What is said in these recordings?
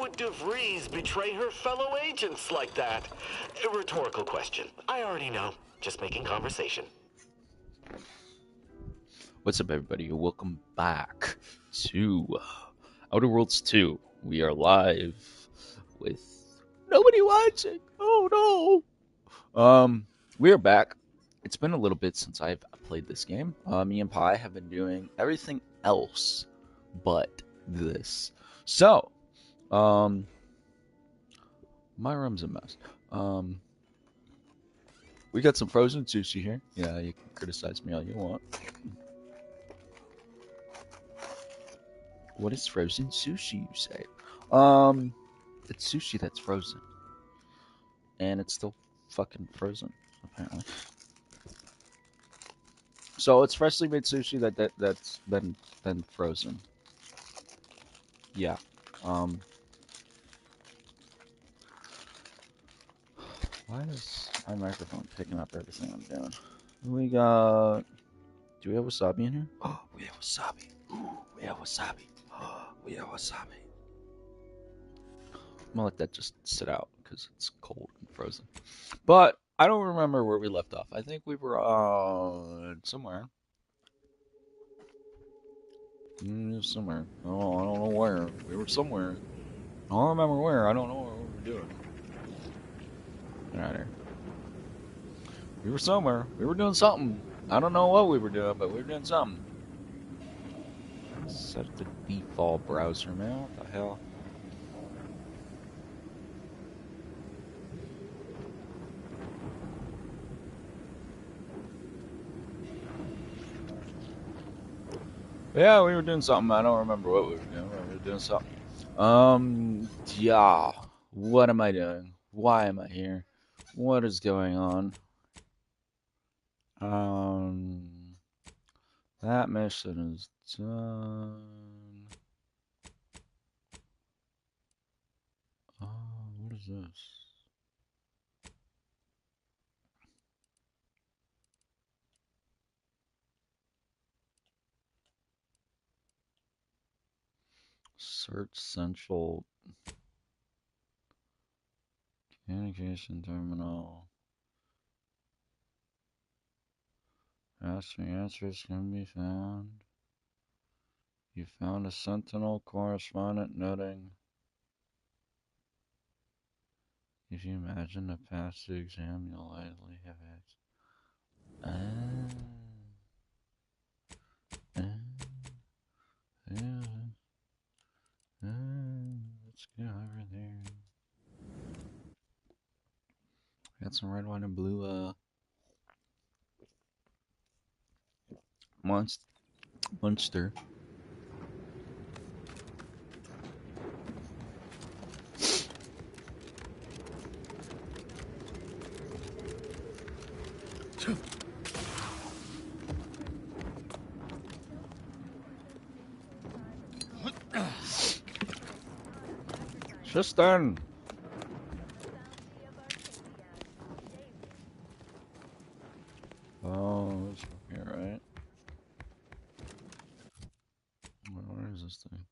would DeVries betray her fellow agents like that? A rhetorical question. I already know. Just making conversation. What's up, everybody? Welcome back to Outer Worlds 2. We are live with nobody watching. Oh no! We are back. It's been a little bit since I've played this game. Me and Pi have been doing everything else but this. So, my room's a mess. We got some frozen sushi here. Yeah, you can criticize me all you want. What is frozen sushi, you say? It's sushi that's frozen. And it's still fucking frozen, apparently. So it's freshly made sushi that's been frozen. Yeah. Why is my microphone picking up everything I'm doing? We got... Do we have wasabi in here? Oh, we have wasabi. Ooh, we have wasabi. Oh, we have wasabi. I'm gonna let that just sit out because it's cold and frozen. But I don't remember where we left off. I think we were somewhere. Somewhere. Oh, I don't know where. We were somewhere. I don't remember where. I don't know what we were doing. Get out of here. We were somewhere. We were doing something. I don't know what we were doing, but we were doing something. Set the default browser, man. What the hell? Yeah, we were doing something. I don't remember what we were doing. We were doing something. Yeah. What am I doing? Why am I here? What is going on? That mission is done. What is this? Search Central Communication Terminal. Asking answers can be found. You found a Sentinel correspondent noting. If you imagine the pass the exam, you'll likely have access. Let's go over there. Got some red, white, and blue monster. Tristan! Oh, it's here, right? Where is this thing?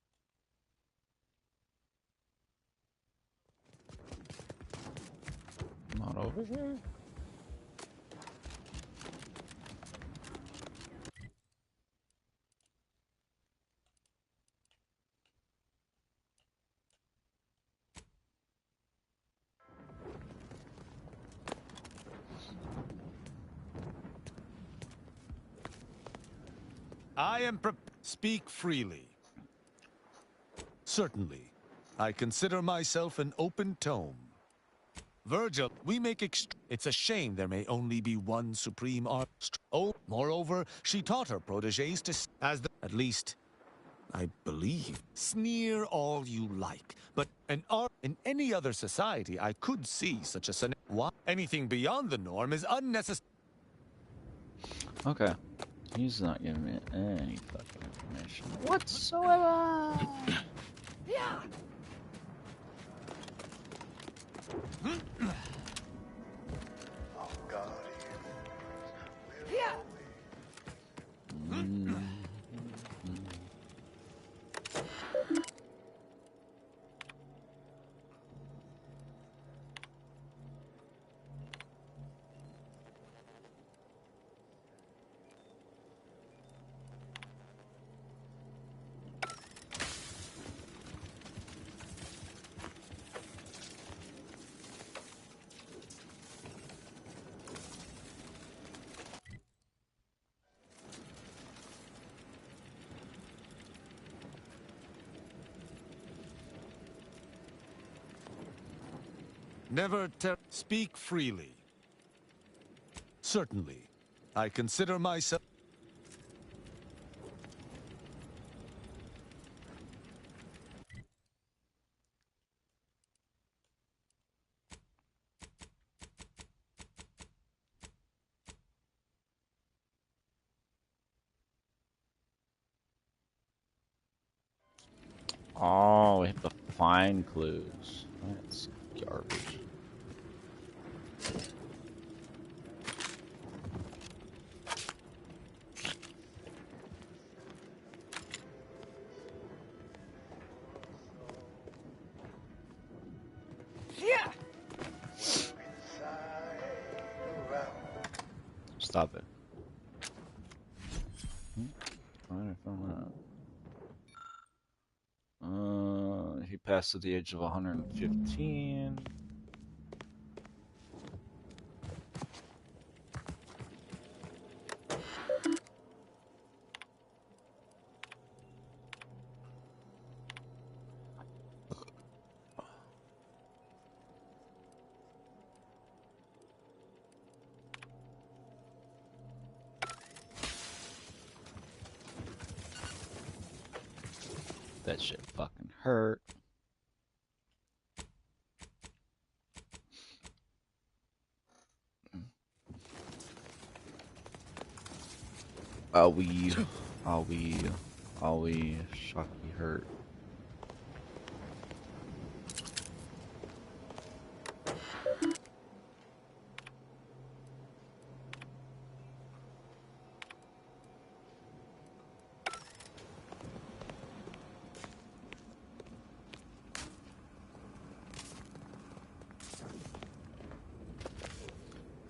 Not over here? I am speak freely. Certainly. I consider myself an open tome. Virgil, we make it's a shame there may only be one supreme art. Oh, moreover, she taught her proteges to at least, I believe. Sneer all you like, but an art in any other society, I could see such a scenario. Anything beyond the norm is unnecessary. Okay. He's not giving me any fucking information whatsoever. Yeah. Oh God. Yeah. Never speak freely. Certainly. I consider myself... Oh, we have to find clues. That's garbage. Yeah. Around. Stop it. Alright, I found that. He passed at the age of 115. That shit fucking hurt. Are we shocky hurt?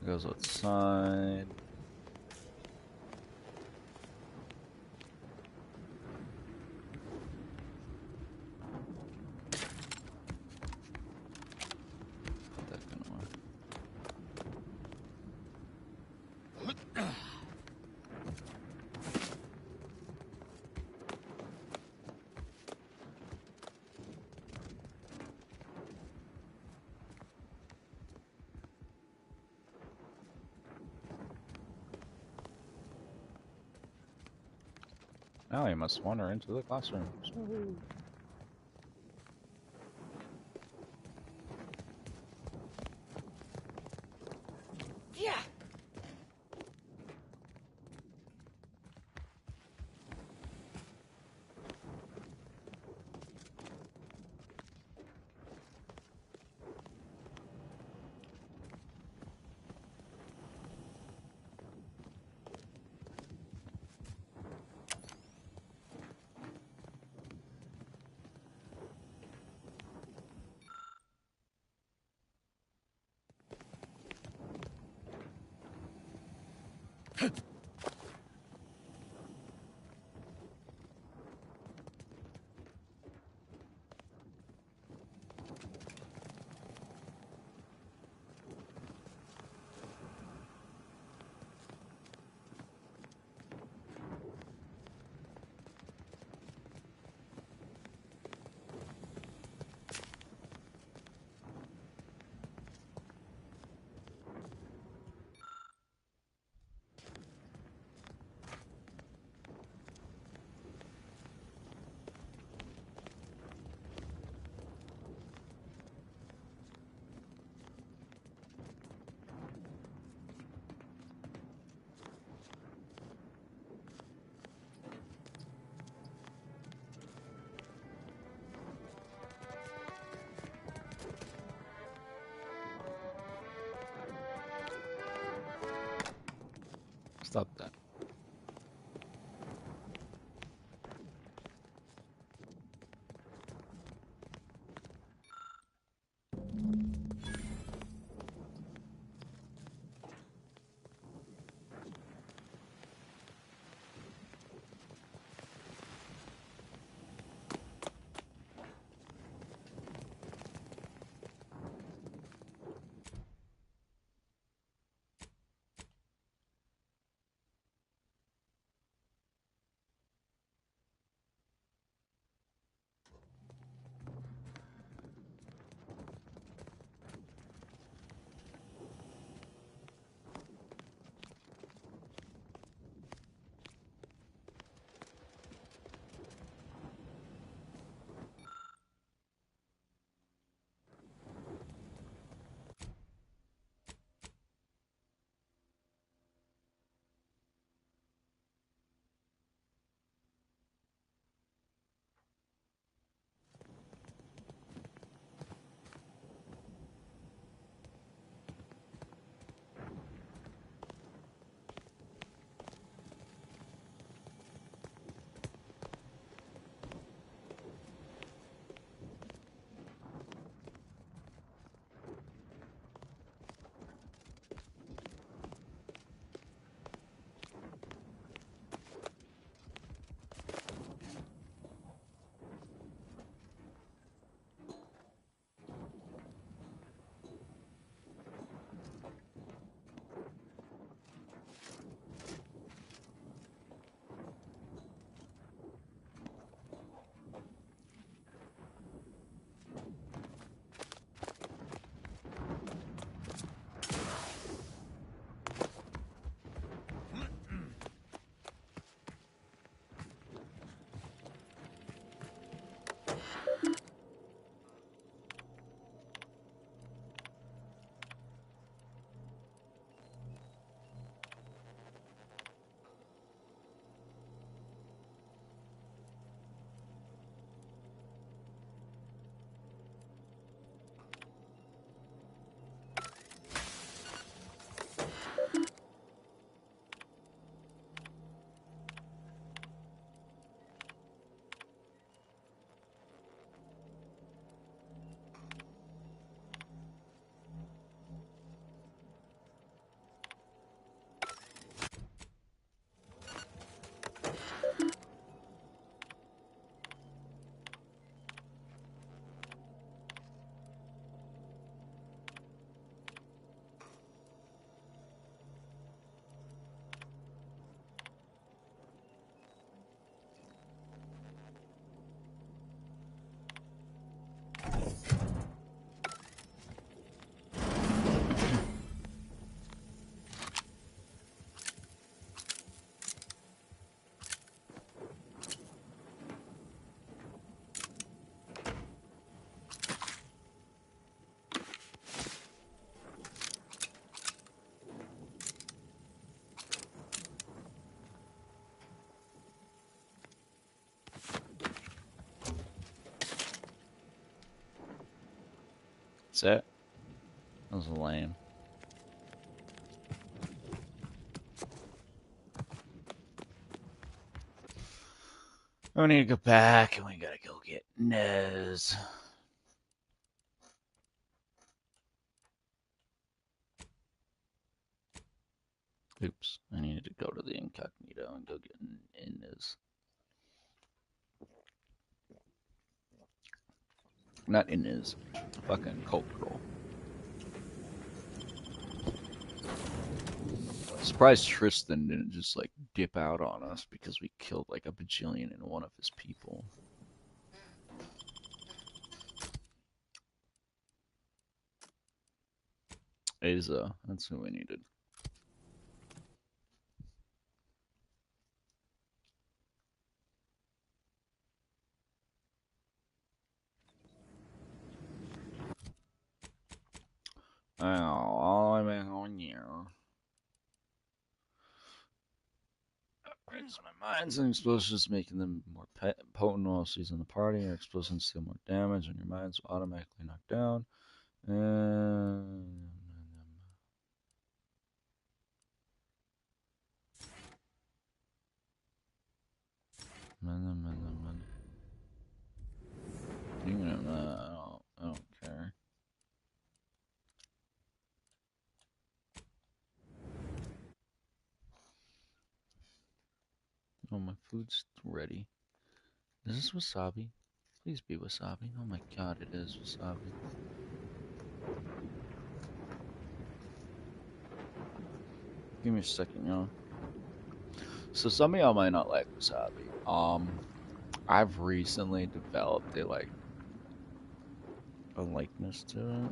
Goes outside. Put that gun away. Now I must wander into the classrooms. Yeah. Stop that. That's it. That was lame. We need to go back, and we gotta go get Nez. Oops, I needed to go to the incognito and go get Nez. Not Nez. Fucking culprit. Surprised Tristan didn't just like dip out on us because we killed like a bajillion and one of his people. Asa, that's who we needed. Oh, all I'm on you. Upgrades my mines and explosions, making them more potent while seizing the party. Your explosions deal more damage, and your mines will automatically knock down. And I don't care. Oh, my food's ready. Is this wasabi? Please be wasabi. Oh my god, it is wasabi. Give me a second, y'all. So some of y'all might not like wasabi. I've recently developed a likeness to it.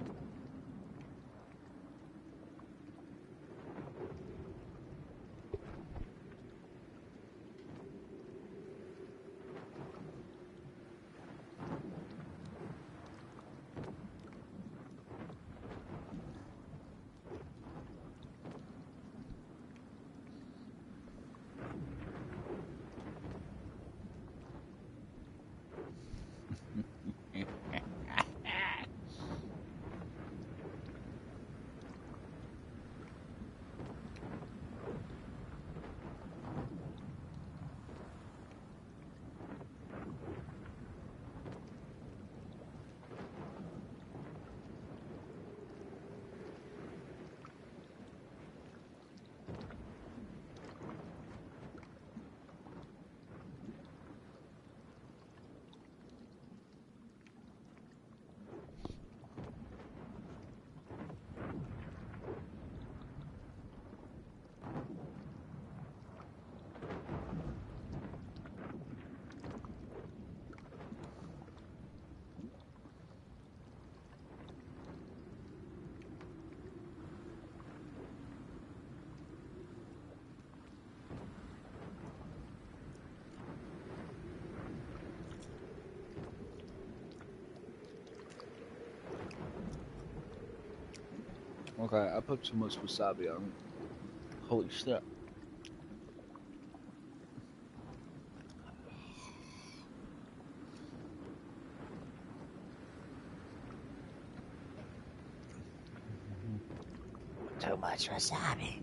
Okay, I put too much wasabi on. Holy shit. Too much wasabi.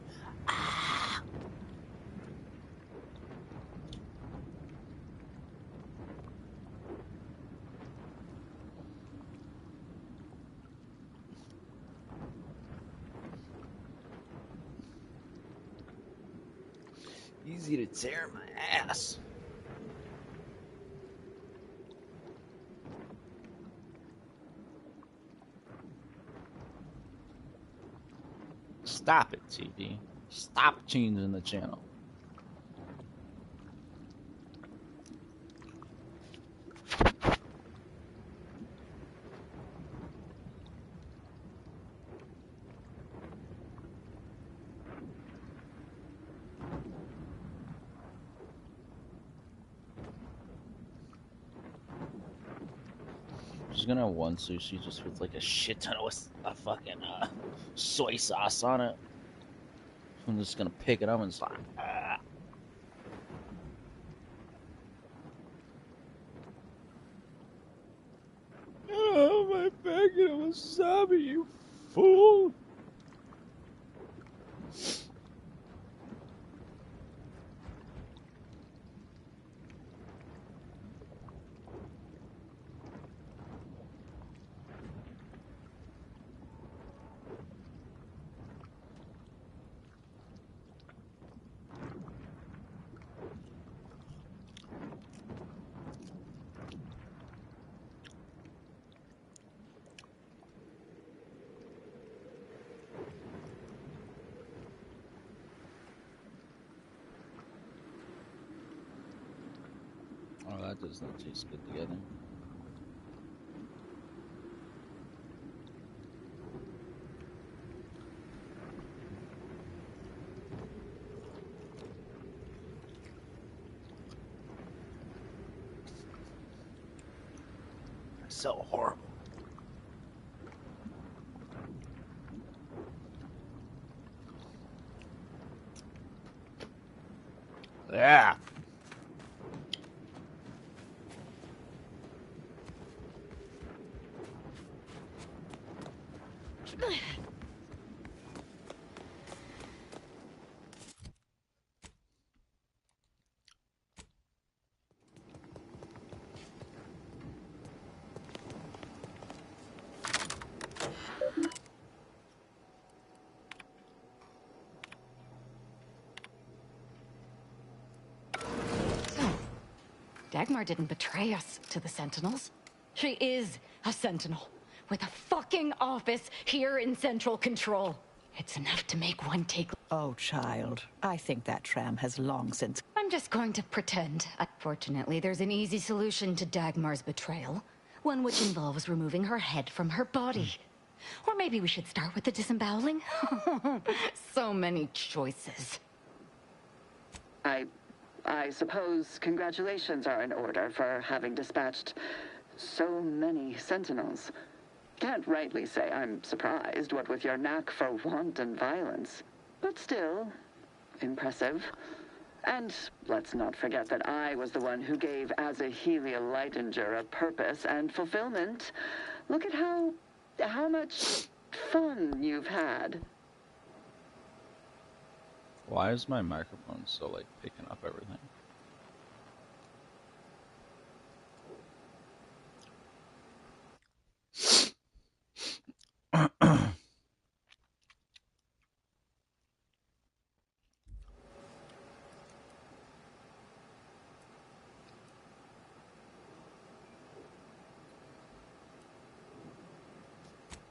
Easy to tear my ass. Stop it, TV. Stop changing the channel. Just gonna have one sushi just with like a shit ton of fucking soy sauce on it. I'm just gonna pick it up and it's like, oh, my bag of wasabi. Wasabi, you fool! Oh, that does not taste good together. So horrible. Yeah. So, Dagmar didn't betray us to the Sentinels. She is a Sentinel, with a fucking office here in Central Control. It's enough to make one take... Oh, child. I think that tram has long since... I'm just going to pretend. Fortunately, there's an easy solution to Dagmar's betrayal. One which involves removing her head from her body. Or maybe we should start with the disemboweling? So many choices. I suppose congratulations are in order for having dispatched so many Sentinels. Can't rightly say I'm surprised, what with your knack for wanton violence. But still, impressive. And let's not forget that I was the one who gave Azahelia Leitinger a purpose and fulfillment. Look at how much fun you've had. Why is my microphone so, like, picking up everything?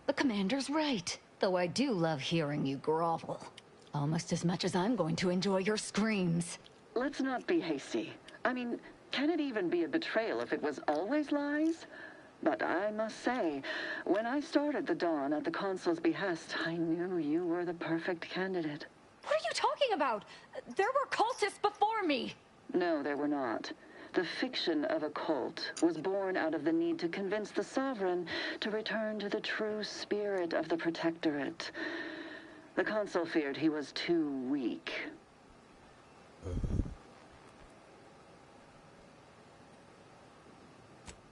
The commander's right, though I do love hearing you grovel. Almost as much as I'm going to enjoy your screams. Let's not be hasty. I mean, can it even be a betrayal if it was always lies? But I must say, when I started the Dawn at the Consul's behest, I knew you were the perfect candidate. What are you talking about? There were cultists before me. No, there were not. The fiction of a cult was born out of the need to convince the Sovereign to return to the true spirit of the Protectorate. The Consul feared he was too weak.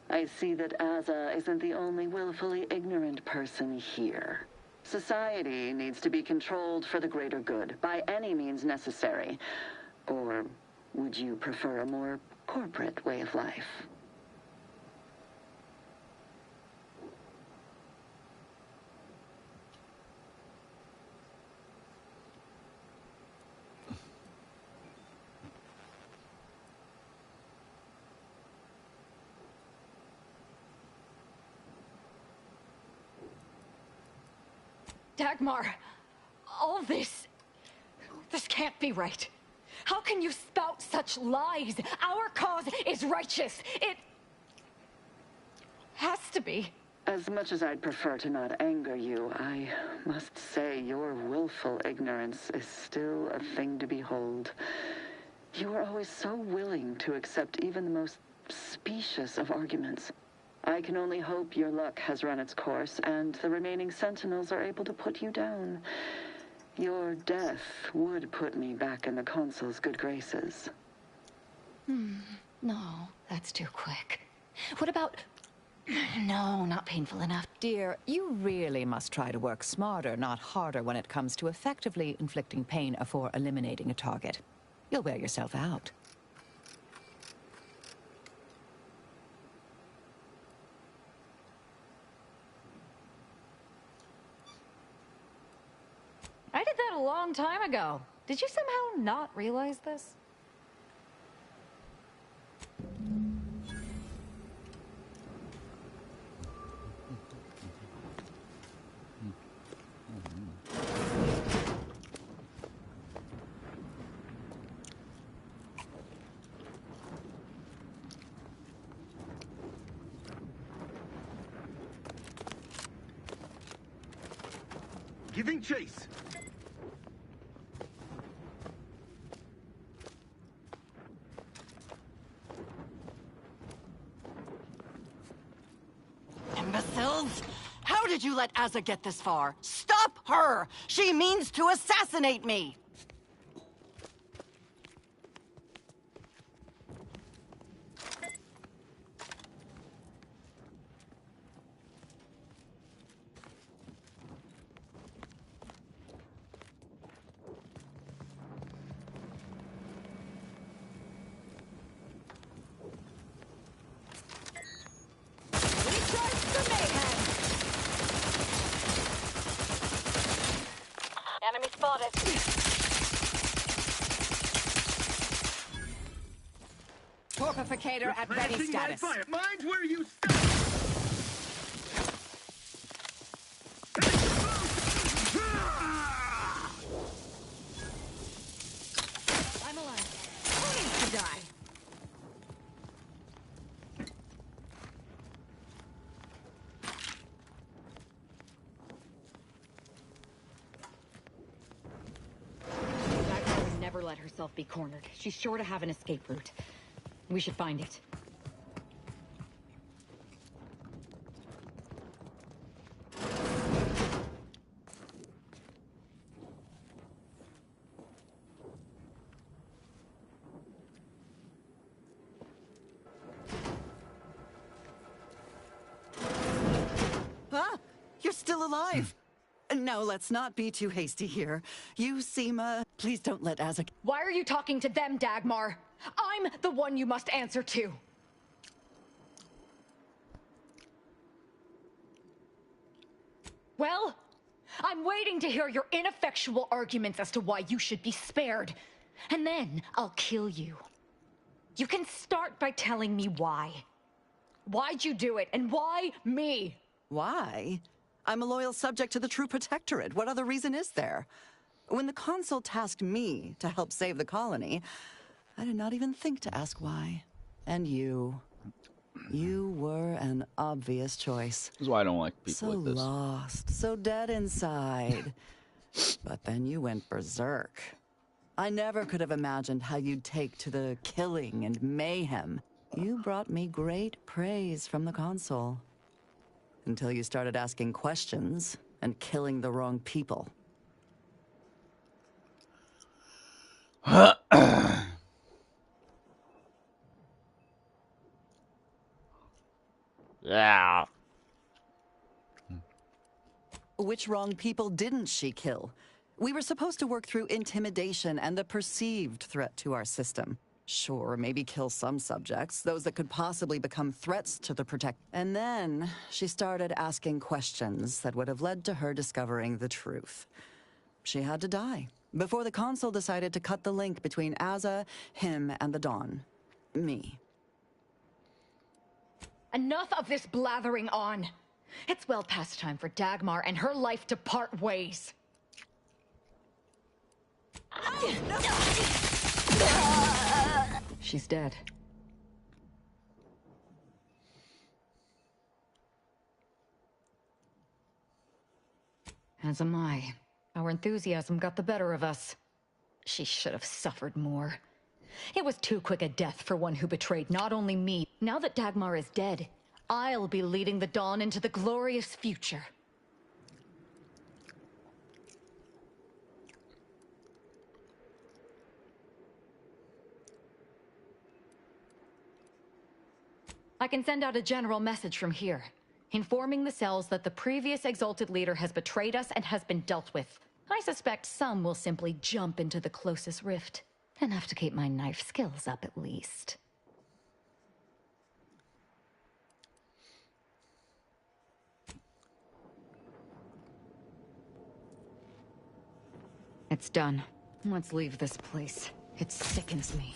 I see that Aza isn't the only willfully ignorant person here. Society needs to be controlled for the greater good, by any means necessary. Or would you prefer a more corporate way of life? Dagmar, all this can't be right. How can you spout such lies? Our cause is righteous. It has to be. As much as I'd prefer to not anger you, I must say your willful ignorance is still a thing to behold. You are always so willing to accept even the most specious of arguments. I can only hope your luck has run its course and the remaining Sentinels are able to put you down. Your death would put me back in the Consul's good graces. No, that's too quick. What about No, not painful enough. Dear, you really must try to work smarter, not harder, when it comes to effectively inflicting pain before eliminating a target. You'll wear yourself out. I did that a long time ago. Did you somehow not realize this? Giving chase. Imbeciles! How did you let Azza get this far? Stop her! She means to assassinate me! Enemy spotted. Torpificator at ready Planting my status. fire. Mind where you stand. I'm alive. Who needs to die? Dagmar would never let herself be cornered. She's sure to have an escape route. We should find it. Huh? You're still alive! No, let's not be too hasty here. You seem, please don't let Azza... Why are you talking to them, Dagmar? I'm the one you must answer to. Well, I'm waiting to hear your ineffectual arguments as to why you should be spared. And then I'll kill you. You can start by telling me why. Why'd you do it, and why me? Why? I'm a loyal subject to the True Protectorate. What other reason is there? When the Consul tasked me to help save the colony, I did not even think to ask why. And you were an obvious choice. This is why I don't like people So like this. lost, so dead inside. But then you went berserk. I never could have imagined how you'd take to the killing and mayhem. You brought me great praise from the Consul. Until you started asking questions and killing the wrong people. Yeah. Which wrong people didn't she kill? We were supposed to work through intimidation and the perceived threat to our system. Sure, maybe kill some subjects, those that could possibly become threats to the Protect. And then she started asking questions that would have led to her discovering the truth. She had to die before the Consul decided to cut the link between Azza, him, and the Dawn. Me. Enough of this blathering on. It's well past time for Dagmar and her life to part ways. She's dead. As am I. Our enthusiasm got the better of us. She should have suffered more. It was too quick a death for one who betrayed not only me. Now that Dagmar is dead, I'll be leading the Dawn into the glorious future. I can send out a general message from here, informing the cells that the previous exalted leader has betrayed us and has been dealt with. I suspect some will simply jump into the closest rift. Enough to keep my knife skills up, at least. It's done. Let's leave this place. It sickens me.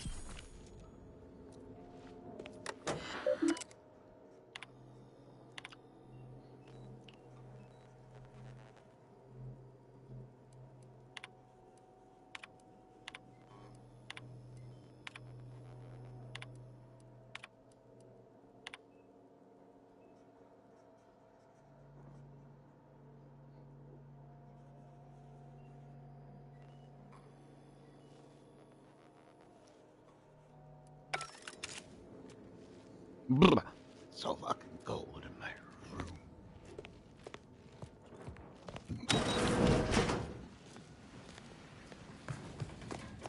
Brr. So fucking cold in my room.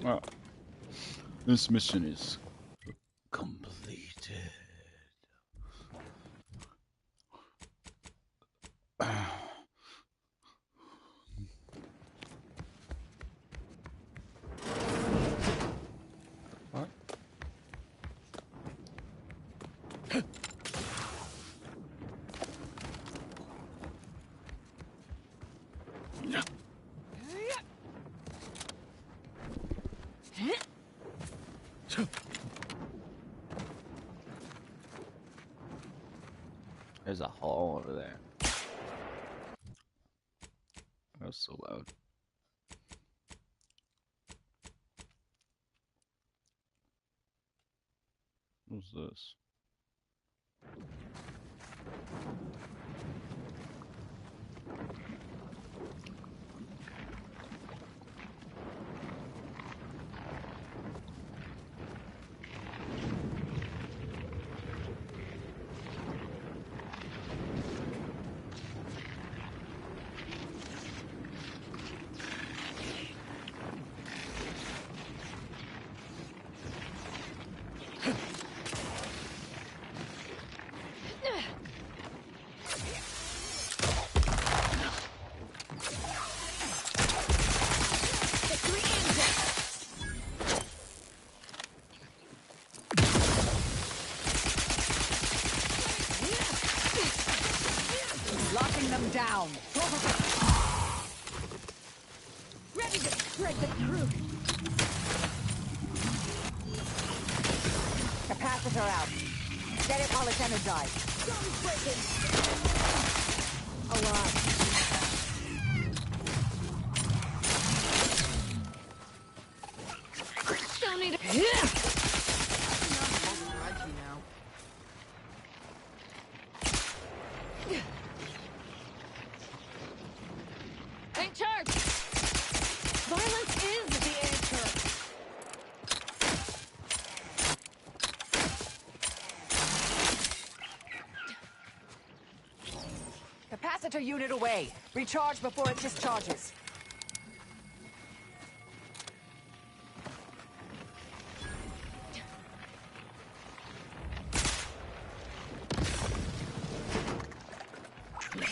Well, this mission is completed. What? There's a hall over there. That's so loud. What's this? Locking them down. Ready to spread the truth. Capacitor out. Get it while it's energized. Guns breaking. Alive. Don't need Take charge! Violence is the answer! Capacitor unit away. Recharge before it discharges.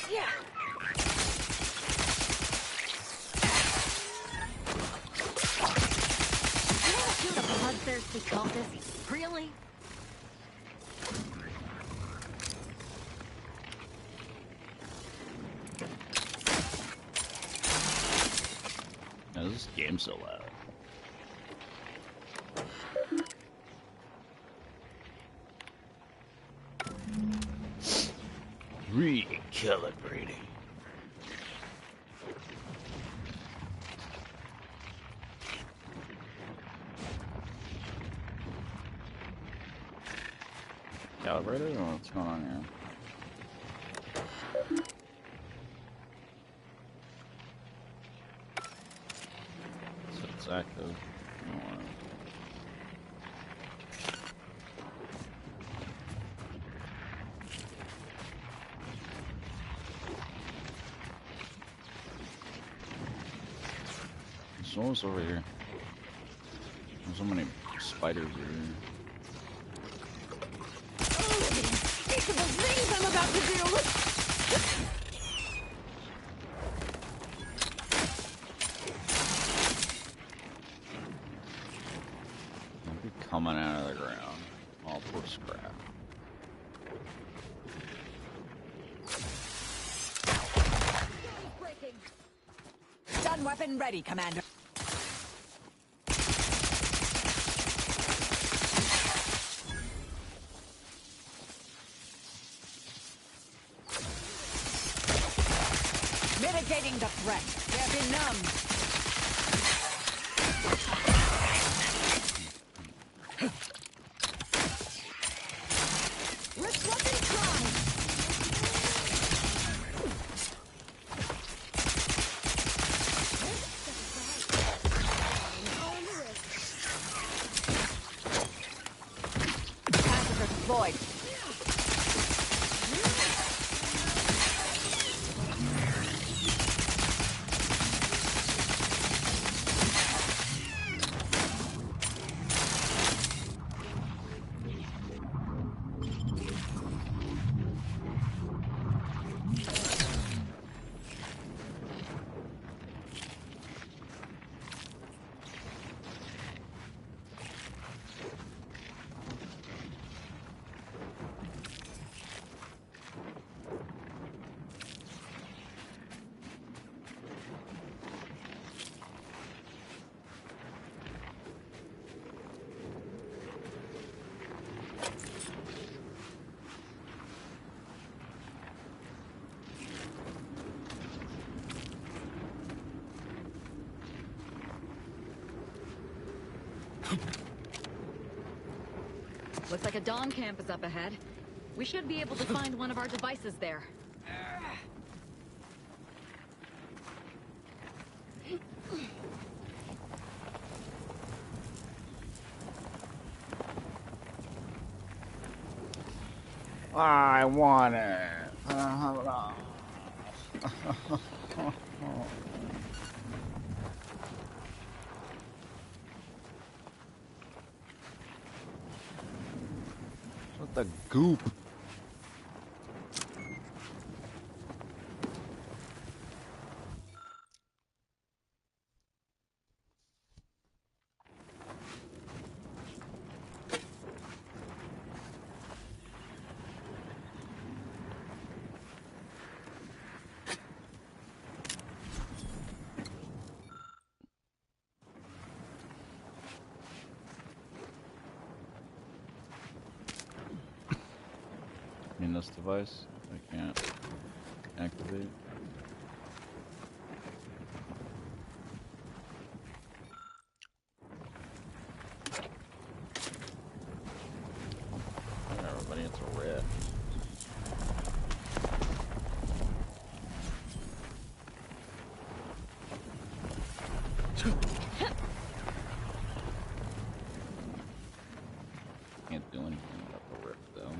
Yeah. The bloodthirsty cultist? Really? Now, this game's so loud. Recalibrating. Calibrated, or what's going on here? So it's active. What's over here? There's so many spiders over here. crap. Stun weapon ready, Commander. Mitigating the threat. They're benumbed. Let's look and try. Pacifier deployed. Looks like a Dawn camp is up ahead. We should be able to find one of our devices there. I want it. What the goop? In this device, I can't activate. Everybody, it's a red. Can't do anything about the rift though.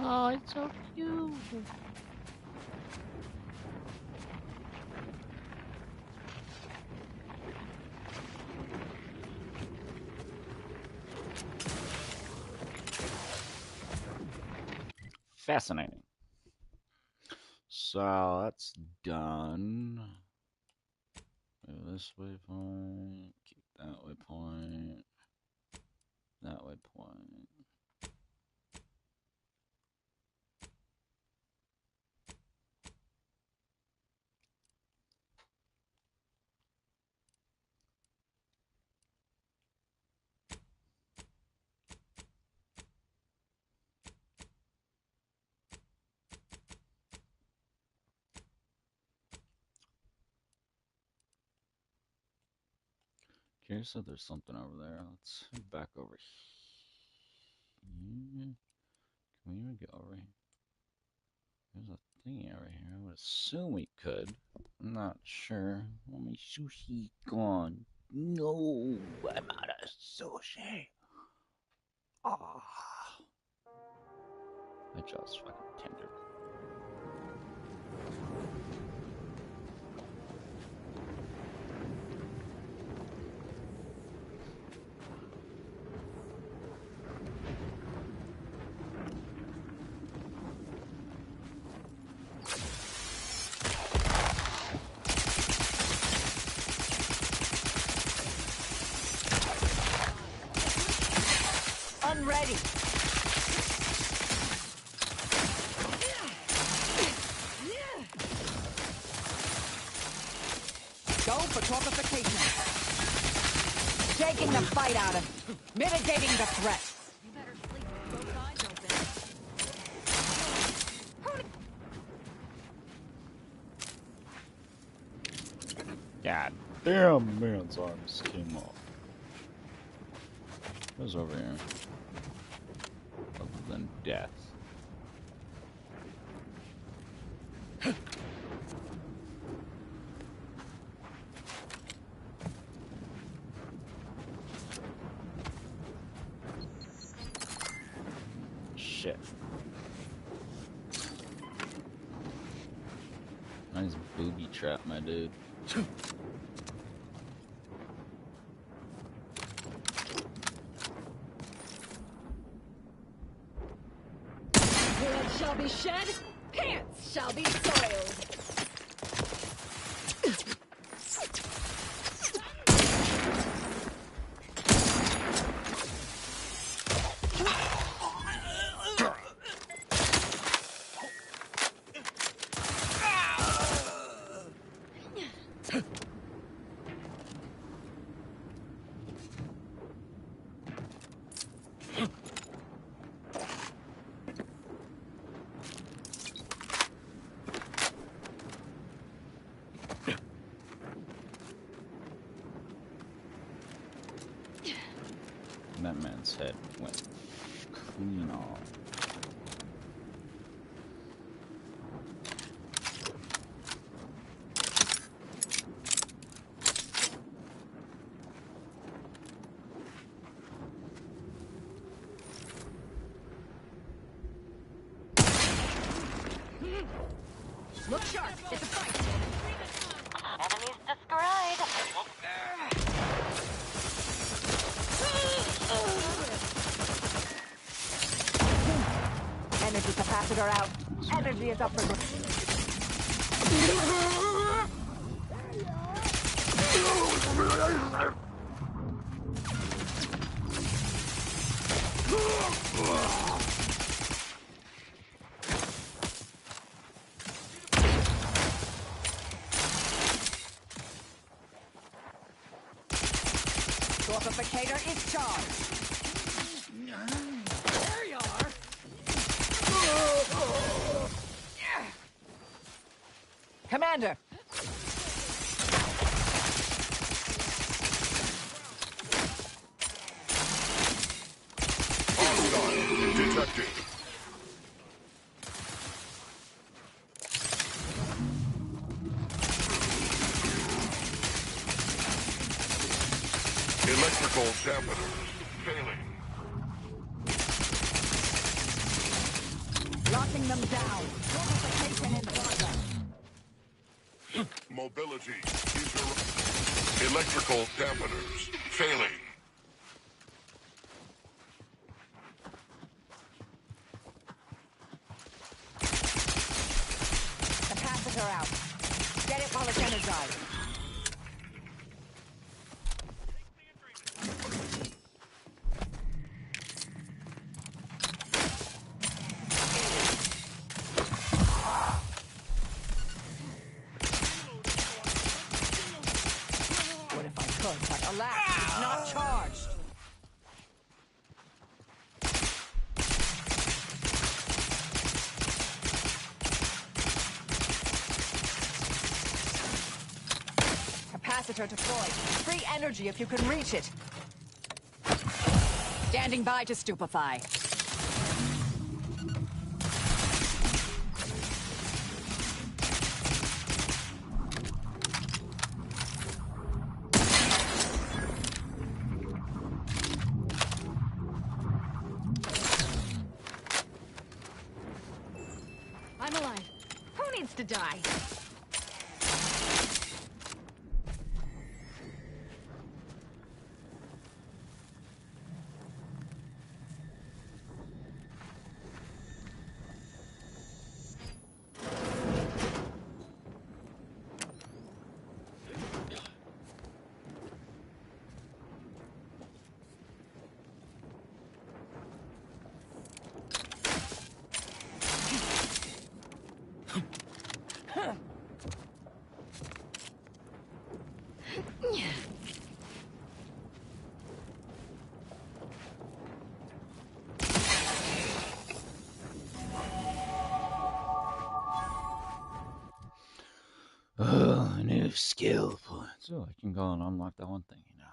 Oh, it's so cute. Fascinating. So that's done. Move this waypoint, keep that waypoint, that waypoint. Okay, so there's something over there. Let's head back over here. Can we even get over here? There's a thingy over here. I would assume we could. I'm not sure. Oh, my sushi gone. No, I'm out of sushi. Ah, my jaw's fucking tender. ready. Go for torpification. Taking the fight out of, mitigating the threat. You better sleep with both eyes open. God damn, man's arms came off. What's over here? Other than death. Shit. Nice booby trap, my dude. Blood shall be shed, pants shall be soiled. That man's head went clean off. Look sharp, it's a fight. Enemies descried. Energy capacitor out. Energy is up for Torpificator is charged. There you are. Commander, Hostile detected. Electrical dampeners failing. locking them down. Torpification in progress. Mobility interrupted. Electrical dampeners failing. Capacitor out. Get it while it's energized. What if I could, but alas, it's not charged. Capacitor deployed. Free energy if you can reach it. Standing by to stupefy. I'm alive. Who needs to die? Oh, new skill points. Oh, I can go and unlock that one thingy now.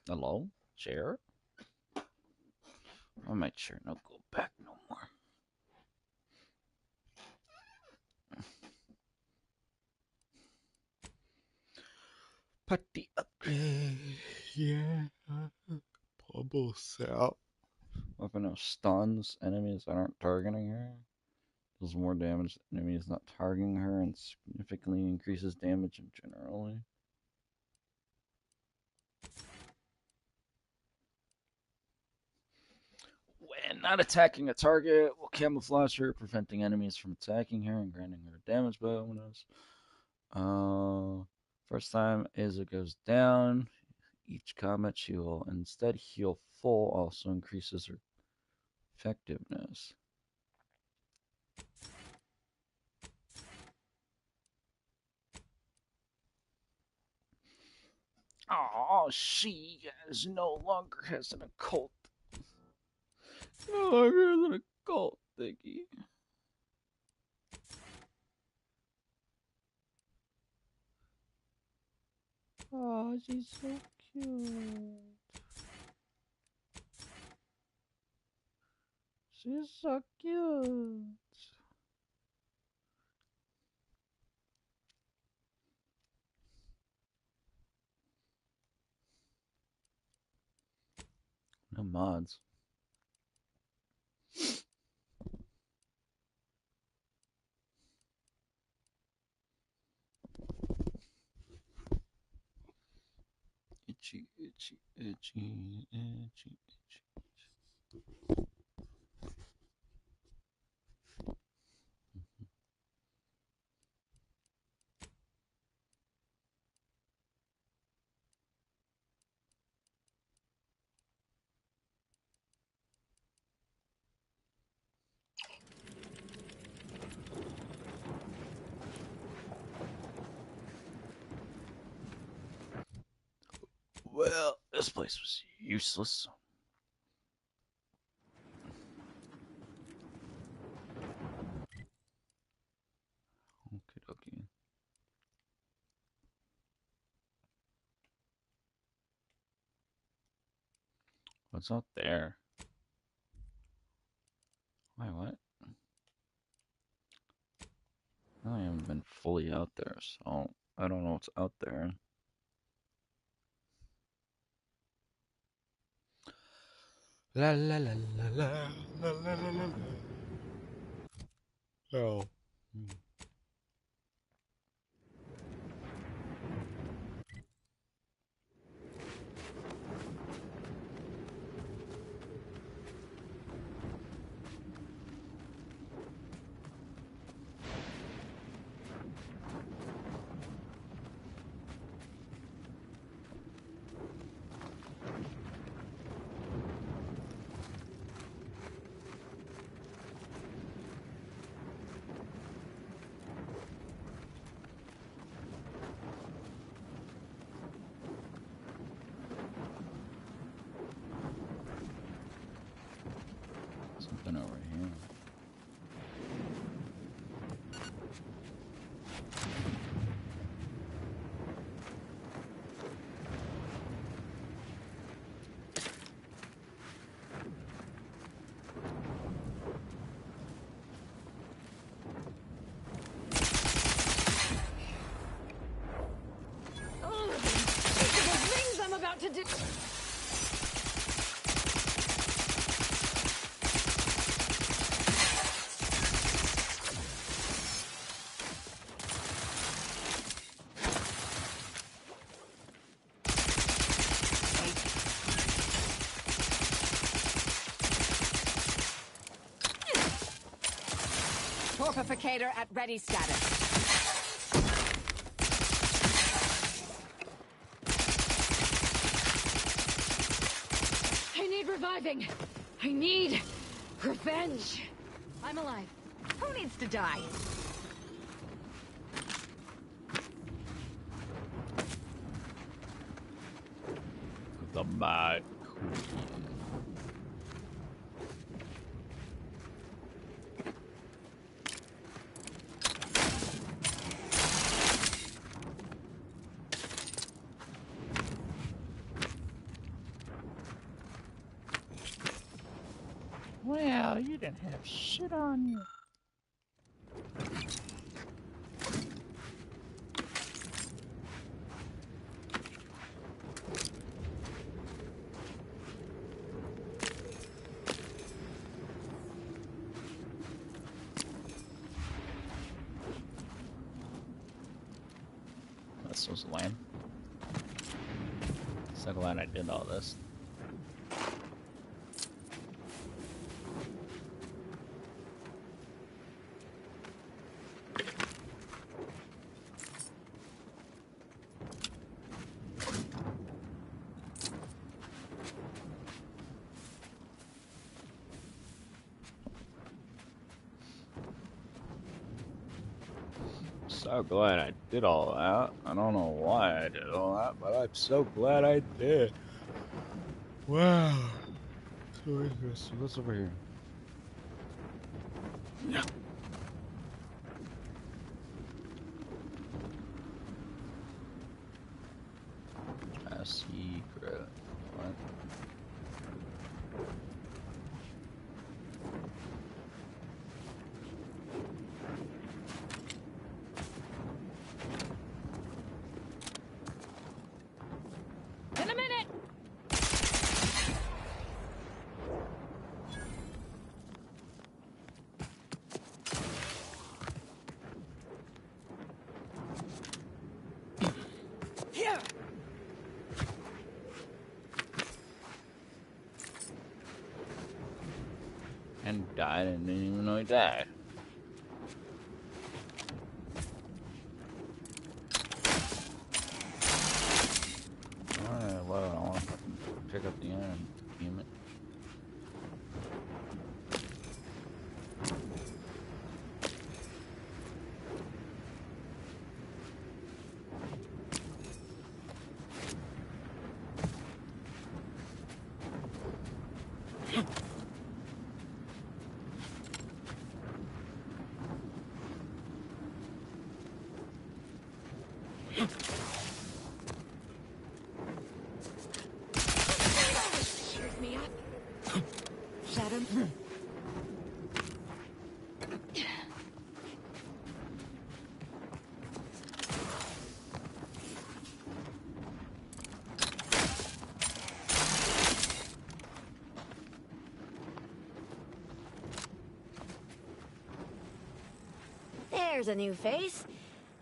Hello? Chair? Oh, my chair no go back no more. Putty upgrade. Yeah. Bubble cell. Weapon of stuns enemies that aren't targeting her. Deals more damage to enemies not targeting her and significantly increases damage generally. And not attacking a target will camouflage her, preventing enemies from attacking her and granting her damage bonus. First time Aza goes down, each combat she will instead heal full, also increases her effectiveness. Oh, she no longer has an occult. No longer has an occult thingy. Oh, she's so cute. She's so cute. No mods. Itchy, itchy, itchy, itchy, itchy. Well, this place was useless. Okie dokie. What's out there? Wait, what? I haven't been fully out there, so I don't know what's out there. La la la la la la la la la. Oh. Something over here. Things I'm about to do. Torpificator at ready status. I need reviving. I need revenge. I'm alive. Who needs to die? The Mad Queen. Well, you didn't have shit on you. That's so lame. So glad I did all this. so glad I did all that. I don't know why I did all that, but I'm so glad I did. Wow. So interesting. What's over here? Yeah. A secret. What? In a minute! Here! And died and didn't even know he died. Alright, well, I want to fucking pick up the iron. Damn it. Cheers me up. Shadow. There's a new face.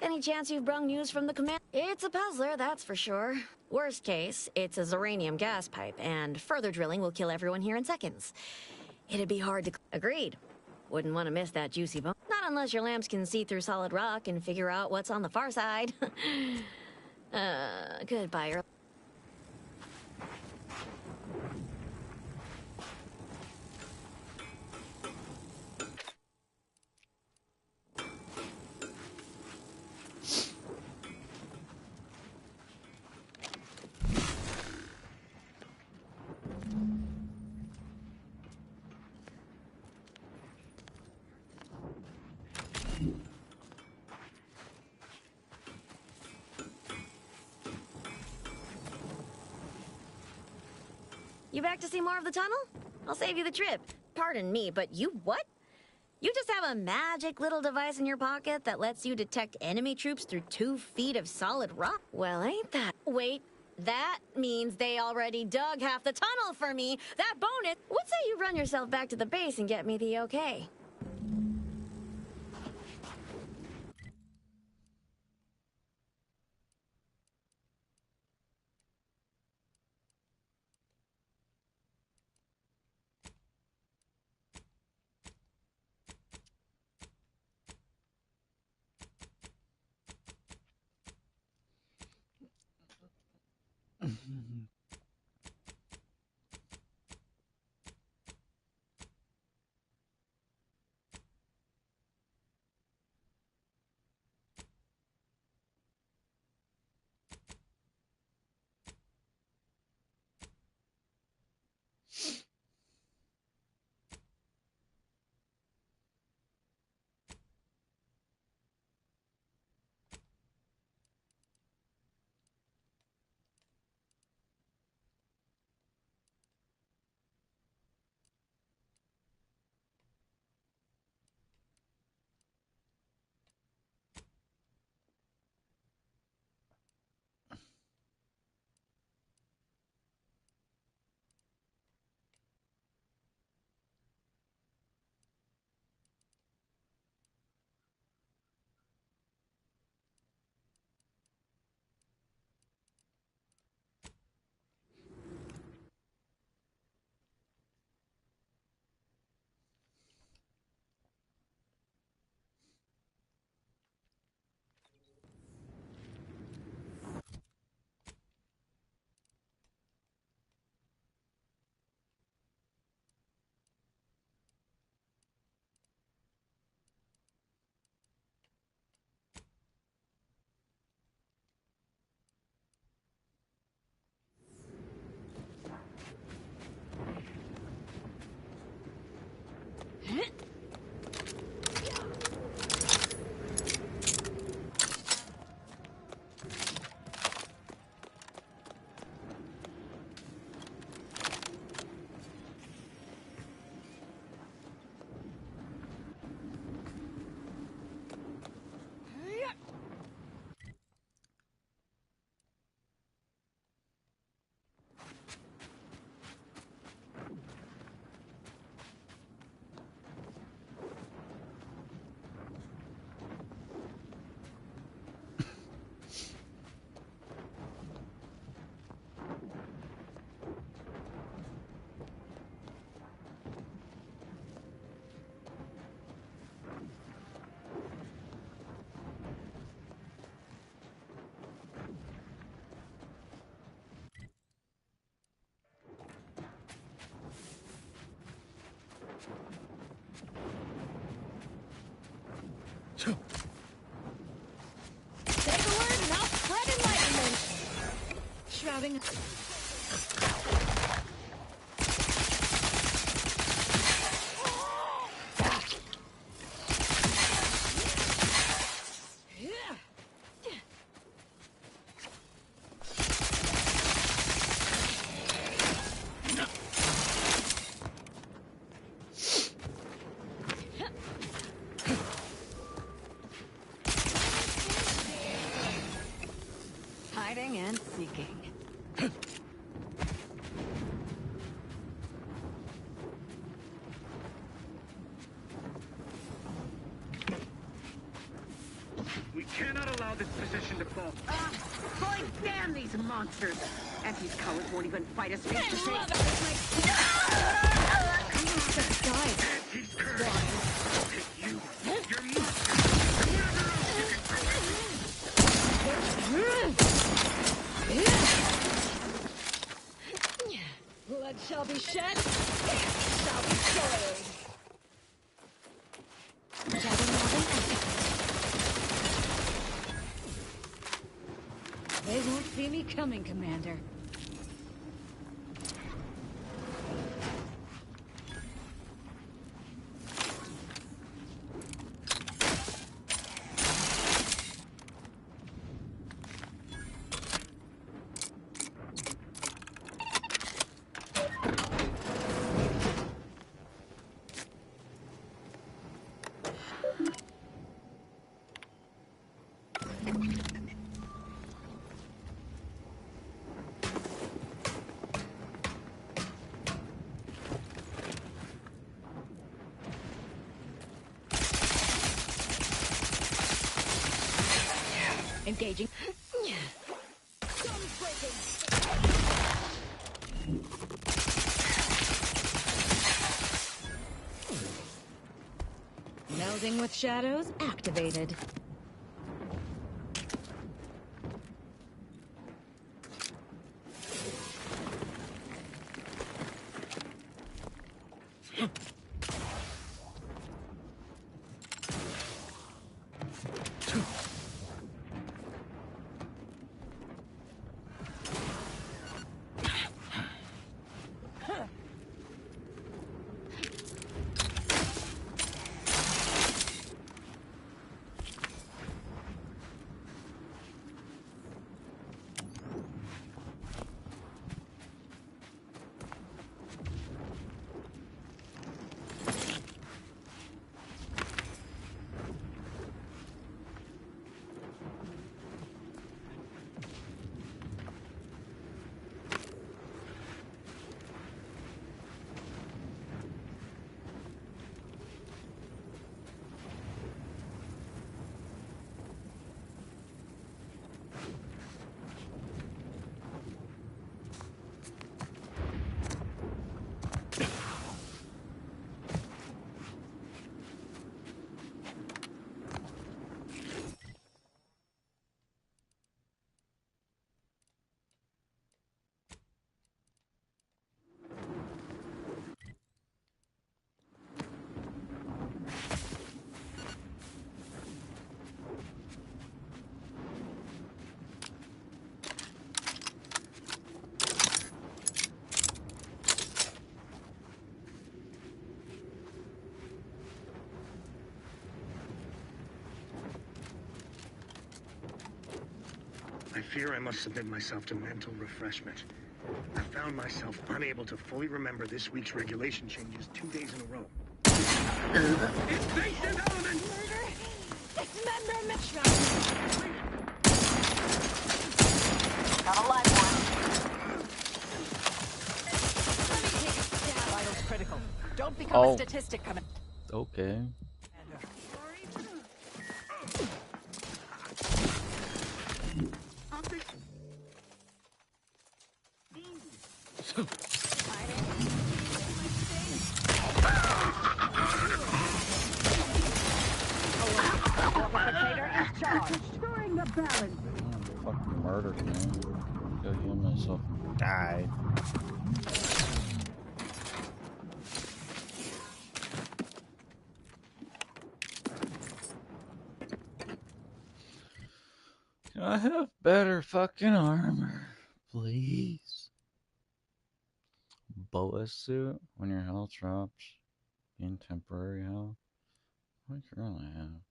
Any chance you've brung news from the command? It's a puzzler, that's for sure. Worst case, it's a Zeranium gas pipe, and further drilling will kill everyone here in seconds. It'd be hard to... Agreed. Wouldn't want to miss that juicy bone. Not unless your lamps can see through solid rock and figure out what's on the far side. Goodbye. You back to see more of the tunnel? I'll save you the trip. Pardon me, but you what? You just have a magic little device in your pocket that lets you detect enemy troops through 2 feet of solid rock? Well, ain't that... Wait, that means they already dug half the tunnel for me. That bonus... What say you run yourself back to the base and get me the okay? having... Hiding and seeking. We cannot allow this position to fall. Boy, damn these monsters! And these cowards won't even fight us face to face. He's cursed. I'll take you, your monster, whatever else you can throw at me. Blood shall be shed, shall be soiled. They won't see me coming, Commander. Engaging. Melding with shadows activated. I fear I must submit myself to mental refreshment. I found myself unable to fully remember this week's regulation changes 2 days in a row. Invasive element! Murder! Dismember Metro! Got a live one. Let me take a stab. Vitals critical. Don't become a statistic coming. Okay. Restoring the balance. Fucking murdered me. Go heal myself and died. Can I have better fucking armor, Please. Boa suit when your health drops. In temporary health. What do you really have?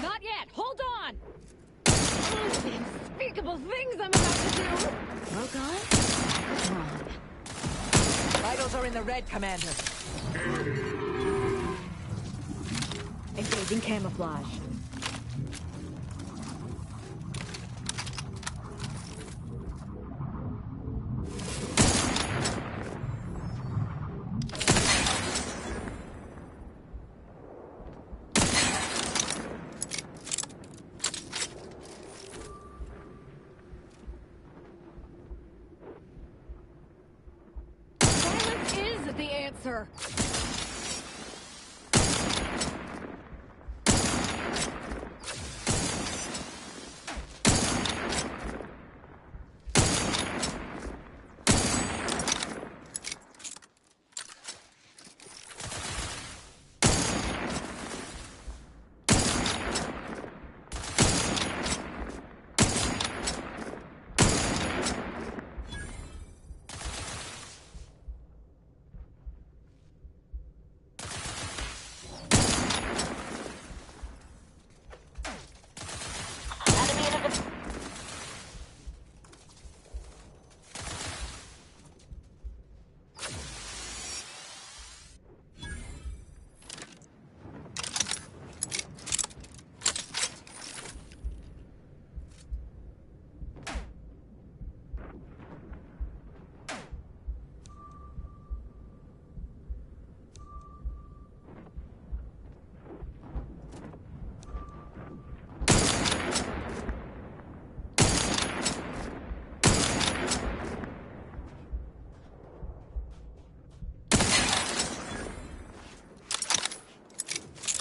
Not yet! Hold on! Oh, the unspeakable things I'm about to do! Broke on? Wrong. Vitals are in the red, Commander. Engaging camouflage. Silence is the answer!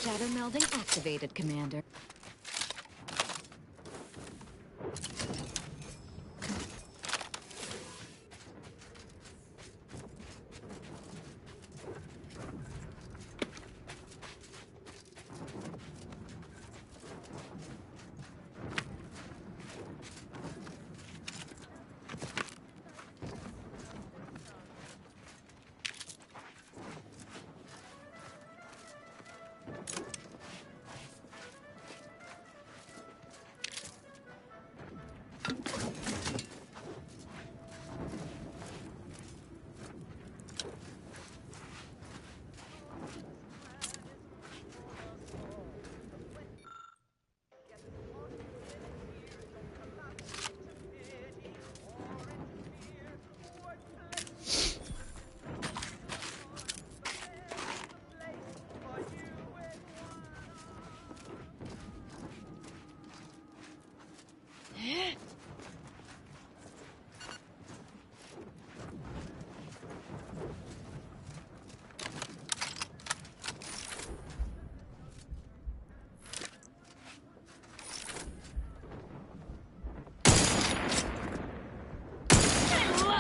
Shadow melding activated, Commander.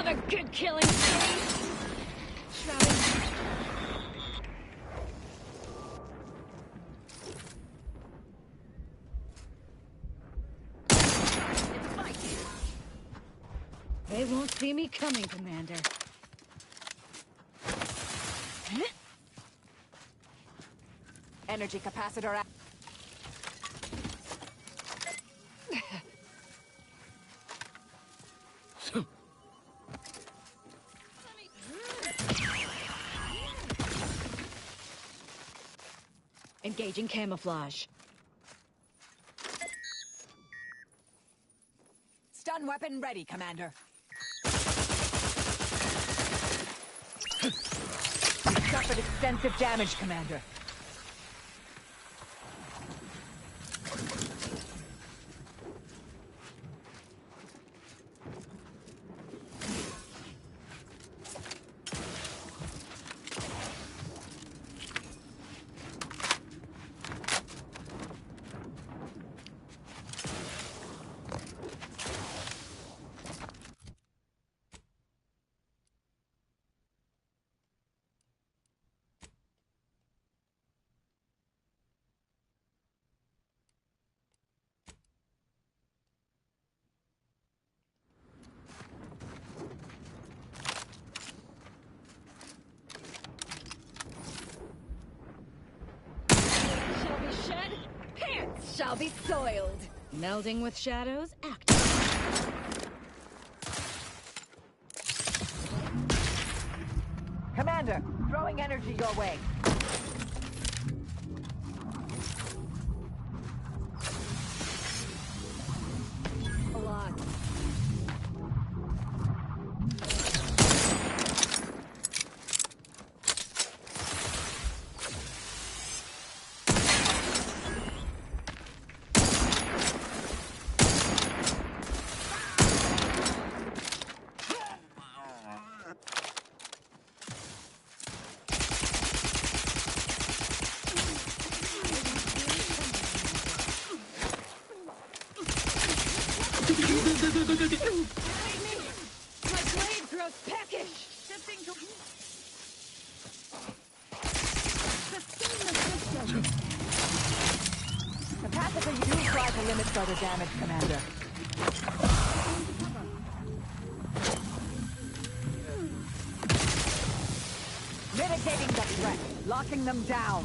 A good killing spree! Shrouded. They won't see me coming, Commander. Energy capacitor out. Engaging camouflage. Stun weapon ready, Commander. Suffered extensive damage, Commander. Shall be shed, pants shall be soiled. Melding with shadows, active. Commander, throwing energy your way. A lot. My blade throws peckish! Shifting to... Sustain the system! Capacitor, you do try to limit further damage, Commander. Mitigating the threat, locking them down.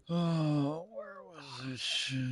Oh, where was it?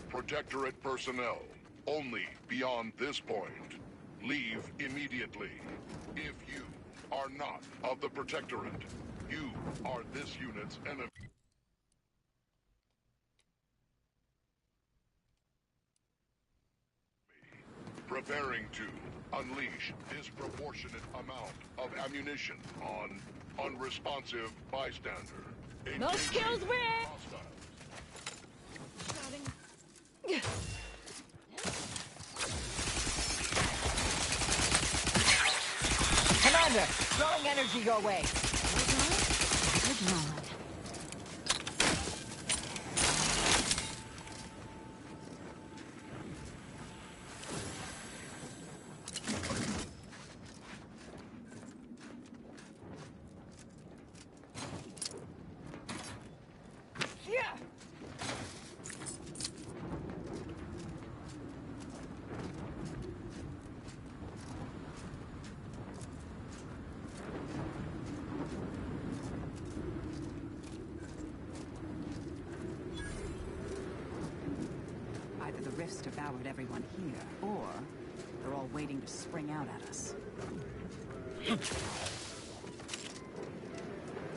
Protectorate personnel, only beyond this point. Leave immediately. If you are not of the Protectorate, you are this unit's enemy. Preparing to Unleash disproportionate amount of ammunition on unresponsive bystander. No skills win! Commander, throwing energy your way. Good Lord. Either the rifts devoured everyone here, or they're all waiting to spring out at us.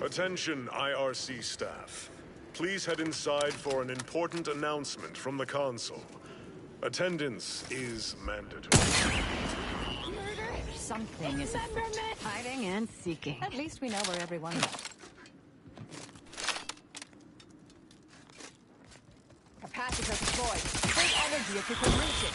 Attention, IRC staff. Please head inside for an important announcement from the console. Attendance is mandatory. Something is afoot. Hiding and seeking. At least we know where everyone is. Capacitor deployed. Bring energy if you can reach it.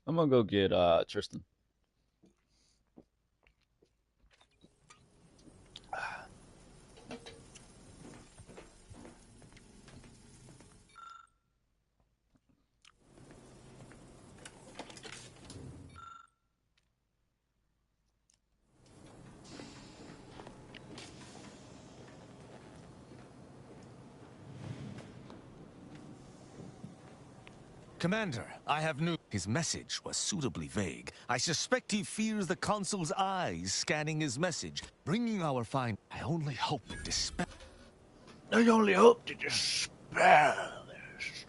I'm gonna go get Tristan. Commander, I have news. His message was suitably vague. I suspect he fears the consul's eyes scanning his message, bringing our find. I only hope to dispel. I only hope to dispel this.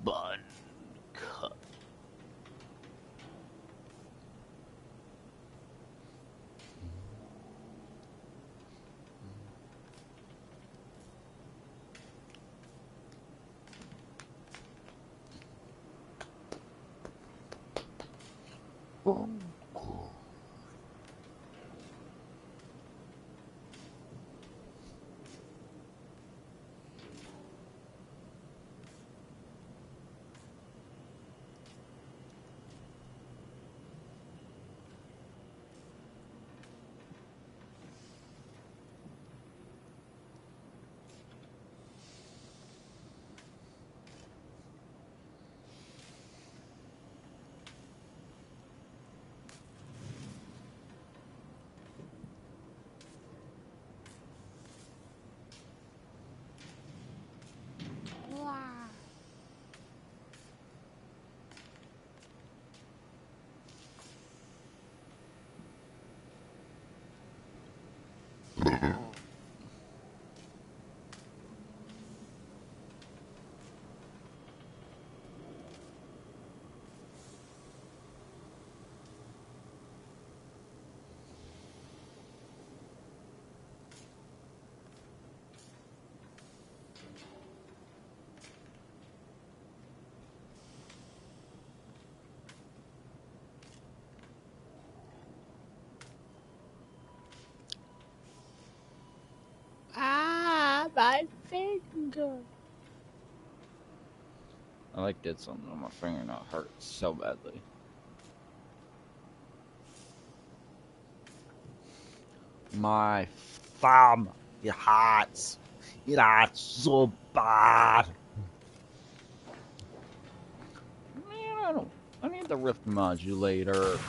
Bun cut. My finger. I like did something on my finger and it hurts so badly. My thumb, it hurts. It hurts so bad. the rift modulator.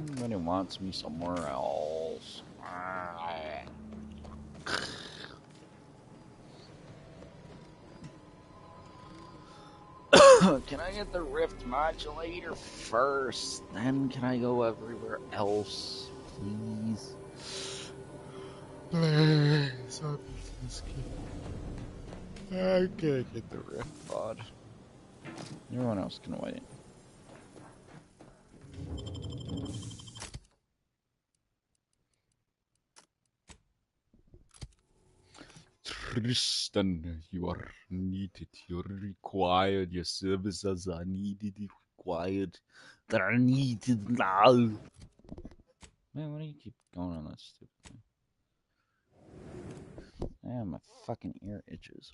Nobody wants me somewhere else. Can I get the rift modulator first? Then can I go everywhere else? Please. Please. I can't get the rift pod. Everyone else can wait. Tristan, you are needed. You're required. Your services are needed. Required. They're needed now. Man, why do you keep going on that stupid thing? Man, my fucking ear itches.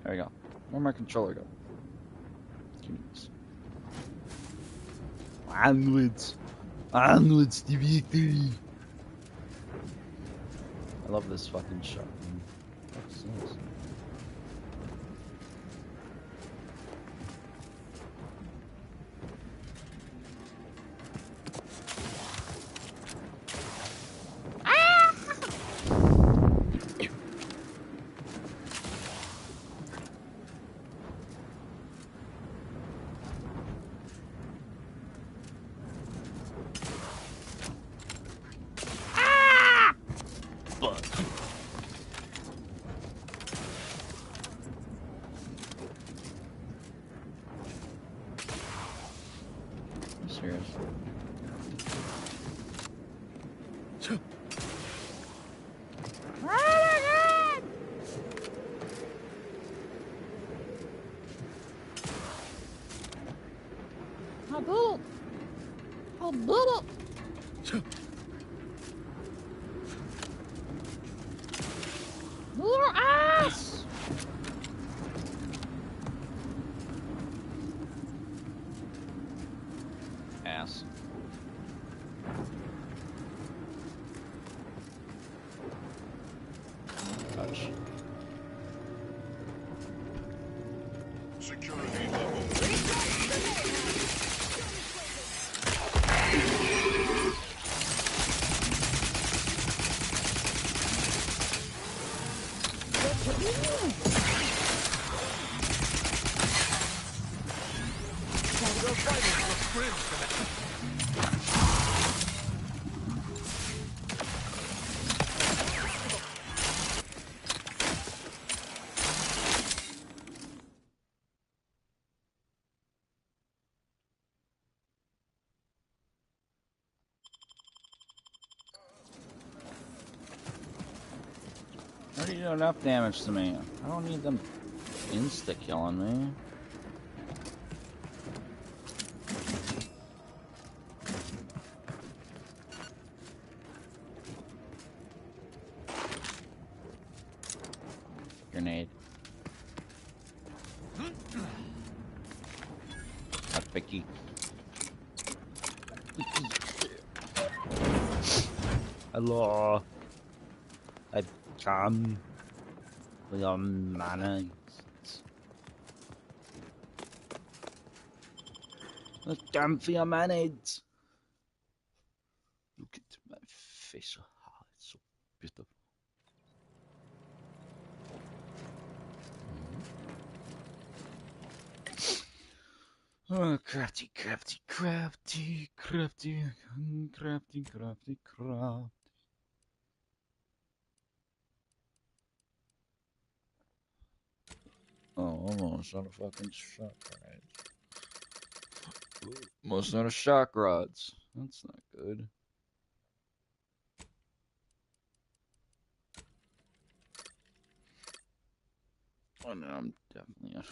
There we go. Where'd my controller go? Give me this. Onwards! Onwards to victory! I love this fucking shot. What's this? Ass. Touch. Security level. Already do enough damage to me. I don't need them insta-killing me. Grenade. That's picky. Hello. I've come with your manners. I've come for your manners. Look at my face. Oh, it's so beautiful. Oh, crafty, crafty, crafty, crafty, crafty, crafty, crafty. Oh, almost out of fucking shock rods. Almost out of shock rods. That's not good. Oh no, I'm definitely.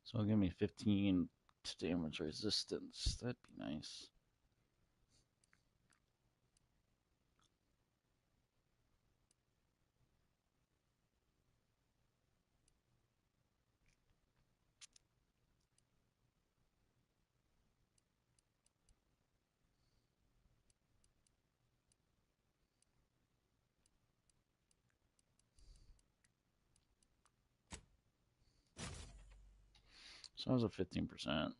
So give me 15 damage resistance. That'd be nice. So I was at 15%.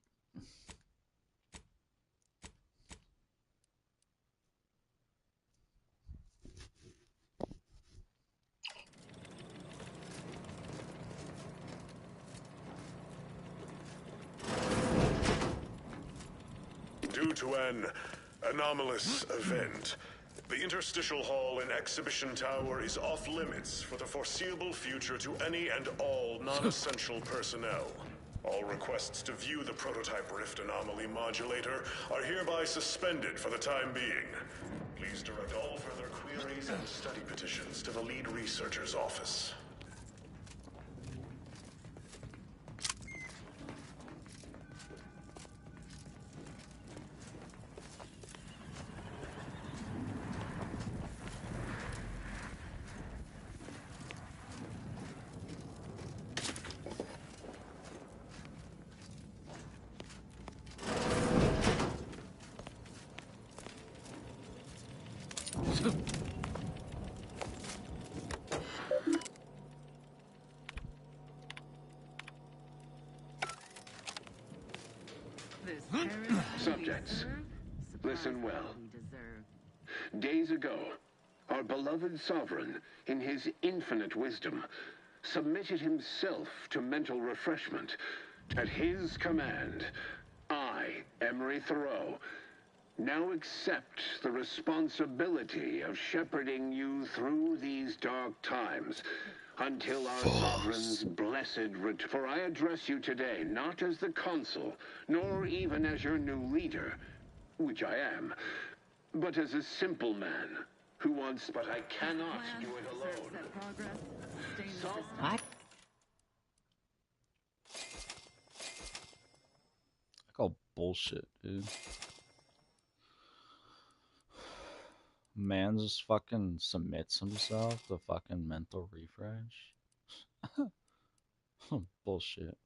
Due to an anomalous event, the interstitial hall in Exhibition Tower is off limits for the foreseeable future to any and all non-essential personnel. All requests to view the prototype rift anomaly modulator are hereby suspended for the time being. Please direct all further queries and study petitions to the lead researcher's office. Subjects, listen well. Days ago, our beloved sovereign, in his infinite wisdom, submitted himself to mental refreshment. At his command, I, Emery Thoreau, now accept the responsibility of shepherding you through these dark times until our sovereign's blessed return. For I address you today not as the consul, nor even as your new leader, which I am, but as a simple man who wants, but I cannot do it alone. I bullshit, dude. Man just fucking submits himself to fucking mental refresh. Bullshit.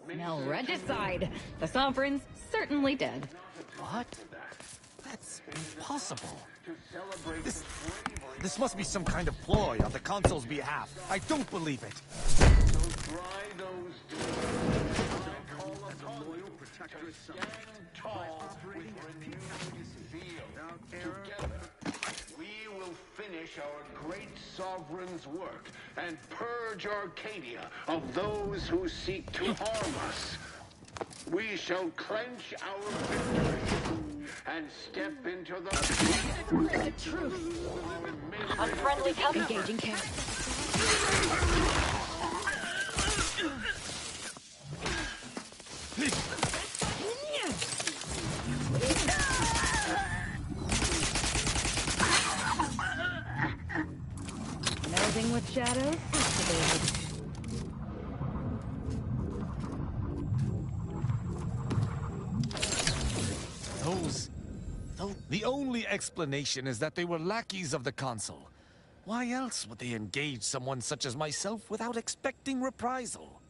Smell regicide. The sovereign's certainly dead. What? That's impossible. This must be some kind of ploy on the console's behalf. I don't believe it. So try those call upon you to stand tall with renewed zeal. Together, we will finish our great sovereign's work and purge Arcadia of those who seek to harm us. We shall clench our victory and step into the truth. Unfriendly help. Engaging camp. Melding with shadows activated. The only explanation is that they were lackeys of the consul. Why else would they engage someone such as myself without expecting reprisal?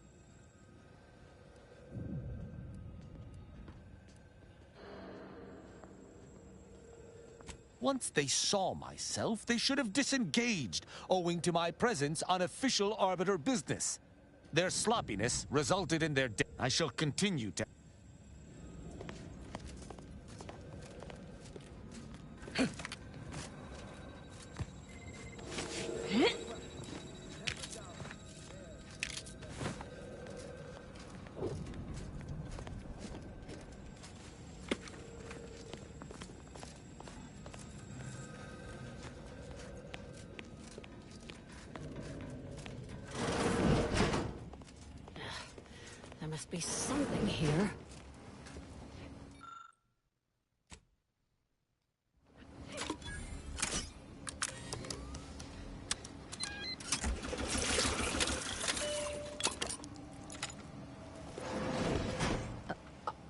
Once they saw myself, they should have disengaged, owing to my presence on official Arbiter business. Their sloppiness resulted in their death. I shall continue to... There must be something here.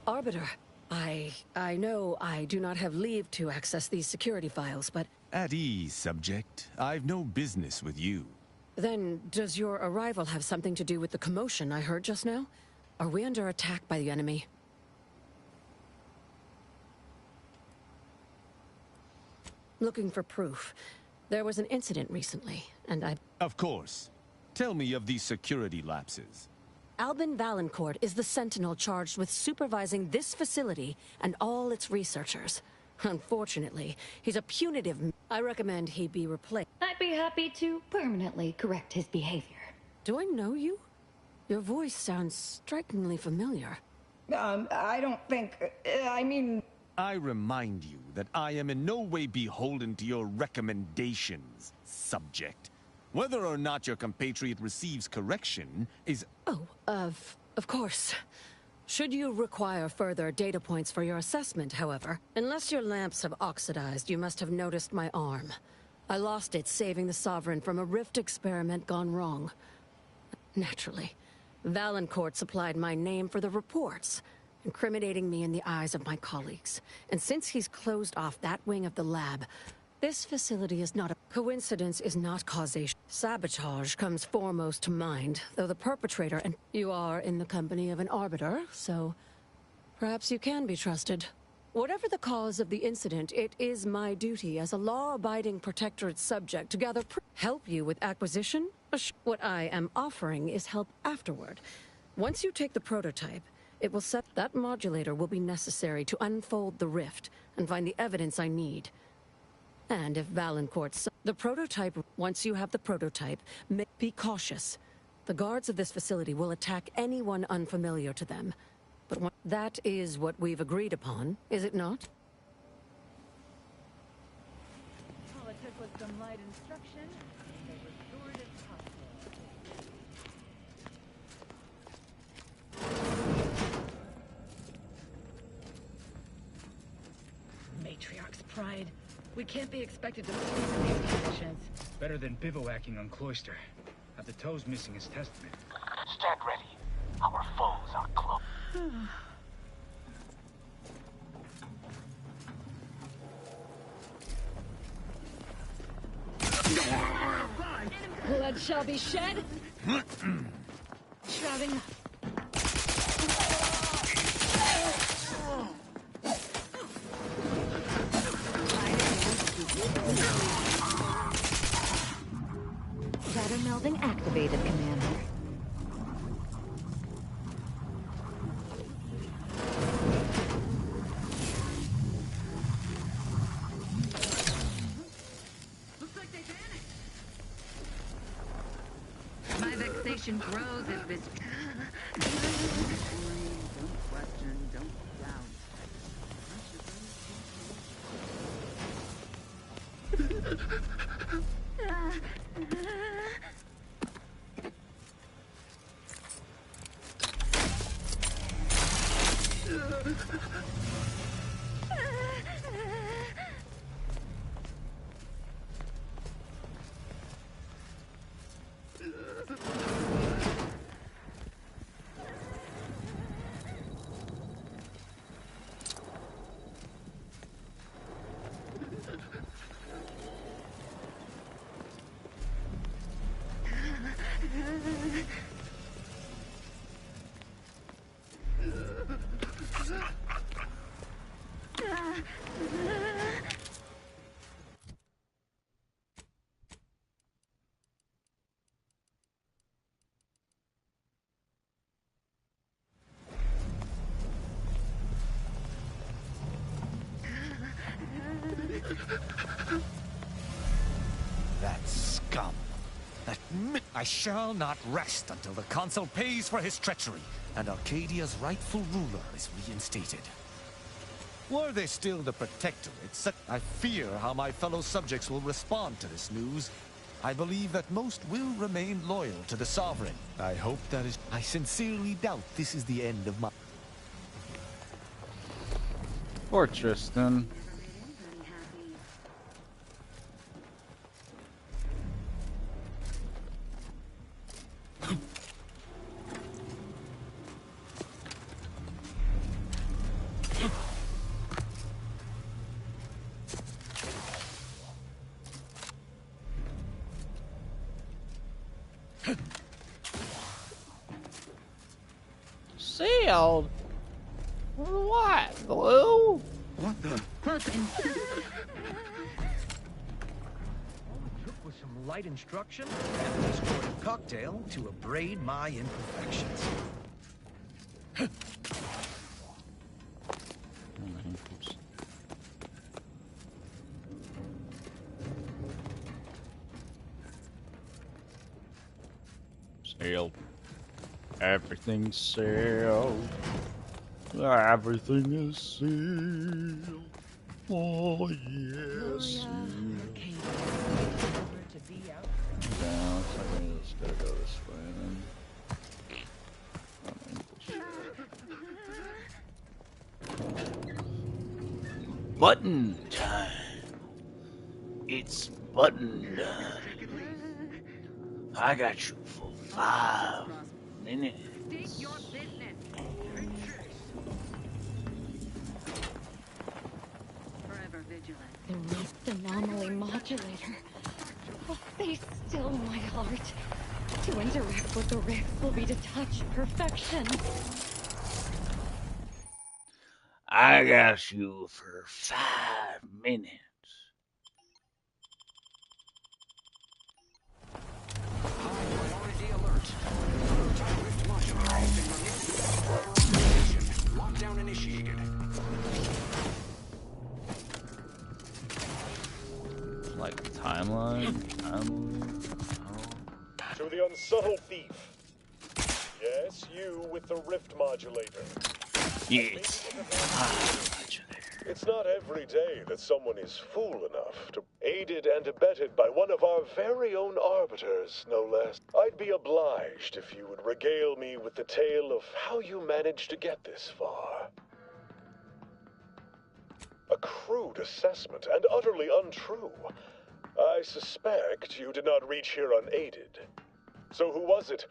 Arbiter, I know I do not have leave to access these security files, but... At ease, subject. I've no business with you. Then, does your arrival have something to do with the commotion I heard just now? Are we under attack by the enemy? Looking for proof. There was an incident recently, and I... Of course. Tell me of these security lapses. Albin Valancourt is the sentinel charged with supervising this facility and all its researchers. Unfortunately, he's a punitive... I recommend he be replaced. I'd be happy to permanently correct his behavior. Do I know you? Your voice sounds strikingly familiar. I don't think... I mean... I remind you that I am in no way beholden to your recommendations, subject. Whether or not your compatriot receives correction is... Oh, of course. Should you require further data points for your assessment, however, unless your lamps have oxidized, you must have noticed my arm. I lost it saving the Sovereign from a rift experiment gone wrong. Naturally, Valancourt supplied my name for the reports, incriminating me in the eyes of my colleagues. And since he's closed off that wing of the lab, this facility is not a... Coincidence is not causation. Sabotage comes foremost to mind, though the perpetrator and... You are in the company of an Arbiter, so perhaps you can be trusted. Whatever the cause of the incident, it is my duty as a law-abiding Protectorate subject to gather help you with acquisition. What I am offering is help afterward. Once you take the prototype, it will set... That modulator will be necessary to unfold the rift and find the evidence I need. And if Valancourt's... The prototype... Once you have the prototype, be cautious. The guards of this facility will attack anyone unfamiliar to them. But that is what we've agreed upon, is it not? All it took was some light instruction. They restored it possible. We can't be expected to freeze in these conditions. Better than bivouacking on Cloister. Have the toes missing is testament. Stand ready. Our foes are close. Blood shall be shed. Shrouding. Data melding activated, Commander. Looks like they panicked. My vexation grows at this. Don't question, don't doubt. That scum. I shall not rest until the Consul pays for his treachery, and Arcadia's rightful ruler is reinstated. Were they still the Protectorate, I fear how my fellow subjects will respond to this news. I believe that most will remain loyal to the Sovereign. I hope that is... I sincerely doubt this is the end of my... Poor Tristan. Sealed? What? Glue? What the? Perkin. All it took was some light instruction and this sort of cocktail to abrade my imperfections. Sailed. Everything's sailed. Everything is sealed. Oh yes. Okay, looks like I just gotta go this way then. Button time. It's button time. I got you for 5 minutes. State your business. Forever vigilant. The rift anomaly modulator. Oh, they still my heart. To interact with the rift will be to touch perfection. I got you for 5 minutes. Lockdown initiated. Like timeline? To the unsubtle thief. Yes, you with the rift modulator. Yes. It's not every day that someone is fool enough to... Aided and abetted by one of our very own arbiters, no less. I'd be obliged if you would regale me with the tale of how you managed to get this far. A crude assessment and utterly untrue. I suspect you did not reach here unaided. So who was it?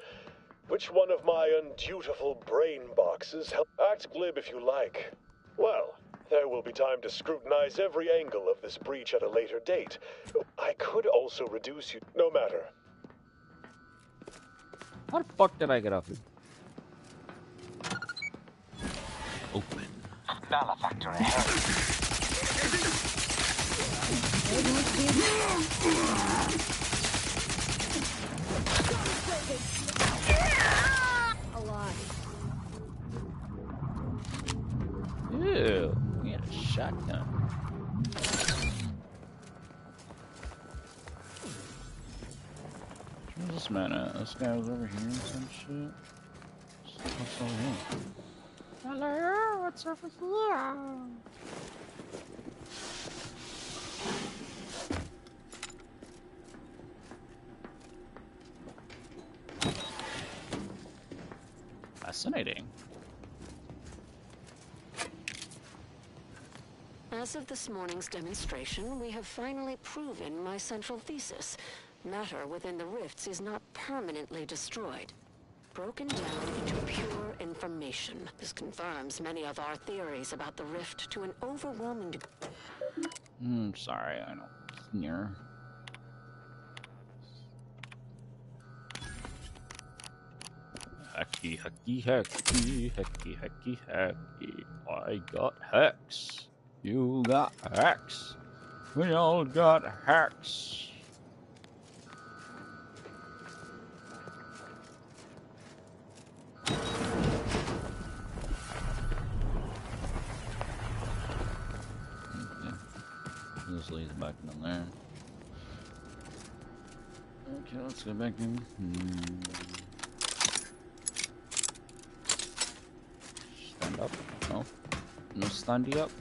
Which one of my undutiful brain boxes helped? Act glib if you like. Well, there will be time to scrutinize every angle of this breach at a later date. I could also reduce you. No matter. How the fuck did I get off here? Open. Malefactor ahead. A lot. Ew, we had a shotgun. Where's this man at? This guy was over here and some shit. What's over here? Hello, what's over here? Fascinating. As of this morning's demonstration, we have finally proven my central thesis. Matter within the rifts is not permanently destroyed. Broken down into pure information. This confirms many of our theories about the rift to an overwhelming degree. Sorry, I don't hear. Hacky, hacky, hacky, hacky, hacky, hacky. I got hex. You got hex. We all got hex. This leads back in there. Okay, let's go back in. Stand up. No. No standy up.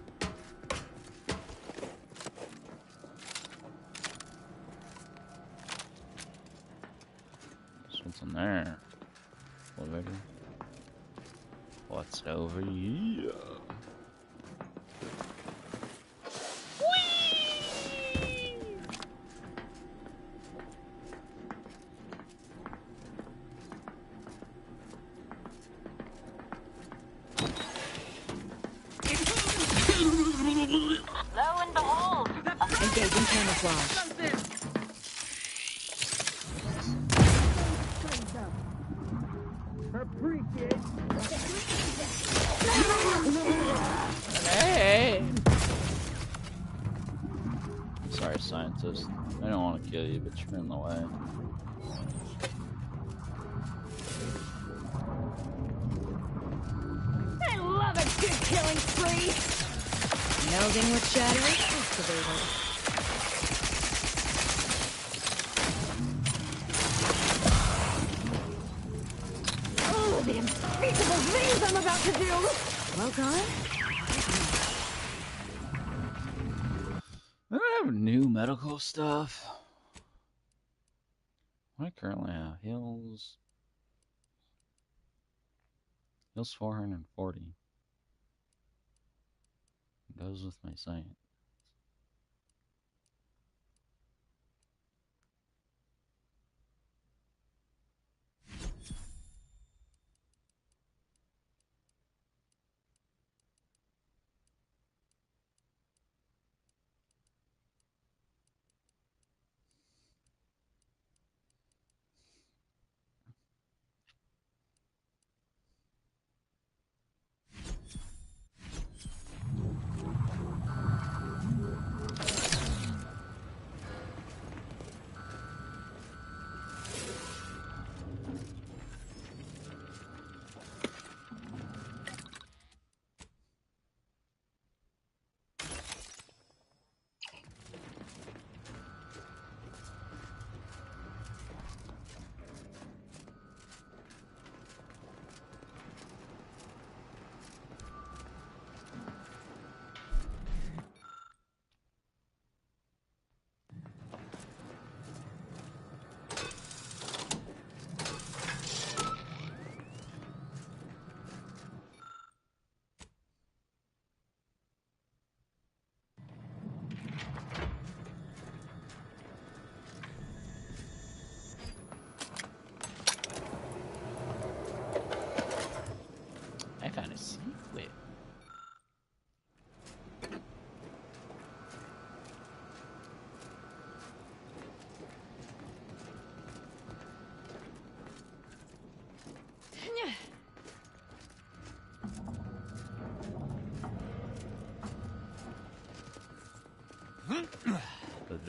So what's in there? Elevator. What's over here? Lo and behold, Engaging camouflage. Hey! Sorry, scientist. I don't want to kill you, but you're in the way. I love a good killing spree. Melding with shadow. Activated. Oh, the unspeakable things I'm about to do. Well done. I don't have new medical stuff. What I currently have? Heals 440. Goes with my science.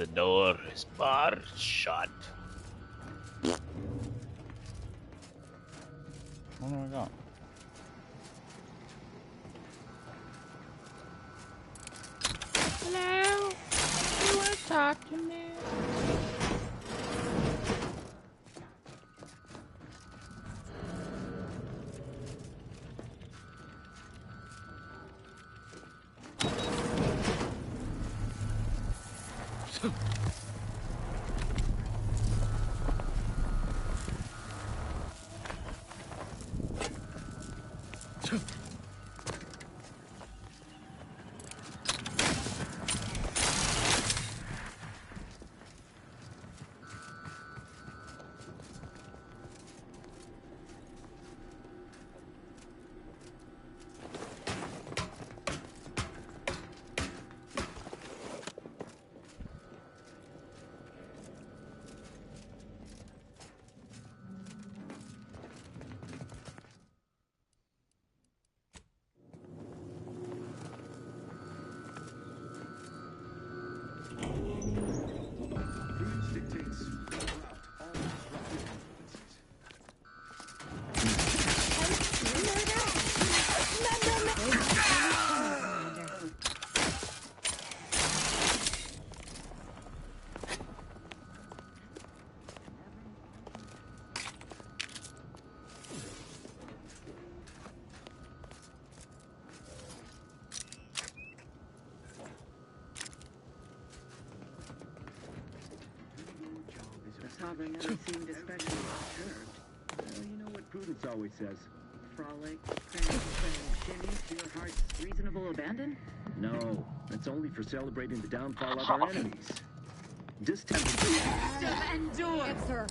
The door is barred shut. What do I got? Hello? You want to talk to me? Sovereign never seemed especially perturbed. Well, you know what Prudence always says. Frolic, crank, shimmy to your heart's reasonable abandon? No, that's only for celebrating the downfall of our enemies. Distemper. Endure! Yes, sir.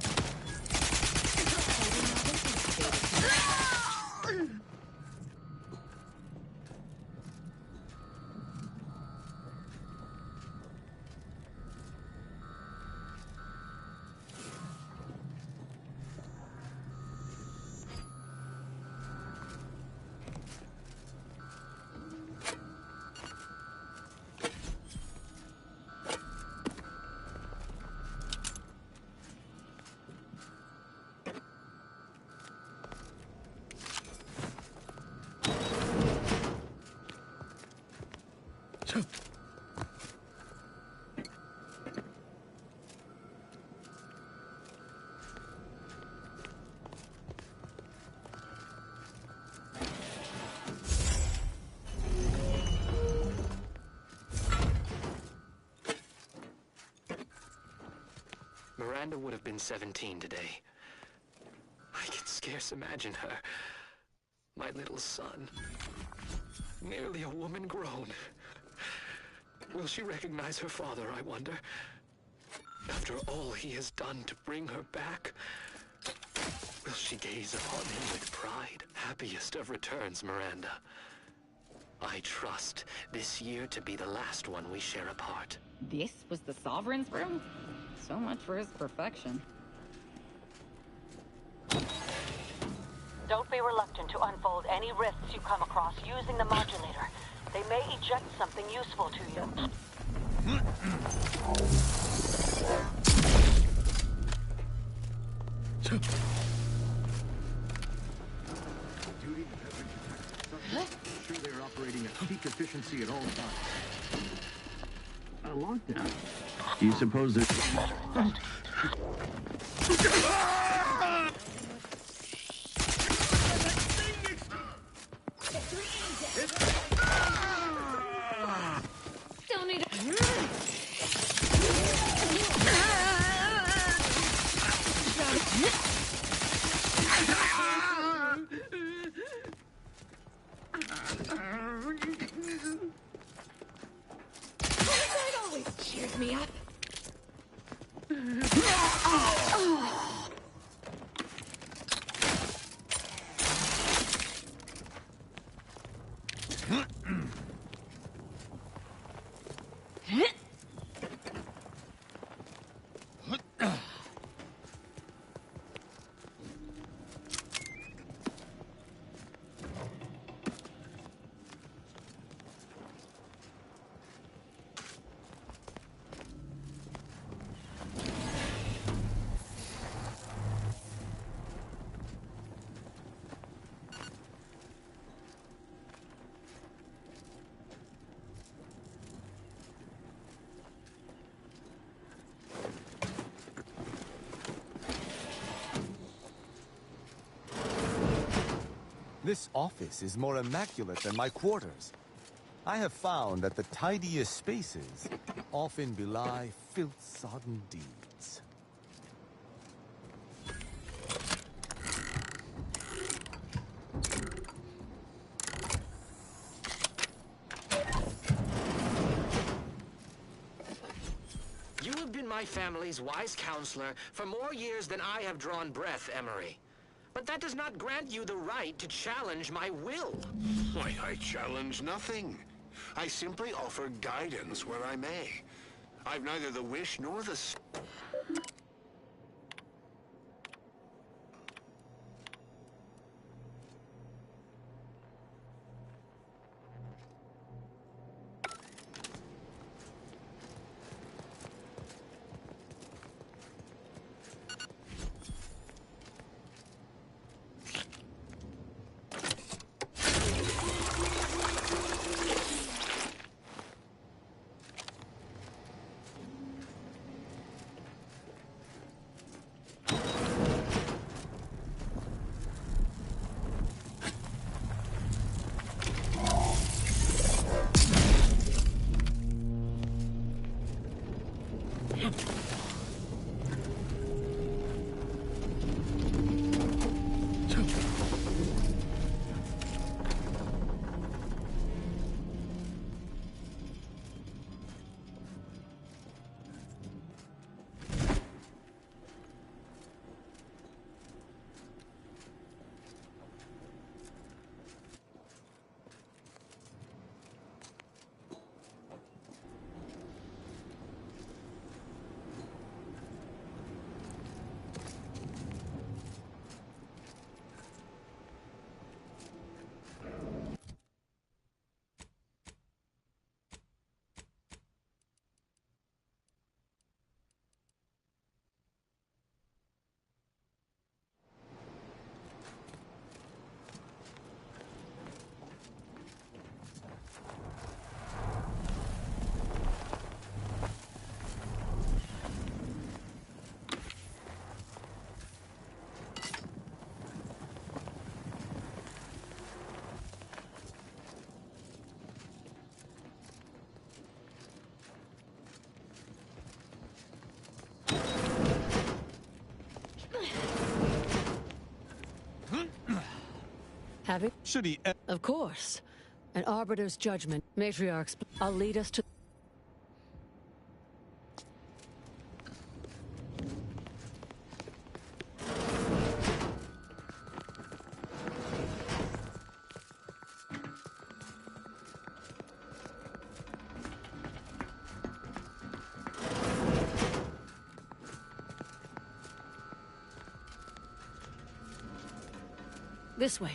Miranda would have been 17 today. I can scarce imagine her. My little son. Nearly a woman grown. Will she recognize her father, I wonder? After all he has done to bring her back, will she gaze upon him with pride? Happiest of returns, Miranda. I trust this year to be the last one we share apart. This was the Sovereign's room? So much for his perfection. Don't be reluctant to unfold any rifts you come across using the modulator. They may eject something useful to you. Duty of every protected subject. Ensure they are operating at peak efficiency at all times. A lockdown. Do you suppose there's... Still need always cheers me up. This office is more immaculate than my quarters. I have found that the tidiest spaces often belie filth-sodden deeds. You have been my family's wise counselor for more years than I have drawn breath, Emery. But that does not grant you the right to challenge my will. Why, I challenge nothing. I simply offer guidance where I may. I've neither the wish nor the... Having? Should he... Of course. An Arbiter's judgment. Matriarchs, I'll lead us to... This way.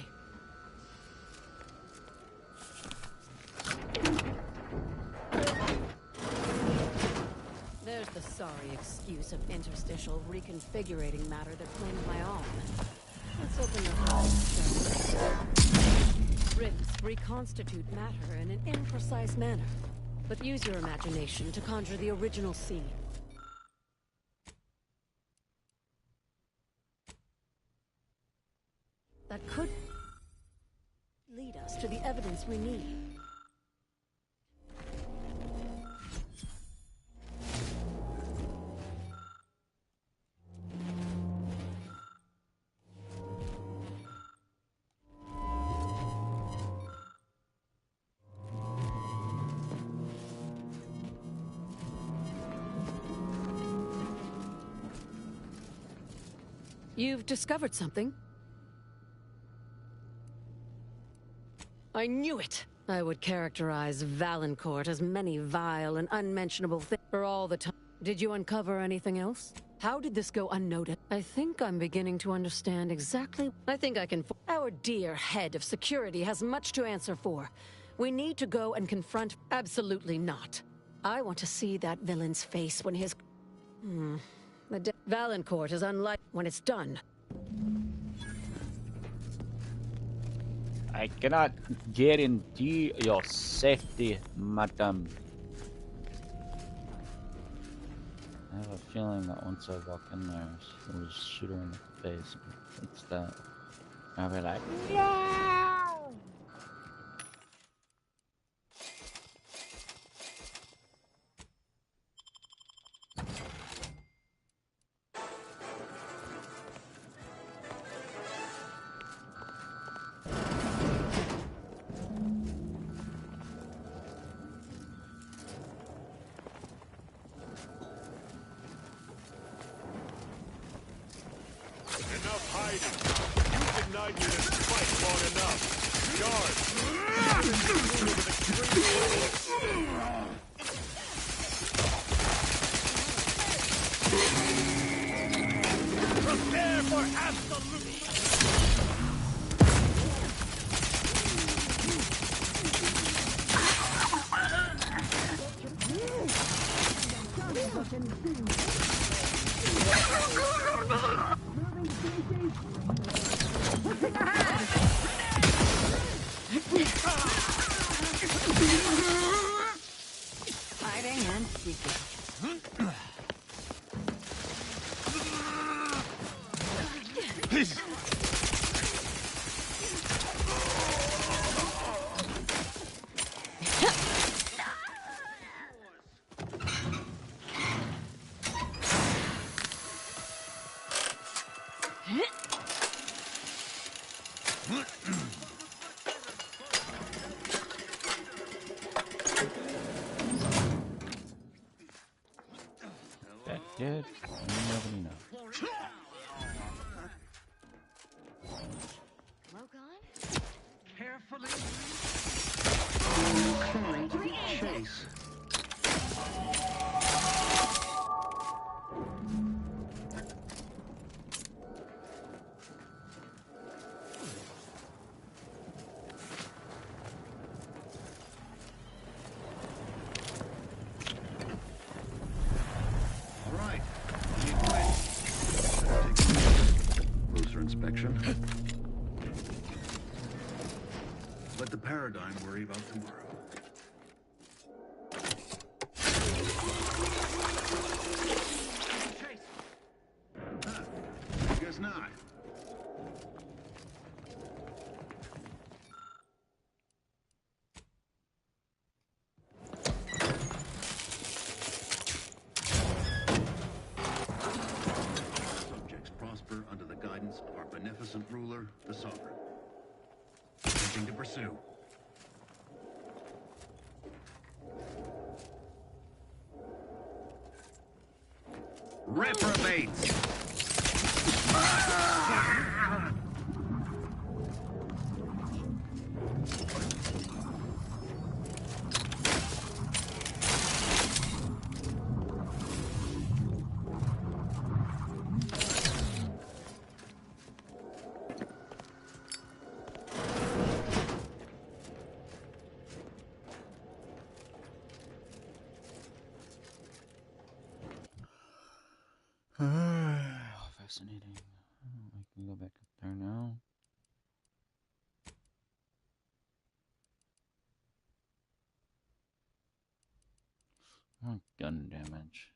There's the sorry excuse of interstitial reconfigurating matter that claimed my arm. Let's open the eyes. Ribs reconstitute matter in an imprecise manner, but use your imagination to conjure the original scene. That could lead us to the evidence we need. You've discovered something? I knew it! I would characterize Valancourt as many vile and unmentionable things for all the time. Did you uncover anything else? How did this go unnoticed? I think I'm beginning to understand exactly... I think I can... Our dear head of security has much to answer for. We need to go and confront... Absolutely not. I want to see that villain's face when his... Valancourt is unlike when it's done. I cannot guarantee your safety, madam. I have a feeling that once I walk in there, we'll just shoot her in the face. It's that. I'll be like, Enough hiding. You denied me this fight long enough. Guard! Prepare for absolute... Hiding and seeking. that dead? Nobody knows. Carefully. Trying to chase. All right. Closer inspection. Let the paradigm worry about tomorrow. Guess not. Subjects prosper under the guidance of our beneficent ruler, the Sovereign. Nothing to pursue. Reprobates! Fascinating. I can go back up there now. Oh, gun damage.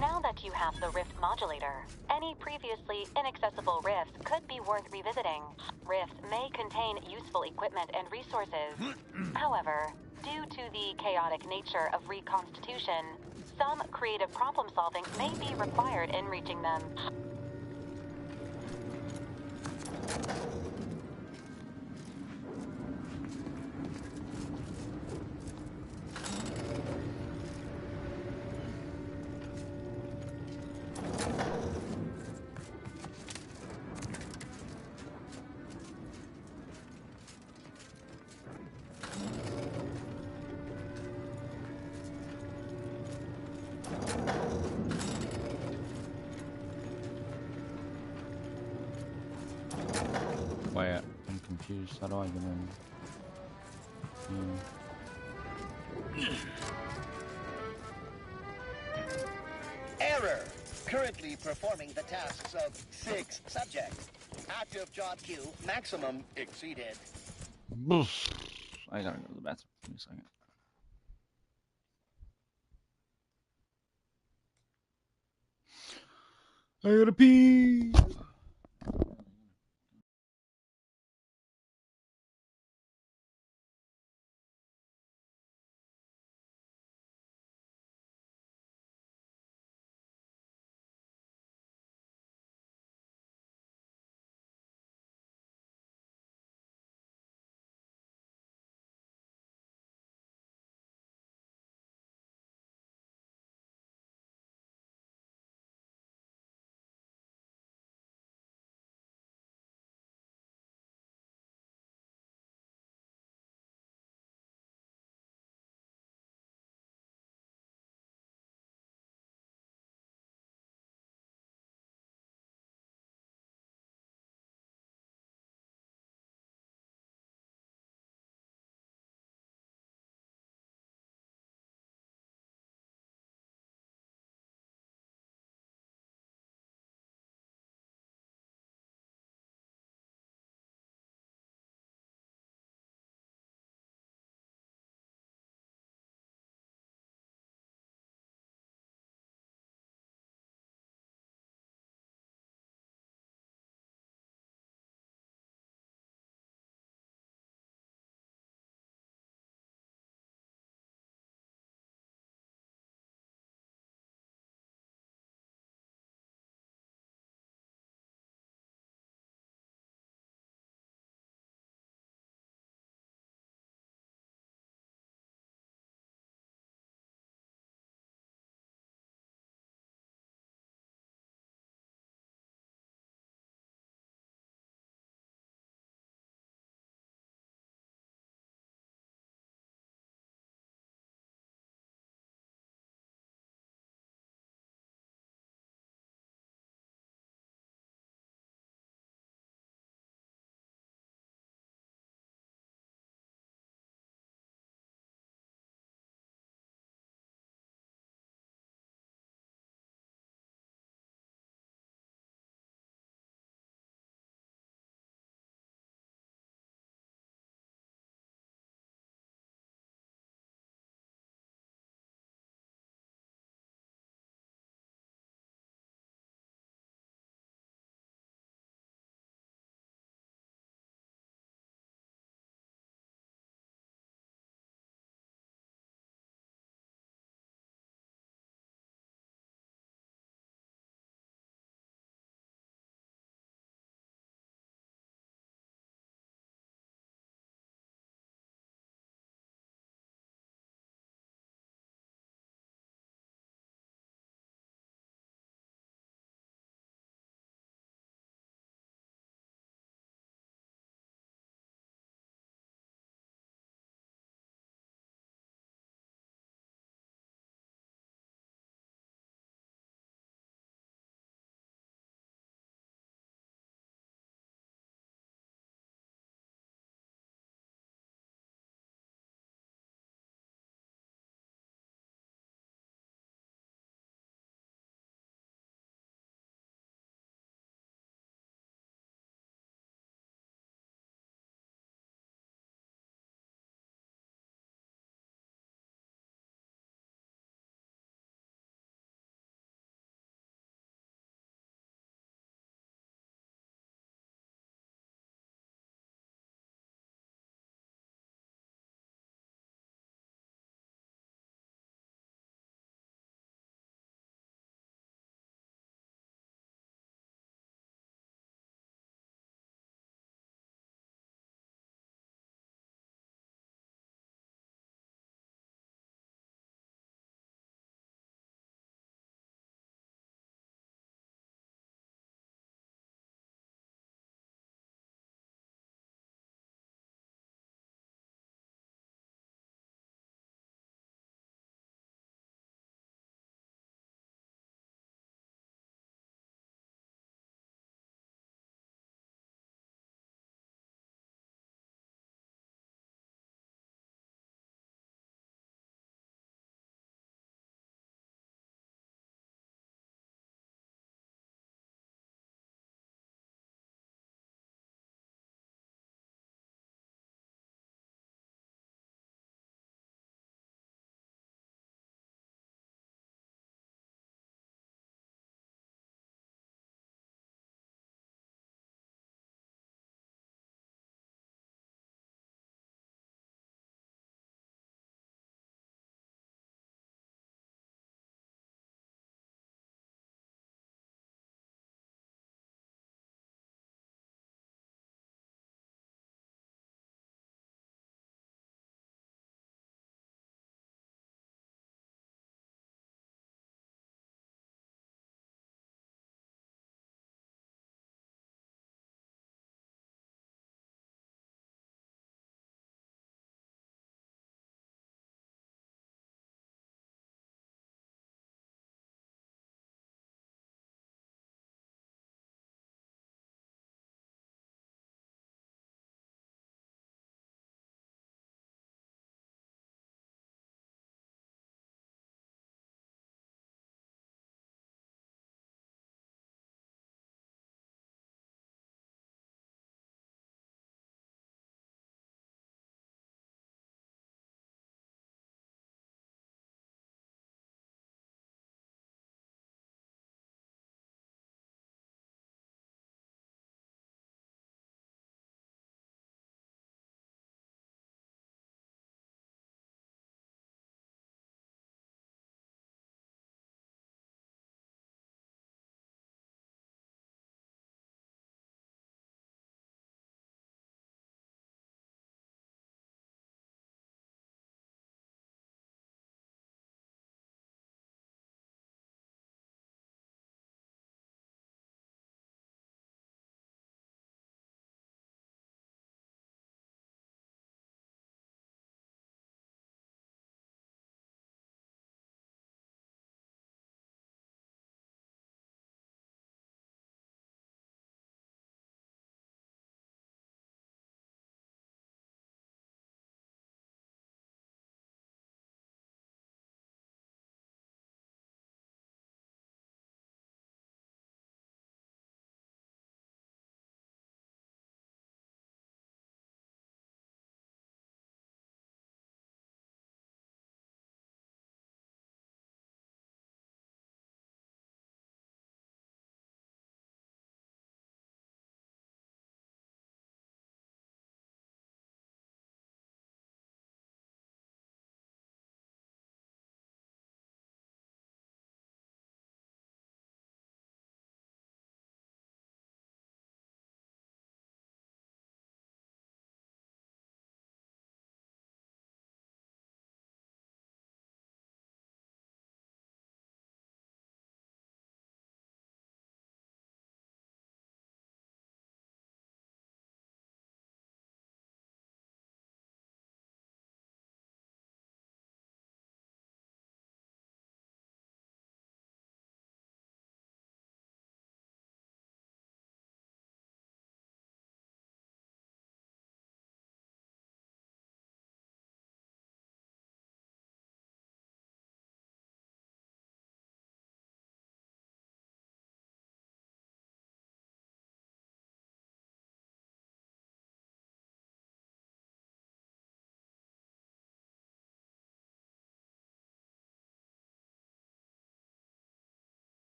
Now that you have the Rift modulator, any previously inaccessible rifts could be worth revisiting. Rifts may contain useful equipment and resources. However, due to the chaotic nature of reconstitution, some creative problem solving may be required in reaching them. Wait, I'm confused. How do I get in? Error! Currently performing the tasks of 6 subjects. Active job queue maximum exceeded. I gotta go to the bathroom. Give me a second. I gotta pee.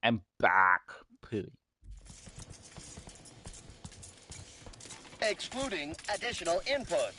I'm back. Pooey. Excluding additional input.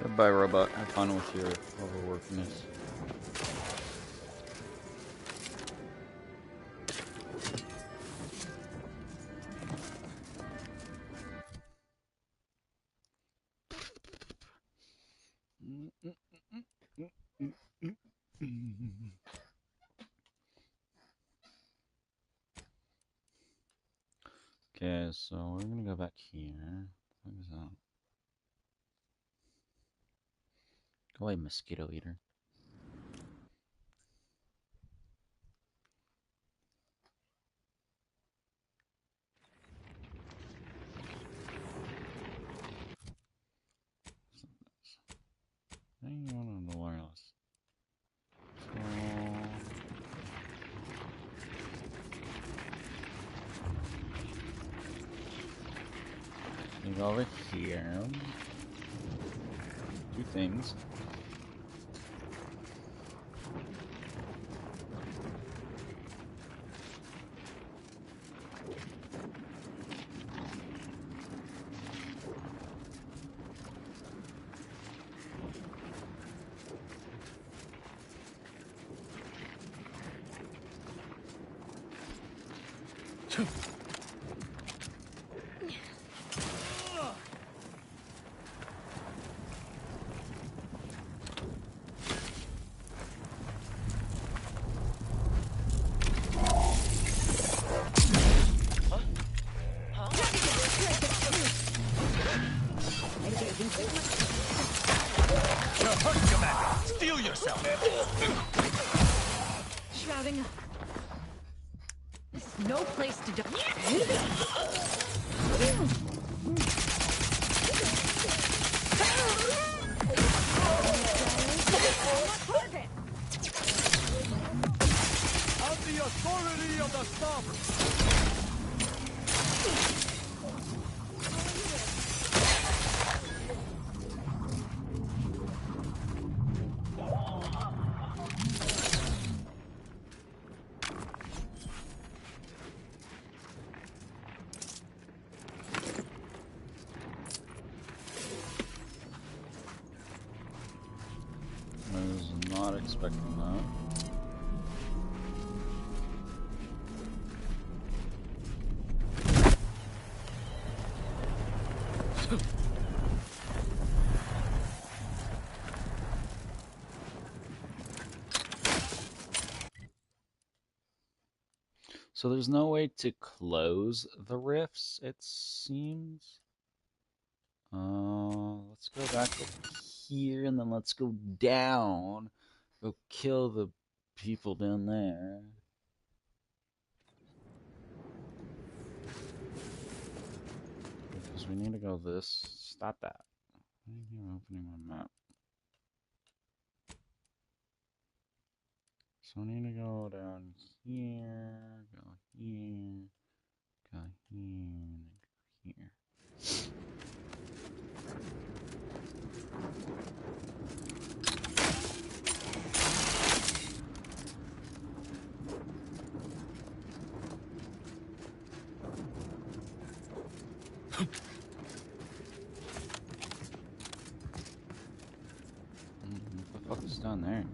Goodbye, robot. Have fun with your overworkedness. Okay, so we're gonna go back here. What is that? Go away, mosquito eater. Hang on the wireless. You go over here. Two things. You're hurt, Commander! Steel yourself! Shrouding. This is no place to die. Of the authority of the Sovereign! I was not expecting that. So there's no way to close the rifts, it seems. Let's go back over here and then let's go down. Go kill the people down there. Because we need to go this. Stop that. Why are you opening my map? So I need to go down here, go here, go here, and go here. What the fuck is down there?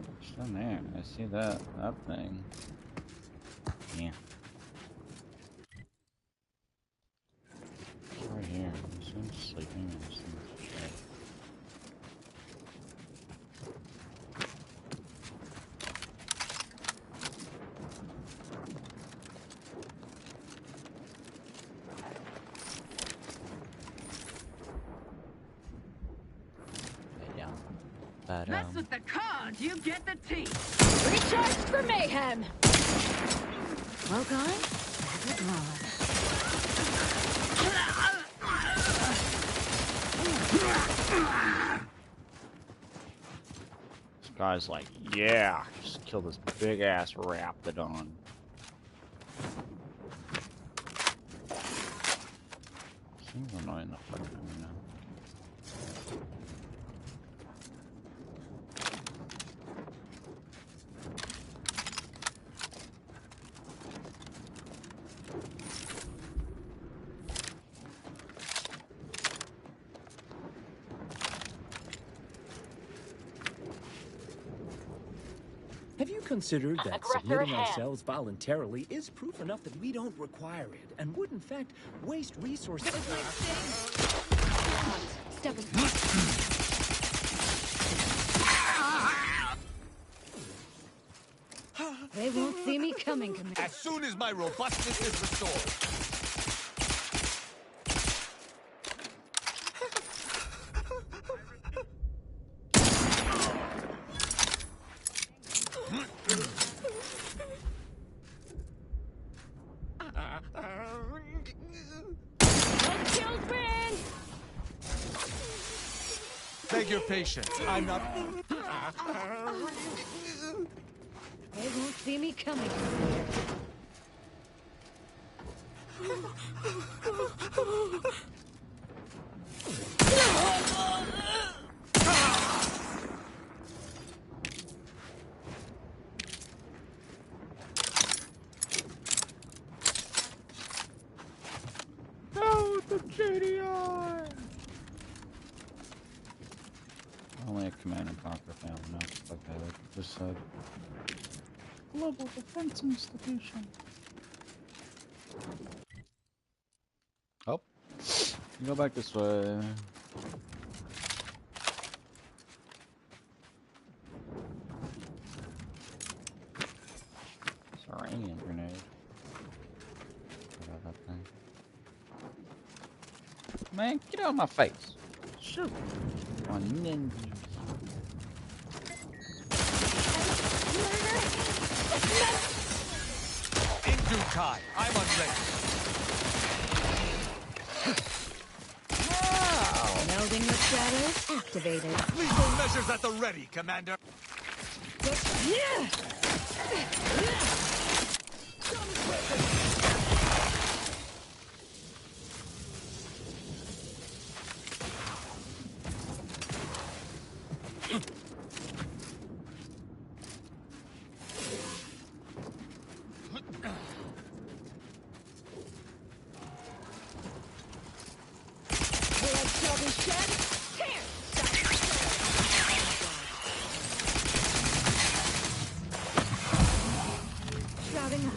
What's down there? I see that thing. Yeah. It's right here. This one's sleeping and this one's shit. Mess with the cons, you get the teeth. Recharge for mayhem. Smoke on, traffic on. This guy's like, yeah, just kill this big ass raptidon. Seems annoying the fuck out of me now. Have you considered that Aggressor submitting ahead. ourselves voluntarily is proof enough that we don't require it and would, in fact, waste resources? Step They won't see me coming, Commander. As soon as my robustness is restored. Beg your patience. I'm not. They won't see me coming. No, the JDI! Only a command and conquer family, no, like I just said. Global Defense Institution. Oh, you go back this way. Serenium grenade. Forgot that thing. Man, get out of my face. Shoot. On ninjas. In due time. I'm unready. Melding with shadows activated. Lethal measures at the ready, Commander. Shouting up.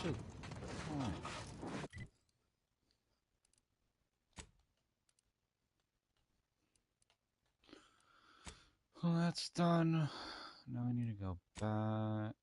Shoot. Alright. that's done. Now I need to go back.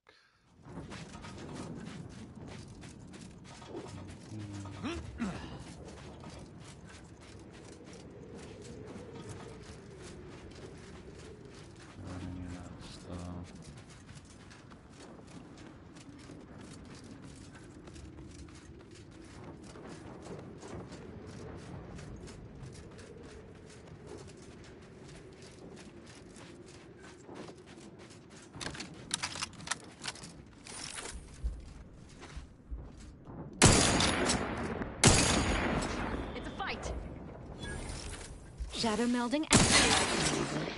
Shadow melding activated.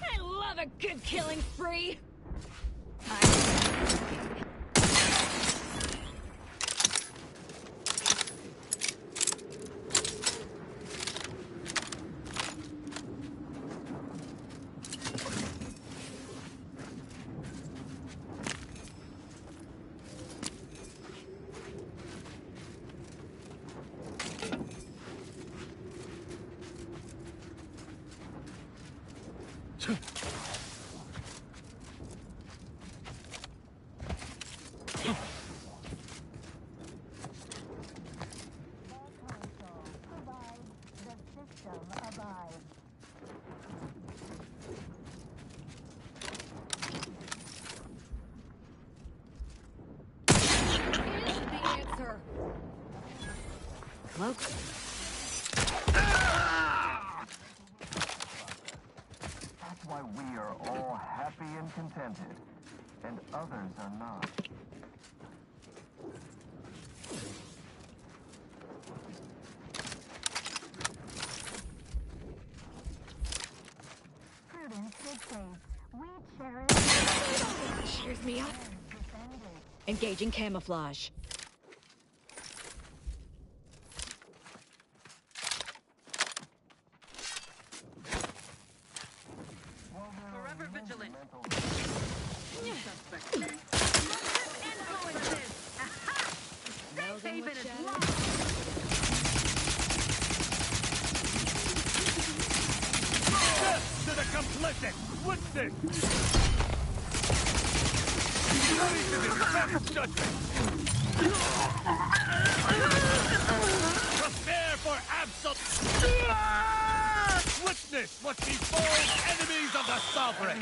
I love a good killing spree. Cloak. That's why we are all happy and contented, and others are not. Prudence dictates we cherish. Cheers me up. Engaging camouflage. Forever vigilant. Safe haven is lost. Death to the complicit! What's this? Ready to dispense judgment! Prepare for absolute... Witness what befalls enemies of the sovereign!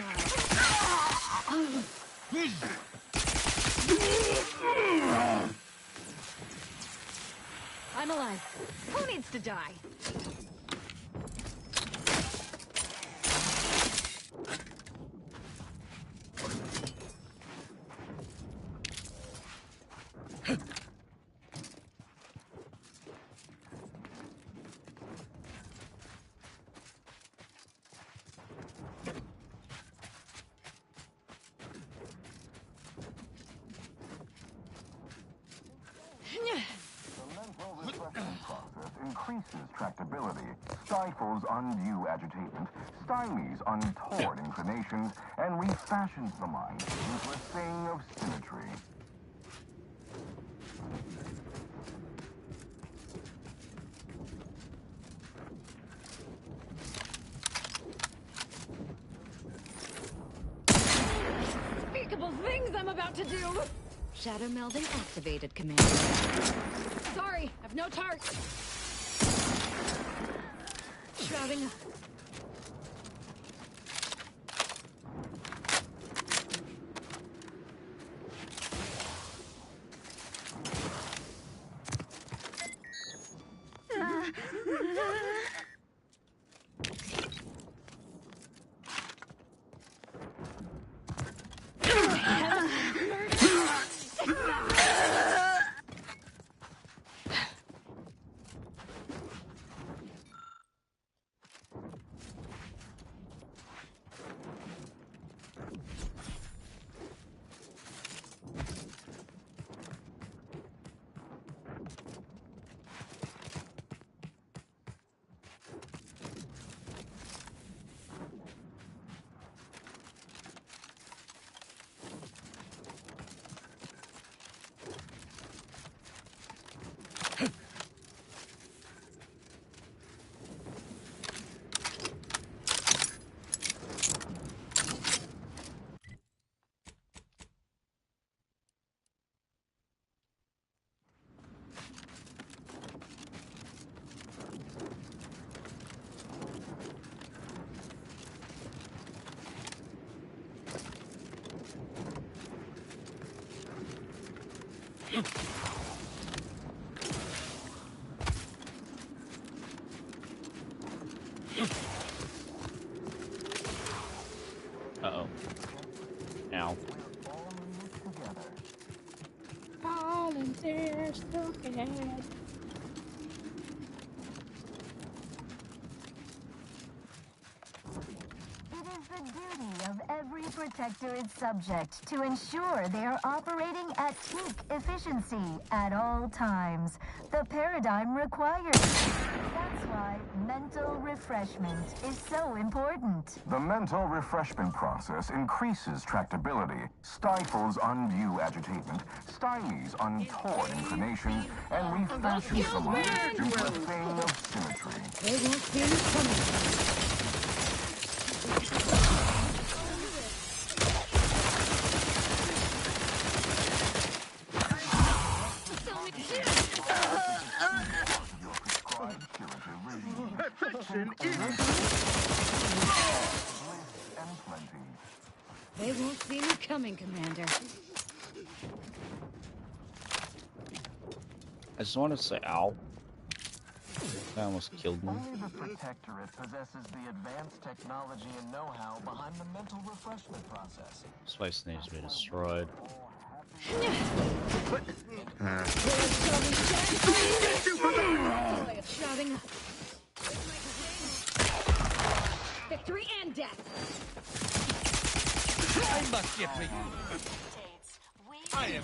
I'm alive. Who needs to die? Increases tractability, stifles undue agitation, stymies untoward inclinations, and refashions the mind into a thing of symmetry. Unspeakable things I'm about to do! Shadow melding activated, Commander. Sorry, I've no tarts. Shrouding up. Uh-oh. Ow. Volunteers together. It is the duty of every protectorate subject to ensure they are operating at peak efficiency at all times. The paradigm requires it. That's why mental refreshment is so important. The mental refreshment process increases tractability, stifles undue agitation, stymies untoward inclinations, and refashions the mind into a thing of symmetry. They won't see me coming. Perfection is... They won't see me coming, Commander. I just want to say ow. That almost killed me. Only the Protectorate possesses the advanced technology and know-how behind the mental refreshment process. Spice needs to be destroyed. Shouting victory and death. I must get free. I am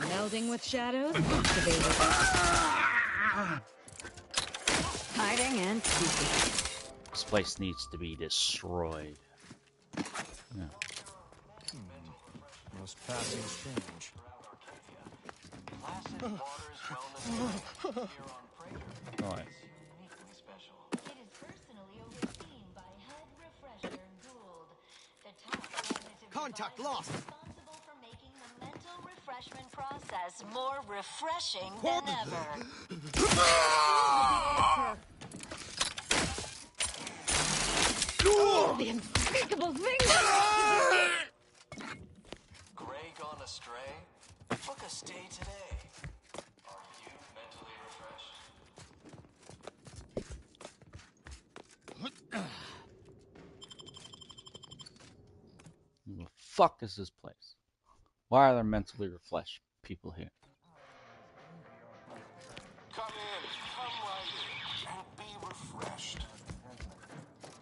Melding with shadows activated. Hiding and seeking. This place needs to be destroyed. Yeah. Most passing strange. Alright. It is personally overseen by Head Refresher Gould. The top cognitive Contact advisor lost. responsible for making the mental refreshment process more refreshing than ever. The unspeakable things! Gray gone astray? Book a stay today. Are you mentally refreshed? Who the fuck is this place? Why are there mentally refreshed people here? Come in, come right in, and be refreshed.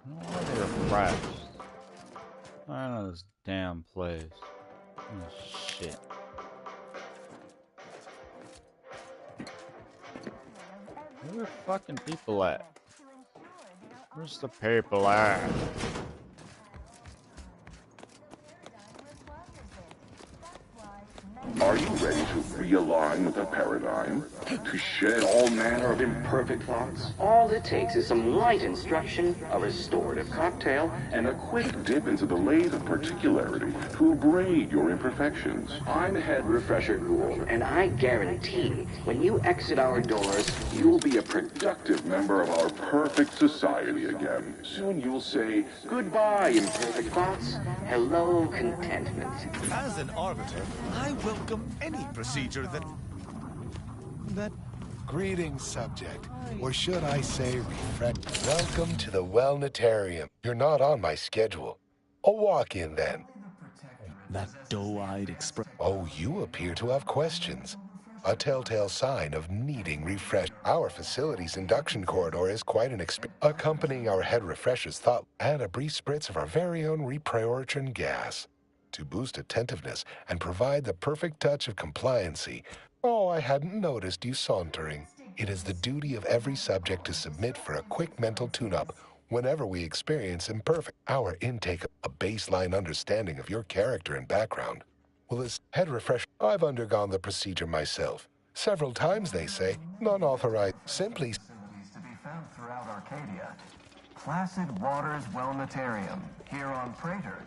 Why are they refreshed? I don't know this damn place. Oh, shit. Where are fucking people at? Where's the people at? Are you ready to realign with the paradigm? To shed all manner of imperfect thoughts? All it takes is some light instruction, a restorative cocktail, And a quick dip into the lathe of particularity to abrade your imperfections. I'm Head Refresher Gould, and I guarantee when you exit our doors, You'll be a productive member of our perfect society again. Soon you'll say, goodbye, imperfect thoughts, hello, contentment. As an arbiter, I welcome any procedure that... Greetings, subject. Or should I say refresh? Welcome to the Wellnetarium. You're not on my schedule. A walk-in, then. That doe-eyed express. Oh, you appear to have questions. A telltale sign of needing refresh. Our facility's induction corridor is quite an experience. Accompanying our head refresher's thought, and a brief spritz of our very own repriorichin gas to boost attentiveness and provide the perfect touch of compliancy. Oh, I hadn't noticed you sauntering. It is the duty of every subject to submit for a quick mental tune-up whenever we experience imperfect. Our intake, a baseline understanding of your character and background. Well, this head refresh, I've undergone the procedure myself. Several times, they say, non-authorized, simply... Facilities to be found throughout Arcadia. Placid Waters Wellnetarium, here on Praetor,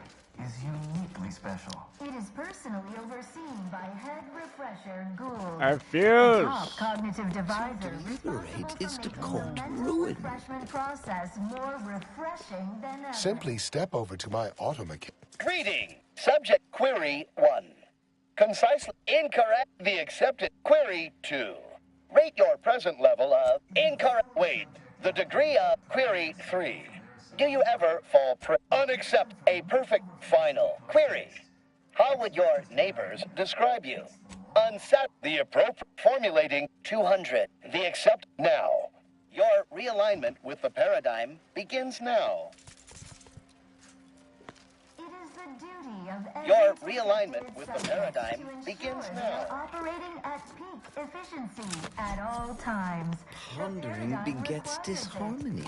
is uniquely special. It is personally overseen by Head Refresher Gould. I The refuse. top cognitive divisor Deliberate is to responsible court for making the mental ruin. refreshment process more refreshing than ever. Simply step over to my automechanic. Greeting. Subject query 1. Concisely incorrect. The accepted. Query 2. Rate your present level of incorrect. Wait. The degree of query 3. Do you ever fall unaccept a perfect final query? How would your neighbors describe you? Unset the appropriate formulating 200. The accept now. Your realignment with the paradigm begins now. Your realignment with the paradigm begins now. Operating at peak efficiency at all times. Pondering begets disharmony.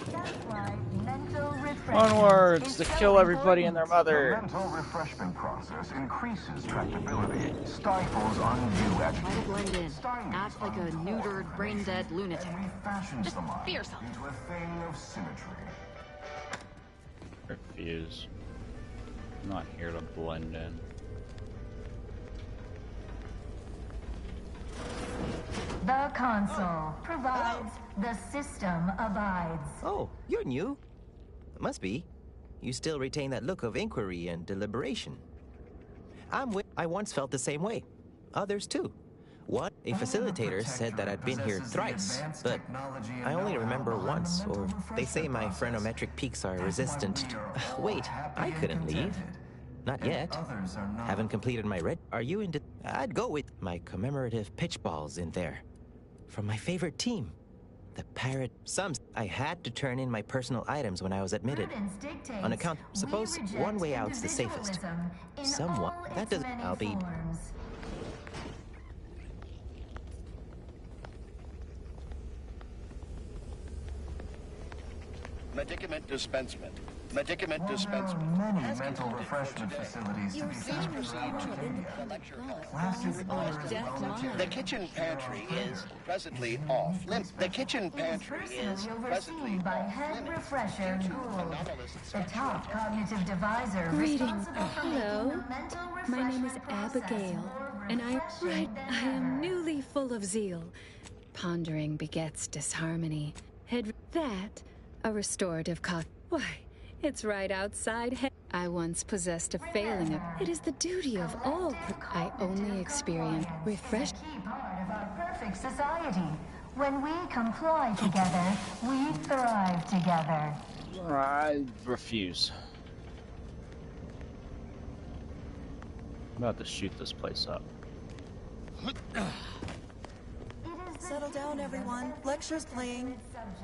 Onwards to kill everybody and their mother. The mental refreshment process increases tractability, stifles undue Try to agitation, blend in. Act like a neutered, brain-dead lunatic. fashions the mind Be yourself. into a thing of symmetry. Refuse. I'm not here to blend in. The console provides, the system abides. Oh, you're new. Must be. You still retain that look of inquiry and deliberation. I once felt the same way. Others too. A facilitator said that I'd been here thrice, but I only remember once, or they say my phrenometric peaks are resistant to... Wait, I couldn't leave. Not yet. Haven't completed my red... Are you into... I'd go with my commemorative pitch balls in there. From my favorite team. The Parrot... I had to turn in my personal items when I was admitted. On account... Suppose one way out's the safest. Somewhat... That doesn't... I'll be... Medicament dispensement. Medicament dispensement. Many mental refreshment facilities to be found throughout Arcadia. The kitchen pantry is presently off limits. The kitchen pantry is presently by head refresher Gould, the top cognitive divisor. Greetings. Hello. My name is Abigail, and I am newly full of zeal. Pondering begets disharmony. A restorative Why, it's right outside. I once possessed a failing of. It is the duty of all. I only experience refresh. Key part of our perfect society. When we comply together, we thrive together. I refuse. I'm about to shoot this place up. Settle down, everyone. Lecture's playing.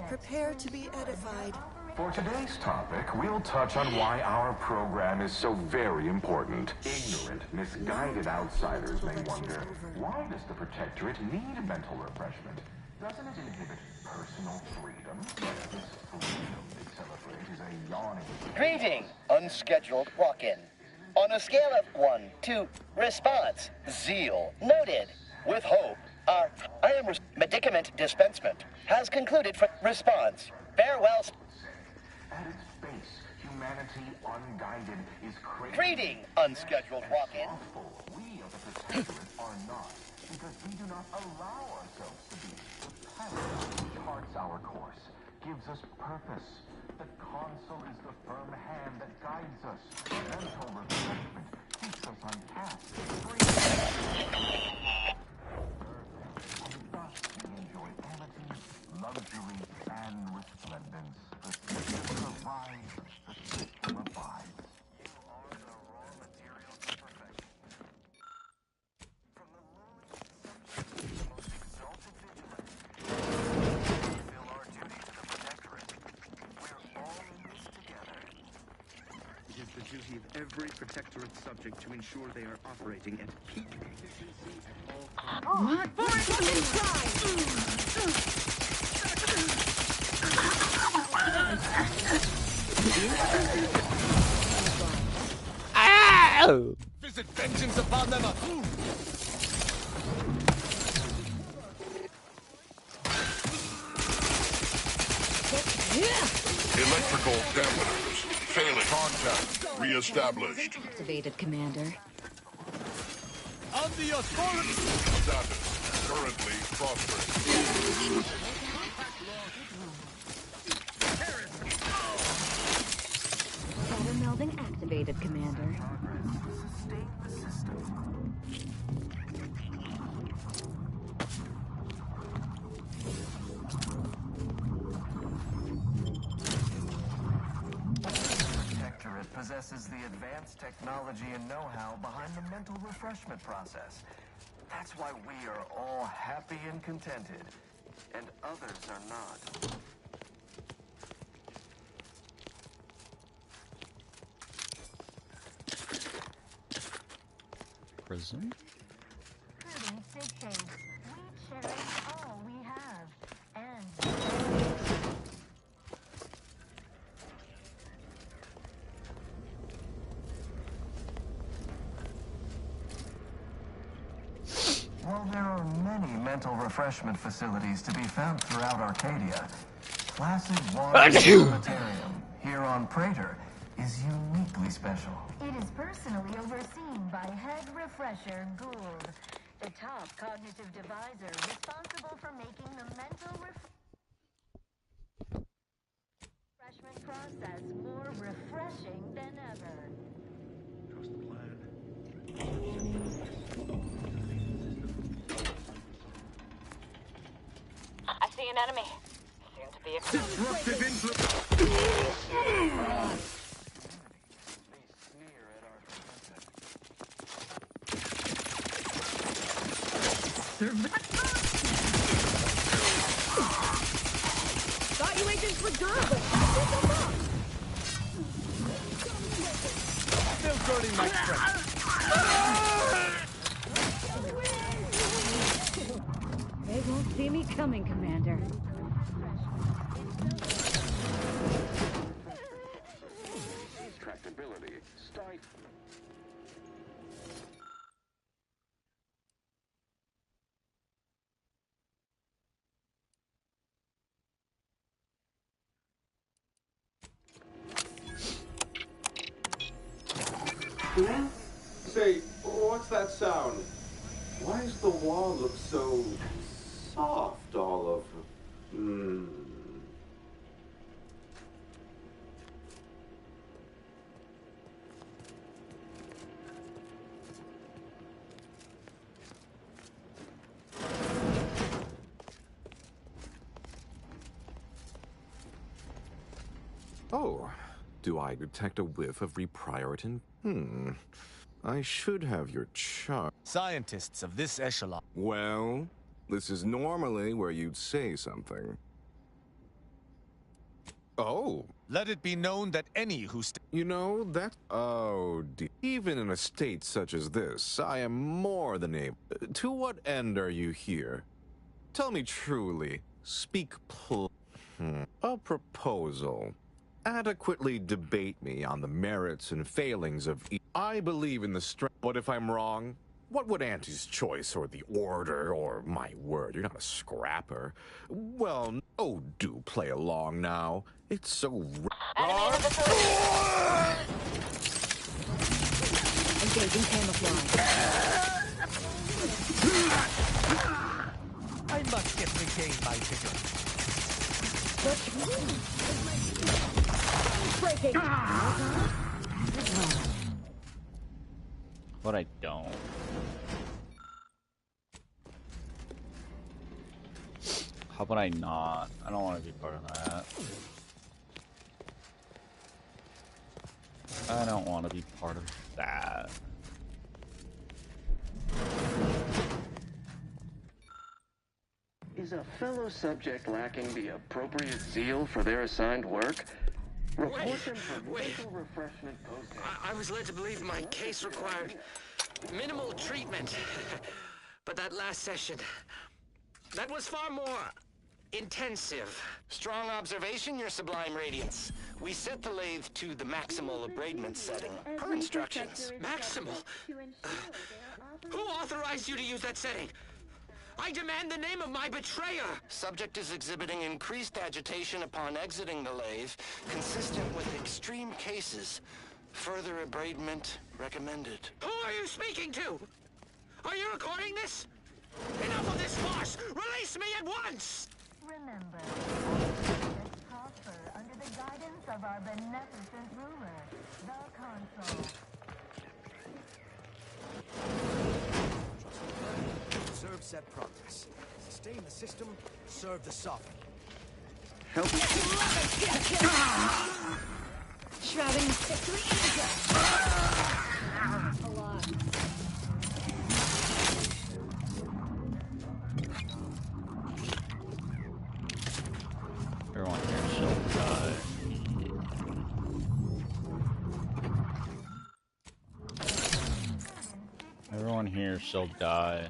Prepare to be edified. For today's topic, we'll touch on why our program is so very important. Ignorant, misguided outsiders may wonder, why does the Protectorate need mental refreshment? Doesn't it inhibit personal freedom? This freedom they celebrate is a yawning... Greeting, unscheduled walk-in. On a scale of 1 to response, zeal noted. With hope, our medicament dispensement has concluded for response. Farewell. At its base, humanity unguided is crazy. Greeting, unscheduled walk-in. We of the Protectorate are not, because we do not allow ourselves to be. The paradigm charts our course, gives us purpose. The console is the firm hand that guides us. Mental refreshment keeps us on task. Thus we enjoy amity, luxury, and resplendence. The system provides, the system abides. You are the raw materials of perfection. From the lowly subject to the most exalted vigilance, we fulfill our duty to the Protectorate. We're all in this together. It is the duty of every Protectorate subject to ensure they are operating at peak efficiency at all times. What? Ow! Visit vengeance upon them. Electrical dampeners. Failing. Contact reestablished. Activated, Commander. On the authority. Status currently prospering. Data melding activated, Commander. advanced technology and know-how behind the mental refreshment process. That's why we are all happy and contented, and others are not. Prison? Prudence dictates we cherish all we have, and While there are many mental refreshment facilities to be found throughout Arcadia, Placid Waters Sanitarium here on Prater is uniquely special. it is personally overseen by Head Refresher Gould, the top cognitive deviser responsible for making the mental refreshment process more refreshing than ever. Trust the plan. I see an enemy. Seem to be a Disruptive influence. Thought you agents were durable. Still burning my strength. They won't see me coming, Commander. Tractability. Stifle. Say, what's that sound? Why does the wall look so soft all over? Oh, do I detect a whiff of reprioritin? I should have your chart. Scientists of this echelon. Well, this is normally where you'd say something. Oh. Let it be known that any who You know, that... Oh, dear. Even in a state such as this, I am more than able... To what end are you here? Tell me truly. Speak A proposal. Adequately debate me on the merits and failings of I believe in the strength. But if I'm wrong, what would Auntie's choice or the order or my word? You're not a scrapper. Well, oh, do play along now. It's so. Engaging camouflage. I must get regain my vigor. Breaking. But I don't. How about I not? I don't want to be part of that. I don't want to be part of that. Is a fellow subject lacking the appropriate zeal for their assigned work? Report them for mental refreshment posting. I was led to believe my case required minimal treatment. But that last session, that was far more intensive. Strong observation, Your Sublime Radiance. We set the lathe to the maximal abradement setting, per instructions. Maximal? Who authorized you to use that setting? I demand the name of my betrayer! Subject is exhibiting increased agitation upon exiting the lathe, consistent with extreme cases. Further abradement recommended. Who are you speaking to? Are you recording this? Enough of this farce! Release me at once! Remember, just prosper under the guidance of our beneficent ruler, the Consul. Serve set progress. Sustain the system, serve the sovereign. Help. shrouding victory a lot. Everyone here shall die. Everyone here shall die.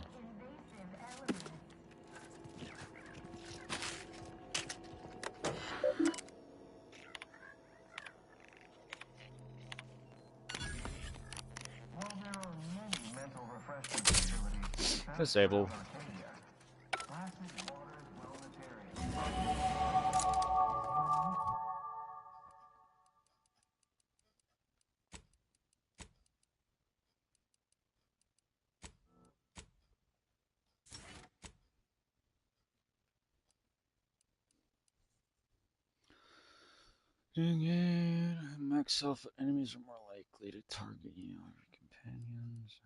Disable. Doing it. Max alpha enemies are more likely to target you or your companions.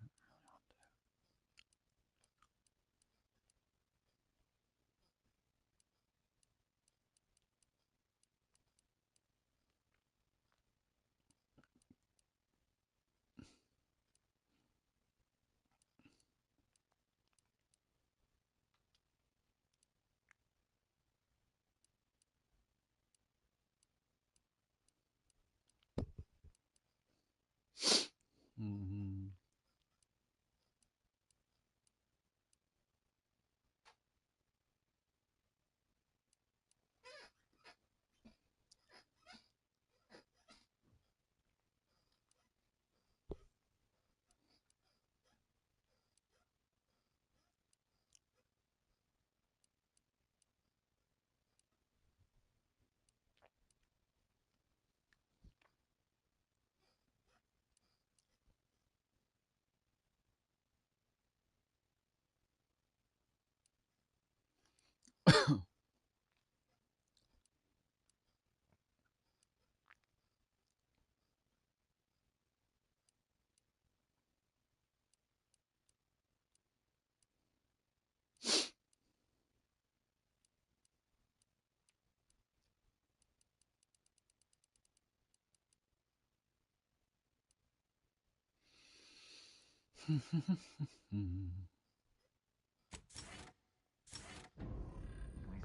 Mm-hmm.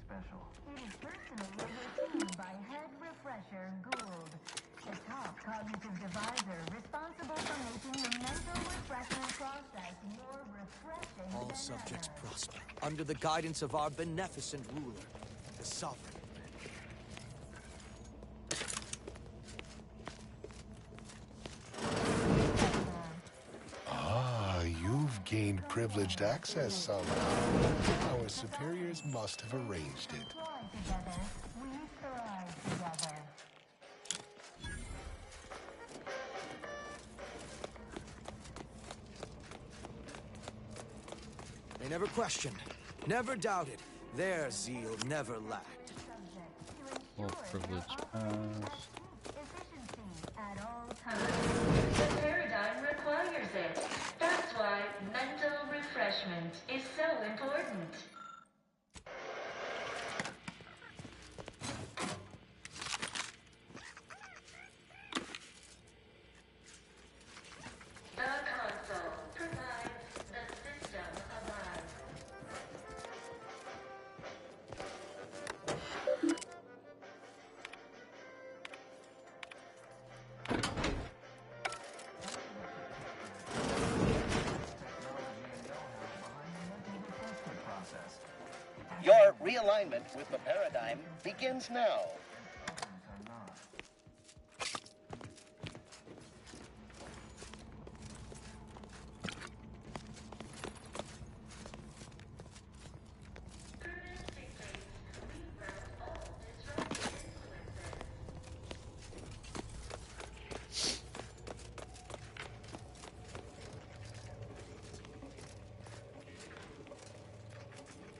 Special. It is personally overseen by Head Refresher Gould, the top cognitive divisor responsible for making the mental refreshment process more refreshing All than subjects ever. prosper under the guidance of our beneficent ruler, the Sovereign. Ah, you've gained privileged access somehow. Our superiors must have arranged it. Together, we thrive together. They never questioned, never doubted. Their zeal never lacked. Well, privilege passed. Efficiency at all times. The paradigm requires it. That's why mental refreshment is so important. The console provides the system alive. Your realignment with the paradigm begins now.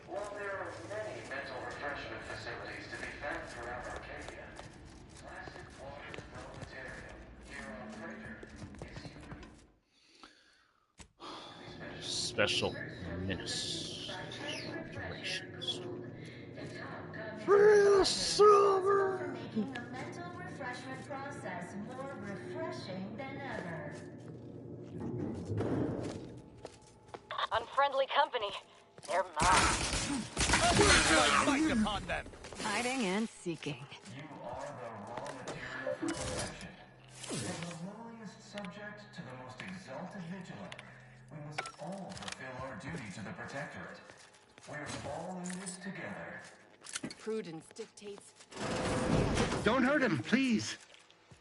While there are many mental refreshment facilities to be found throughout Arcadia, Classic Waters Planetarium here on Praetor is unique. Special administrations. Free the silver! Making the mental refreshment process more friendly company. They're mine. Fight upon them. Hiding and seeking. You are the raw material for perfection. From the lowliest subject to the most exalted vigilant, we must all fulfill our duty to the Protectorate. We're all in this together. Prudence dictates. Don't hurt him, please.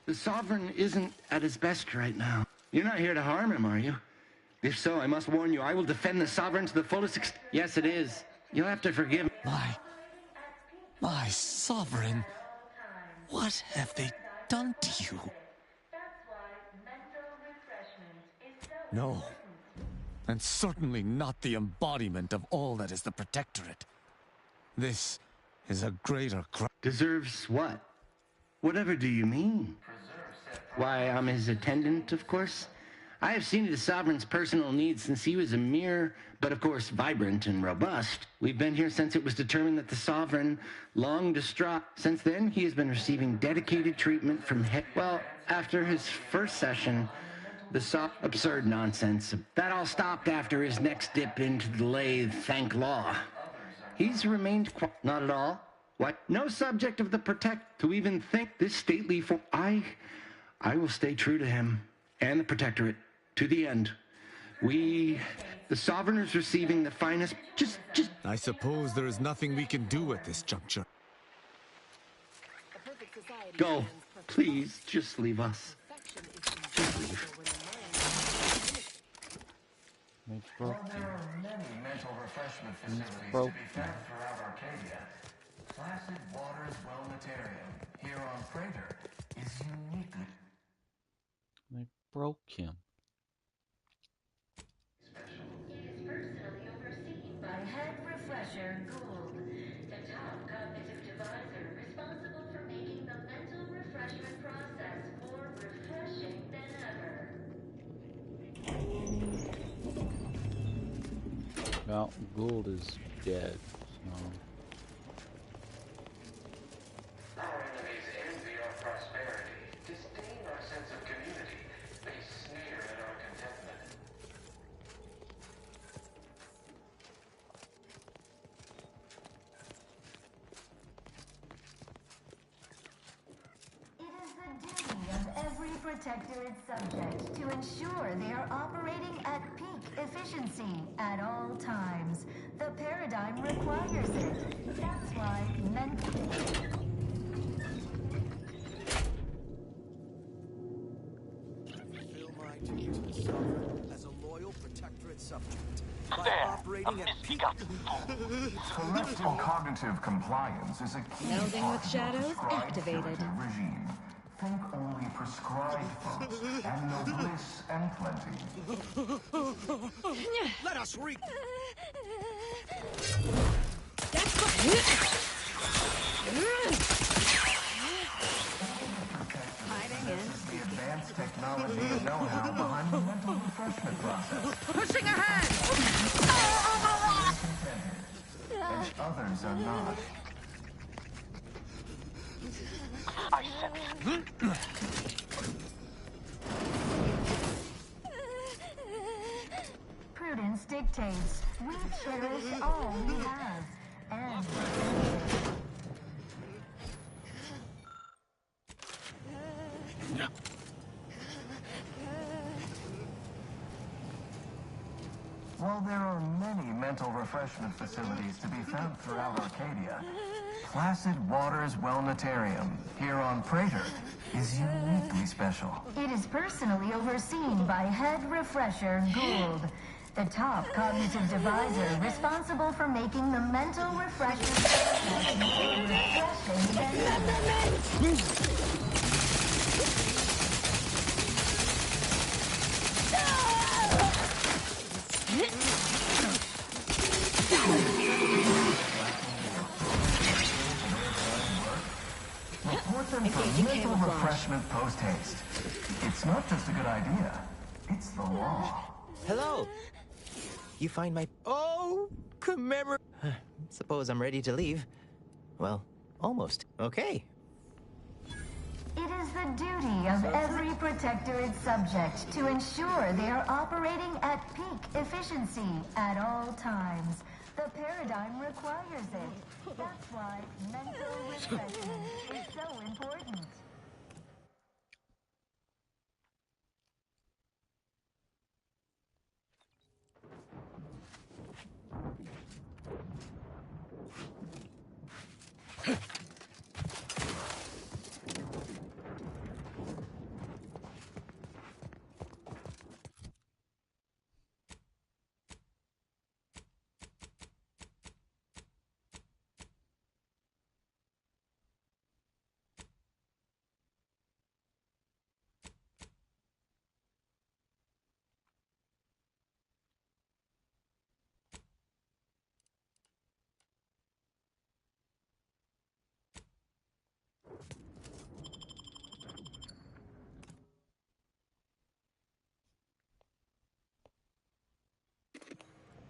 The Sovereign isn't at his best right now. You're not here to harm him, are you? If so, I must warn you, I will defend the Sovereign to the fullest extent. Yes, it is. You'll have to forgive me. My Sovereign, what have they done to you? No, and certainly not the embodiment of all that is the Protectorate. This is a greater crime. Deserves what? Whatever do you mean? Why, I'm his attendant, of course. I have seen to the Sovereign's personal needs since he was a mere, but of course vibrant and robust. We've been here since it was determined that the Sovereign, long distraught. Since then, he has been receiving dedicated treatment from well, after his first session, absurd nonsense. That all stopped after his next dip into the lathe, thank law. He's remained not at all. What? No subject of the Protect to even think this stately I will stay true to him and the Protectorate to the end. The Sovereign is receiving the finest. Just. I suppose there is nothing we can do at this juncture. Go, please. Just leave us. Just leave. While there are many mental refreshment facilities to be found throughout Arcadia, Placid Waters Wellnatarium here on Praetor is uniquely... They broke him. It is personally overseen by Head Refresher Gould, the top cognitive divisor responsible for making the mental refreshment process more refreshing than ever. Well, Gould is dead, so... Our enemies envy our prosperity, disdain our sense of community. They sneer at our contentment. It is the duty of every Protectorate subject to ensure they are operating at peak efficiency at all times. The paradigm requires it. That's why Fulfill my duty to the Sovereign as a loyal Protectorate subject by operating at peak. Collective cognitive compliance is a key Melding part with of shadows the prescribed activated. curative regime. Think only prescribed foods and no bliss and plenty. Let us reap. Hiding in. The advanced technology and know-how behind the mental refreshment process. Pushing ahead! And others are not. I sense. prudence dictates we cherish all we have and While there are many mental refreshment facilities to be found throughout Arcadia, Placid Waters Wellnatarium here on Praetor is uniquely special. it is personally overseen by Head Refresher Gould, the top cognitive divisor responsible for making the mental refreshment process more refreshing than Report them for mental refreshment post-haste. It's not just a good idea, it's the law. Hello. You find my... Oh, commemorate... Suppose I'm ready to leave. Well, almost. Okay. It It is the duty of every protector it's subject to ensure they are operating at peak efficiency at all times. The paradigm requires it. That's why mental refreshment is so important.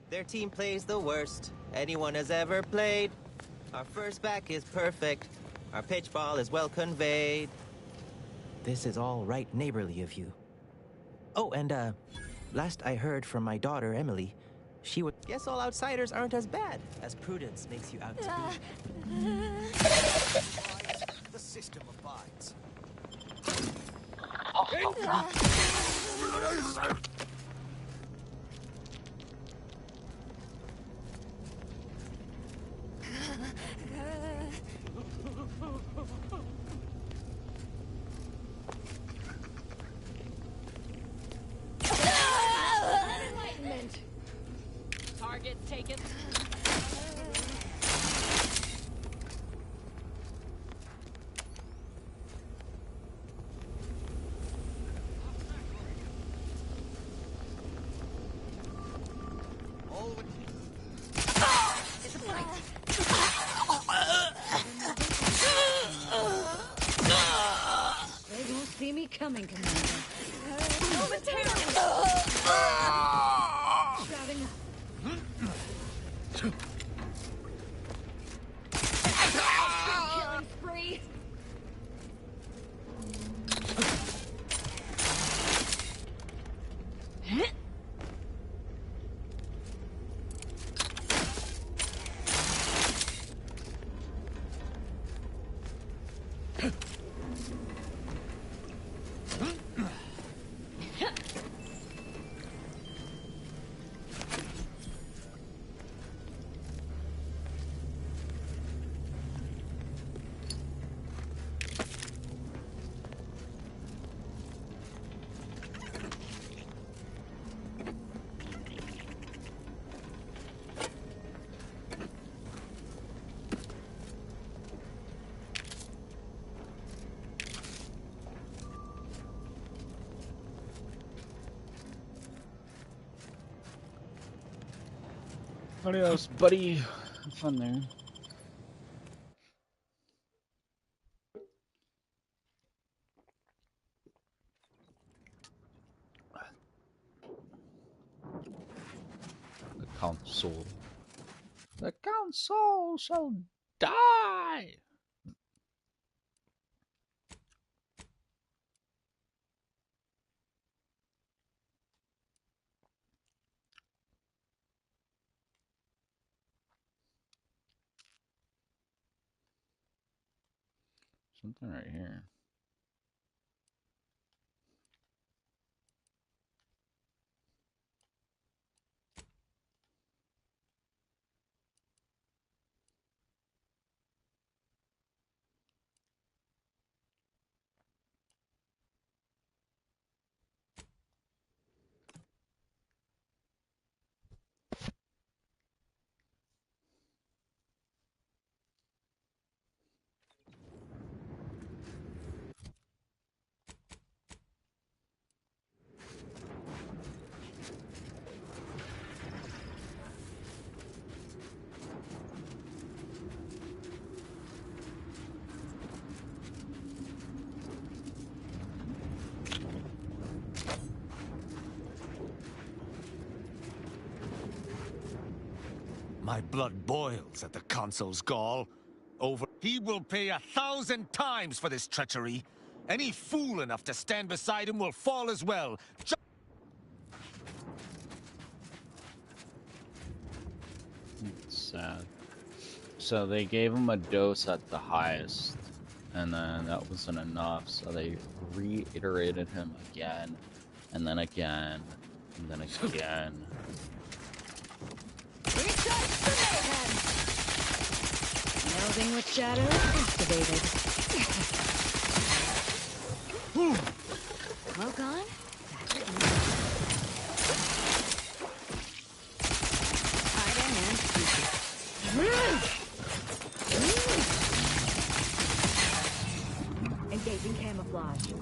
Their team plays the worst anyone has ever played. Our first back is perfect. Our pitch ball is well conveyed. This is all right neighborly of you. Oh, and last I heard from my daughter, Emily, she would guess all outsiders aren't as bad as Prudence makes you out to be. The system abides. Enlightenment. Target taken. It's a fight. They won't see me coming, Commander. Momentarily. Shouting. Killing spree. Adios, buddy. Have fun there. The council. The council shall die. Something right here. My blood boils at the consul's gall. He will pay 1,000 times for this treachery. Any fool enough to stand beside him will fall as well. It's sad. So they gave him a dose at the highest, and then that wasn't enough, so they reiterated him again, and then again, and then again. Melding with shadow activated. Well gone? Engaging camouflage.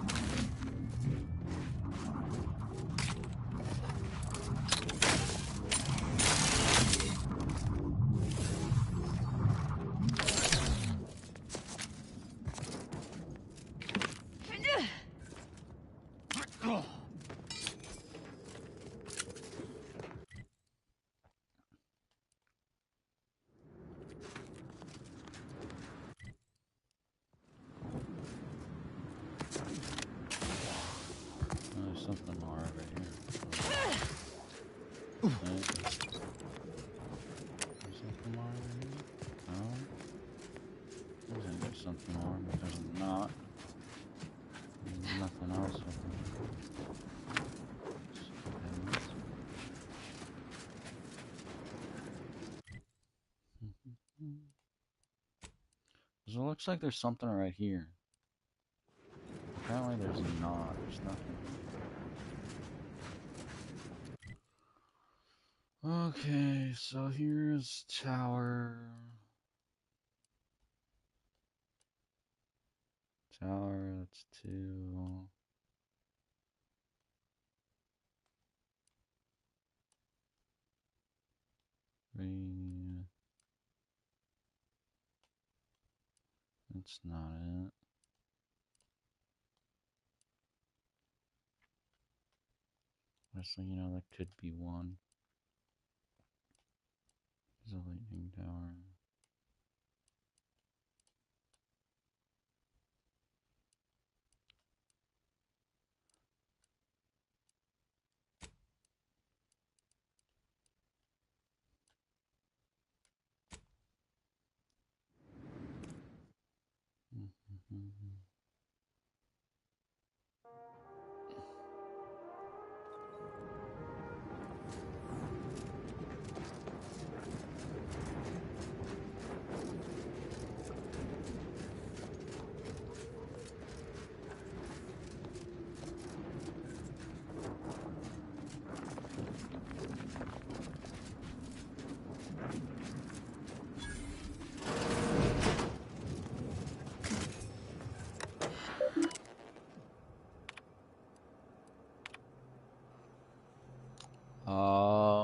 There's something more over here. Okay. There's something more over here? No? I think there's something more, but there's not. There's nothing else over here. So it looks like there's something right here. Apparently there's not. There's nothing. Okay, so here's tower. Tower, that's 2. Three. That's not it. Honestly, you know, that could be 1. There's a lightning tower.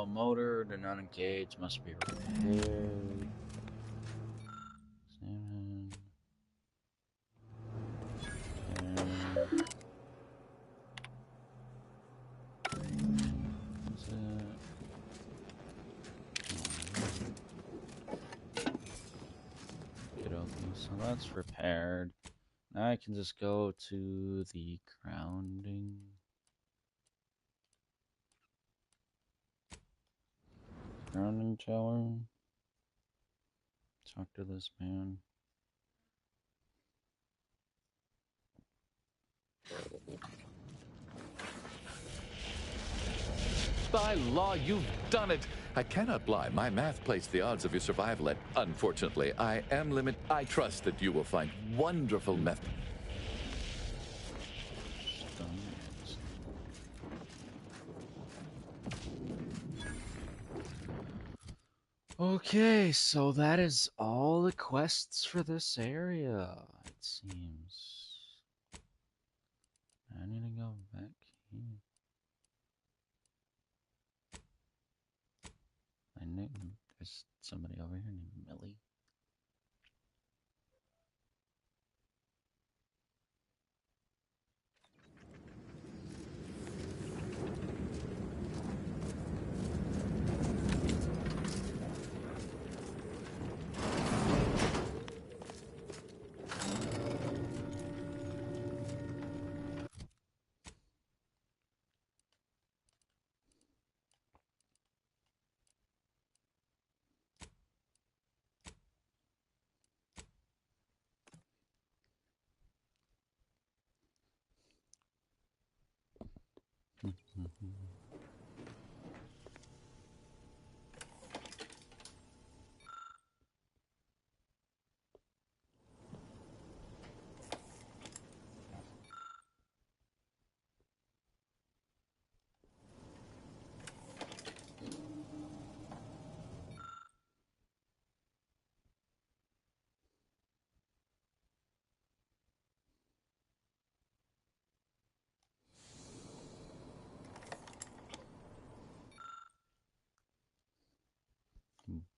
Motor did not engage, must be repaired. Salmon. That's it. Okay, so that's repaired. Now I can just go to the grounding. Grounding tower. Talk to this man. By law, you've done it. I cannot lie. My math placed the odds of your survival at, unfortunately, I am limit. I trust that you will find wonderful method. Okay, so that is all the quests for this area, it seems. I need to go back here. There's somebody over here named Millie.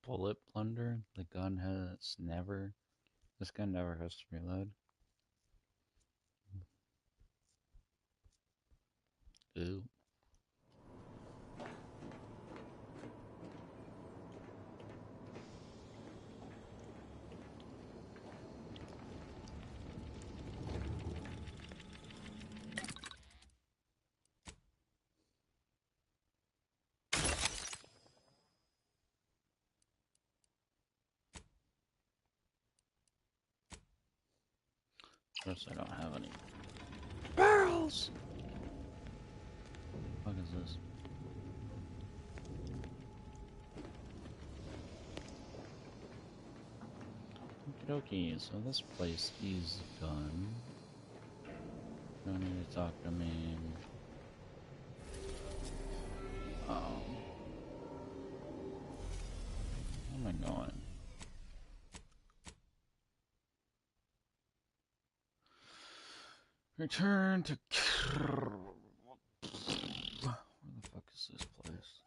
Bullet blunder? The gun has never... This gun never has to reload. Ooh. Of course I don't have any barrels! What is this? Okie dokie, so this place is done. Don't need to talk to me. Oh. Where am I going? Return to... Where the fuck is this place?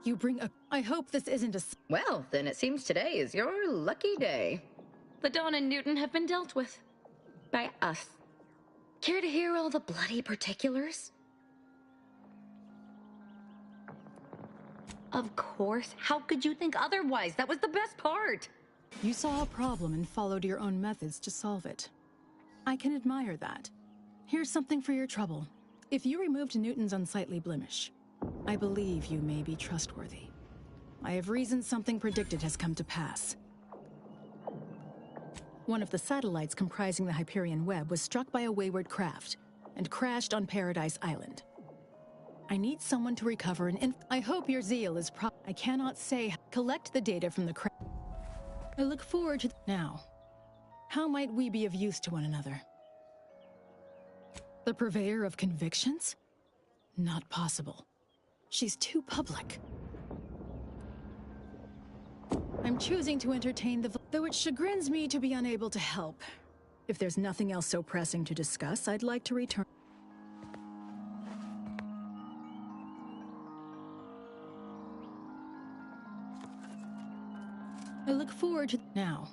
You bring a... I hope this isn't a... Well, then it seems today is your lucky day. The Dawn and Newton have been dealt with. By us. Care to hear all the bloody particulars? Of course. How could you think otherwise? That was the best part. You saw a problem and followed your own methods to solve it. I can admire that. Here's something for your trouble. If you removed Newton's unsightly blemish, I believe you may be trustworthy. I have reason something predicted has come to pass. One of the satellites comprising the Hyperion web was struck by a wayward craft and crashed on Paradise Island. I need someone to recover an I hope your zeal is I cannot say. Collect the data from the I look forward to now. How might we be of use to one another? The purveyor of convictions? Not possible. She's too public. I'm choosing to entertain though it chagrins me to be unable to help. If there's nothing else so pressing to discuss, I'd like to return. I look forward to now.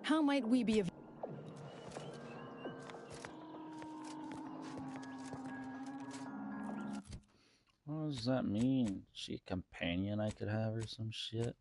How might we be of What does that mean? She a companion I could have or some shit?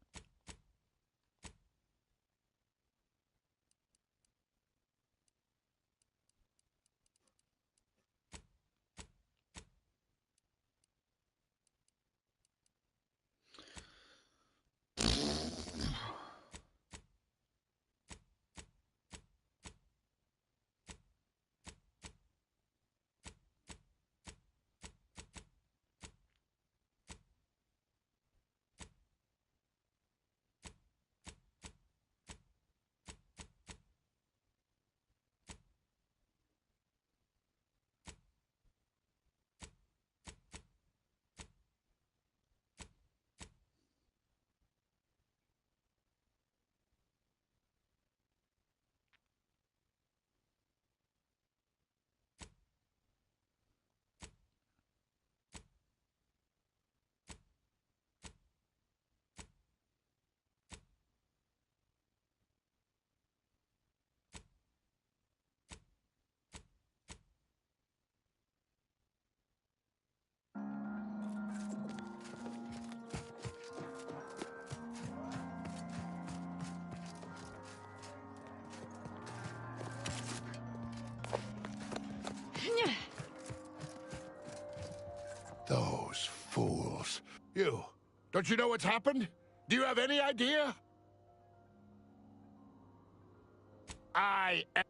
Those fools. You, don't you know what's happened? Do you have any idea?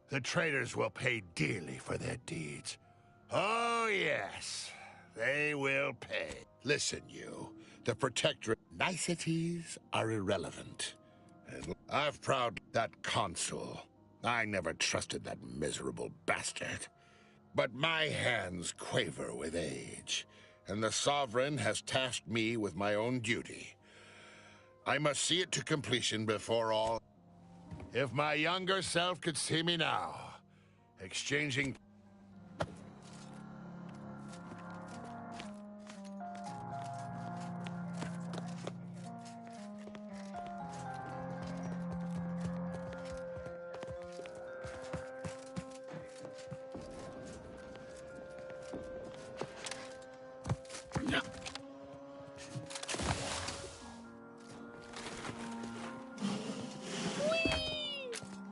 The traitors will pay dearly for their deeds. Oh, yes. They will pay. Listen, you. The Protectorate niceties are irrelevant. And I've proud that consul. I never trusted that miserable bastard. But my hands quaver with age, and the Sovereign has tasked me with my own duty. I must see it to completion before all. If my younger self could see me now, exchanging...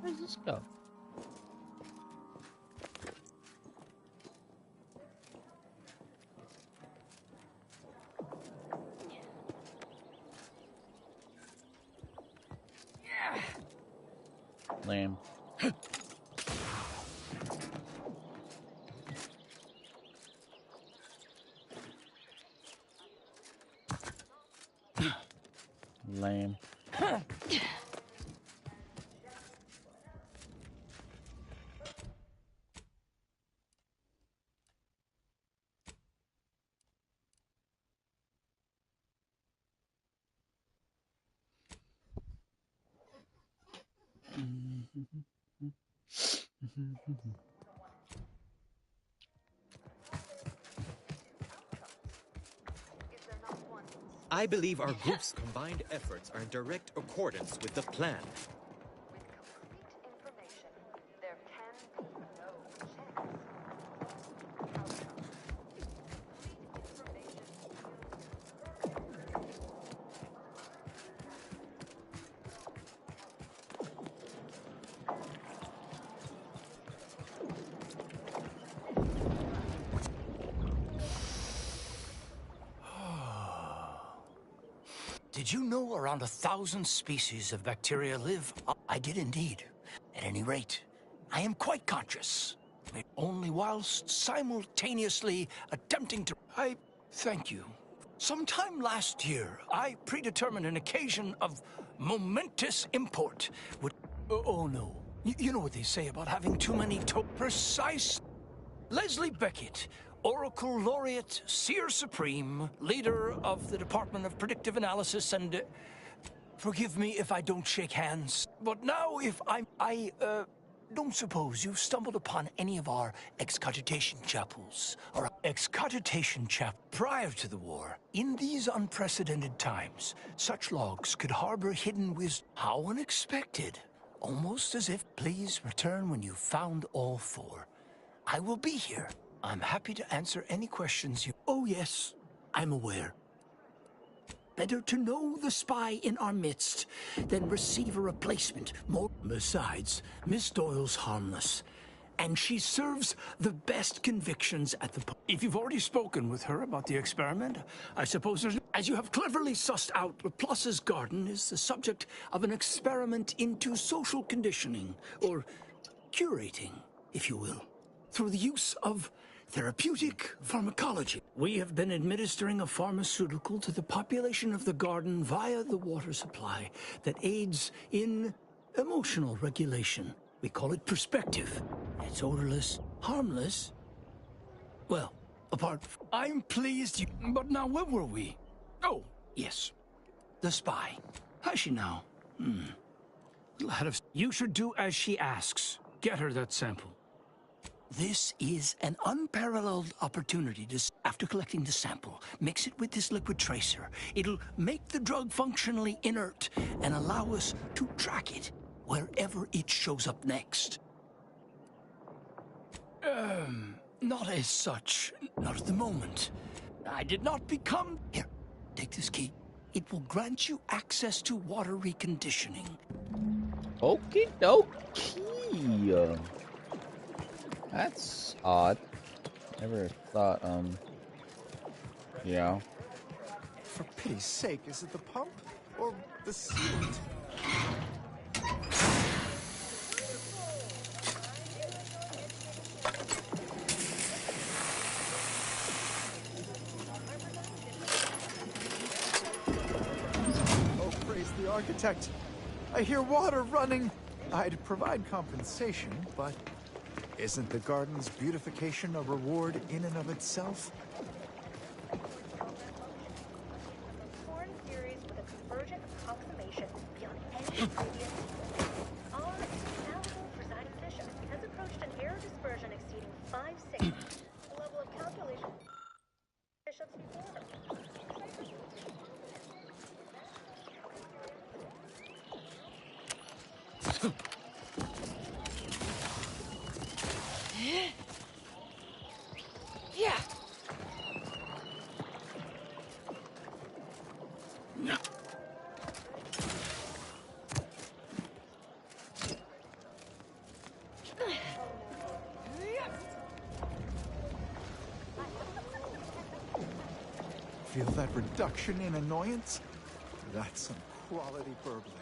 Where's this go? Lame. Lame. I believe our group's combined efforts are in direct accordance with the plan. Did you know around 1,000 species of bacteria live? I did indeed. At any rate, I am quite conscious. Only whilst simultaneously attempting to... I Thank you. Sometime last year, I predetermined an occasion of momentous import. Oh no. You know what they say about having too many precise. Leslie Beckett, Oracle Laureate, Seer Supreme, leader of the Department of Predictive Analysis, and forgive me if I don't shake hands. But now if I don't suppose you've stumbled upon any of our excogitation chapels, or excogitation chapel prior to the war. In these unprecedented times, such logs could harbor hidden wisdom. How unexpected. Almost as if, please return when you've found all four. I will be here. I'm happy to answer any questions you... Oh yes, I'm aware. Better to know the spy in our midst than receive a replacement. More. Besides, Miss Doyle's harmless, and she serves the best convictions at the... If you've already spoken with her about the experiment, I suppose there's... As you have cleverly sussed out, Laplace's garden is the subject of an experiment into social conditioning, or curating, if you will, through the use of therapeutic pharmacology. We have been administering a pharmaceutical to the population of the garden via the water supply that aids in emotional regulation. We call it perspective. It's odorless, harmless. Well, apart from... I'm pleased you... But now where were we? Oh, yes. The spy. How's she now? You should do as she asks. Get her that sample. This is an unparalleled opportunity to, after collecting the sample, mix it with this liquid tracer. It'll make the drug functionally inert and allow us to track it wherever it shows up next. Not as such. Not at the moment. I did not become... Here, take this key. It will grant you access to water reconditioning. Okie dokie. That's odd. Never thought, yeah. For pity's sake, is it the pump or the seat? Oh, praise the architect. I hear water running. I'd provide compensation, but isn't the garden's beautification a reward in and of itself? Foreign series with a convergent approximation beyond any previous. Our infallible presiding bishop has approached an error dispersion exceeding 5 sigma, the level of calculation bishops before. Yeah. No. Feel that reduction in annoyance? That's some quality burgling.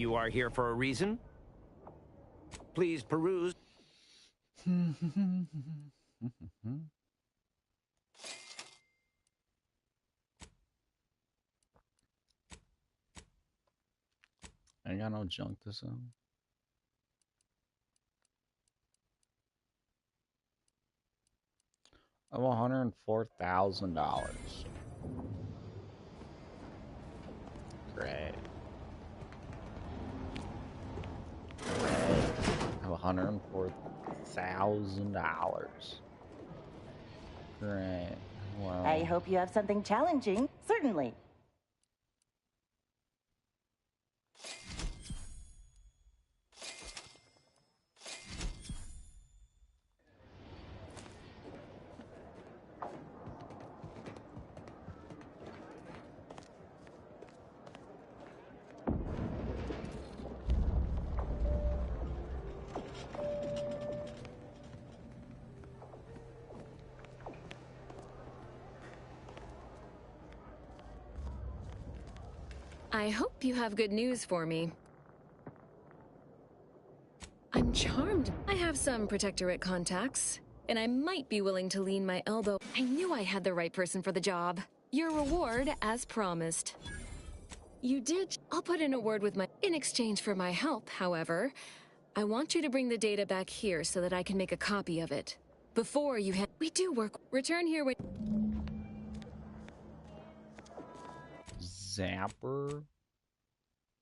you are here for a reason. Please peruse. I ain't got no junk to sell. Of $104,000. Great. Of $104,000. Great. Wow. I hope you have something challenging. Certainly. I hope you have good news for me. I'm charmed. I have some Protectorate contacts, and I might be willing to lean my elbow. I knew I had the right person for the job. Your reward, as promised. You did. I'll put in a word with my... In exchange for my help, however, I want you to bring the data back here so that I can make a copy of it. Before you head... We do work... Return here when... Zapper?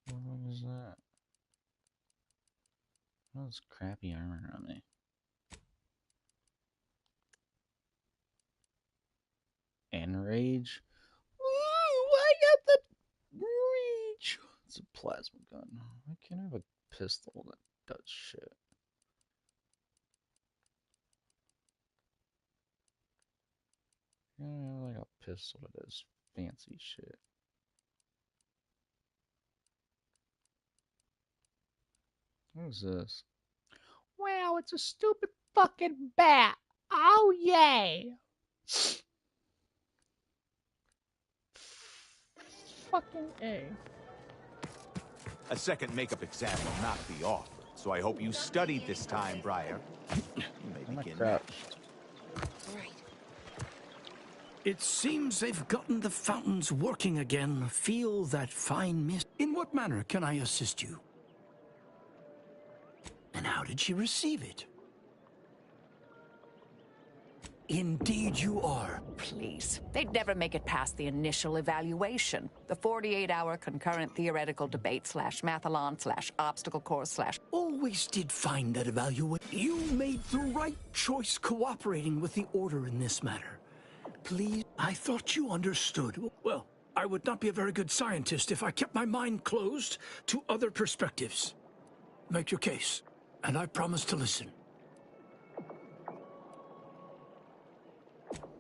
What was that? What was crappy armor on me? Enrage? Ooh, I got the reach! It's a plasma gun. I can't have a pistol that does shit. Yeah, like a pistol that does fancy shit. What is this? Wow, it's a stupid fucking bat. Oh, yay. Fucking A. A second makeup exam will not be offered, so I hope you studied this time, Briar. You may begin next. It seems they've gotten the fountains working again. Feel that fine mist. In what manner can I assist you? And how did she receive it? Indeed you are. Please. They'd never make it past the initial evaluation. The 48-hour concurrent theoretical debate / mathalon / obstacle course / Always did find that evaluation. You made the right choice cooperating with the Order in this matter. Please, I thought you understood. Well, I would not be a very good scientist if I kept my mind closed to other perspectives. Make your case, and I promise to listen.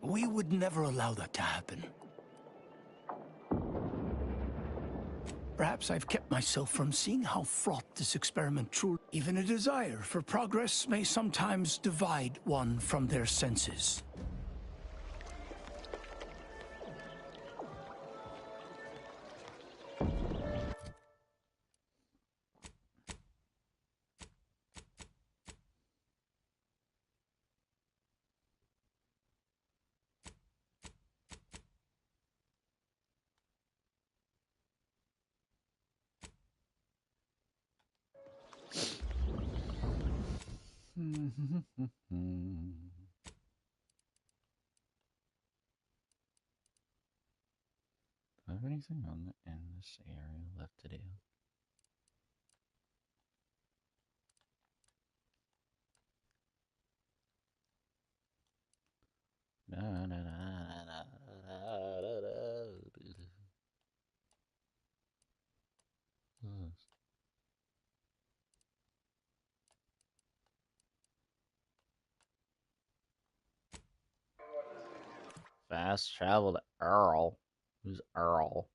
We would never allow that to happen. Perhaps I've kept myself from seeing how fraught this experiment truly... Even a desire for progress may sometimes divide one from their senses. Do I have anything on in this area left to do? Fast travel to Earl. Who's Earl?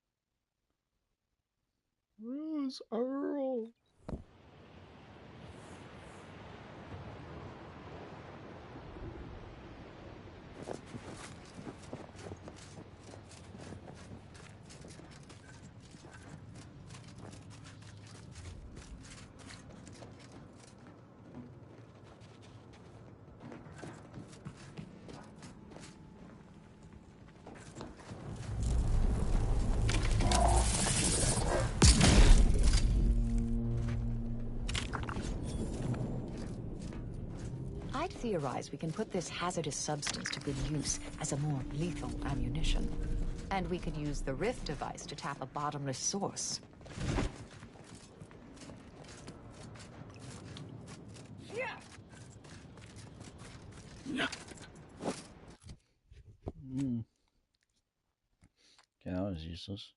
Who's Earl? I'd theorize we can put this hazardous substance to good use as a more lethal ammunition. And we could use the Rift device to tap a bottomless source. Okay, that was useless.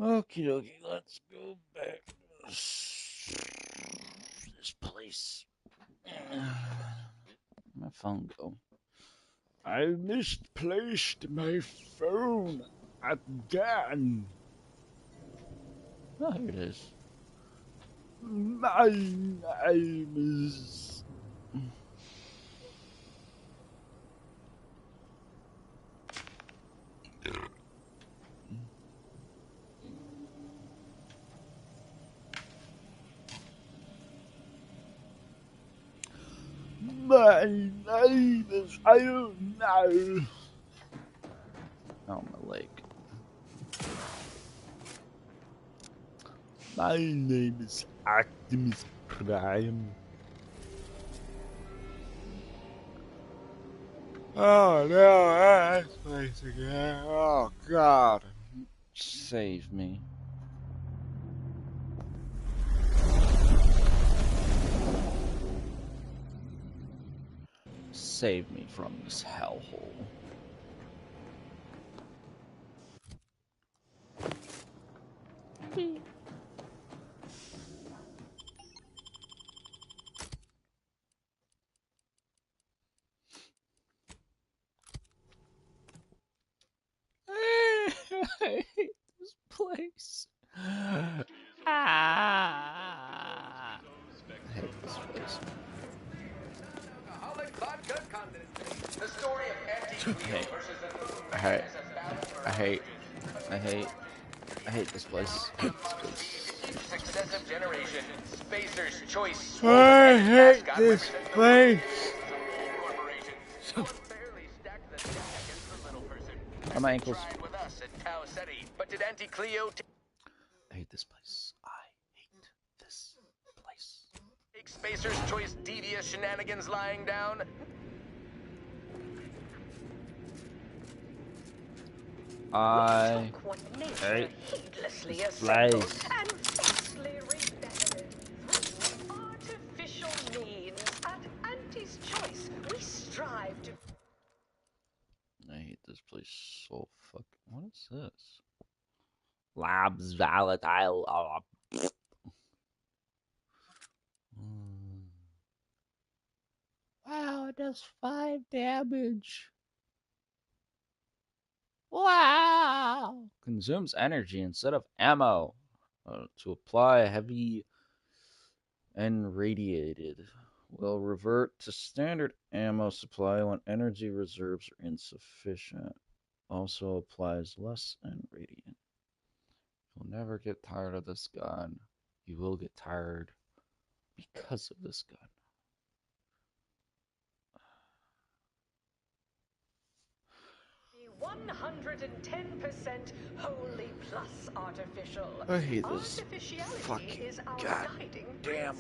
Okie dokie, let's go back to this place. My phone go. I misplaced my phone again. Oh, here it is. My name is... My name is... I don't know. Oh, my leg. My name is Optimus Prime. Oh no, that's place again. Oh God. Save me. Save me from this hellhole. I hate this place. I hate this place. The story of Okay. I hate this place. each successive generation, Spacer's Choice I hate this place. My ankles. With us at Tau Ceti, but did Auntie Cleo I hate this place. I hate this place. take Spacer's Choice devious shenanigans lying down? I hate this place. And vastly rebellion through artificial means. At Auntie's Choice, we strive to... I hate this place so fuck. What is this? Labs volatile. Wow, it does 5 damage. Wow. Consumes energy instead of ammo. To apply heavy and radiated. Will revert to standard ammo supply when energy reserves are insufficient. Also applies less and radiant. You'll never get tired of this gun. You will get tired because of this gun. 110% wholly plus artificial. I hate this fucking goddamn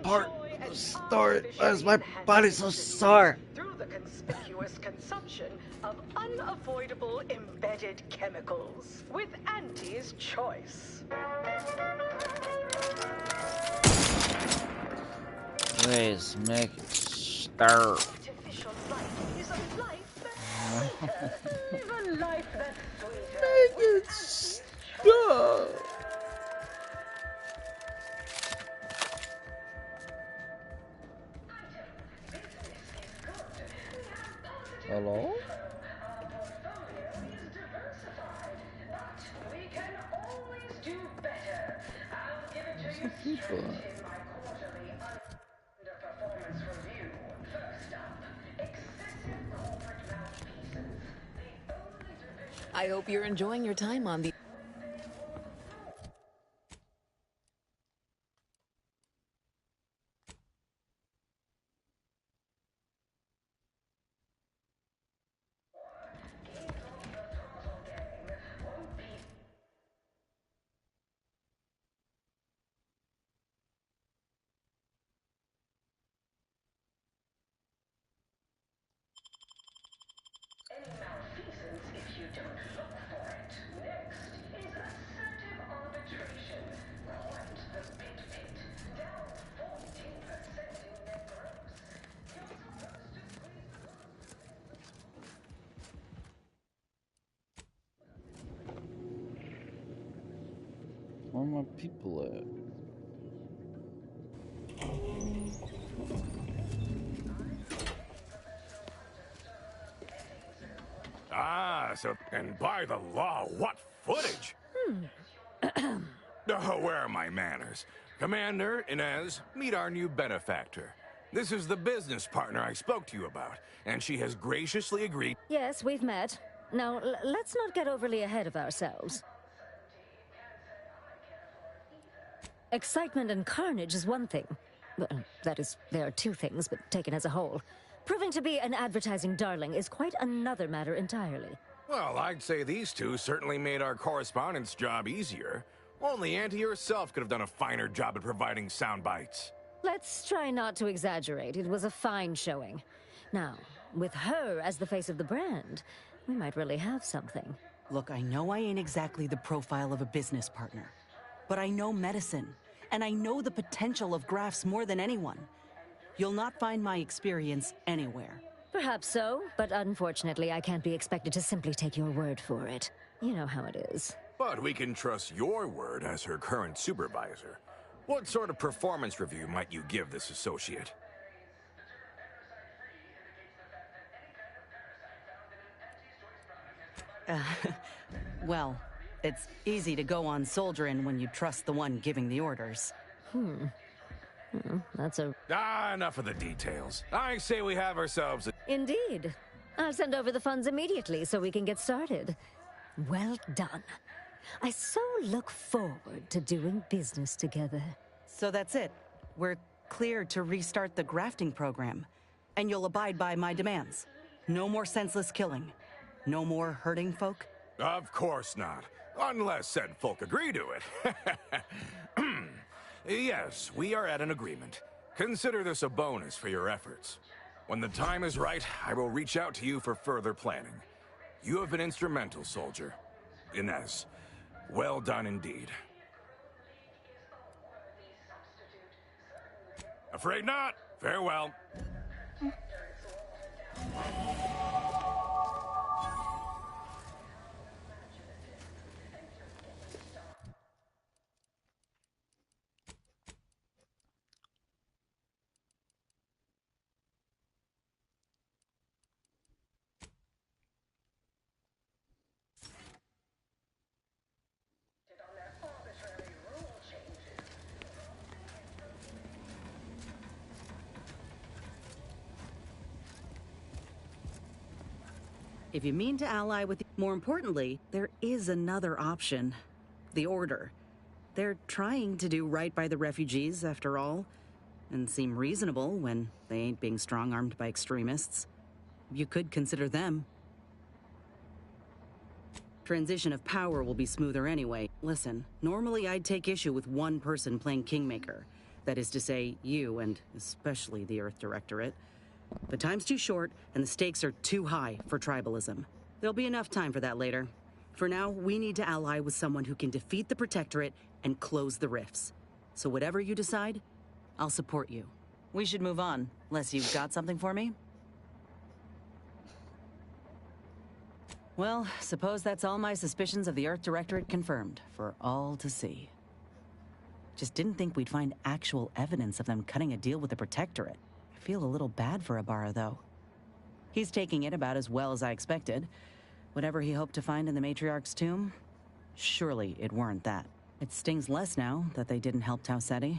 part of the story. Why is my body so sore? Through the conspicuous consumption of unavoidable embedded chemicals with Auntie's Choice. Please make it stir. Artificial life is a life that's sweeter. Live a life that's sweeter. Make it stir. Hello? We can always do better. I'll give it to you People. straight in my quarterly underperformance review. First up, excessive corporate mouthpieces. The only division... I hope you're enjoying your time on the... you don't look for it. Next is assertive arbitration. Quite the bit pit. Down 14% in net gross. You're supposed to squeeze the Where are my people at? Ah, so, and by the law, what footage? Oh, where are my manners? Commander, Inez, meet our new benefactor. This is the business partner I spoke to you about, and she has graciously agreed. Yes, we've met. Now, let's not get overly ahead of ourselves. Excitement and carnage is one thing. Well, that is, there are two things, but taken as a whole. Proving to be an advertising darling is quite another matter entirely. Well, I'd say these two certainly made our correspondence job easier. Only Auntie herself could have done a finer job at providing sound bites. Let's try not to exaggerate. It was a fine showing. Now, with her as the face of the brand, we might really have something. Look, I know I ain't exactly the profile of a business partner, but I know medicine, and I know the potential of grafts more than anyone. You'll not find my experience anywhere. Perhaps so, but unfortunately I can't be expected to simply take your word for it. You know how it is. But we can trust your word as her current supervisor. What sort of performance review might you give this associate? Well, it's easy to go on soldiering when you trust the one giving the orders. That's a... Enough of the details. I say we have ourselves a... Indeed. I'll send over the funds immediately so we can get started. Well done. I so look forward to doing business together. So that's it. We're clear to restart the grafting program. And you'll abide by my demands. No more senseless killing. No more hurting folk. Of course not. Unless said folk agree to it. Yes, we are at an agreement. Consider this a bonus for your efforts. When the time is right, I will reach out to you for further planning. You have been instrumental, soldier. Inez, well done indeed. Afraid not. Farewell. If you mean to ally with... More importantly, there is another option. The Order. They're trying to do right by the refugees, after all, and seem reasonable when they ain't being strong-armed by extremists. You could consider them. Transition of power will be smoother anyway. Listen, normally I'd take issue with one person playing Kingmaker. That is to say, you, and especially the Earth Directorate. But time's too short, and the stakes are too high for tribalism. There'll be enough time for that later. For now, we need to ally with someone who can defeat the Protectorate and close the rifts. So whatever you decide, I'll support you. We should move on, unless you've got something for me? Well, suppose that's all my suspicions of the Earth Directorate confirmed, for all to see. Just didn't think we'd find actual evidence of them cutting a deal with the Protectorate. I feel a little bad for Ibarra, though. He's taking it about as well as I expected. Whatever he hoped to find in the Matriarch's tomb, surely it weren't that. It stings less now that they didn't help Tausetti.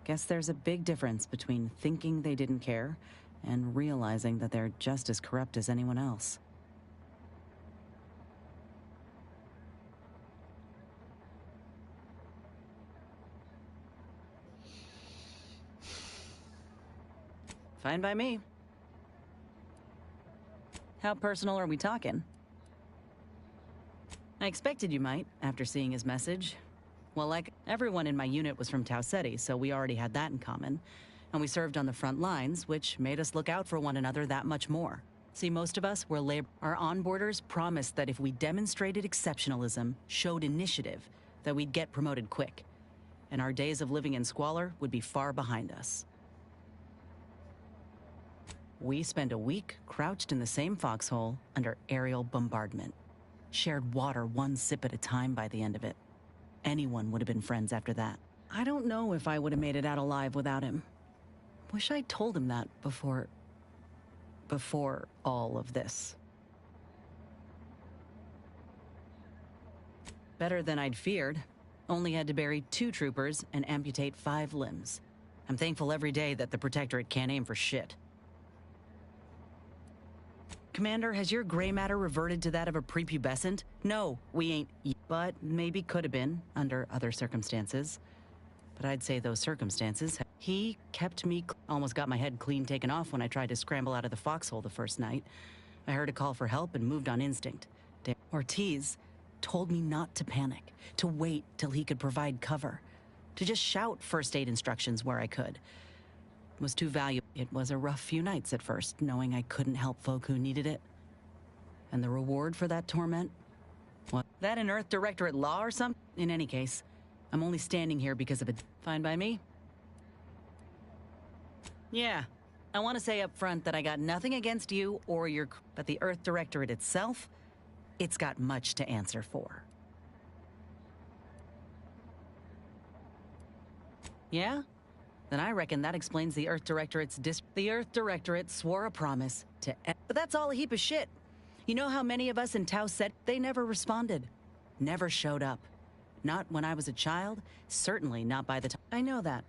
Guess there's a big difference between thinking they didn't care and realizing that they're just as corrupt as anyone else. Fine by me. How personal are we talking? I expected you might, after seeing his message. Well, like, everyone in my unit was from Tausetti, so we already had that in common. And we served on the front lines, which made us look out for one another that much more. See, most of us were labor. Our onboarders promised that if we demonstrated exceptionalism, showed initiative, that we'd get promoted quick. And our days of living in squalor would be far behind us. We spent a week crouched in the same foxhole under aerial bombardment. Shared water one sip at a time by the end of it. Anyone would have been friends after that. I don't know if I would have made it out alive without him. Wish I'd told him that before all of this. Better than I'd feared. Only had to bury 2 troopers and amputate 5 limbs. I'm thankful every day that the Protectorate can't aim for shit. Commander, has your gray matter reverted to that of a prepubescent? No, we ain't. But maybe could have been, under other circumstances. But I'd say those circumstances... He kept me... Almost got my head clean taken off when I tried to scramble out of the foxhole the first night. I heard a call for help and moved on instinct. Ortiz told me not to panic, to wait till he could provide cover, to just shout first aid instructions where I could. It was too valuable. It was a rough few nights at first, knowing I couldn't help folk who needed it. And the reward for that torment? What? That an Earth Directorate law or something? In any case, I'm only standing here because of it. Fine by me? Yeah. I want to say up front that I got nothing against you or your... But the Earth Directorate itself, it's got much to answer for. Yeah? Then I reckon that explains the Earth Directorate's The Earth Directorate swore a promise to... But that's all a heap of shit. You know how many of us in Tau said they never responded? Never showed up. Not when I was a child, certainly not by the time... I know that.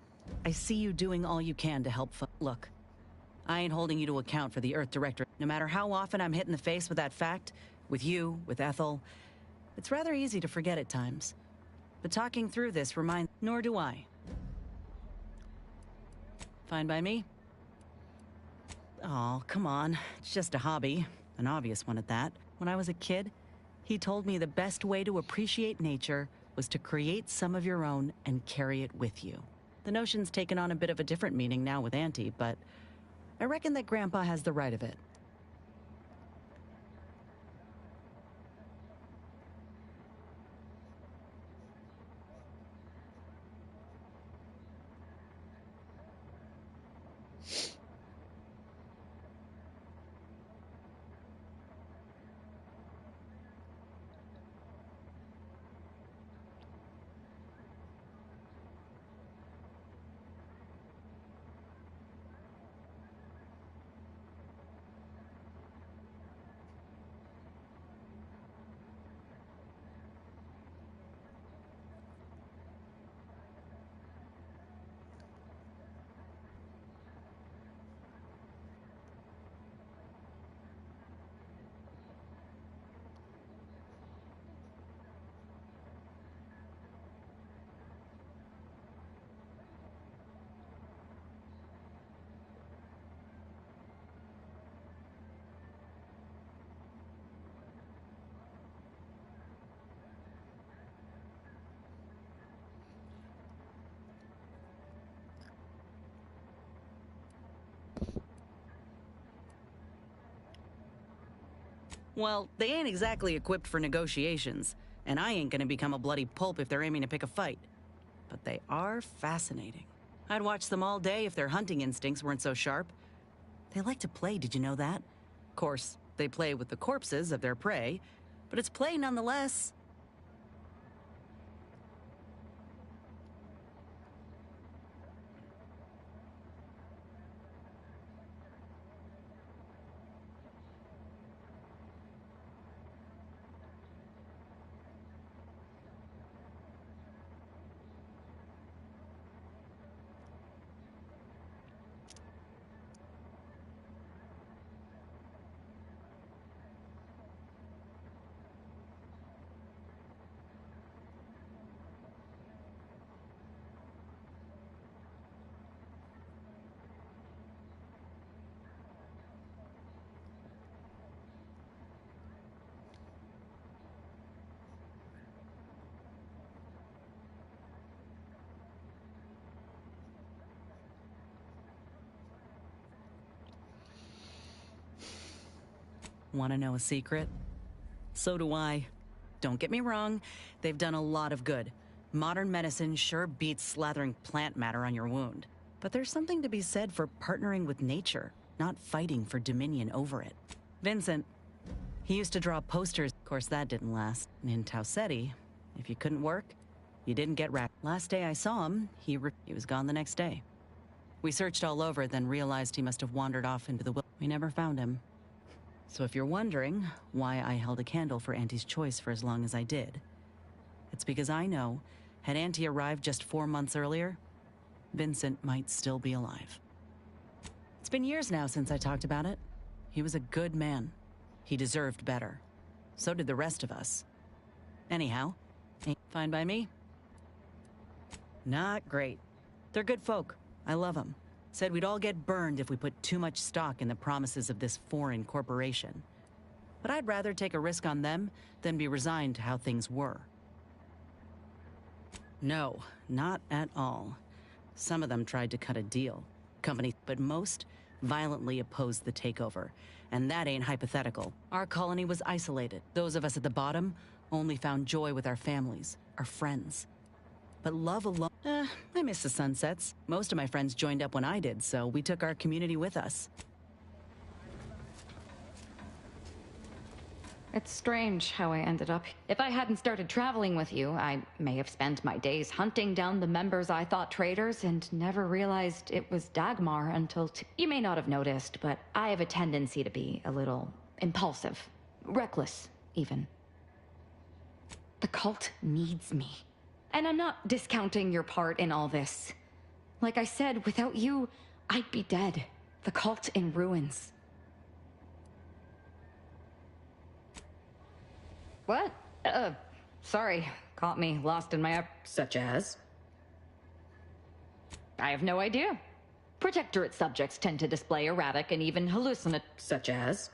I see you doing all you can to help Look, I ain't holding you to account for the Earth Directorate. No matter how often I'm hit in the face with that fact, with you, with Ethel, it's rather easy to forget at times. But talking through this reminds... Nor do I. Fine by me? Oh, come on. It's just a hobby. An obvious one at that. When I was a kid, he told me the best way to appreciate nature was to create some of your own and carry it with you. The notion's taken on a bit of a different meaning now with Auntie, but I reckon that Grandpa has the right of it. Well, they ain't exactly equipped for negotiations, and I ain't gonna become a bloody pulp if they're aiming to pick a fight. But they are fascinating. I'd watch them all day if their hunting instincts weren't so sharp. They like to play, did you know that? Of course, they play with the corpses of their prey, but it's play nonetheless. Want to know a secret? So do I. Don't get me wrong, they've done a lot of good. Modern medicine sure beats slathering plant matter on your wound. But there's something to be said for partnering with nature, not fighting for dominion over it. Vincent, he used to draw posters. Of course, that didn't last. And in Tau Ceti, if you couldn't work, you didn't get wrapped. Last day I saw him, he was gone the next day. We searched all over, then realized he must have wandered off into the We never found him. So if you're wondering why I held a candle for Auntie's choice for as long as I did, it's because I know, had Auntie arrived just 4 months earlier, Vincent might still be alive. It's been years now since I talked about it. He was a good man. He deserved better. So did the rest of us. Anyhow, fine by me. Not great. They're good folk. I love them. Said we'd all get burned if we put too much stock in the promises of this foreign corporation. But I'd rather take a risk on them than be resigned to how things were. No, not at all. Some of them tried to cut a deal. But most violently opposed the takeover. And that ain't hypothetical. Our colony was isolated. Those of us at the bottom only found joy with our families, our friends. But love alone... I miss the sunsets. Most of my friends joined up when I did, so we took our community with us. It's strange how I ended up. If I hadn't started traveling with you, I may have spent my days hunting down the members I thought traitors and never realized it was Dagmar until You may not have noticed, but I have a tendency to be a little impulsive. Reckless, even. The cult needs me. And I'm not discounting your part in all this. Like I said, without you, I'd be dead. The cult in ruins. What? Sorry. Caught me lost in my... Such as? I have no idea. Protectorate subjects tend to display erratic and even hallucinate... Such as?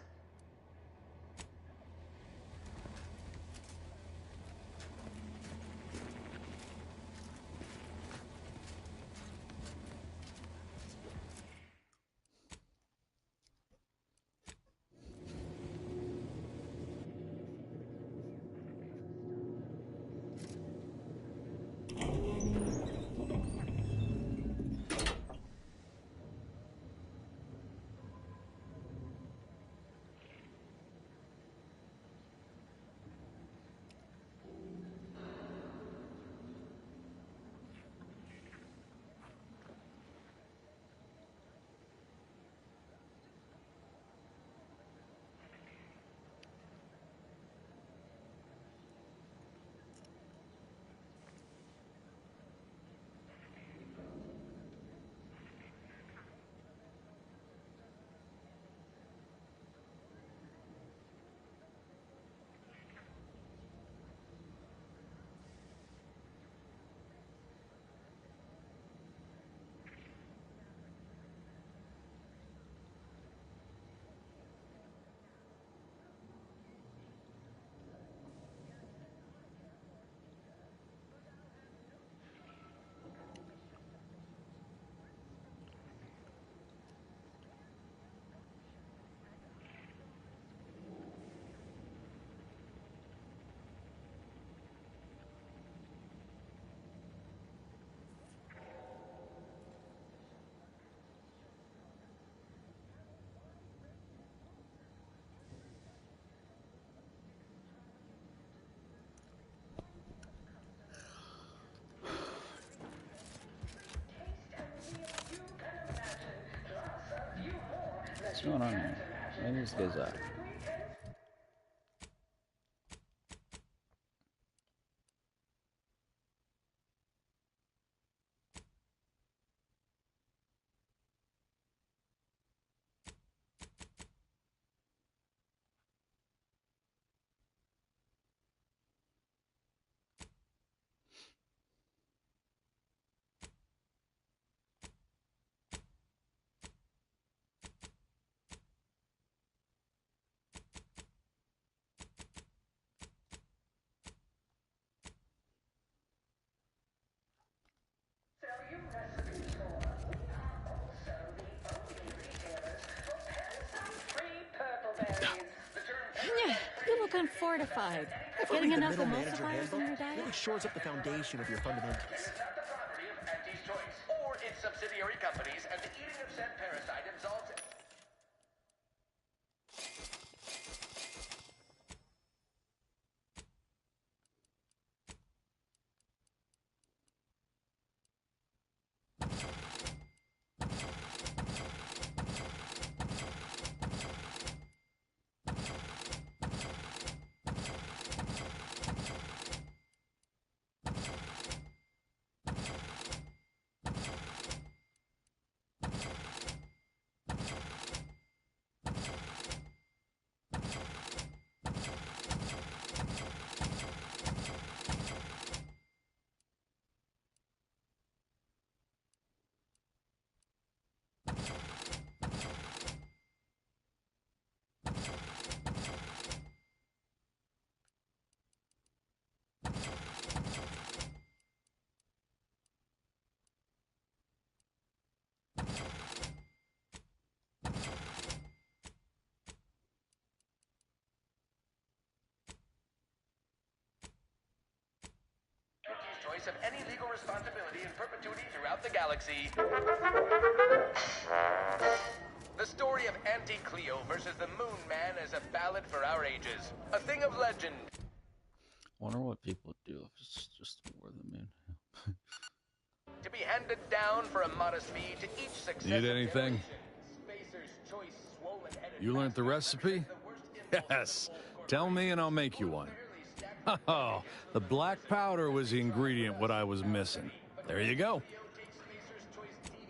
What's going on here? Where these guys at? Silicone fortified. Getting Getting enough middle manager emulsifiers in your handbook diet? really shores up the foundation of your fundamentals. Is not the property of Auntie's Choice or its subsidiary companies, and the eating of said parasite absolves it. Choice of any legal responsibility in perpetuity throughout the galaxy. The story of Auntie Cleo versus the Moon Man is a ballad for our ages. A thing of legend. I wonder what people do if it's just for the moon. To be handed down for a modest fee to each successive Need anything? Spacer's Choice swollen-headed You learned the recipe? Yes. Tell me and I'll make you one. Oh, the black powder was the ingredient what I was missing. There you go.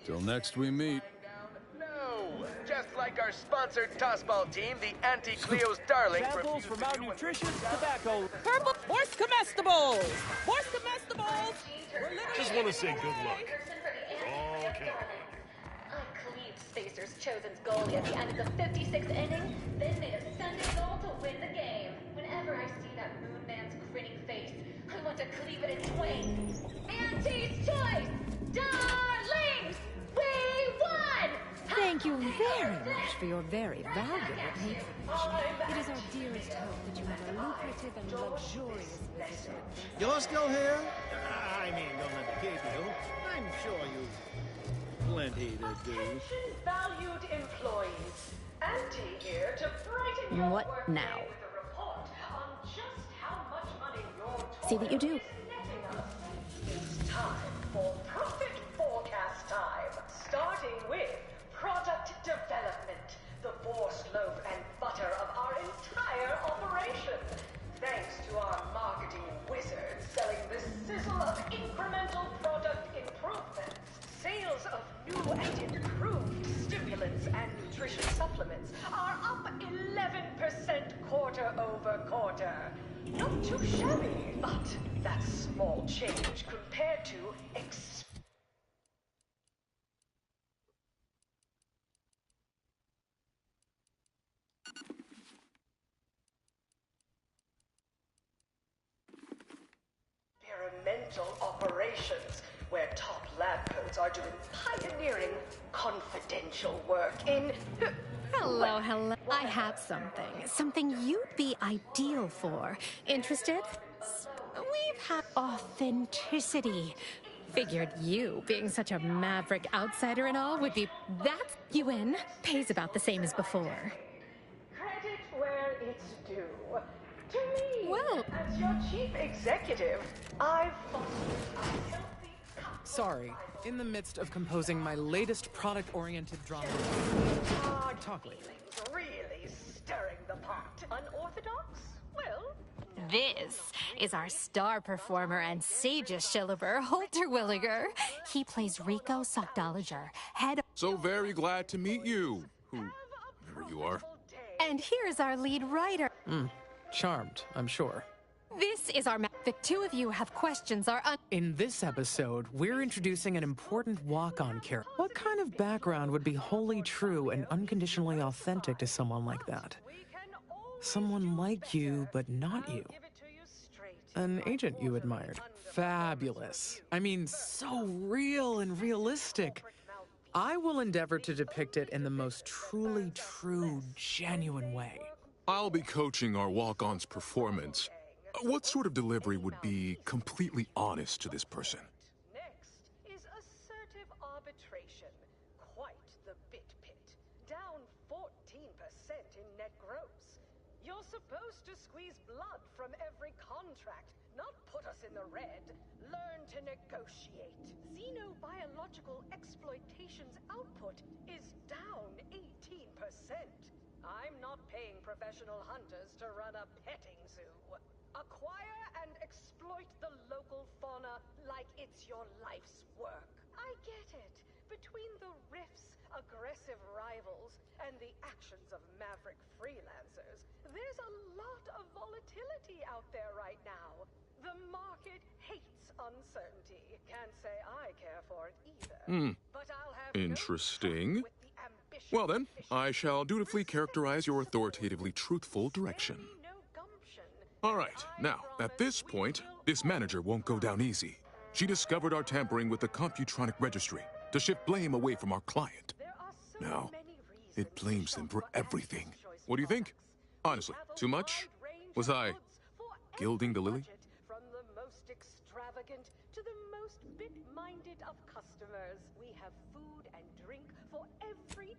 Till next we meet. No, just like our sponsored tossball team, the Auntie Cleo's Darling. Samples for malnutrition, tobacco. Purple horse comestibles! Horse comestibles! Just want to say good luck. Okay. I cleaved Spacer's chosen goalie at the end of the 56th inning, then made a Sunday goal to win the game. Whenever I see that Moon Man's grinning face, I want to cleave it in twain. Auntie's Choice! Darlings! We won! Thank you very much for your very valuable information. It is our dearest hope that you have a lucrative and luxurious visit. You're still here? I mean, don't let me keep you. I'm sure you've plenty to do. Attention, valued employees. Auntie here to brighten your What work now? day with a report on just how much money your See that you do. is netting us. It's time for profit forecast time. Starting with product development, the forced loaf and butter of our entire operation. Thanks to our marketing wizards selling the sizzle of incremental product improvements. Sales of new and improved stimulants and nutrition supplements are up 11% quarter over quarter. Not too shabby, but that's small change compared to experimental operations, where top lab coats are doing pioneering confidential work in... Hello. I have something you'd be ideal for. Interested? We've had authenticity. Figured you, being such a maverick outsider and all, would be... That's you in. Pays about the same as before. Credit where it's due. To me, Well... as your chief executive, I've fostered a healthy... Sorry, in the midst of composing my latest product-oriented drama. Talk later. Really stirring the pot. Unorthodox? Well... This is our star performer and sagest Shilliver, Holter Williger. He plays Rico Sockdolager, head... So very glad to meet you, whoever you are. And here's our lead writer. Charmed, I'm sure. This is our... The two of you have questions In this episode, we're introducing an important walk-on character. What kind of background would be wholly true and unconditionally authentic to someone like that? Someone like you, but not you. An agent you admired. Fabulous. I mean, so real and realistic. I will endeavor to depict it in the most truly true, genuine way. I'll be coaching our walk-on's performance. What sort of delivery would be completely honest to this person? Next is assertive arbitration. Quite the bit pit. Down 14% in net gross. You're supposed to squeeze blood from every contract, not put us in the red. Learn to negotiate. Xenobiological exploitation's output is down 18%. I'm not paying professional hunters to run a petting zoo. Acquire and exploit the local fauna like it's your life's work. I get it. Between the rifts, aggressive rivals, and the actions of maverick freelancers, there's a lot of volatility out there right now. The market hates uncertainty. Can't say I care for it either. But I'll have Interesting. Well then, I shall dutifully characterize your authoritatively truthful direction. All right, now, at this point, this manager won't go down easy. She discovered our tampering with the Computronic registry to shift blame away from our client. Now, it blames them for everything. What do you think? Honestly, too much? Was I gilding the lily? From the most extravagant to the most bit-minded of customers, we have food and drink for every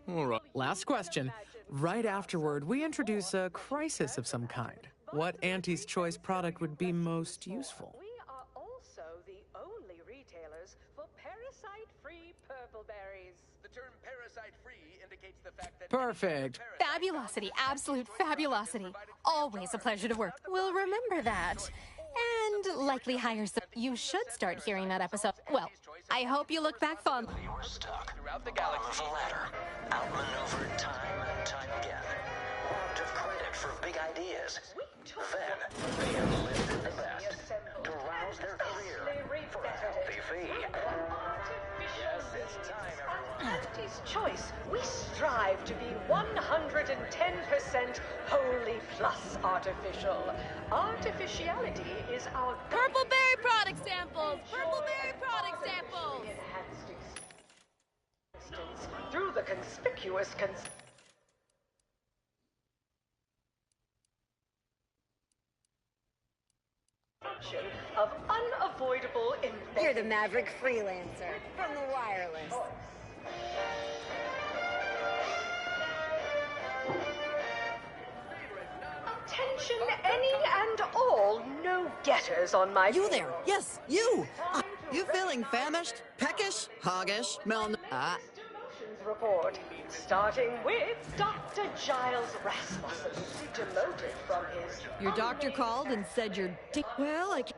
All right. Last question. Right afterward, we introduce a crisis of some kind. What Auntie's Choice product would be most useful? We are also the only retailers for parasite-free purple berries. The term parasite-free indicates the fact that... Perfect. Fabulosity, absolute fabulosity. Always a pleasure to work. We'll remember that. And likely hire some... You should start hearing that episode. Well, I hope you look back fondly. You were stuck. Throughout the bottom of the ladder. Outmaneuvered time and time again. Robbed of credit for big ideas. Then, they enlisted the best to rouse their career for a healthy fee. Yes, it's time, everyone. Auntie's Choice, we strive to be 110% wholly plus artificial. Artificiality is our... Purple berry product samples! Purple berry product samples! Through the conspicuous of unavoidable invention. You're the maverick freelancer from the wireless. Attention, any and all no-getters on my... You there! Yes, you! You feeling famished, peckish, hoggish, report, starting with Dr. Giles Rasmussen, demoted from his... Your doctor called and said you're well, I can't...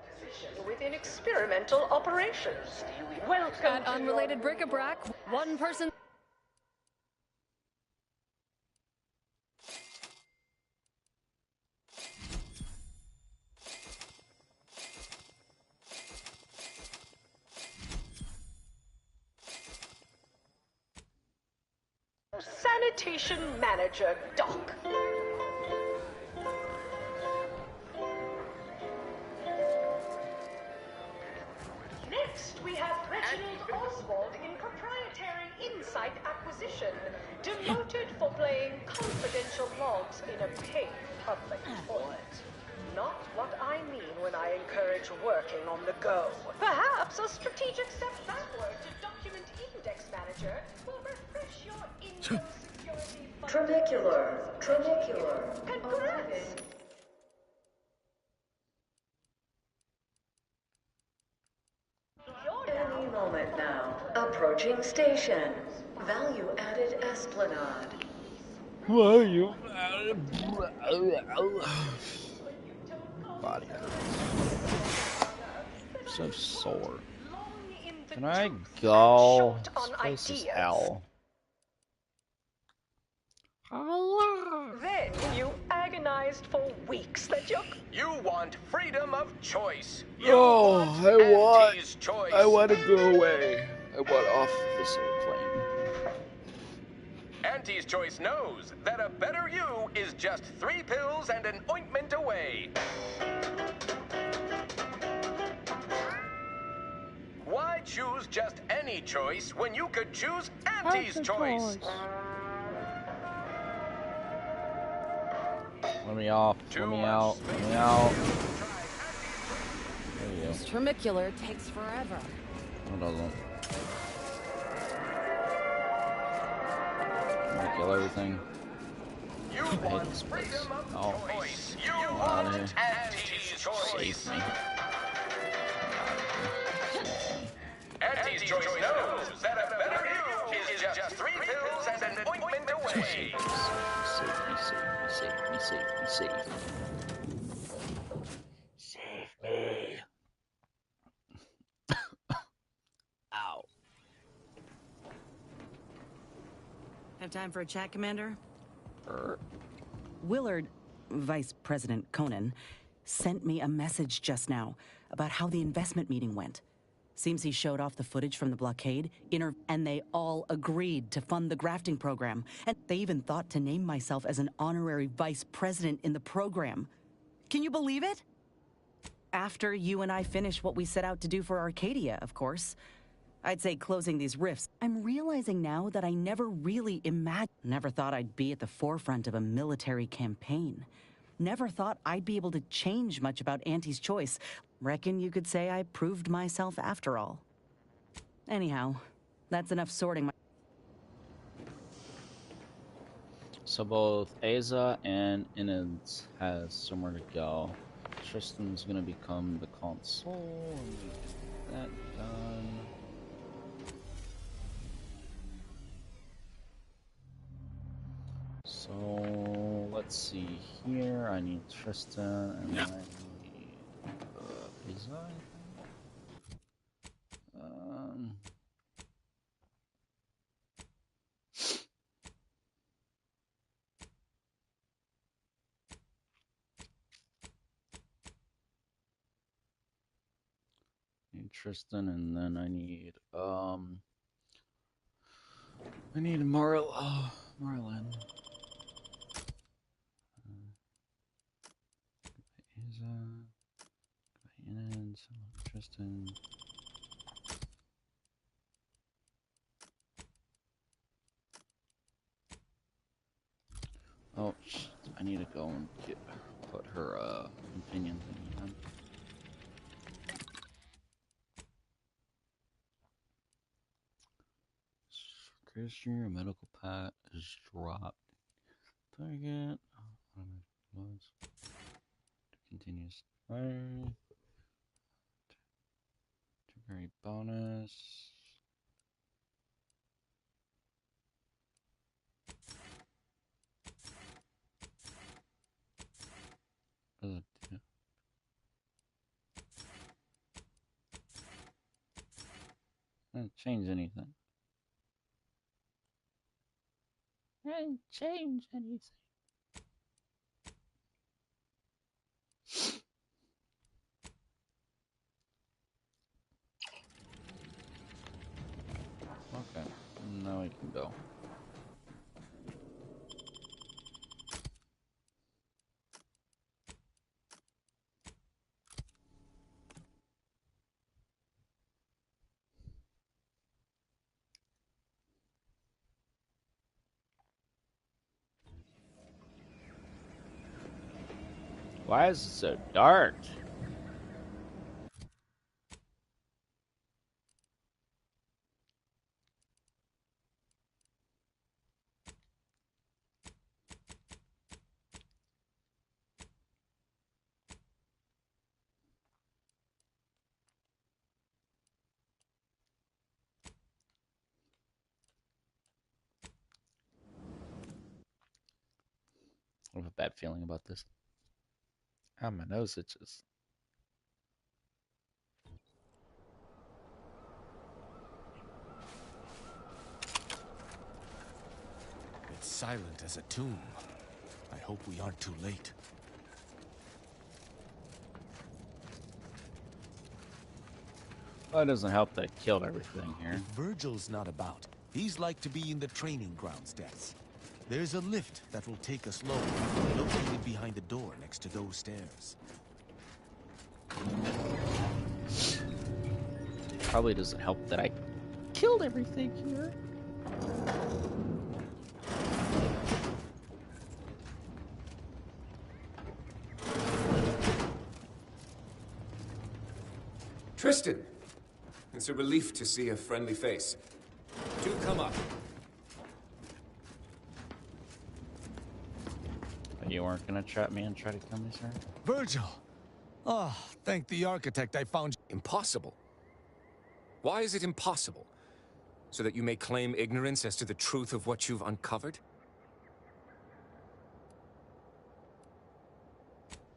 within experimental operations. Welcome Got unrelated bric-a-brac. One person... Sanitation Manager, Doc. Next, we have Reginald Oswald in proprietary insight acquisition, demoted for playing confidential logs in a paid public toilet. Not what I mean when I encourage working on the go. Perhaps a strategic step backward to Document Index Manager will refresh your income security fund. Tranicular. Congrats! Any moment now. Approaching station. Value-added Esplanade. Why you? Body hurts. So sore. Can I go? This place is hell. Then you agonized for weeks that You want freedom of choice. I want to go away. I want off this airplane. Auntie's Choice knows that a better you is just 3 pills and an ointment away. Why choose just any choice when you could choose Auntie's Choice? Let me off. Let me out. Let me out. There you go. This tramicular takes forever. No, it doesn't. I'm gonna kill everything. I hate this place. Oh. Come on here. Save me. Auntie's Choice knows that a better you is just 3 pills and an ointment away. Save me, save me, save me, save me, save me. Ow. Have time for a chat, Commander? Willard, Vice President Conan, sent me a message just now about how the investment meeting went. Seems he showed off the footage from the blockade, and they all agreed to fund the grafting program. And they even thought to name myself as an honorary vice president in the program. Can you believe it? After you and I finish what we set out to do for Arcadia, of course. I'd say closing these rifts. I'm realizing now that I never really never thought I'd be at the forefront of a military campaign. Never thought I'd be able to change much about Auntie's Choice. Reckon you could say I proved myself after all. Anyhow, that's enough sorting my... So both Aza and Inids has somewhere to go. Tristan's gonna become the console and get that done. So let's see here. I need Tristan and I need Aza, I think. Need Tristan, and then I need Marlin. Aza, Enid, Tristan. Oh, I need to go and put her opinion thingy on. Christian, medical pat is dropped. Target. Continuous fire. Temporary bonus. Doesn't do. Doesn't change anything. Doesn't change anything. Okay, now we can go. Why is it so dark? I have a bad feeling about this. Ah, my nose itches. It's silent as a tomb. I hope we aren't too late. Well, it doesn't help that I killed everything here. If Virgil's not about, he's like to be in the training grounds depths. There's a lift that will take us lower, located behind the door next to those stairs. Probably doesn't help that I killed everything here. Tristan! It's a relief to see a friendly face. Do come up. You weren't gonna trap me and try to kill me, sir? Virgil! Oh, thank the architect I found. Impossible? Why is it impossible? So that you may claim ignorance as to the truth of what you've uncovered?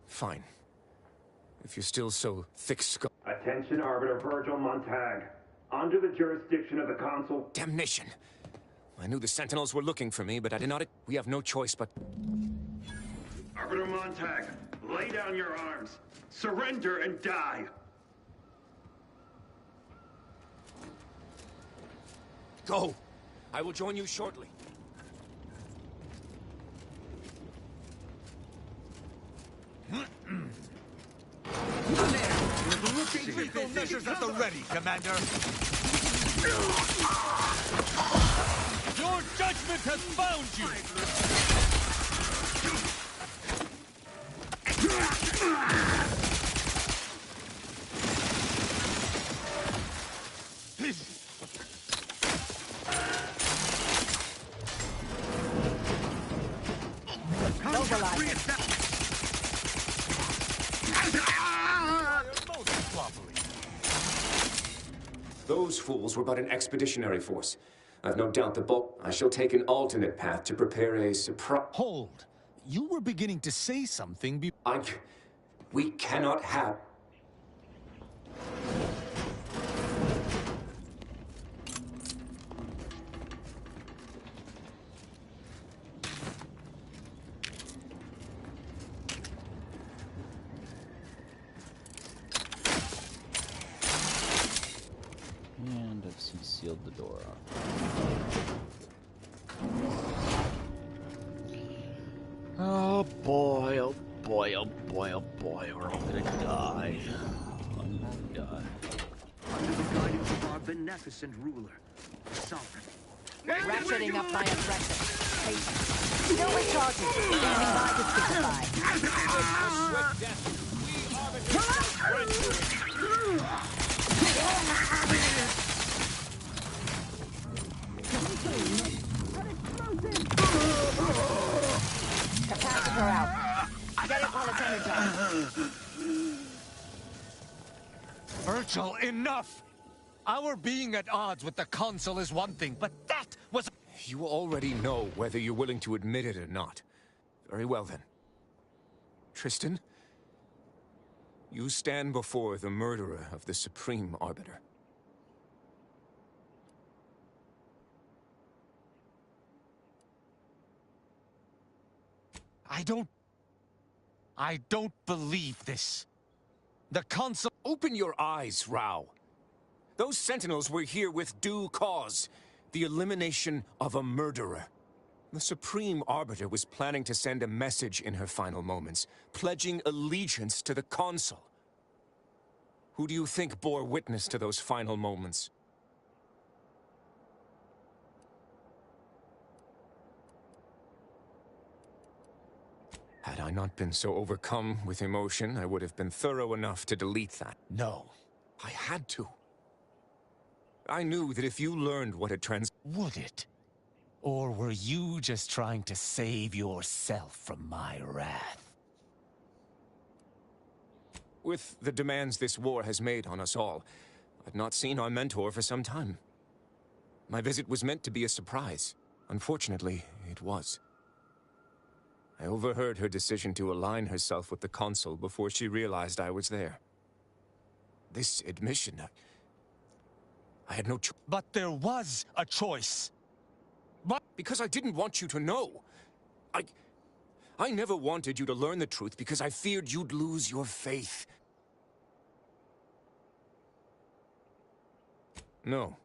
Fine. If you're still so thick-skulled... Attention, Arbiter Virgil Montag. Under the jurisdiction of the Consul... Damnation! I knew the Sentinels were looking for me, but I did not... We have no choice but... Arbiter Montag, lay down your arms. Surrender and die. Go! I will join you shortly. Lethal measures at the ready, Commander. Your judgment has found you! Those fools were but an expeditionary force. I've no doubt the bulk... I shall take an alternate path to prepare a surprise... Hold. You were beginning to say something We cannot have... And I've sealed the door off. Oh boy, oh boy, oh boy, oh boy, we're all gonna die. I'm gonna die. Under the guidance of our beneficent ruler, the Sovereign. Ratcheting up my aggression. Patience. Still recharging. Standing by to Capacitor out. Get it while it's energized. Virgil, enough! Our being at odds with the Consul is one thing, but that was... You already know whether you're willing to admit it or not. Very well, then. Tristan, you stand before the murderer of the Supreme Arbiter. I don't believe this. The Consul... Open your eyes, Rao. Those Sentinels were here with due cause. The elimination of a murderer. The Supreme Arbiter was planning to send a message in her final moments, pledging allegiance to the Consul. Who do you think bore witness to those final moments? Had I not been so overcome with emotion, I would have been thorough enough to delete that. No. I had to. I knew that if you learned what had Would it? Or were you just trying to save yourself from my wrath? With the demands this war has made on us all, I've not seen our mentor for some time. My visit was meant to be a surprise. Unfortunately, it was. I overheard her decision to align herself with the Consul before she realized I was there. This admission, I had no choice. But there was a choice. But because I didn't want you to know. I never wanted you to learn the truth because I feared you'd lose your faith. No.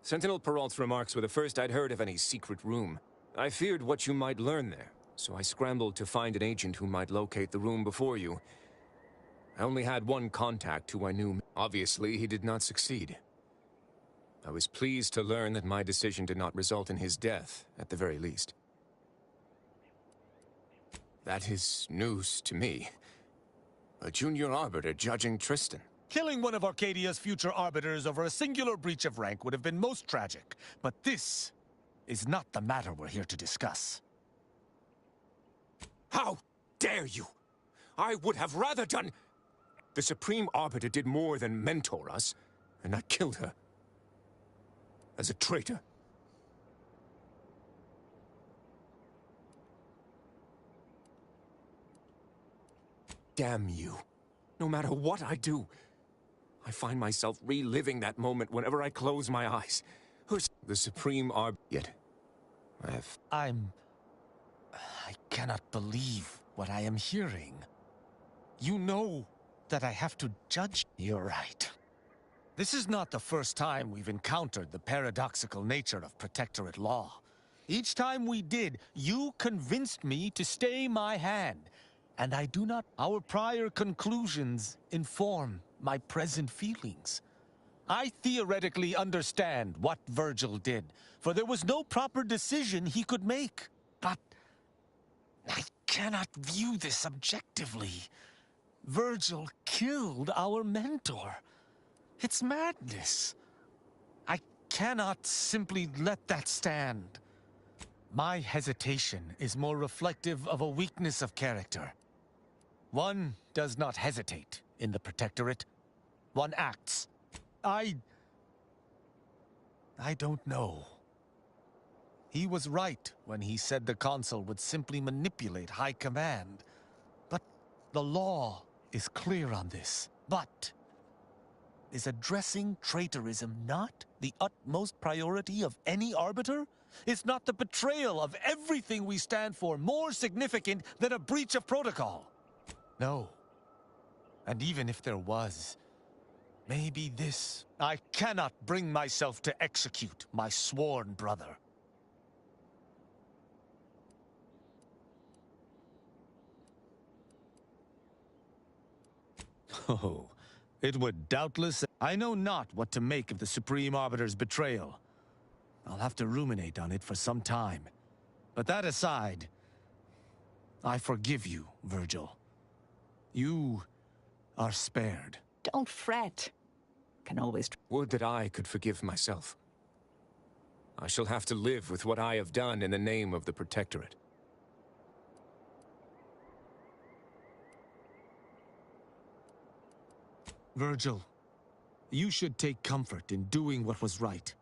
Sentinel Peralt's remarks were the first I'd heard of any secret room. I feared what you might learn there, so I scrambled to find an agent who might locate the room before you. I only had one contact who I knew. Obviously, he did not succeed. I was pleased to learn that my decision did not result in his death, at the very least. That is news to me. A junior arbiter judging Tristan. Killing one of Arcadia's future arbiters over a singular breach of rank would have been most tragic. But this is not the matter we're here to discuss. How dare you! I would have rather done... The Supreme Arbiter did more than mentor us, and I killed her. As a traitor. Damn you. No matter what I do, I find myself reliving that moment whenever I close my eyes. Who's the Supreme Arbiter? Yet, I cannot believe what I am hearing. You know that I have to judge. You're right. This is not the first time we've encountered the paradoxical nature of Protectorate law. Each time we did, you convinced me to stay my hand. And I do not... Our prior conclusions inform my present feelings. I theoretically understand what Virgil did, for there was no proper decision he could make. But I cannot view this objectively. Virgil killed our mentor. It's madness. I cannot simply let that stand. My hesitation is more reflective of a weakness of character. One does not hesitate in the Protectorate. One acts. I don't know. He was right when he said the Consul would simply manipulate High Command. But the law is clear on this. But is addressing traitorism not the utmost priority of any arbiter? Is not the betrayal of everything we stand for more significant than a breach of protocol? No. And even if there was, maybe this... I cannot bring myself to execute my sworn brother. Oh, it would doubtless... I know not what to make of the Supreme Arbiter's betrayal. I'll have to ruminate on it for some time. But that aside, I forgive you, Virgil. You are spared. Don't fret. Can always... Would that I could forgive myself. I shall have to live with what I have done in the name of the Protectorate. Virgil, you should take comfort in doing what was right.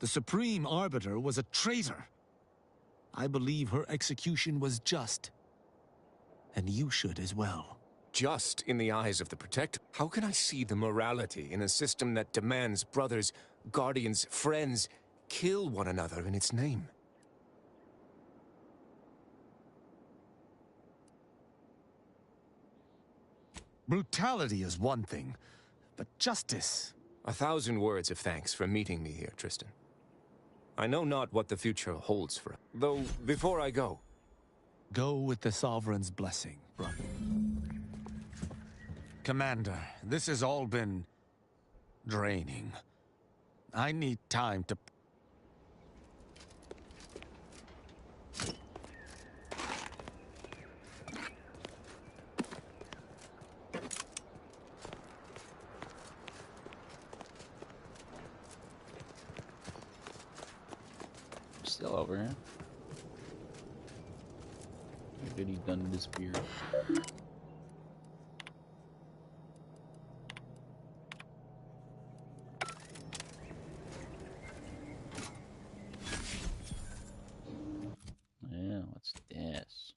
The Supreme Arbiter was a traitor. I believe her execution was just. And you should as well. Just in the eyes of the Protector? How can I see the morality in a system that demands brothers, guardians, friends kill one another in its name? Brutality is one thing, but justice... 1,000 words of thanks for meeting me here, Tristan. I know not what the future holds for us. Though, before I go... Go with the Sovereign's blessing, brother. Commander, this has all been... draining. I need time to... Still over here. Or did he done disappear? Yeah, what's this?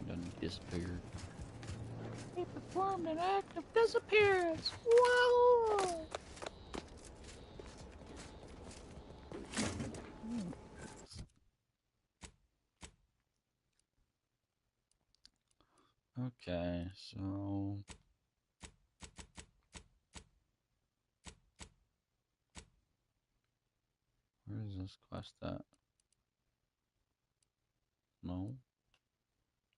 Done disappeared. He performed an act of disappearance. Whoa! Okay, so where is this quest at? No.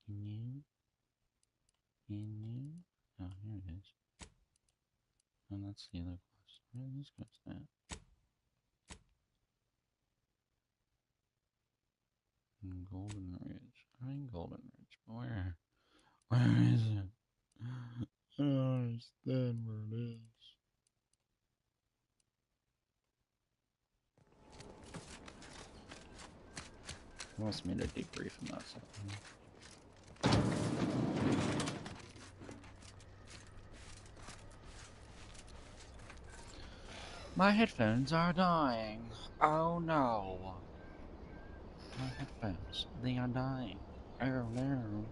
No. Oh, here it is. And that's the other quest. Where are these quests at? Golden Ridge. I'm in Golden Ridge. Where? Where is it? I don't understand where it is. He wants me to debrief him about something. My headphones are dying. Oh no. My headphones, they are dying. Oh no.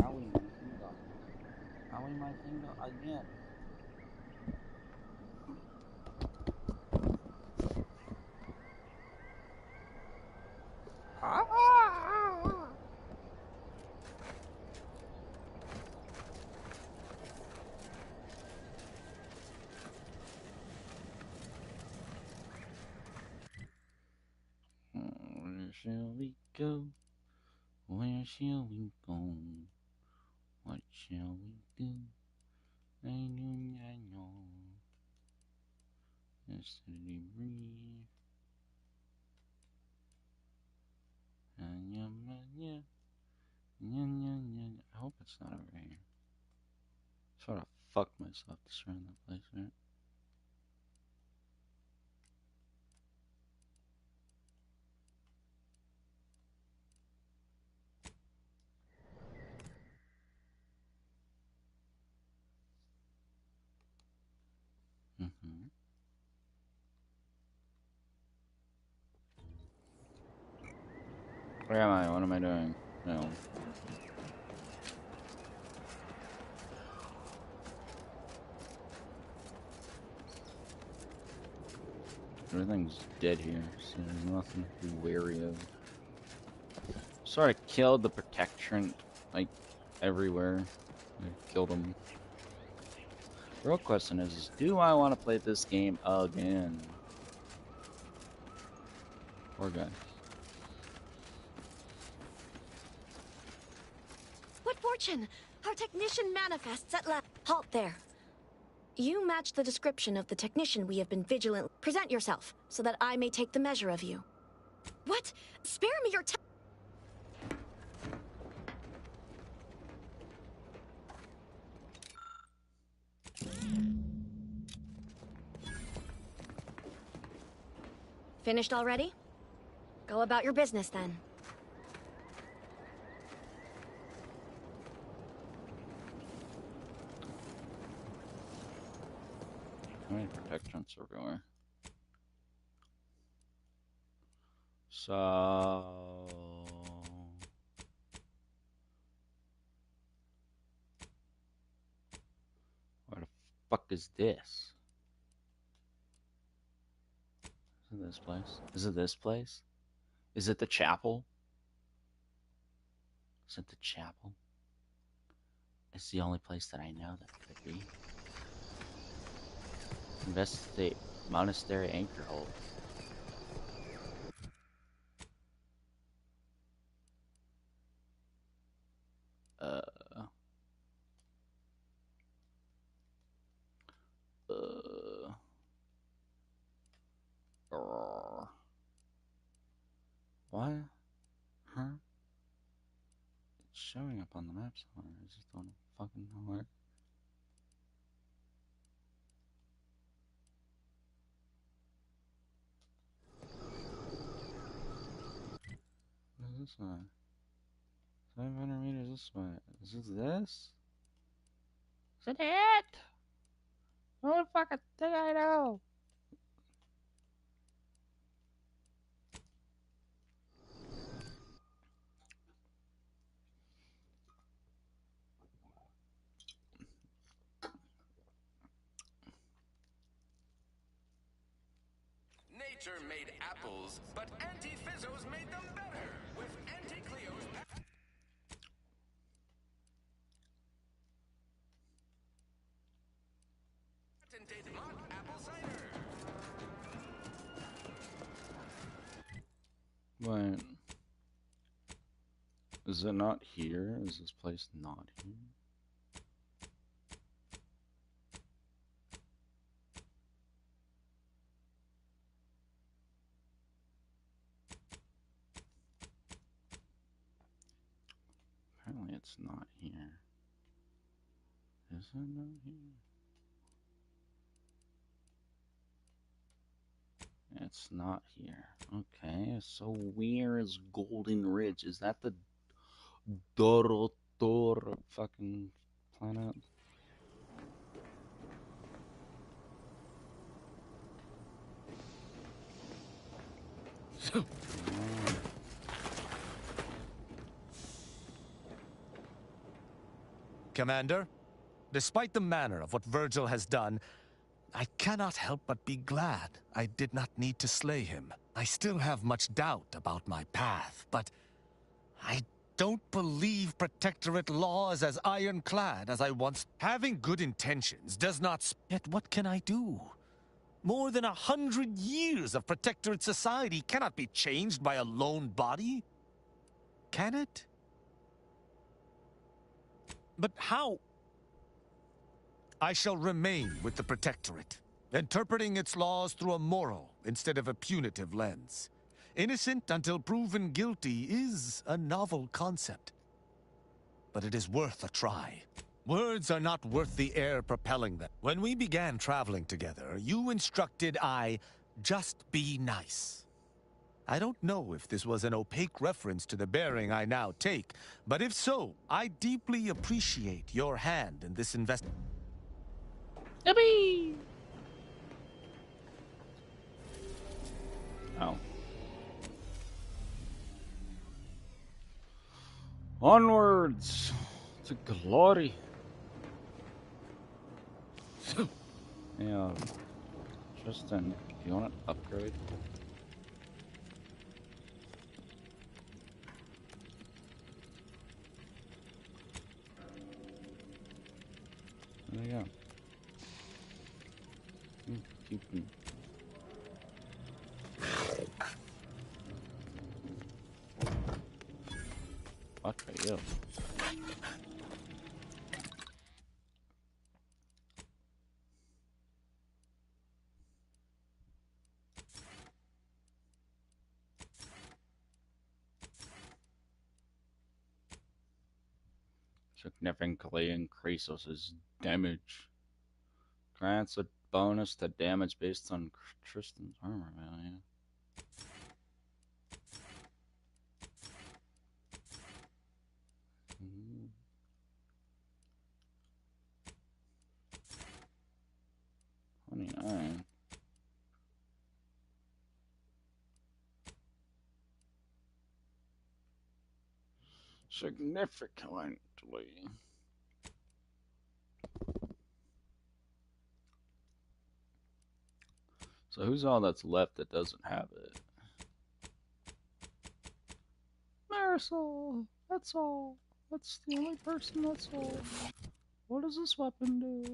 Howie, my thing died. Howie, my thing died again. Where shall we go? Where shall we go? What shall we do? I know. Yesterday breathe. I hope it's not over here. Sort of fucked myself destroying that place, right? Where am I? What am I doing? No. Everything's dead here, so there's nothing to be wary of. Sort of killed the protectorant, like, everywhere. I killed them. The real question is do I want to play this game again? Poor guy. What fortune! Our technician manifests at last. Halt there. You match the description of the technician we have been vigilant. Present yourself, so that I may take the measure of you. What? Spare me your time. Finished already? Go about your business then. How many protectorants everywhere? So... where the fuck is this? Is it this place? Is it this place? Is it the chapel? Is it the chapel? It's the only place that I know that could be. Investigate monastery anchor hold. What? Huh? It's showing up on the map somewhere. I just don't fucking know where. What is this one? 700 meters this way. Is it this? Is it it? What the fucking thing I know? Nature made apples, but Anti-Fizzos made them better with Anti-Cleo's patented hot apple cider. What? Is it not here? Is this place not here? Apparently it's not here. Is it not here? It's not here. Okay, so where is Golden Ridge? Is that the Dorotor fucking planet? Commander, despite the manner of what Virgil has done, I cannot help but be glad I did not need to slay him. I still have much doubt about my path, but I don't believe Protectorate law is as ironclad as I once. Having good intentions does not. Yet what can I do? More than 100 years of Protectorate society cannot be changed by a lone body. Can it? But how? I shall remain with the Protectorate, interpreting its laws through a moral instead of a punitive lens. Innocent until proven guilty is a novel concept, but it is worth a try. Words are not worth the air propelling them. When we began traveling together, you instructed I just be nice. I don't know if this was an opaque reference to the bearing I now take, but if so, I deeply appreciate your hand in this investment. Yippee! Oh. Onwards to glory. Yeah, Tristan, do you want to upgrade? There you go. Fuck are you? Significantly increases his damage. Grants a bonus to damage based on Tristan's armor value. Hmm. $29. Significantly. So who's all that's left that doesn't have it? Marisol. That's all. That's the only person that's all. What does this weapon do?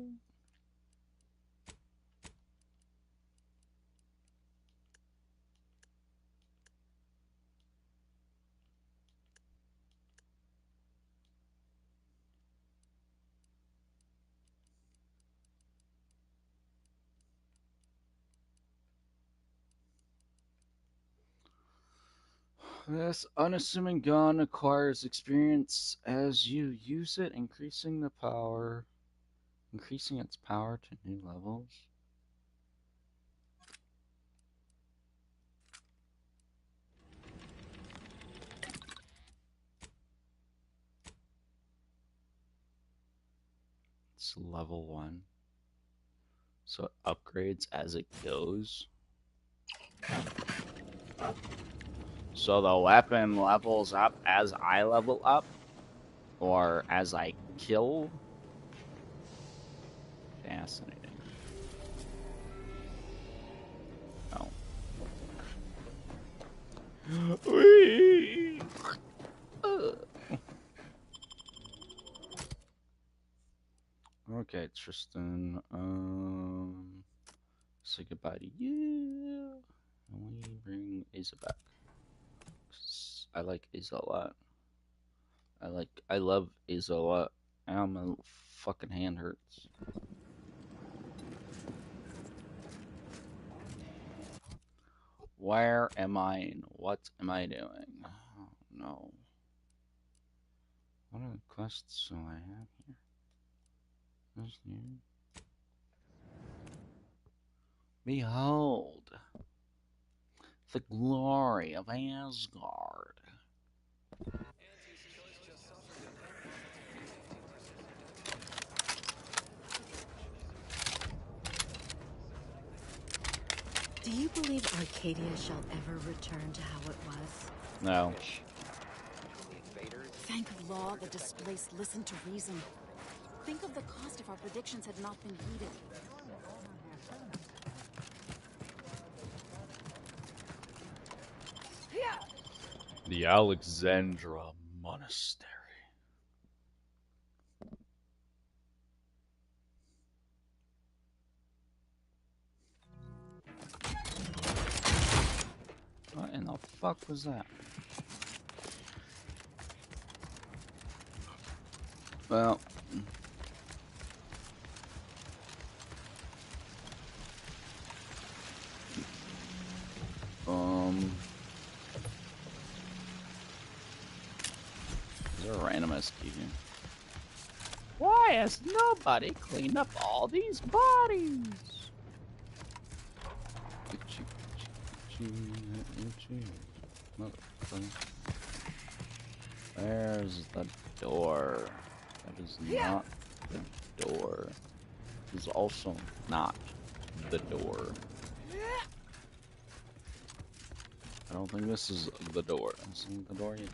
This unassuming gun acquires experience as you use it, increasing its power to new levels. It's level 1. So it upgrades as it goes. So the weapon levels up as I level up? Or as I kill? Fascinating. Oh. Okay, Tristan. Say goodbye to you. And we bring Asa back. I like Asa a lot. I love Isola. My fucking hand hurts. Where am I and what am I doing? Oh, no. What are the quests do I have here? What's new? Behold the glory of Asgard. Do you believe Arcadia shall ever return to how it was? No. Thank law the displaced listen to reason. Think of the cost if our predictions had not been heeded. The Alexandra Monastery. What in the fuck was that? Well, is there a random execution? Why has nobody cleaned up all these bodies? Where's the door? That is not the door. This is also not the door. I don't think this is the door. This isn't the door yet.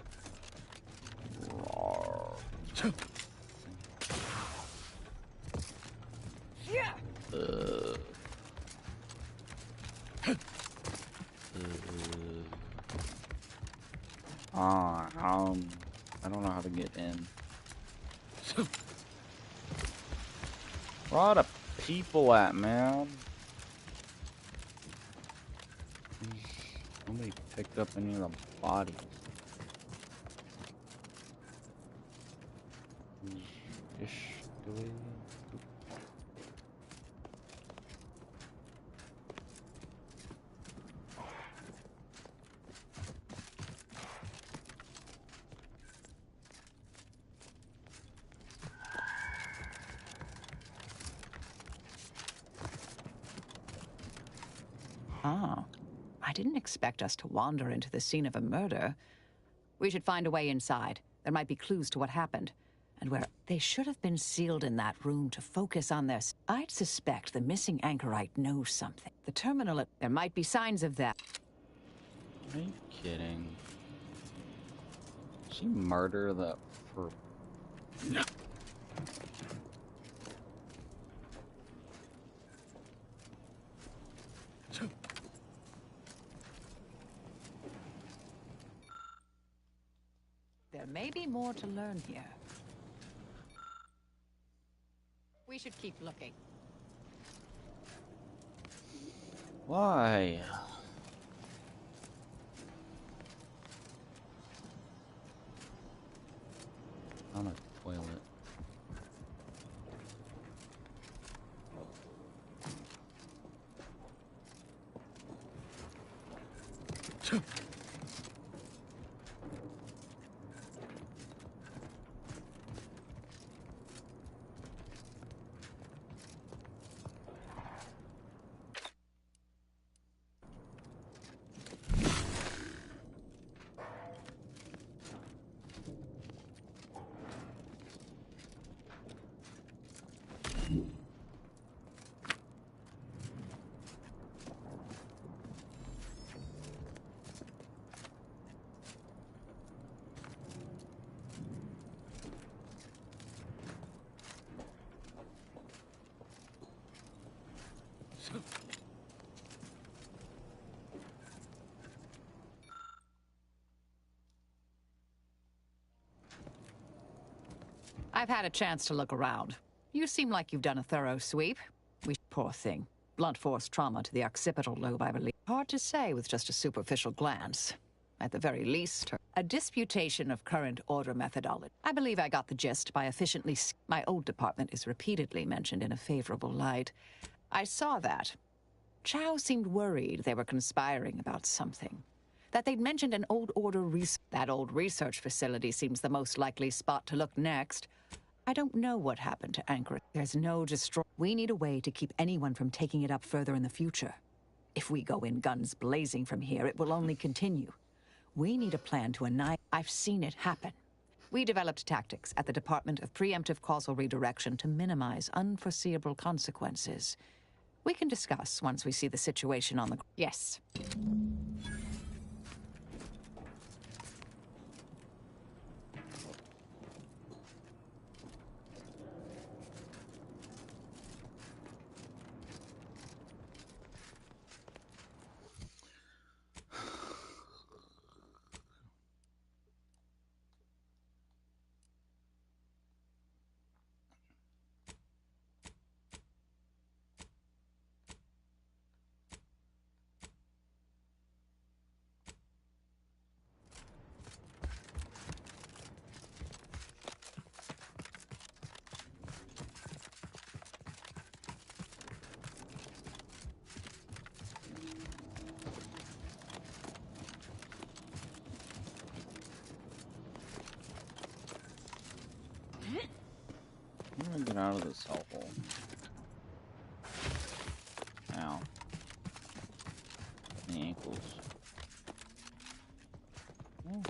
I don't know how to get in. Where are the people at, man? Nobody picked up any of the bodies. Ah, I didn't expect us to wander into the scene of a murder. We should find a way inside. There might be clues to what happened. And where they should have been sealed in that room to focus on this. I'd suspect the missing anchorite knows something. The terminal, there might be signs of that. Are you kidding? Did she murder the... for... No. There may be more to learn here. We should keep looking. Why? On a toilet. I've had a chance to look around. You seem like you've done a thorough sweep. Poor thing. Blunt force trauma to the occipital lobe, I believe. Hard to say with just a superficial glance. At the very least, A disputation of current order methodology. I believe I got the gist by efficiently... My old department is repeatedly mentioned in a favorable light. I saw that. Chow seemed worried they were conspiring about something. That they'd mentioned an old order That old research facility seems the most likely spot to look next. I don't know what happened to Anchorage. There's no destroy. We need a way to keep anyone from taking it up further in the future. If we go in guns blazing from here, it will only continue. We need a plan to annihilate. I've seen it happen. We developed tactics at the Department of Preemptive Causal Redirection to minimize unforeseeable consequences. We can discuss once we see the situation on the... Yes. I'm gonna get out of this hellhole. Ow. The ankles. Oh.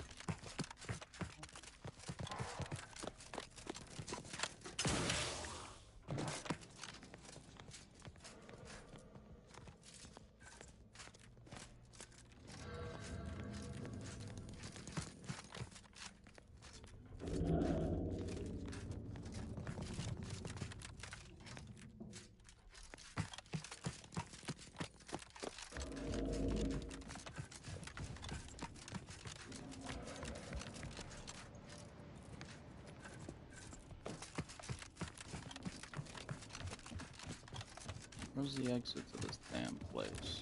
Where's the exit to this damn place?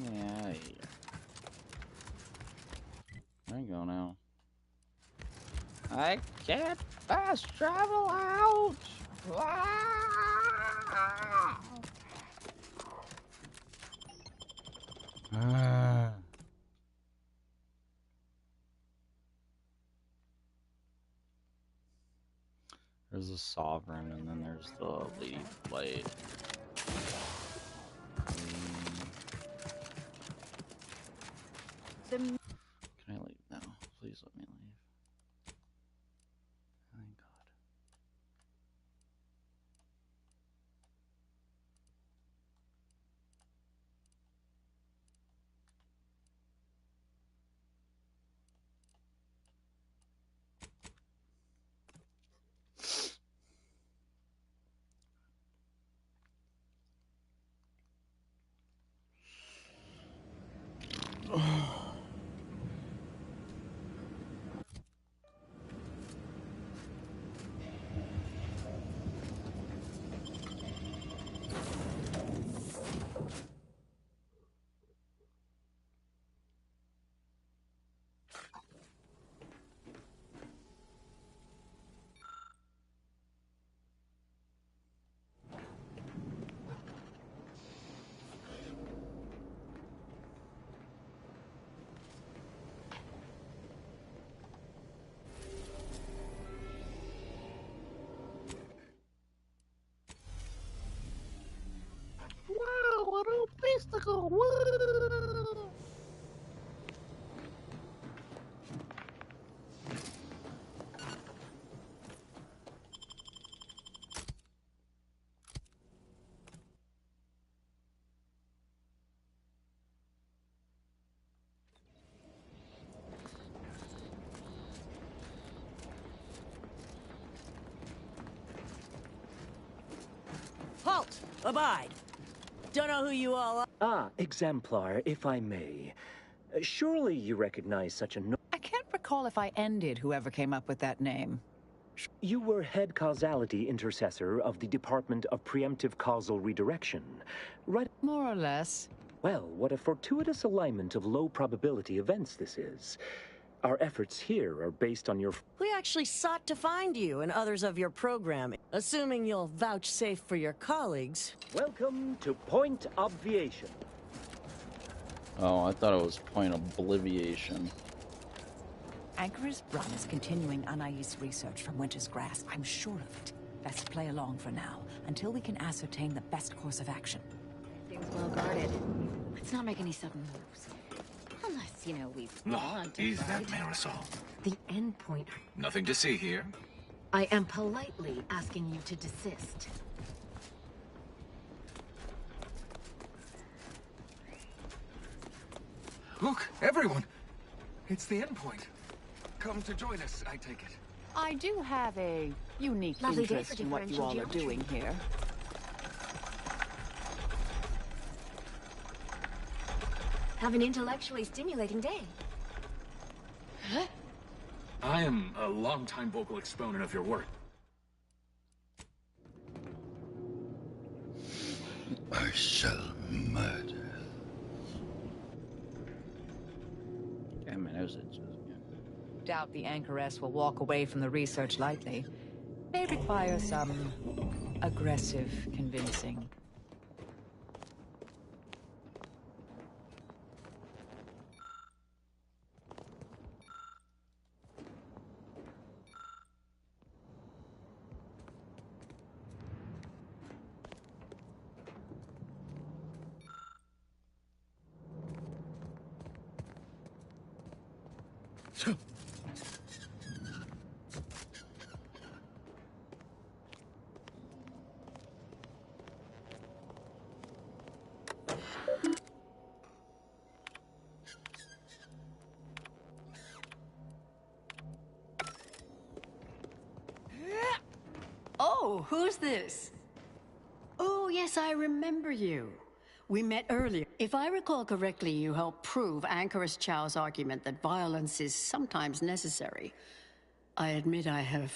Yeah. There you go now. I can't fast travel out! There's a sovereign, and then there's the Lady Blade. Can I leave now? Please let me leave. Thank God. Wow, what a place to go! Woo! Halt! Abide! Don't know who you all are. Ah, Exemplar, if I may. Surely you recognize such a I can't recall if I ended whoever came up with that name. You were head causality intercessor of the Department of Preemptive Causal Redirection, right? More or less. Well, what a fortuitous alignment of low-probability events this is. Our efforts here are based on your... We actually sought to find you and others of your program, assuming you'll vouchsafe for your colleagues. Welcome to Point Obviation. Oh, I thought it was Point Obliviation. Anchor's run is continuing Anais' research from Winter's Grasp. I'm sure of it. Best play along for now, until we can ascertain the best course of action. Things well guarded. Let's not make any sudden moves. Unless, you know, we want to. Is that Marisol? The endpoint. Nothing to see here. I am politely asking you to desist. Look, everyone! It's the endpoint. Come to join us, I take it. I do have a unique Lovely day interest for in what you all are differential doing here. Have an intellectually stimulating day. Huh? I am a longtime vocal exponent of your work. I shall murder. Damn it, how's it? Doubt the Anchoress will walk away from the research lightly. May require some aggressive convincing. Oh, who's this? Oh, yes, I remember you. We met earlier. If I recall correctly, you helped prove Anchoress Chow's argument that violence is sometimes necessary. I admit I have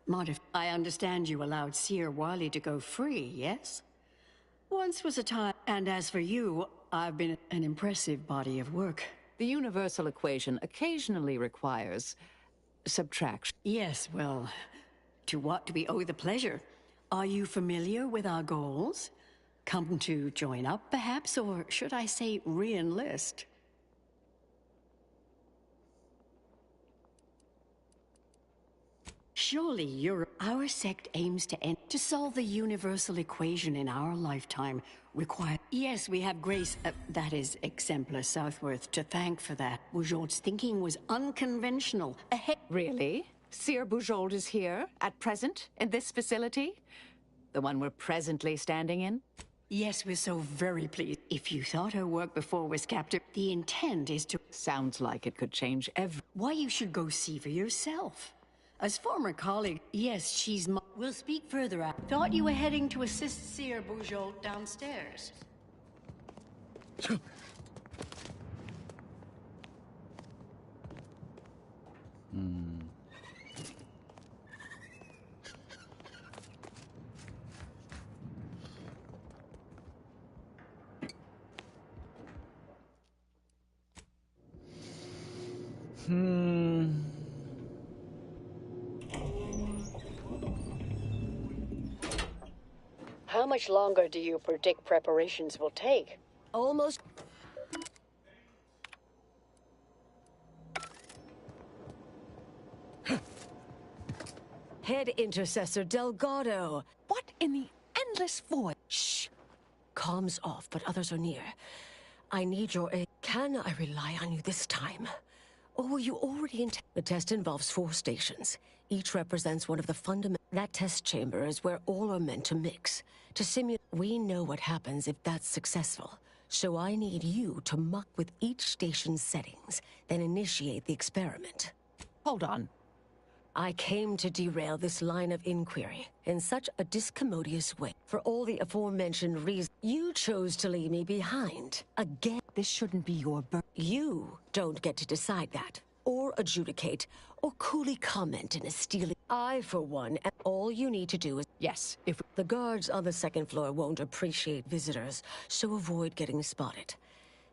modified. I understand you allowed Seer Wiley to go free, yes? Once was a time, and as for you, I've been an impressive body of work. The universal equation occasionally requires subtraction. Yes, well, to what do we owe the pleasure? Are you familiar with our goals? Come to join up, perhaps, or should I say re-enlist? Surely our sect aims to solve the universal equation in our lifetime. Yes, we have Grace, that is Exemplar Southworth, to thank for that. Bujold's thinking was unconventional. Really? Seer Bujold is here, at present, in this facility? The one we're presently standing in? Yes, we're so very pleased. If you thought her work before was captive, the intent is to... Sounds like it could change Why, you should go see for yourself. As former colleague, yes, she's We'll speak further out. Thought you were heading to assist Seer Bujold downstairs. How much longer do you predict preparations will take? Almost. Head Intercessor Delgado. What in the endless void? Shh. Comms off, but others are near. I need your aid. Can I rely on you this time? Or will you already The test involves 4 stations. Each represents one of the fundamental... That test chamber is where all are meant to mix. To simulate... We know what happens if that's successful. So I need you to muck with each station's settings, then initiate the experiment. Hold on. I came to derail this line of inquiry in such a discommodious way. For all the aforementioned reasons, you chose to leave me behind. Again. This shouldn't be your burden. You don't get to decide that. Or or adjudicate, or coolly comment in a steely... I, for one, and all you need to do is... Yes, if the guards on the second floor won't appreciate visitors, so avoid getting spotted.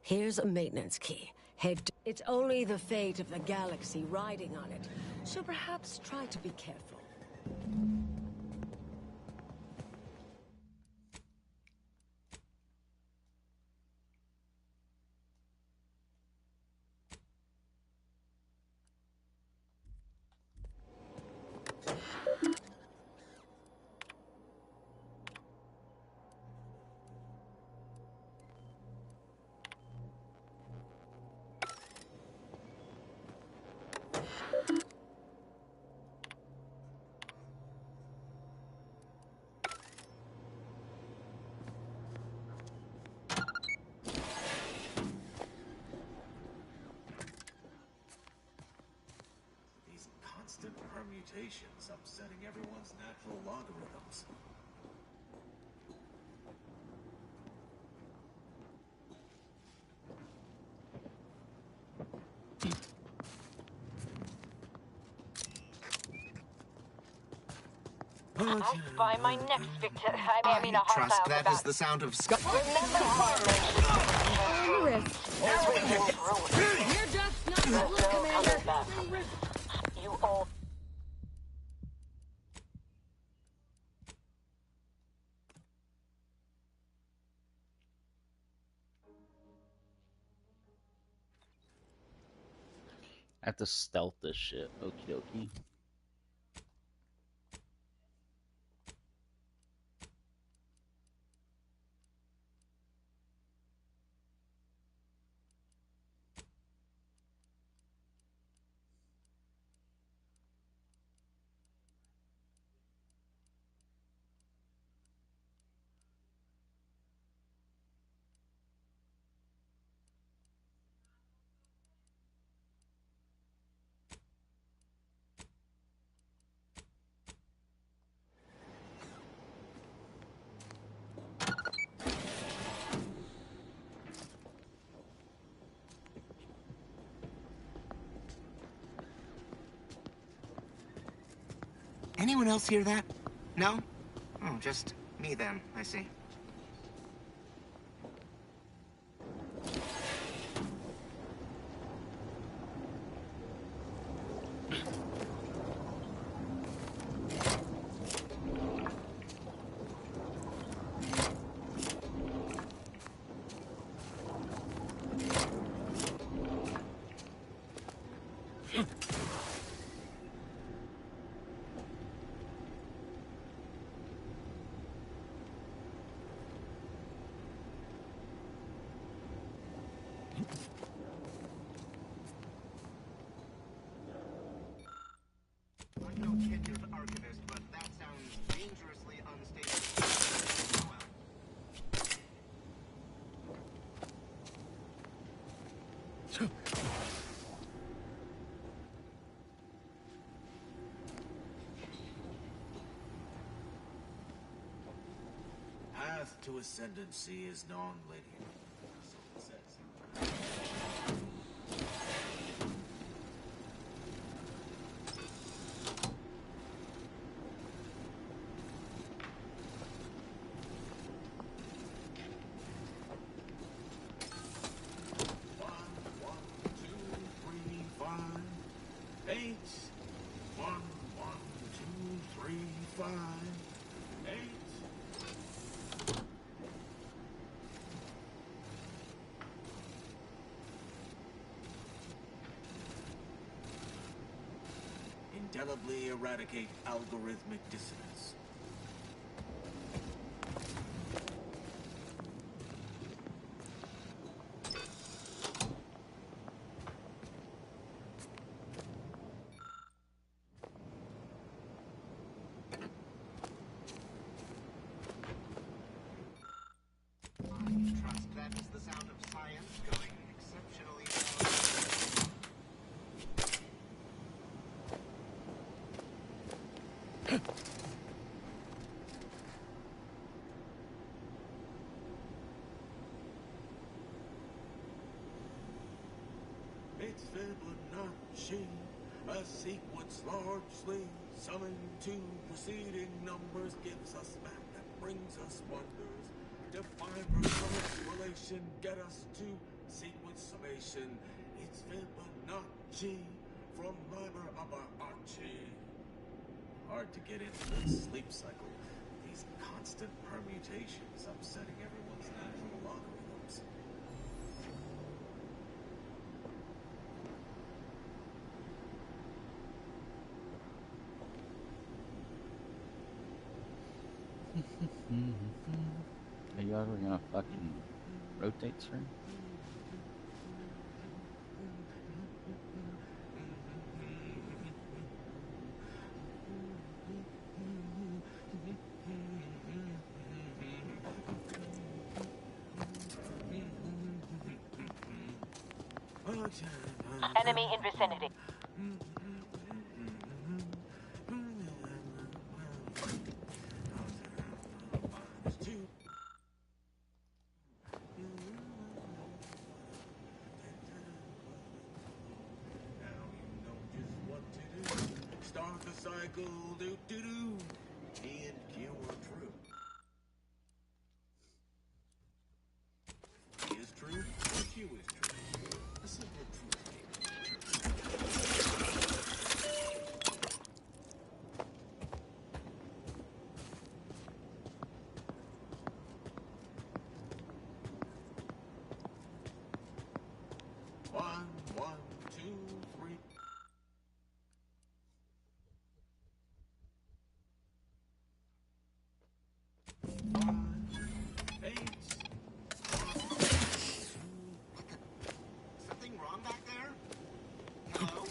Here's a maintenance key. It's only the fate of the galaxy riding on it, so perhaps try to be careful. Constant permutations upsetting everyone's natural logarithms. I spy my next victim. I mean a hostile Trust that is the sound of Scott. Remember how I mentioned You're just not the Commander. You all... I have to stealth this shit. Okie dokie. Anyone else hear that? No? Oh, just me then, I see. I'm no tenured archivist, but that sounds dangerously unstable. Oh well. Path to ascendancy is non-linear, so it says. Indelibly eradicate algorithmic dissonance. Trust that is the sound of science going exceptionally well. It's filled with none. she. A sequence largely summoned to preceding numbers gives us math that brings us wonders. Define recurrence relation, get us to sequence summation. It's Fibonacci from Liber Abachi. Hard to get into the sleep cycle. These constant permutations upsetting everyone's natural logarithms. Are you ever gonna fucking rotate, sir? Enemy in vicinity. Start the cycle, do-do-do. P and Q are true. P is true, or Q is true. A simple truth table. One, two, three. Something wrong back there? Hello?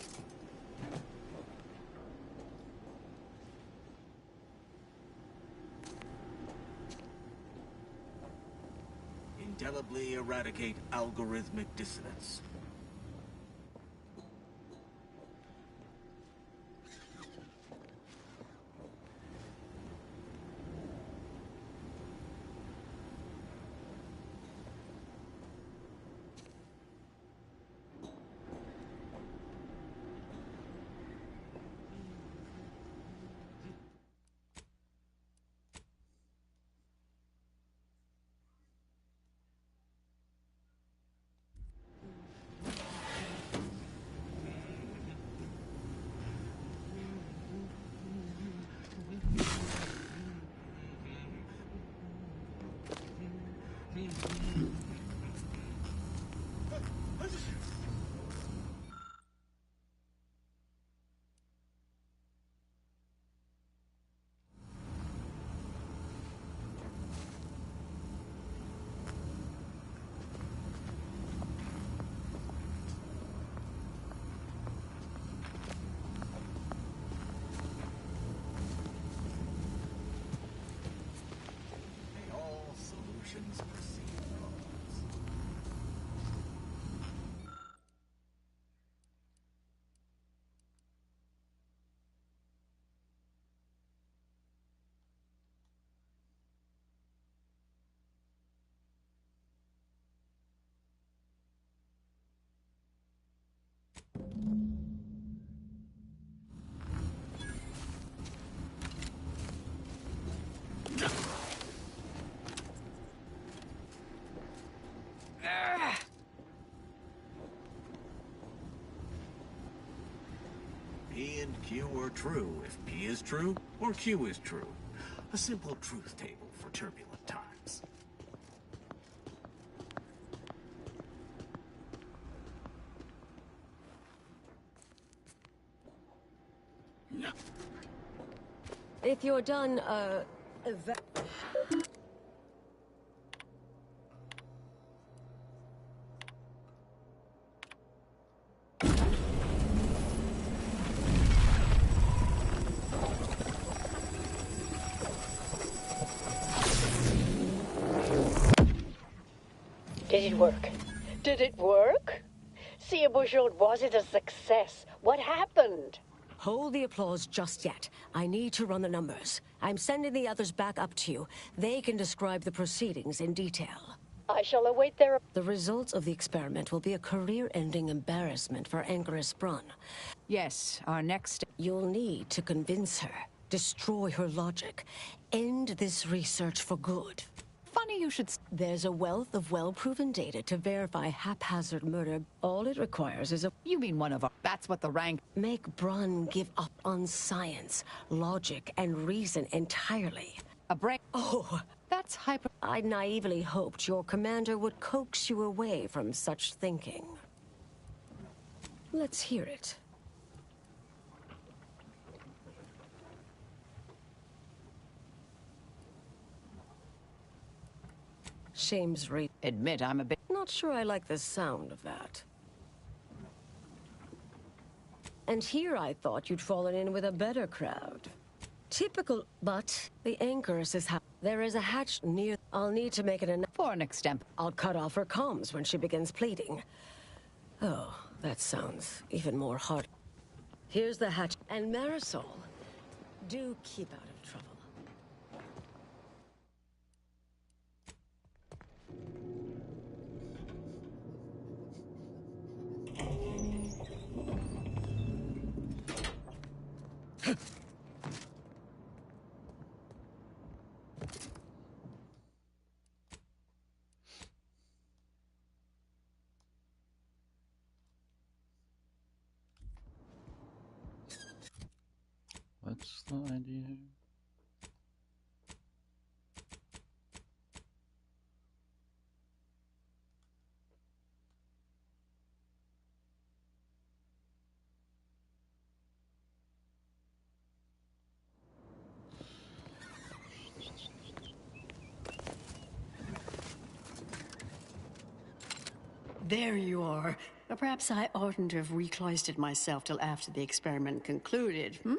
Indelibly eradicate algorithmic dissonance. May all solutions precede problems. P and Q are true if P is true or Q is true. A simple truth table for turbulent times. If you're done, Did it work? Did it work? See, Bouchard, was it a success? What happened? hold the applause just yet. I need to run the numbers. I'm sending the others back up to you. They can describe the proceedings in detail. I shall await their... The results of the experiment will be a career-ending embarrassment for Anchoress Brun. Yes, our next... You'll need to convince her, destroy her logic, end this research for good. Funny you should... There's a wealth of well-proven data to verify haphazard murder. All it requires is a... You mean one of our... That's what the rank... Make Brun give up on science, logic, and reason entirely. A brain... Oh, that's hyper... I naively hoped your commander would coax you away from such thinking. Let's hear it. Shame's re... Admit I'm a bit... Not sure I like the sound of that. And here I thought you'd fallen in with a better crowd. Typical, but the Anchoress is there is a hatch near... I'll need to make it for an extent. I'll cut off her comms when she begins pleading. Oh, that sounds even more hard. Here's the hatch. And Marisol, do keep out of trouble. What's the idea? There you are. Perhaps I oughtn't to have recloistered myself till after the experiment concluded, hmm?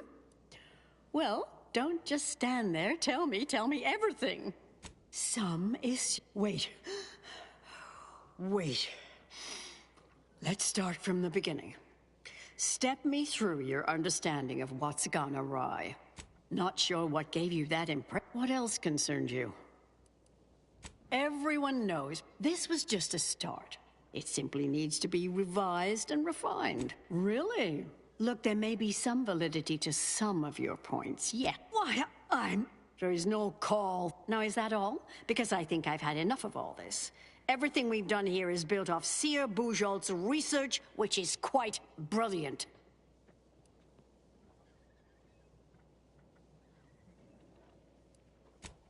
Well, don't just stand there. Tell me everything. Some is... Wait. Let's start from the beginning. Step me through your understanding of what's gone awry. Not sure what gave you that impression. What else concerned you? Everyone knows this was just a start. It simply needs to be revised and refined. Really? Look, there may be some validity to some of your points. Yeah. Why, There is no call. Now, is that all? Because I think I've had enough of all this. Everything we've done here is built off Seer Bujold's research, which is quite brilliant.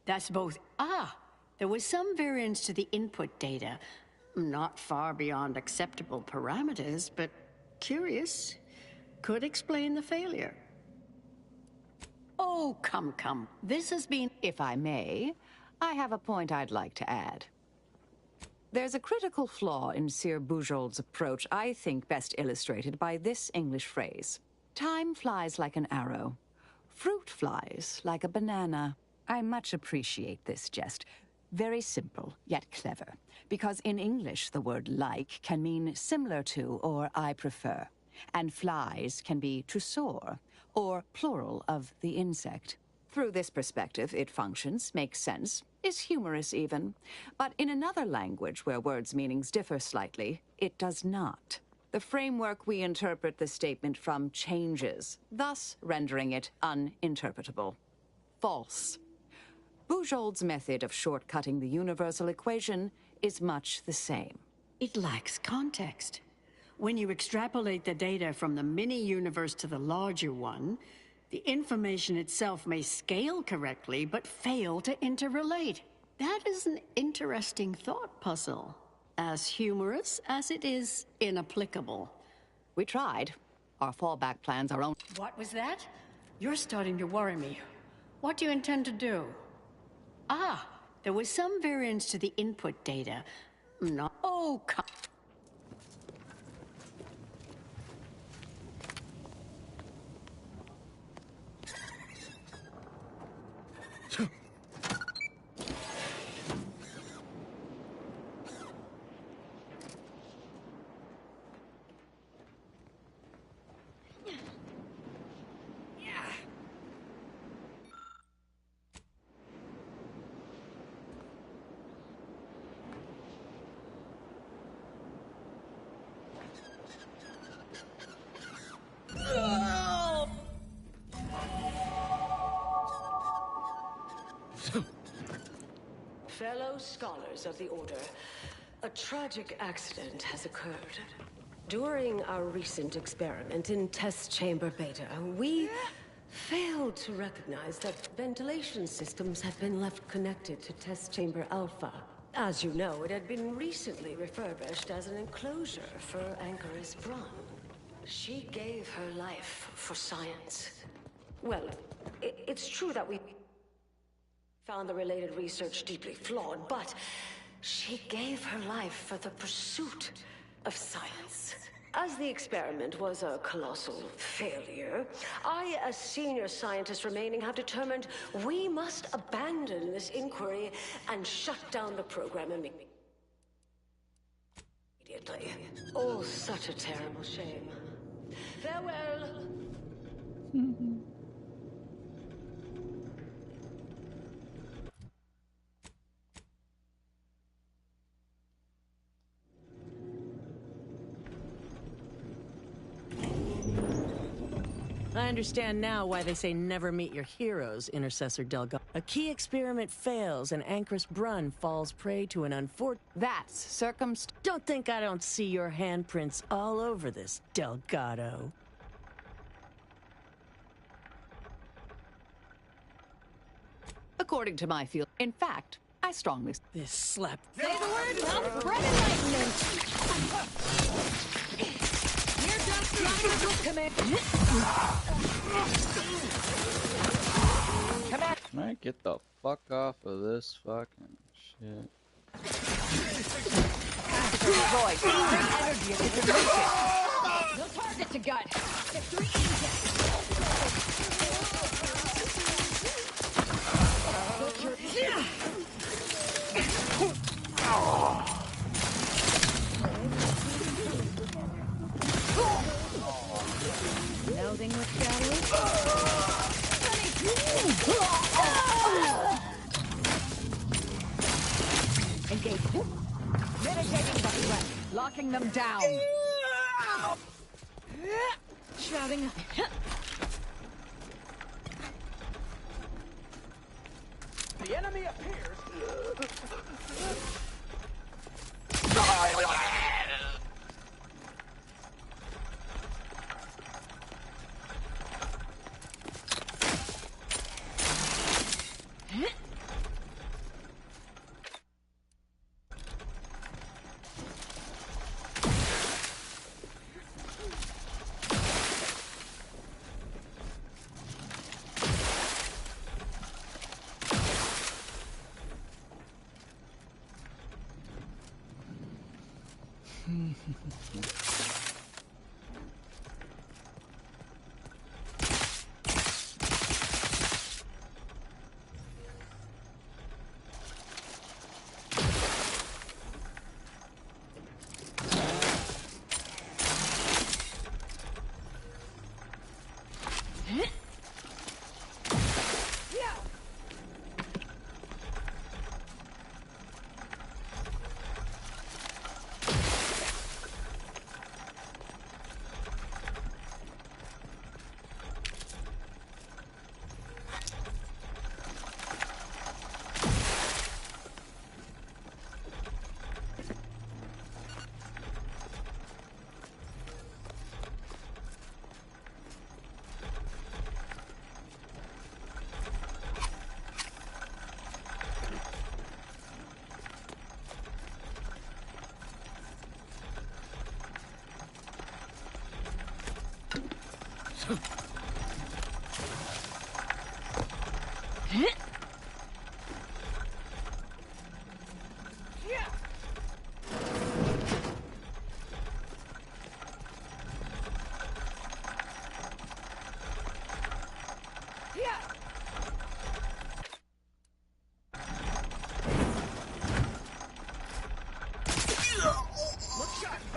That's both... there was some variance to the input data. Not far beyond acceptable parameters, but curious. Could explain the failure. Oh, come. This has been... If I may, I have a point I'd like to add. There's a critical flaw in Seer Bujold's approach I think best illustrated by this English phrase. Time flies like an arrow. Fruit flies like a banana. I much appreciate this jest. Very simple, yet clever. Because in English, the word like can mean similar to or I prefer. And flies can be to soar, or plural of the insect. Through this perspective, it functions, makes sense, is humorous even. But in another language where words' meanings differ slightly, it does not. The framework we interpret the statement from changes, thus rendering it uninterpretable. False. Bujold's method of shortcutting the universal equation is much the same. It lacks context. When you extrapolate the data from the mini-universe to the larger one, the information itself may scale correctly, but fail to interrelate. That is an interesting thought puzzle. As humorous as it is inapplicable. We tried. Our fallback plans are own. What was that? You're starting to worry me. What do you intend to do? There was some variance to the input data. Not... Oh, come... Fellow scholars of the Order, a tragic accident has occurred. During our recent experiment in Test Chamber Beta, we failed to recognize that ventilation systems had been left connected to Test Chamber Alpha. As you know, it had been recently refurbished as an enclosure for Anchoress Brun. She gave her life for science. Well, it's true that we found the related research deeply flawed, but she gave her life for the pursuit of science. As the experiment was a colossal failure, I, as senior scientist remaining, have determined we must abandon this inquiry and shut down the program immediately. Oh, such a terrible shame. Farewell. I understand now why they say never meet your heroes, Intercessor Delgado. A key experiment fails and Anchoress Brun falls prey to an unfortunate... That's Don't think I don't see your handprints all over this, Delgado. According to my field. In fact, I strongly... This slap... Say the word, I'll spread enlightenment! Can I get the fuck off of this fucking shit? Void, bring energy if you can reach it. No target to gut. Victory Melding with shadows? Engage. Mitigating the threat. Locking them down. shrouding. The enemy appears.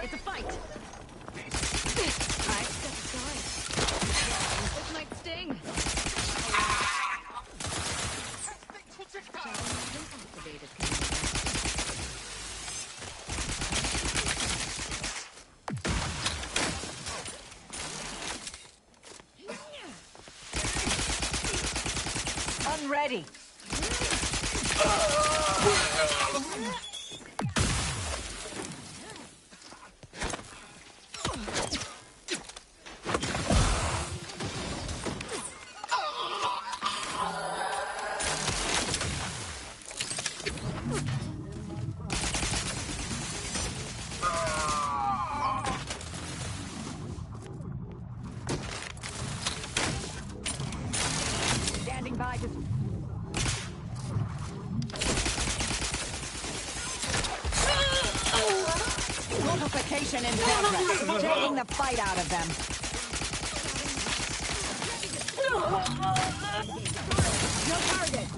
It's a fight. I accept the This might sting. Unready. Standing by to... Multiplication in progress. Taking the fight out of them. No target.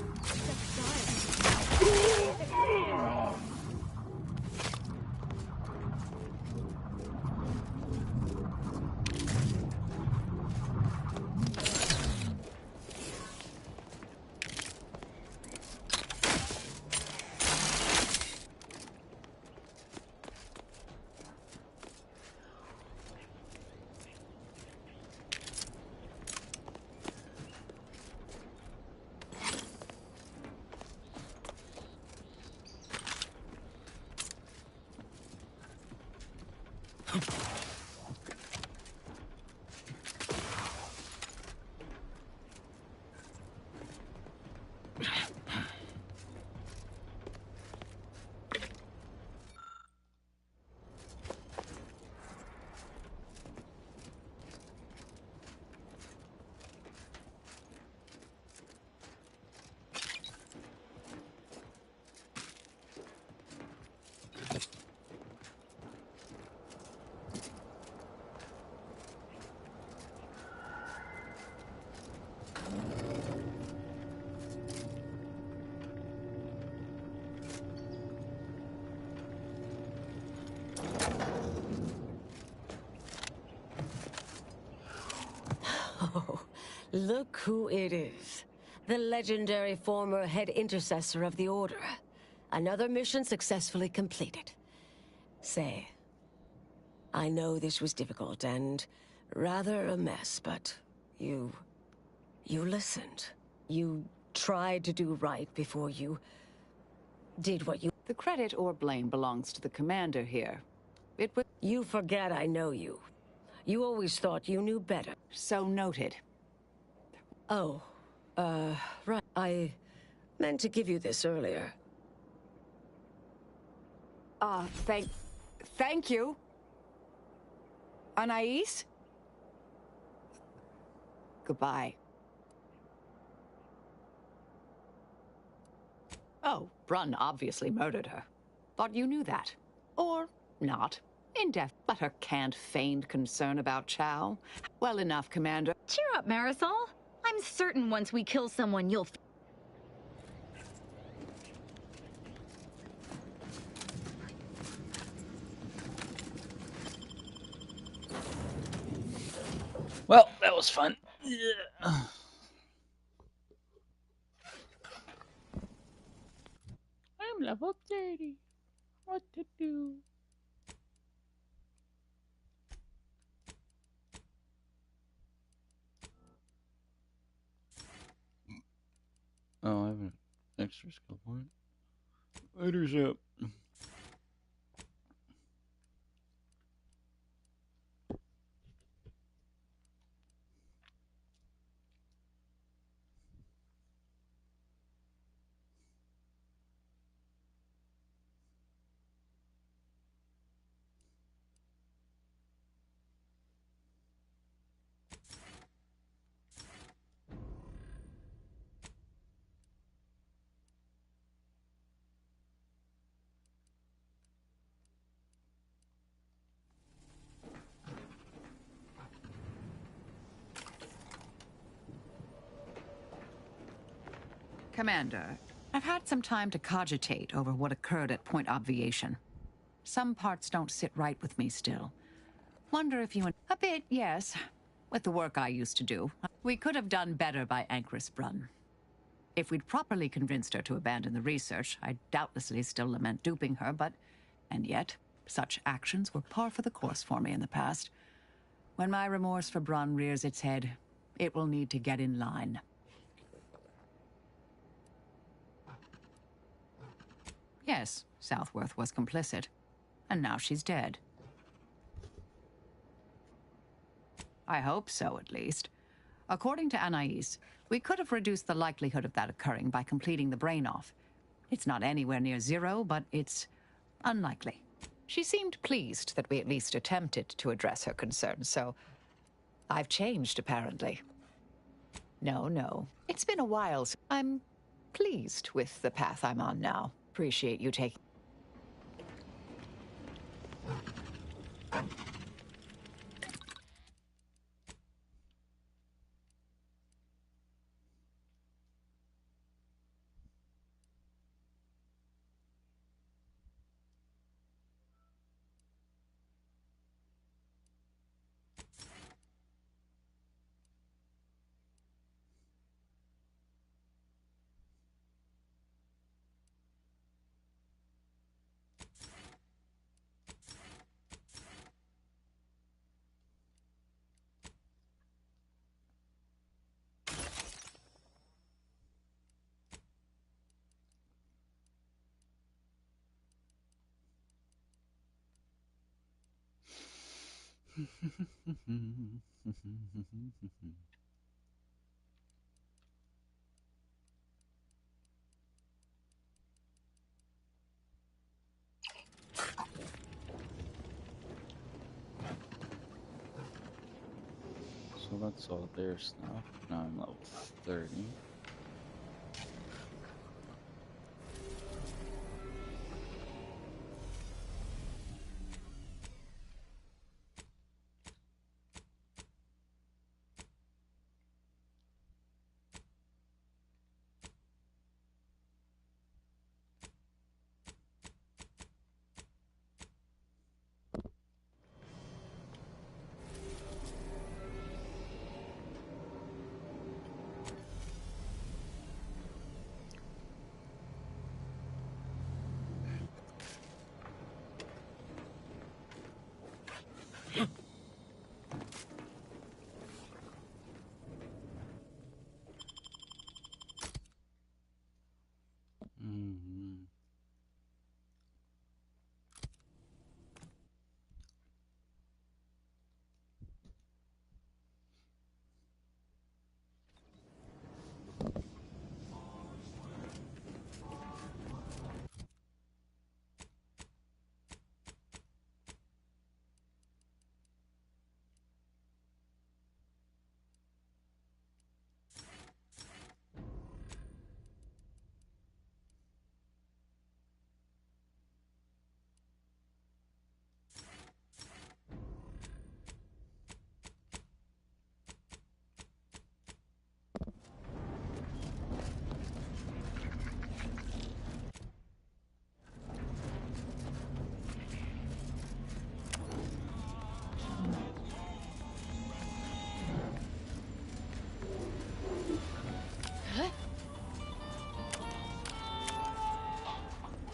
Oh, look who it is. The legendary former head intercessor of the Order. Another mission successfully completed. Say, I know this was difficult and rather a mess, but you listened. You tried to do right before you did what you... The credit or blame belongs to the commander here. It was... You forget I know you. You always thought you knew better. So noted. Oh, right. I meant to give you this earlier. Thank you. Anais? Goodbye. Oh, Brunn obviously murdered her. Thought you knew that. Or not. In-depth, but her canned feigned concern about Chow. Well enough, Commander. Cheer up, Marisol. I'm certain once we kill someone, you'll... Well, that was fun. Yeah. I'm level 30. What to do? Oh, I have an extra skill point. Leadership. Commander, I've had some time to cogitate over what occurred at Point Obviation. Some parts don't sit right with me still. Wonder if you... A bit, yes. With the work I used to do. We could have done better by Anchoress Brunn. If we'd properly convinced her to abandon the research, I'd doubtlessly still lament duping her, but... And yet, such actions were par for the course for me in the past. When my remorse for Brunn rears its head, it will need to get in line. Yes, Southworth was complicit. And now she's dead. I hope so, at least. According to Anais, we could have reduced the likelihood of that occurring by completing the brain-off. It's not anywhere near zero, but it's unlikely. She seemed pleased that we at least attempted to address her concerns, so I've changed, apparently. No. It's been a while. I'm pleased with the path I'm on now. Appreciate you taking... So that's all their stuff. Now I'm level 30.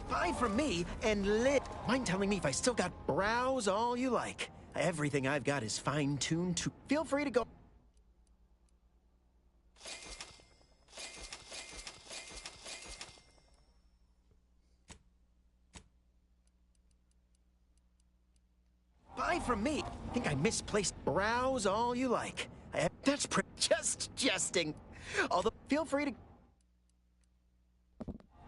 Buy from me and live. Mind telling me if I still got browse all you like. Everything I've got is fine-tuned to... Feel free to go... Buy from me. Think I misplaced browse all you like. That's just jesting. Although, feel free to...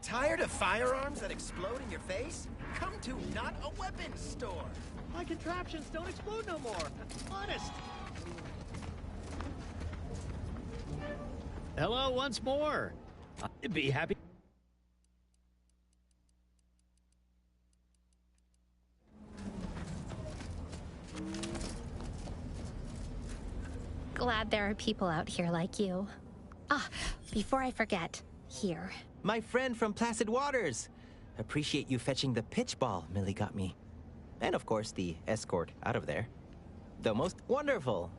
Tired of firearms that explode in your face? Come to Not a Weapons store. My contraptions don't explode no more. Honest. Hello once more. I'd be happy. Glad there are people out here like you. Ah, before I forget, here. My friend from Placid Waters. Appreciate you fetching the pitch ball Millie got me. And of course, the escort out of there. The most wonderful.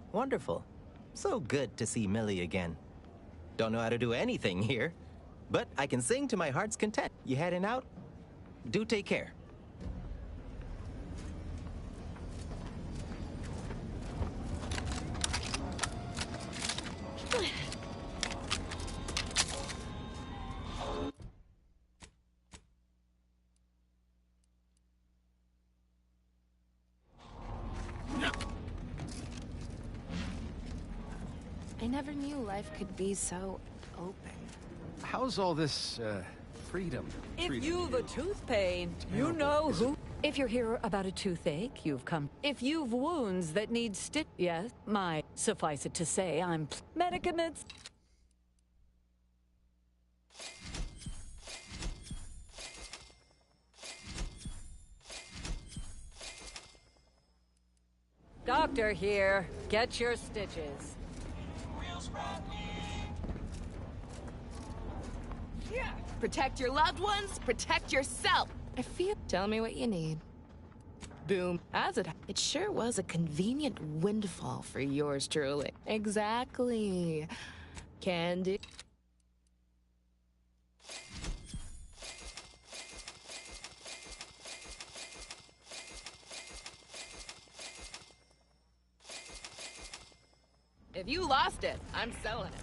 So good to see Millie again. Don't know how to do anything here, but I can sing to my heart's content. You heading out? Do take care. I never knew life could be so open. How's all this, freedom If treating you've a tooth pain, you Terrible. know Is who. If you're here about a toothache, you've come. If you've wounds that need stitch, yes, suffice it to say, I'm medicaments. Doctor here. Get your stitches. Yeah. Protect your loved ones, protect yourself. I feel. Tell me what you need. Boom. It sure was a convenient windfall for yours truly. Exactly. Candy. If you lost it, I'm selling it.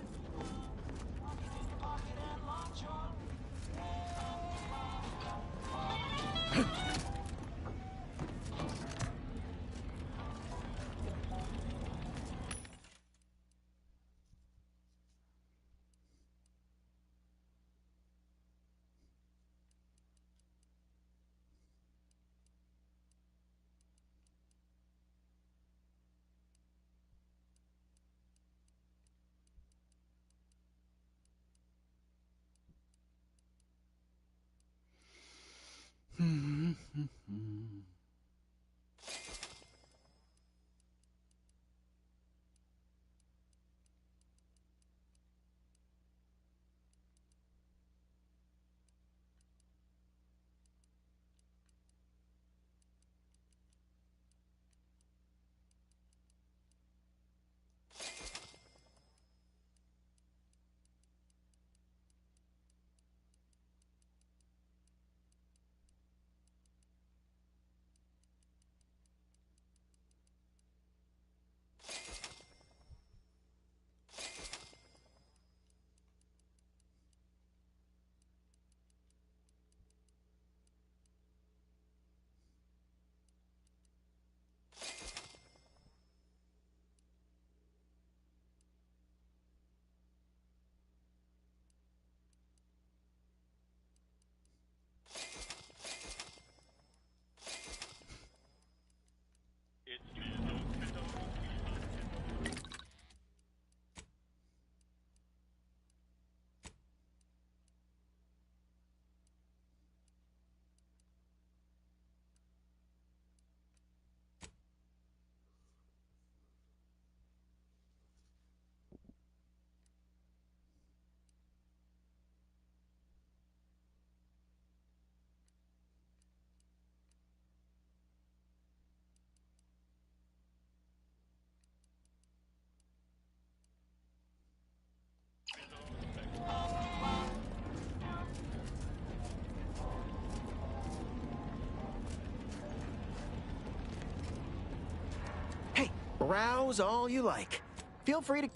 Browse all you like. Feel free to...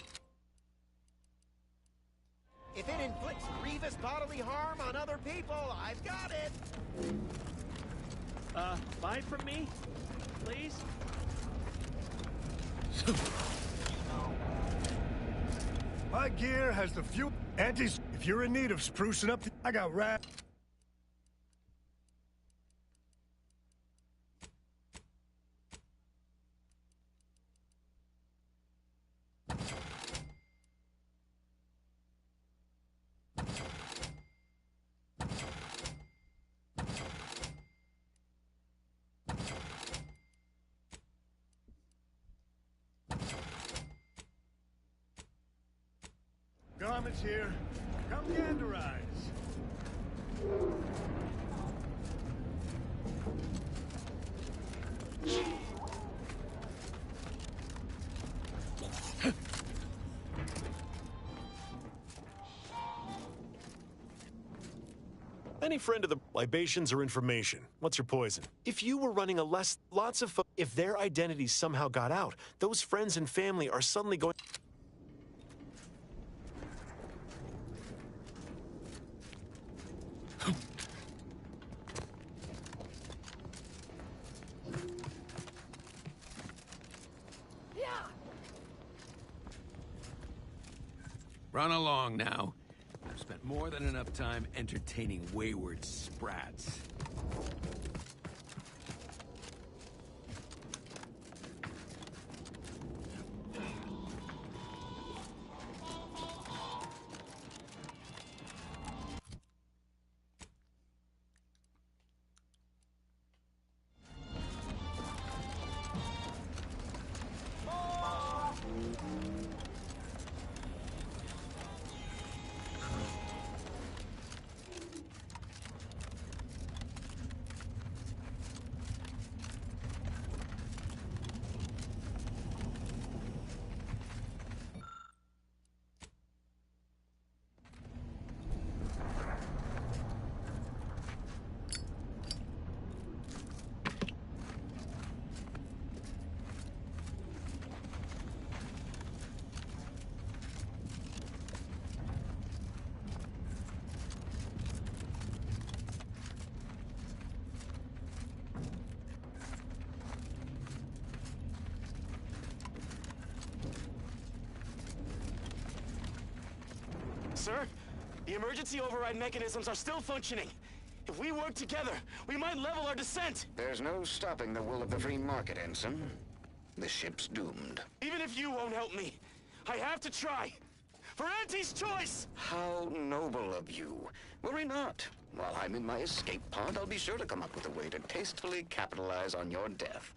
If it inflicts grievous bodily harm on other people, I've got it. Buy from me, please? My gear has the few antis. If you're in need of sprucing up, I got rat. Garments here. Come ganderize. Any friend of the libations or information? What's your poison? If you were running a lots of if their identities somehow got out, those friends and family are suddenly going. Run along now. I've spent more than enough time entertaining wayward sprats. Sir, the emergency override mechanisms are still functioning. If we work together, we might level our descent. There's no stopping the will of the free market, Ensign. The ship's doomed. Even if you won't help me, I have to try. For Auntie's choice! How noble of you. Worry not. While I'm in my escape pod, I'll be sure to come up with a way to tastefully capitalize on your death.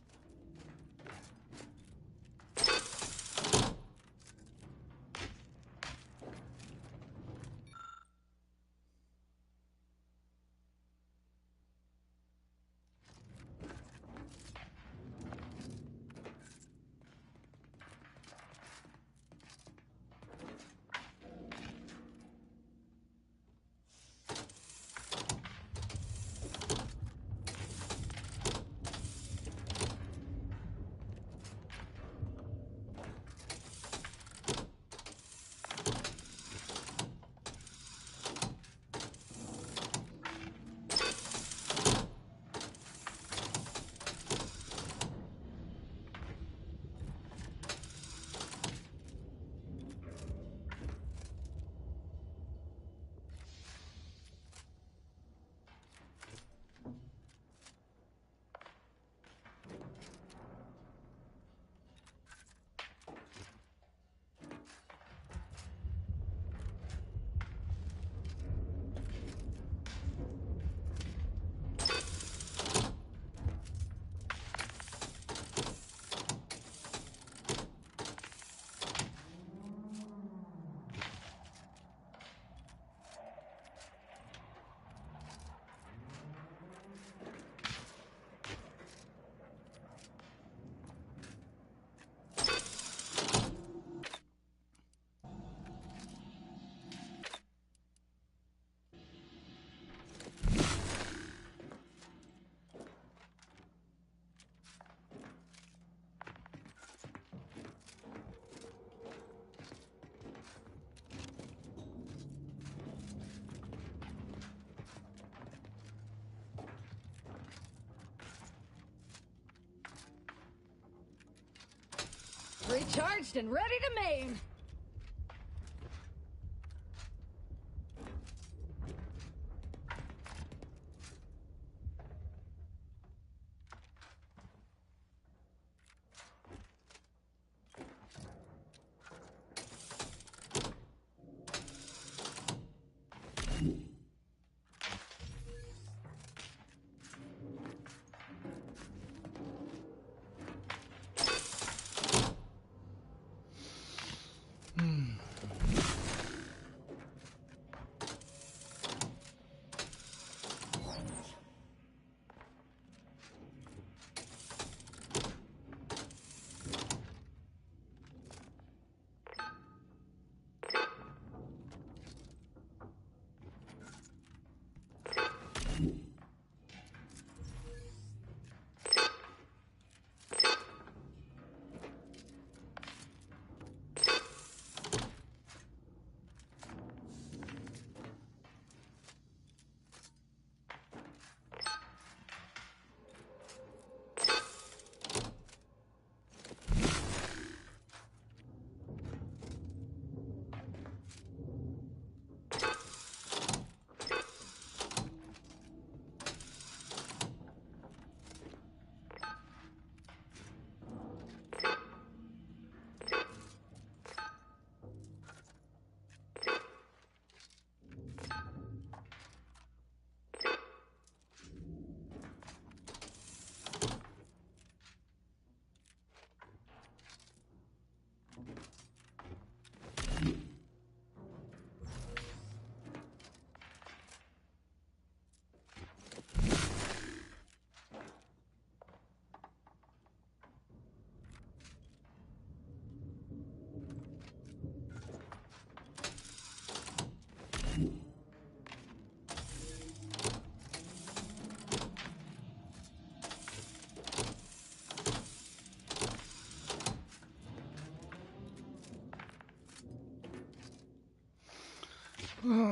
Recharged and ready to maim.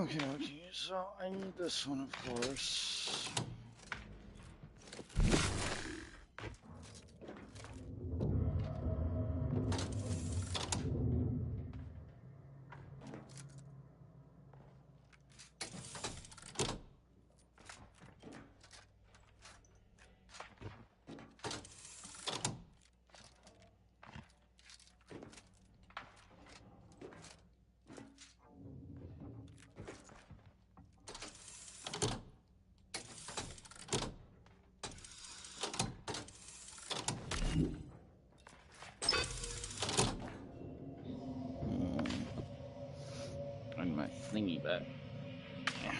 Okay, okay, so I need this one, of course. Bring my thingy back. Yeah.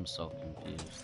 so confused.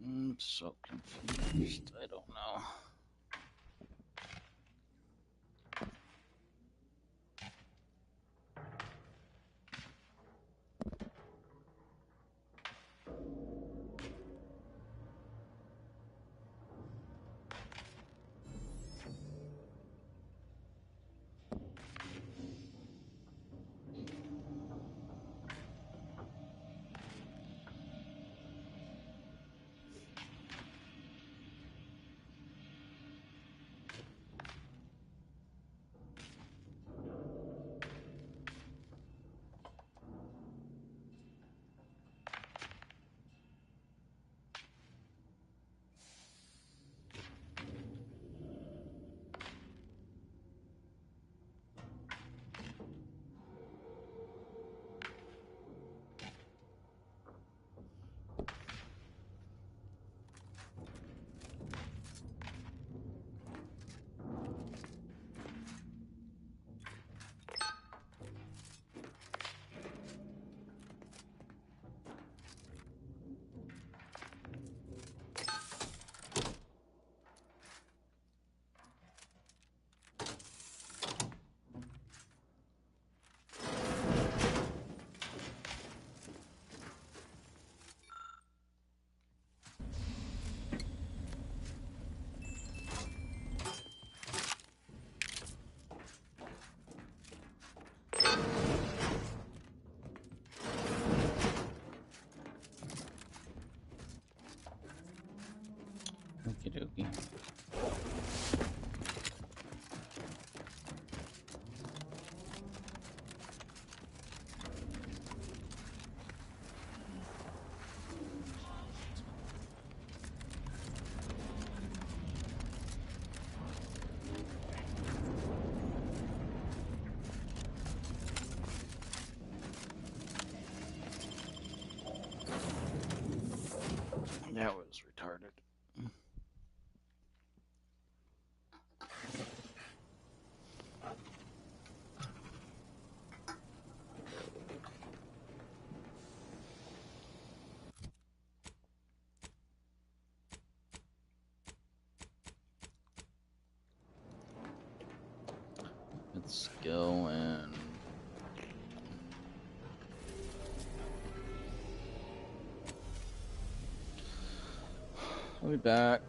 I'm so confused. I don't know. Okie dokie. That was retarded. Let's go and I'll be back.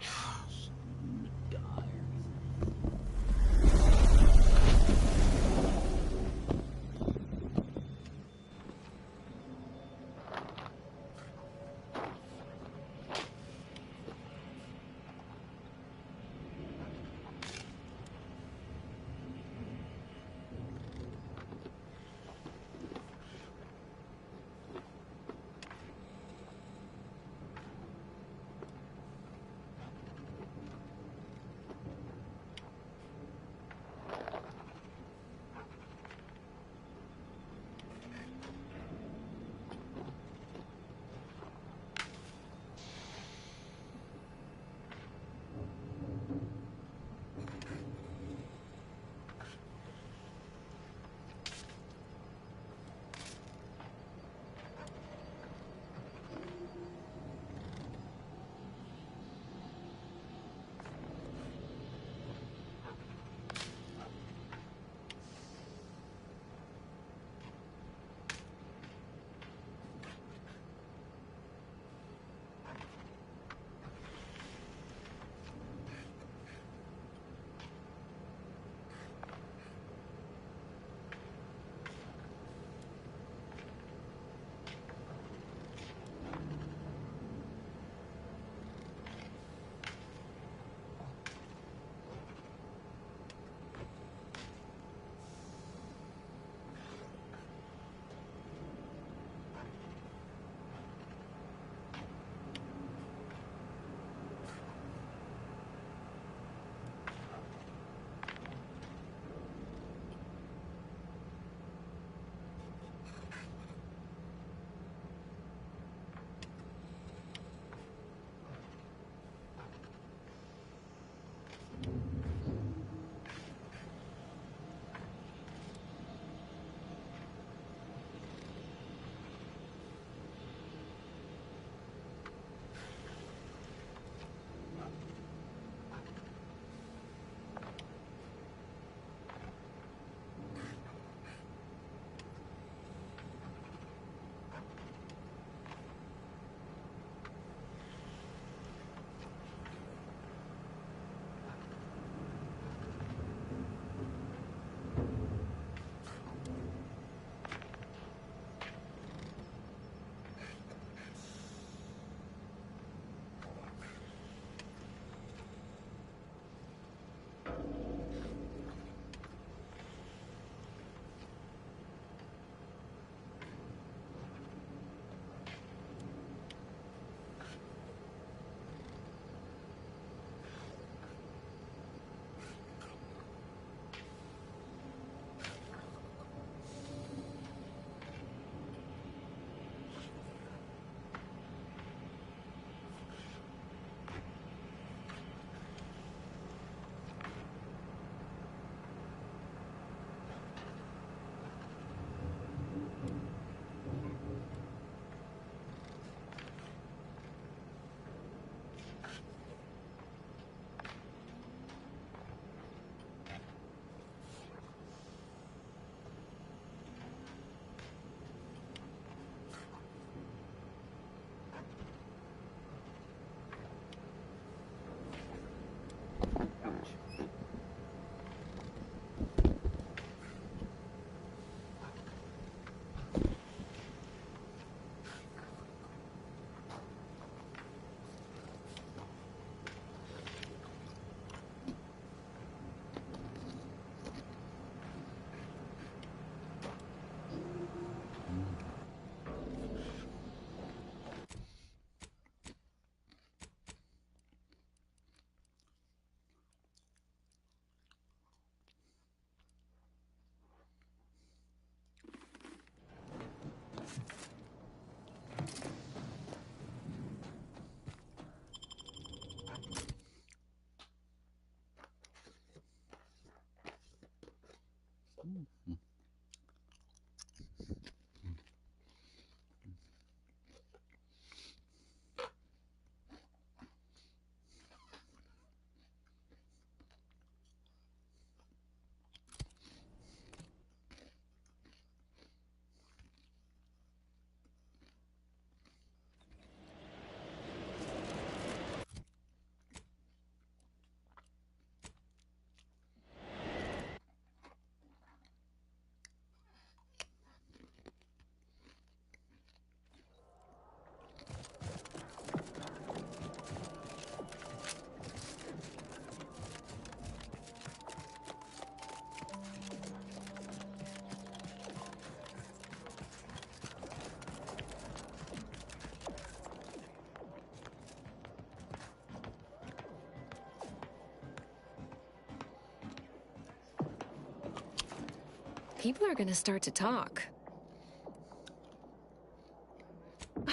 People are gonna start to talk.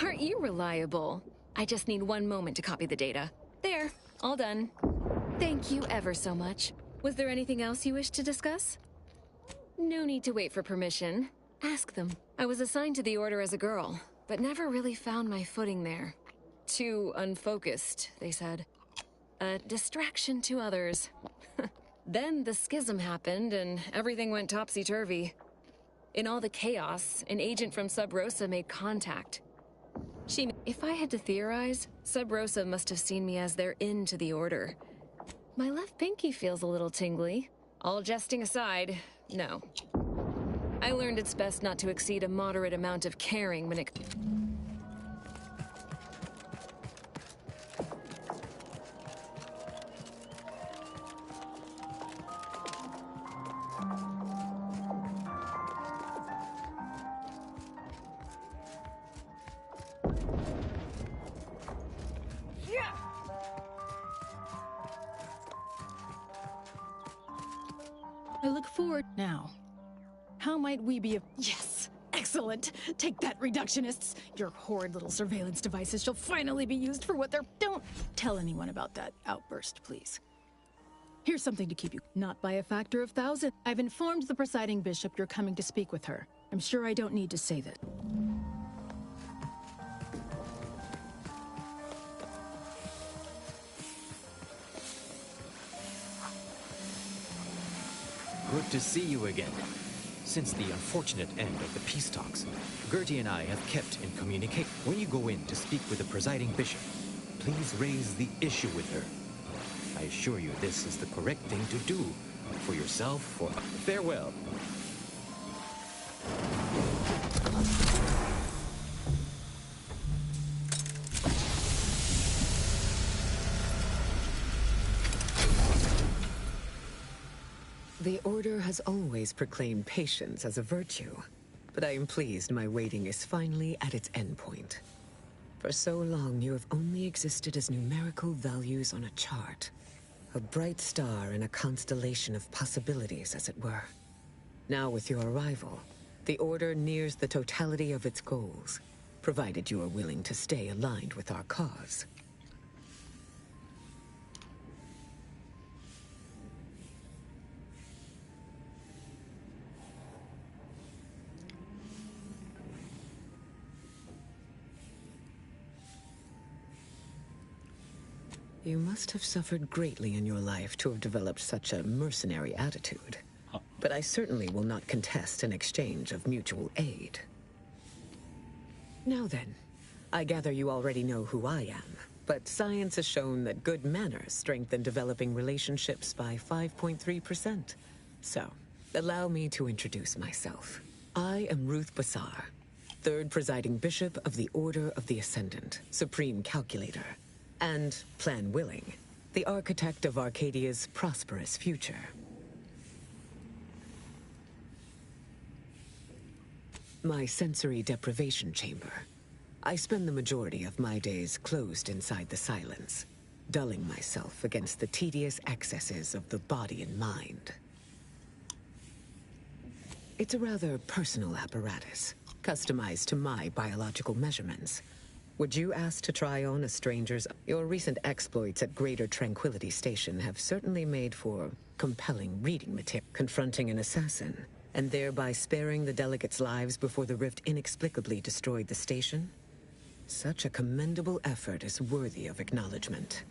Aren't you reliable? I just need one moment to copy the data. There, all done. Thank you ever so much. Was there anything else you wish to discuss? No need to wait for permission. Ask them. I was assigned to the Order as a girl, but never really found my footing there. Too unfocused, they said. A distraction to others. Then the schism happened and everything went topsy-turvy. In all the chaos, an agent from Sub Rosa made contact. If I had to theorize, Sub Rosa must have seen me as their in to the Order. My left pinky feels a little tingly. All jesting aside, no. I learned it's best not to exceed a moderate amount of caring when it... I look forward now. How might we be of— Yes! Excellent! Take that, reductionists! Your horrid little surveillance devices shall finally be used for what they're— Don't tell anyone about that outburst, please. Here's something to keep you— Not by a factor of 1,000. I've informed the presiding bishop you're coming to speak with her. I'm sure I don't need to say that. Good to see you again. Since the unfortunate end of the peace talks, Gertie and I have kept in communicate. When you go in to speak with the presiding bishop, please raise the issue with her. I assure you this is the correct thing to do. For yourself, for... Farewell. The Order has always proclaimed patience as a virtue, but I am pleased my waiting is finally at its endpoint. For so long, you have only existed as numerical values on a chart. A bright star in a constellation of possibilities, as it were. Now with your arrival, the Order nears the totality of its goals, provided you are willing to stay aligned with our cause. You must have suffered greatly in your life to have developed such a mercenary attitude. But I certainly will not contest an exchange of mutual aid. Now then, I gather you already know who I am, but science has shown that good manners strengthen developing relationships by 5.3%. So, allow me to introduce myself. I am Ruth Bassar, third presiding bishop of the Order of the Ascendant, supreme calculator. And, plan willing, the architect of Arcadia's prosperous future. My sensory deprivation chamber. I spend the majority of my days closed inside the silence, dulling myself against the tedious excesses of the body and mind. It's a rather personal apparatus, customized to my biological measurements. Would you ask to try on a stranger's? Your recent exploits at Greater Tranquility Station have certainly made for compelling reading material. Confronting an assassin, and thereby sparing the delegates' lives before the rift inexplicably destroyed the station? Such a commendable effort is worthy of acknowledgement.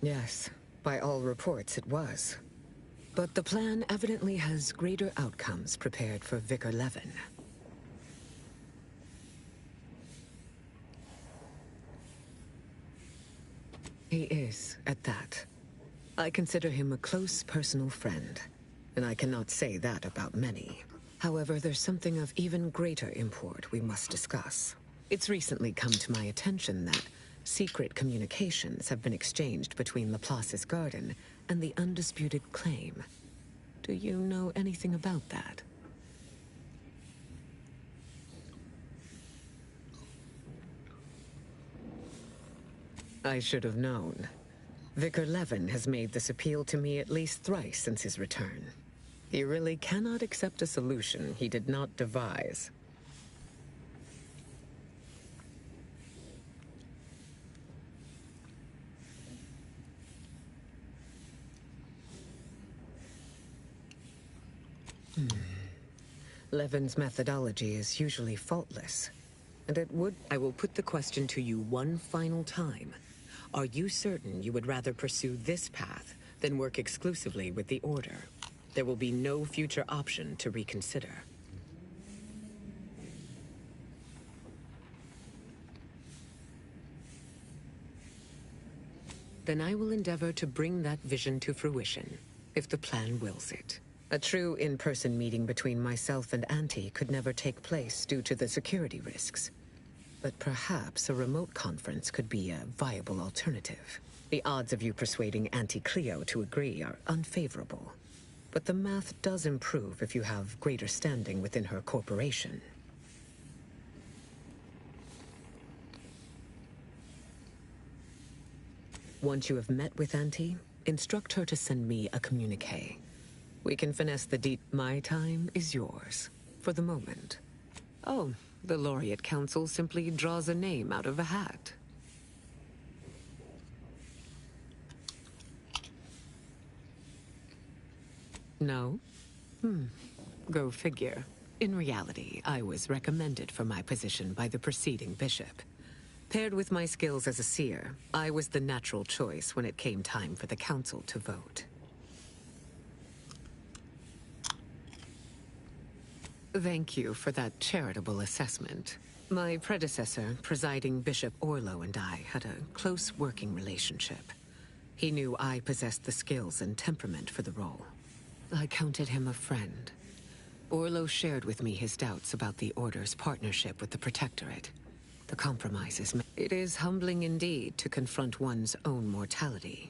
Yes, by all reports it was. But the plan evidently has greater outcomes prepared for Vicar Levin. He is, at that. I consider him a close personal friend, and I cannot say that about many. However, there's something of even greater import we must discuss. It's recently come to my attention that secret communications have been exchanged between Laplace's garden and the undisputed claim. Do you know anything about that? I should have known. Vicar Levin has made this appeal to me at least thrice since his return. He really cannot accept a solution he did not devise. Levin's methodology is usually faultless, and it would... I will put the question to you one final time. Are you certain you would rather pursue this path than work exclusively with the Order? There will be no future option to reconsider. Then I will endeavor to bring that vision to fruition, if the plan wills it. A true in-person meeting between myself and Auntie could never take place due to the security risks. But perhaps a remote conference could be a viable alternative. The odds of you persuading Auntie Cleo to agree are unfavorable. But the math does improve if you have greater standing within her corporation. Once you have met with Auntie, instruct her to send me a communique. We can finesse the My time is yours, for the moment. Oh, the Laureate Council simply draws a name out of a hat. No? Go figure. In reality, I was recommended for my position by the preceding bishop. Paired with my skills as a seer, I was the natural choice when it came time for the council to vote. Thank you for that charitable assessment. My predecessor, presiding Bishop Orlo, and I had a close working relationship. He knew I possessed the skills and temperament for the role. I counted him a friend. Orlo shared with me his doubts about the Order's partnership with the Protectorate. The compromises. It is humbling indeed to confront one's own mortality.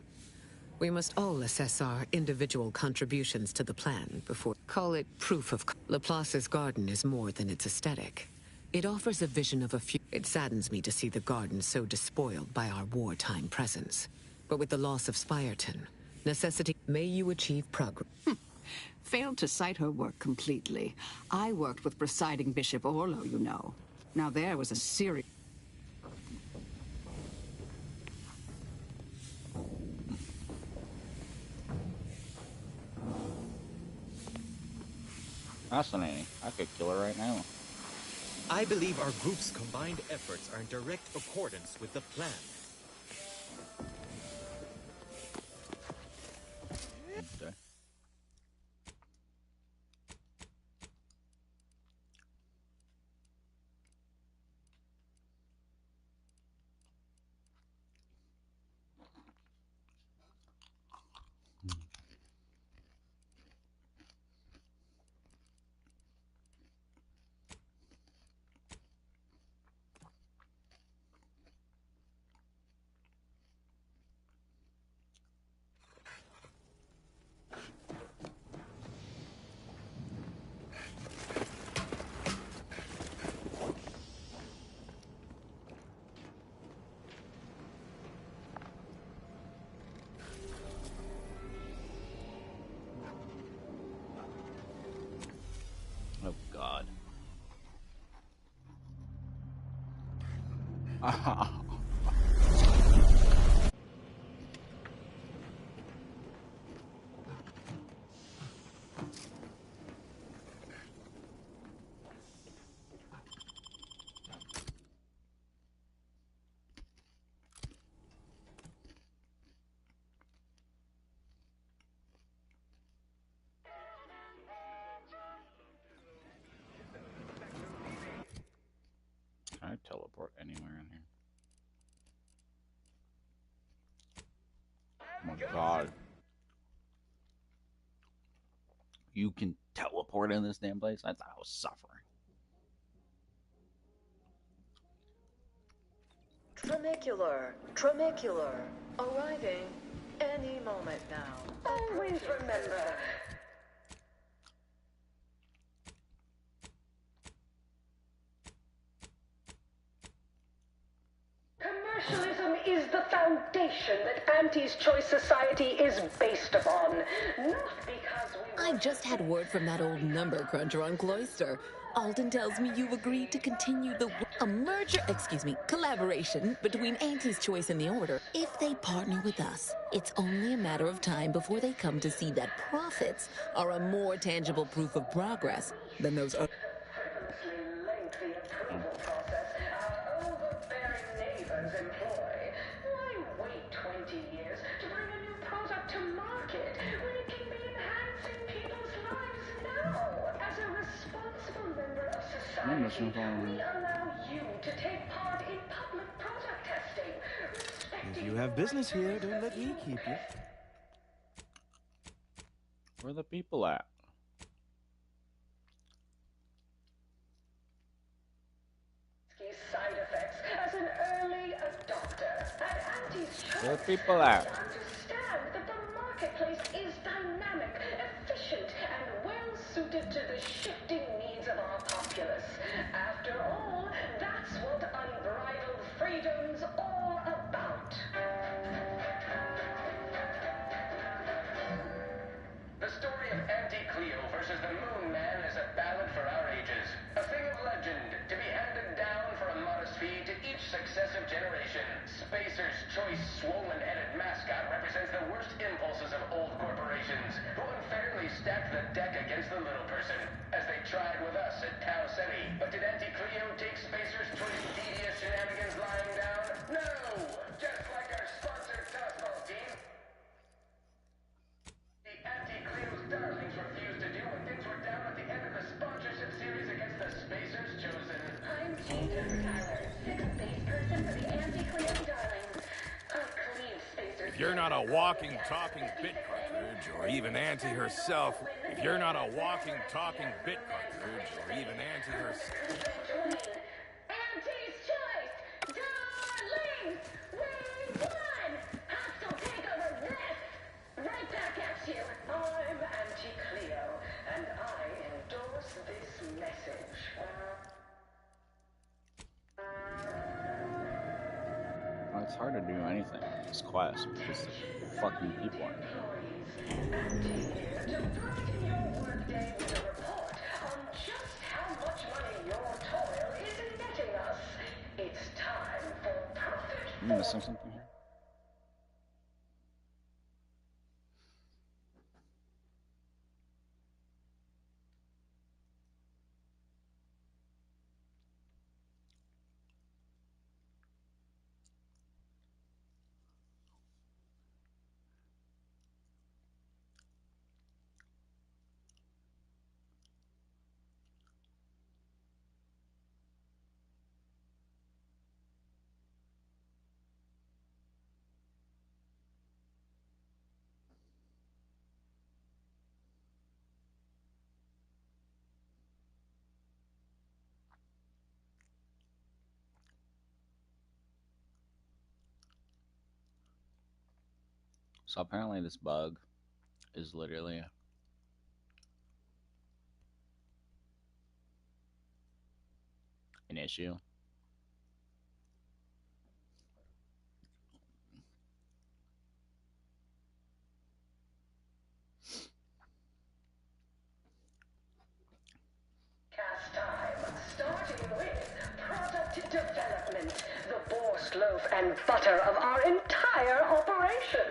We must all assess our individual contributions to the plan before... Call it proof of... Laplace's garden is more than its aesthetic. It offers a vision of a few... It saddens me to see the garden so despoiled by our wartime presence. But with the loss of Spirton, necessity... May you achieve progress. Failed to cite her work completely. I worked with presiding Bishop Orlo, you know. Now there was a serious... Fascinating. I could kill her right now. I believe our group's combined efforts are in direct accordance with the plan. Okay. Oh, God. Can I teleport anywhere in here? Oh my God. You can teleport in this damn place? I thought I was suffering. Tramicular, arriving any moment now. Always remember. Commercialism is the foundation foundation that Auntie's Choice Society is based upon. Not because we I just had word from that old number cruncher on Cloister. Alden tells me you've agreed to continue collaboration between Auntie's Choice and the Order. If they partner with us, it's only a matter of time before they come to see that profits are a more tangible proof of progress than those other. frivolously lengthy approval process our overbearing neighbors employ. Why wait 20 years to bring a new product to market when it can be enhancing people's lives now? As a responsible member of society, we allow you to take part in public product testing. If you have business here, don't let me keep you. Where are the people at? Side effects as an early adopter. At Auntie's Choice, Where are the people at? understand that the marketplace is dynamic, efficient, and well suited to the shifting needs of our populace. After all, that's what unbridled freedom's all about. The story of Auntie Cleo versus the Moon Man is a ballad for our ages. A thing of legend to be handed down for a modest fee to each successive generation. Spacer's Choice swollen-headed mascot represents the worst impulses of old corporations, who unfairly stacked the deck against the little person, as they tried with us at Tau Ceti. But did Auntie Cleo take Spacer's Choice devious shenanigans lying down? No! Just like our sponsor Tossball team. The Anti-Cleo's darlings refused to do what things were down at the end of the sponsorship series against the Spacers Chosen. I'm Jennifer Tyler, sixth base person for the Anti-Cleo darlings. Cleve Spacers. If you're not a walking, talking bit cartridge, or even Auntie herself, if you're not a walking, talking bit cartridge, or even Auntie herself. Auntie's Choice! Darlings! We won! Hostile takeover this! Right back at you! I'm Auntie Cleo, and I endorse this message. Well, it's hard to do anything in this quest because the fucking people are To brighten your workday with a report on just how much money your toil is netting us. It's time for profit. I'm missing something here. So apparently this bug is literally an issue. Cast time, starting with product development, the borscht loaf and butter of our entire operation.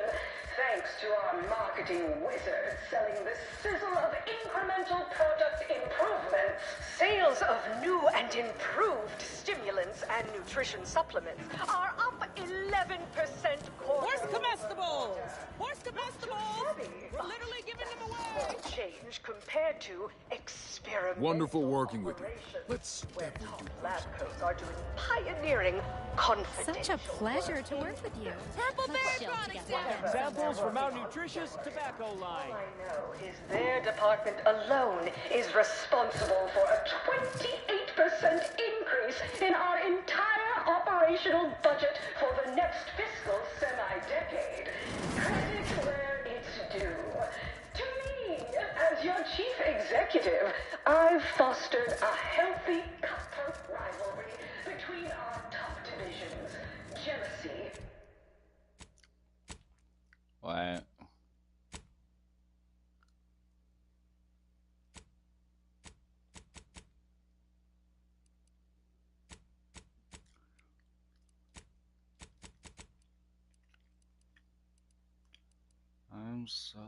Thanks to our marketing wizards selling the sizzle of incremental product improvements. Sales of new and improved stimulants and nutrition supplements are up 11% quarter. Horse comestibles! Horse comestibles! We're literally giving them away! Change compared to experimental. Wonderful working with you. Let's where top lab coats are doing pioneering confidential. Such a pleasure to work with you. Purple Let's Berry chill products together. Samples from our nutritious tobacco line. All I know is their department alone is responsible for a 28% increase in our entire operational budget for the next fiscal semi-decade. Credit where it's due. To me, as your chief executive, I've fostered a healthy cutthroat rivalry between our top divisions. Jealousy, What? I'm so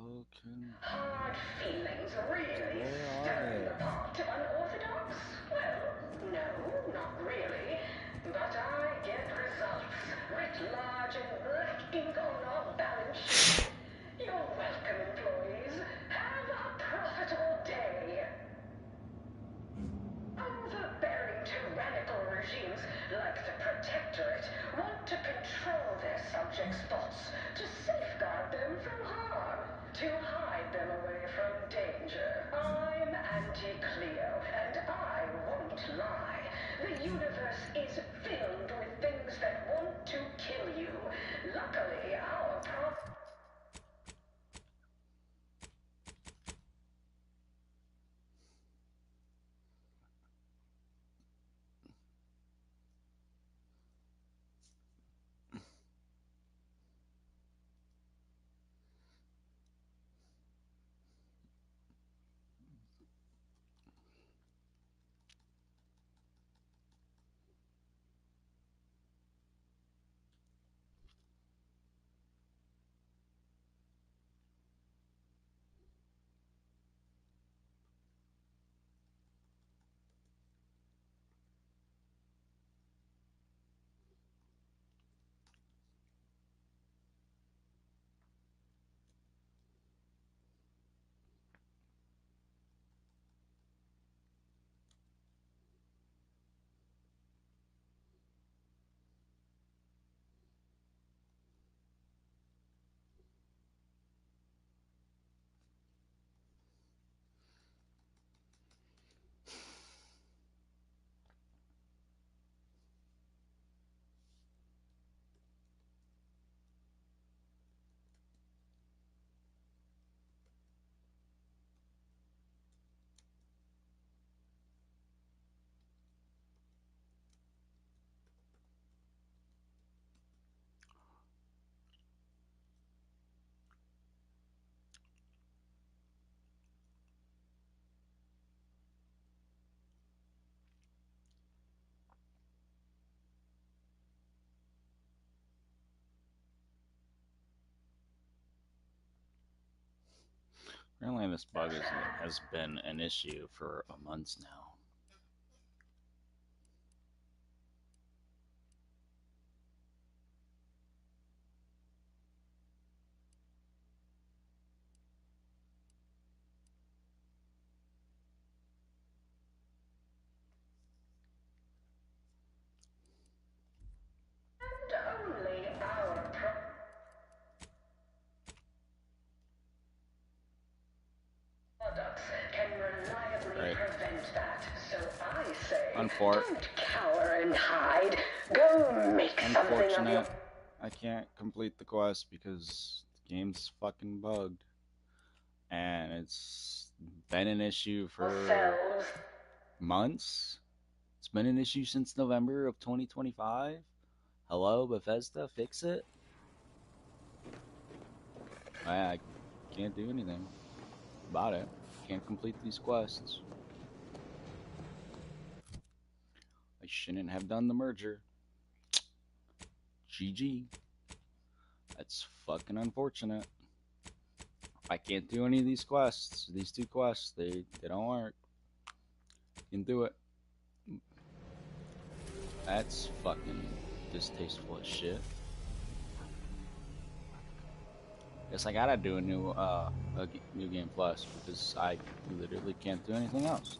confused. Hard feelings really Where stir are the they? pot of unorthodox? Well, no, not really. But I get results writ large in black ink on our balance sheet. You're welcome, employees. Have a profitable day. Overbearing tyrannical regimes like the Protectorate want to control their subjects' thoughts, to safeguard them from harm, to hide them away from danger. I'm Anti-Cleo, and I won't lie. The universe is filled with things that want to kill you. Luckily, our Apparently this bug has been an issue for a month now. only our products can reliably Right. prevent that. So I say, Unfortunate. don't cower and hide. Go make something of your... Unfortunate. I can't complete the quest because the game's fucking bugged. And it's been an issue for months. It's been an issue since November of 2025. Hello, Bethesda, fix it. I can't do anything about it. Can't complete these quests. I shouldn't have done the merger. GG. That's fucking unfortunate. I can't do any of these quests. These two quests, they don't work. Can do it. That's fucking distasteful as shit. Guess I gotta do a new new game plus because I literally can't do anything else.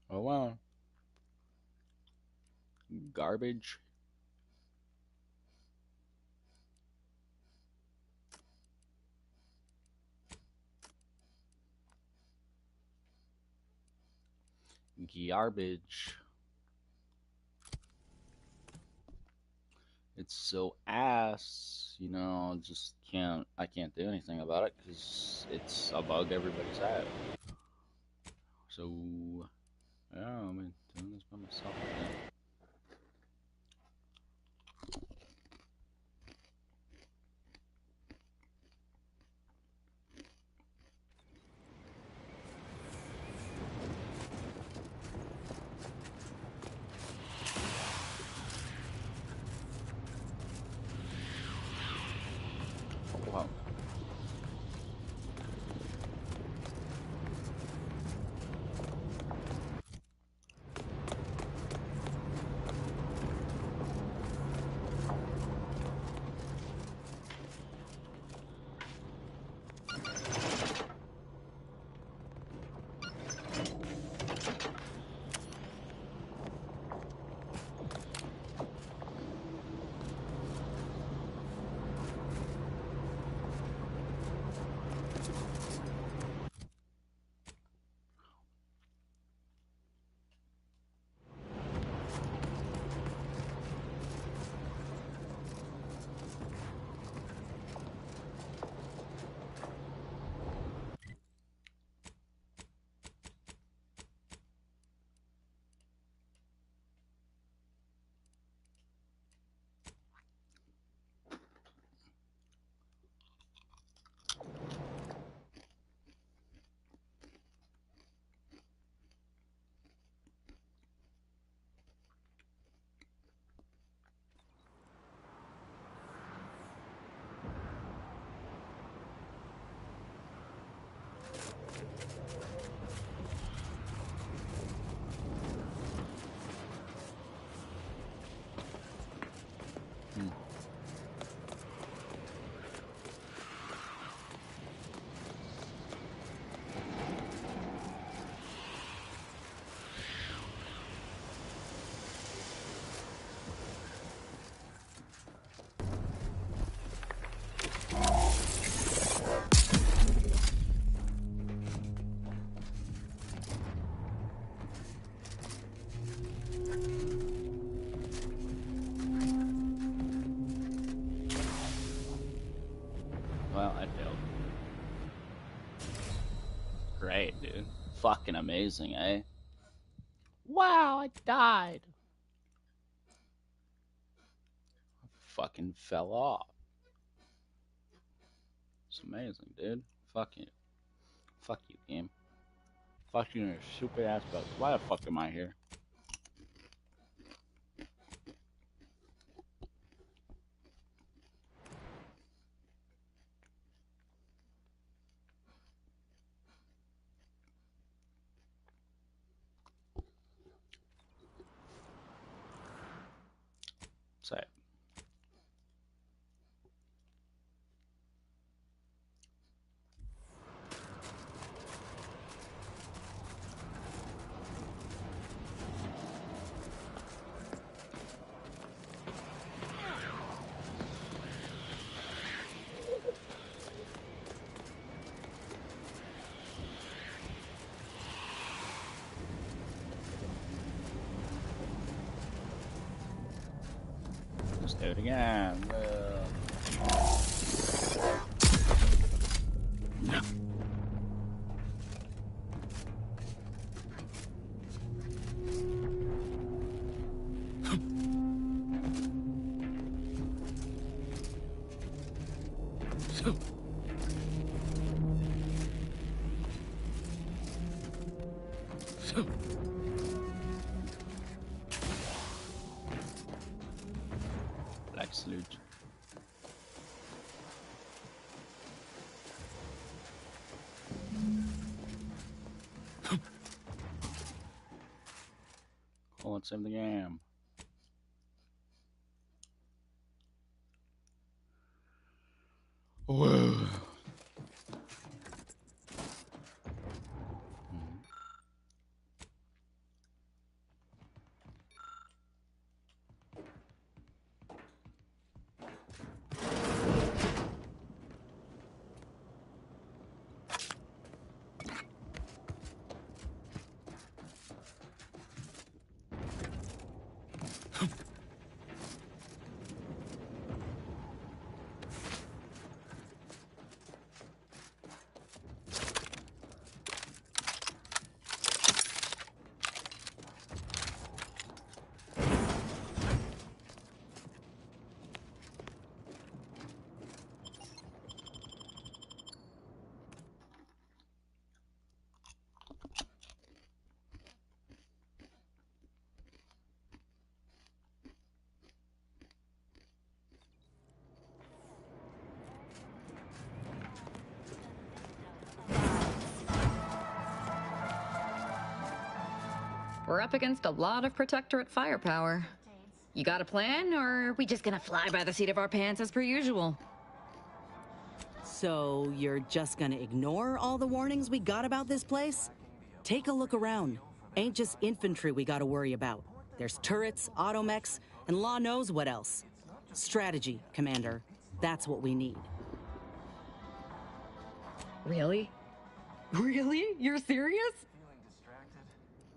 Oh wow. Garbage. Garbage. It's so ass, you know, I can't do anything about it because it's a bug everybody's had. So, yeah, I'm doing this by myself again. Well, I failed. Great, dude. Fucking amazing, eh? Wow, I died. Fucking fell off. It's amazing, dude. Fuck you. Fuck you, game. Fuck you and your stupid ass bugs. Why the fuck am I here? Say. Let's do it again. Black salute. Oh, let's save the game. Whoa. We're up against a lot of Protectorate firepower. You got a plan, or are we just gonna fly by the seat of our pants as per usual? So, you're just gonna ignore all the warnings we got about this place? Take a look around. Ain't just infantry we gotta worry about. There's turrets, automechs, and law knows what else. Strategy, Commander. That's what we need. Really? Really? You're serious? Feeling distracted?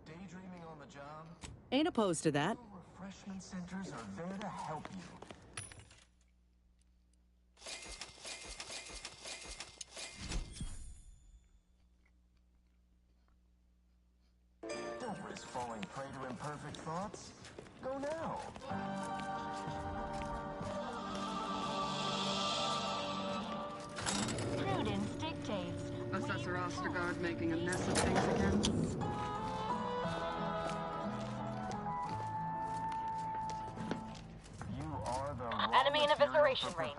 Daydreaming on the job? Ain't opposed to that. Refreshment centers are there to help you. Don't risk falling prey to imperfect thoughts. Go now. Prudence dictates. Assessor Ostergaard making a mess of things again. You are the Enemy in evisceration range.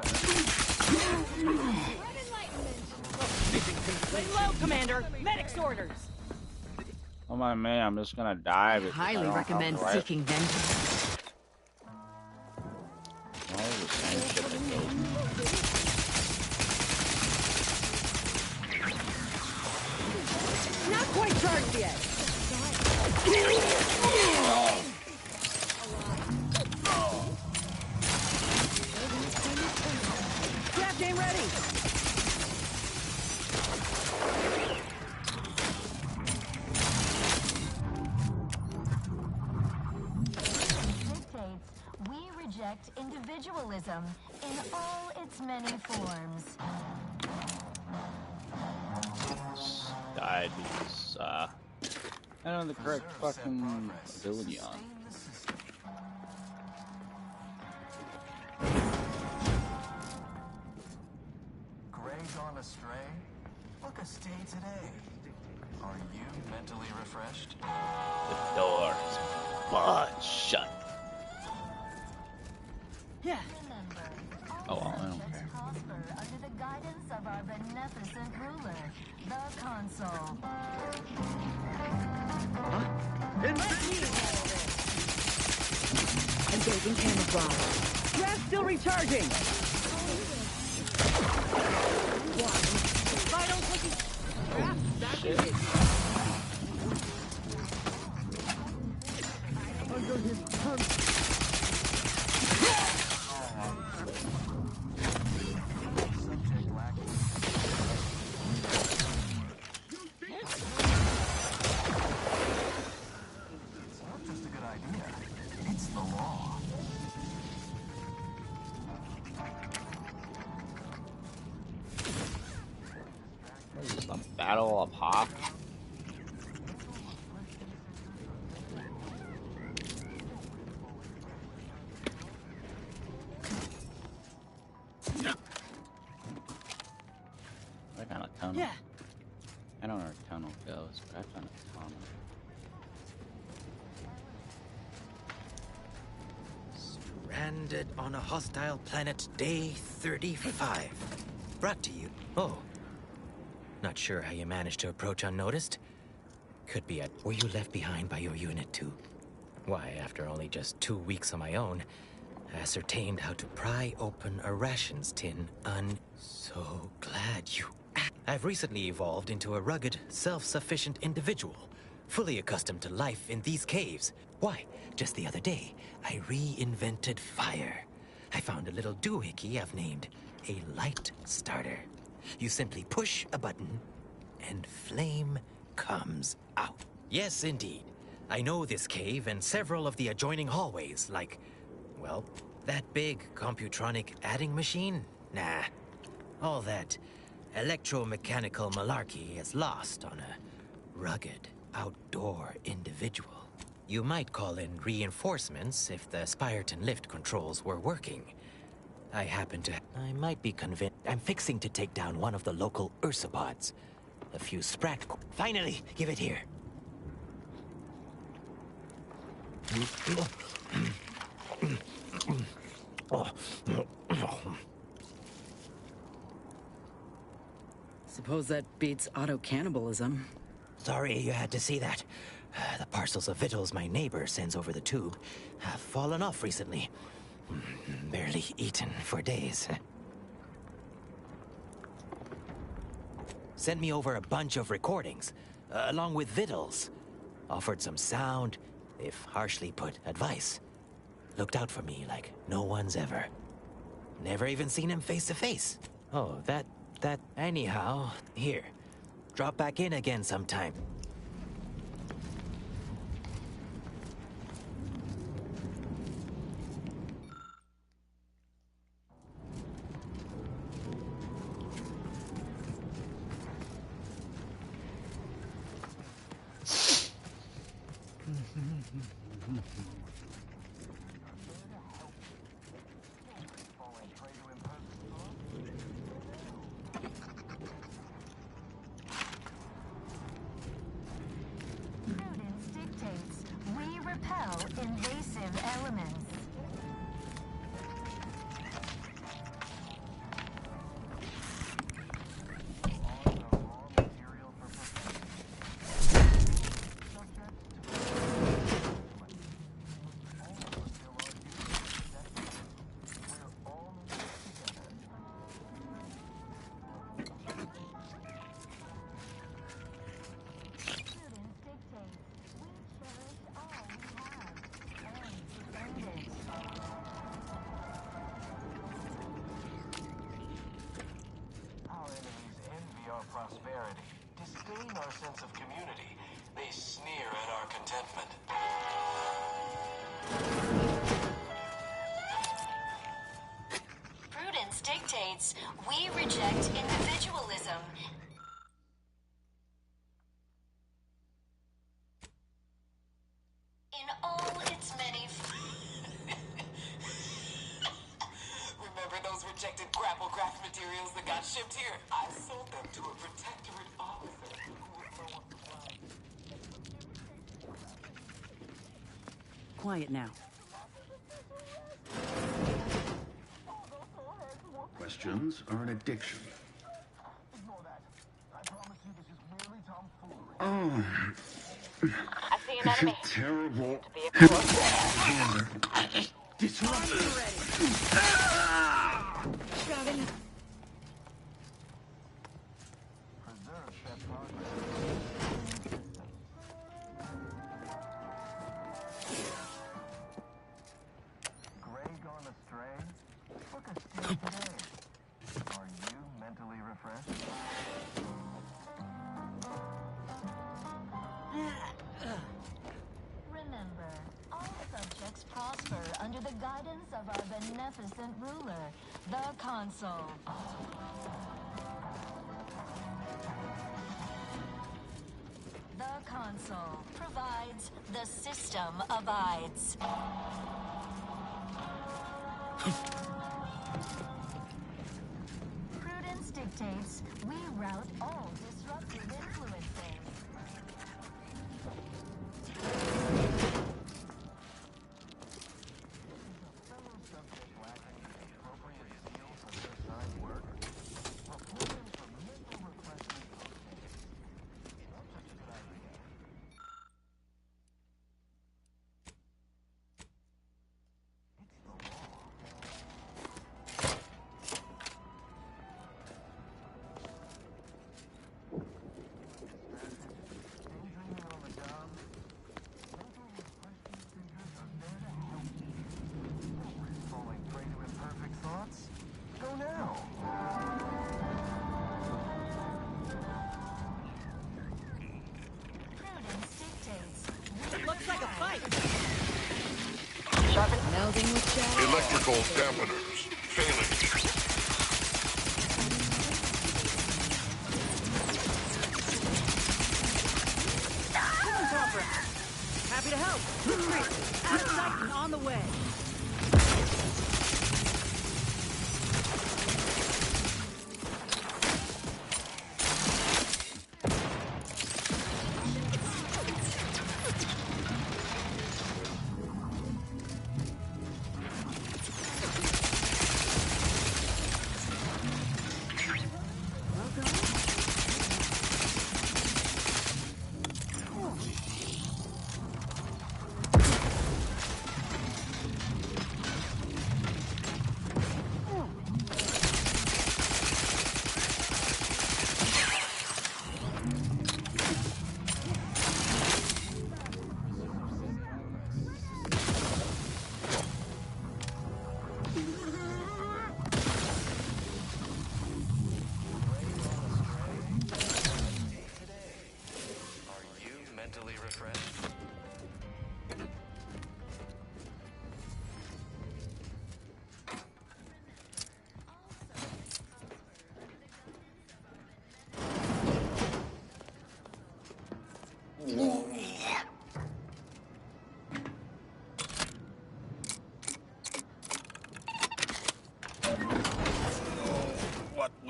Lay low, Commander. Medic's orders. Oh my man, I'm just gonna die. Because I Highly don't recommend have the right- seeking vengeance. All the same shit that goes. Not quite charged yet. Draft game ready. Dictates we reject individualism in all its many forms. Died because I don't have the correct fucking ability on. Gray gone astray? Look a stay today. Are you mentally refreshed? The door's butt shut. Yeah. Oh, well, I don't care. Prosper under the guidance of our beneficent ruler, the Consul. Engaging camouflage. Draft still recharging. Vital cookie. Draft back engaged. Under his tongue. It's not just a good idea. It's the law. What is this, a battle of Hoth? I found a tunnel. Yeah. I don't know where a tunnel goes, but I found a tunnel. Stranded on a hostile planet, day 35. Brought to you. Oh. Not sure how you managed to approach unnoticed. Could be were you left behind by your unit too? Why, after only just 2 weeks on my own, ascertained how to pry open a rations tin so glad you... I've recently evolved into a rugged, self-sufficient individual, fully accustomed to life in these caves. Why, just the other day, I reinvented fire. I found a little doohickey I've named a light starter. You simply push a button, and flame comes out. Yes, indeed. I know this cave and several of the adjoining hallways, like, well, that big computronic adding machine? Nah. All that electromechanical malarkey is lost on a rugged, outdoor individual. You might call in reinforcements if the Spyreton lift controls were working. I might be convinced. I'm fixing to take down one of the local ursopods. A few Finally, give it here. Suppose that beats auto-cannibalism. Sorry you had to see that. The parcels of victuals my neighbor sends over the tube have fallen off recently. Barely eaten for days. Sent me over a bunch of recordings, along with victuals. Offered some sound, if harshly put, advice. Looked out for me like no one's ever. Never even seen him face to face. Oh, that that. Anyhow, here. Drop back in again sometime. Prudence dictates we repel invasive elements. Our enemies envy our prosperity, disdain our sense of community. They sneer at our contentment. Prudence dictates we reject individualism. In all its many Remember those rejected grapple craft materials that got shipped here? I sold them to a protectorate officer who was so Quiet now. Questions are an addiction. Oh, I see an enemy. terrible. Disruptive. Shouting. Gray gone astray? Look a state today. Are you mentally refreshed? Remember, all subjects prosper under the guidance of our beneficent ruler, the Consul. The Consul provides, the system abides. Prudence dictates we rout all disruptive influences. Falling prey to imperfect thoughts? Go now. Prudence dictates. Looks like a fight. Melding with shadow. Electrical dampeners failing. Happy to help. Retreat. Out of sight and on the way.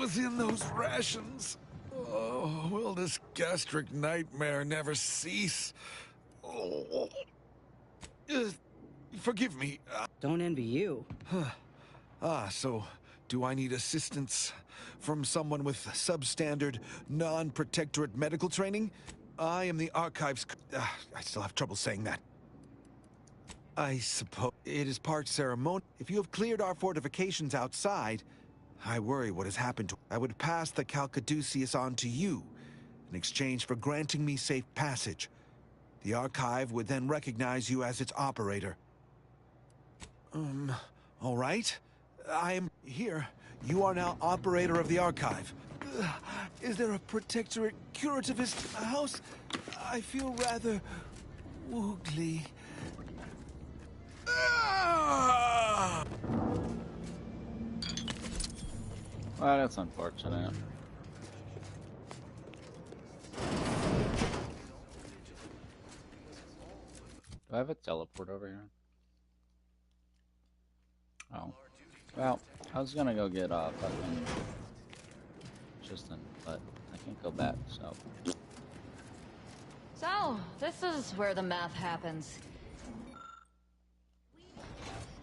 was in those rations. Oh, will this gastric nightmare never cease? Oh. Forgive me. Don't envy you. So do I need assistance from someone with substandard, non-protectorate medical training? I am the Archives... I still have trouble saying that. I suppose it is part ceremony. If you have cleared our fortifications outside, I worry what has happened to... I would pass the Calcaduceus on to you in exchange for granting me safe passage. The Archive would then recognize you as its operator. All right. I am here. You are now operator of the Archive. Is there a protectorate curativist house? I feel rather... woogly. Well, that's unfortunate. Do I have a teleport over here? Oh. Well, I was gonna go get fucking Tristan, but I can't go back, so. So, this is where the math happens.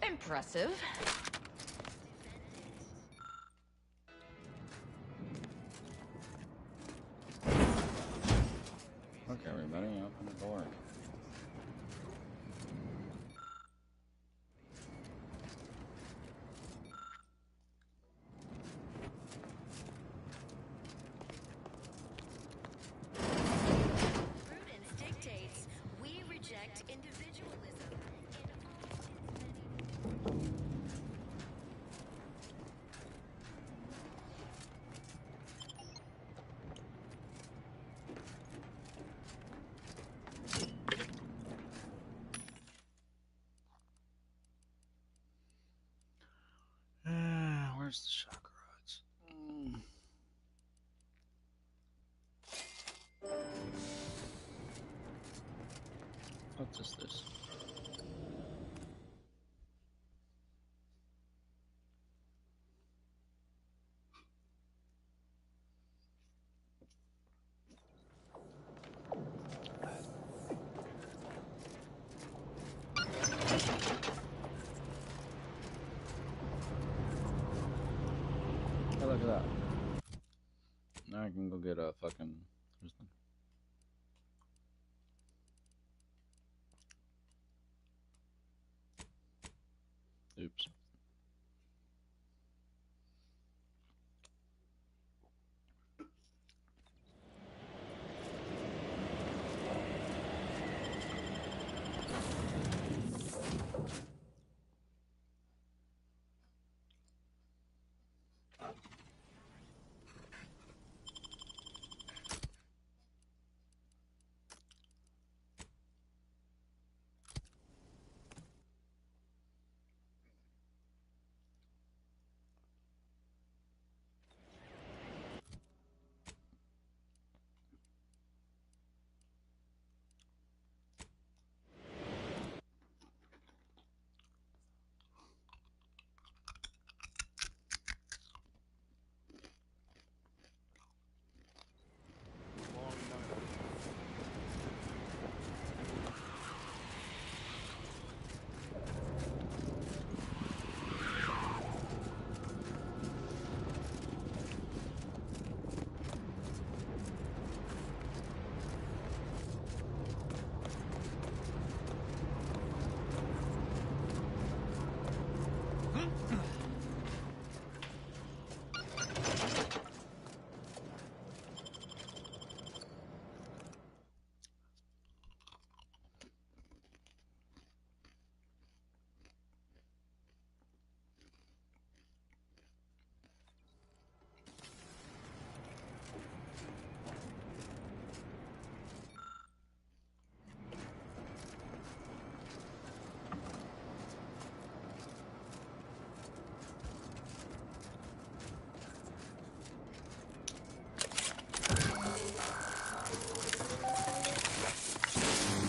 Impressive. Look, everybody, open the door. Prudence dictates we reject individualism. Where's the chakra rods? What is this? Oh, look at that. Now I can go get a fucking... Oops.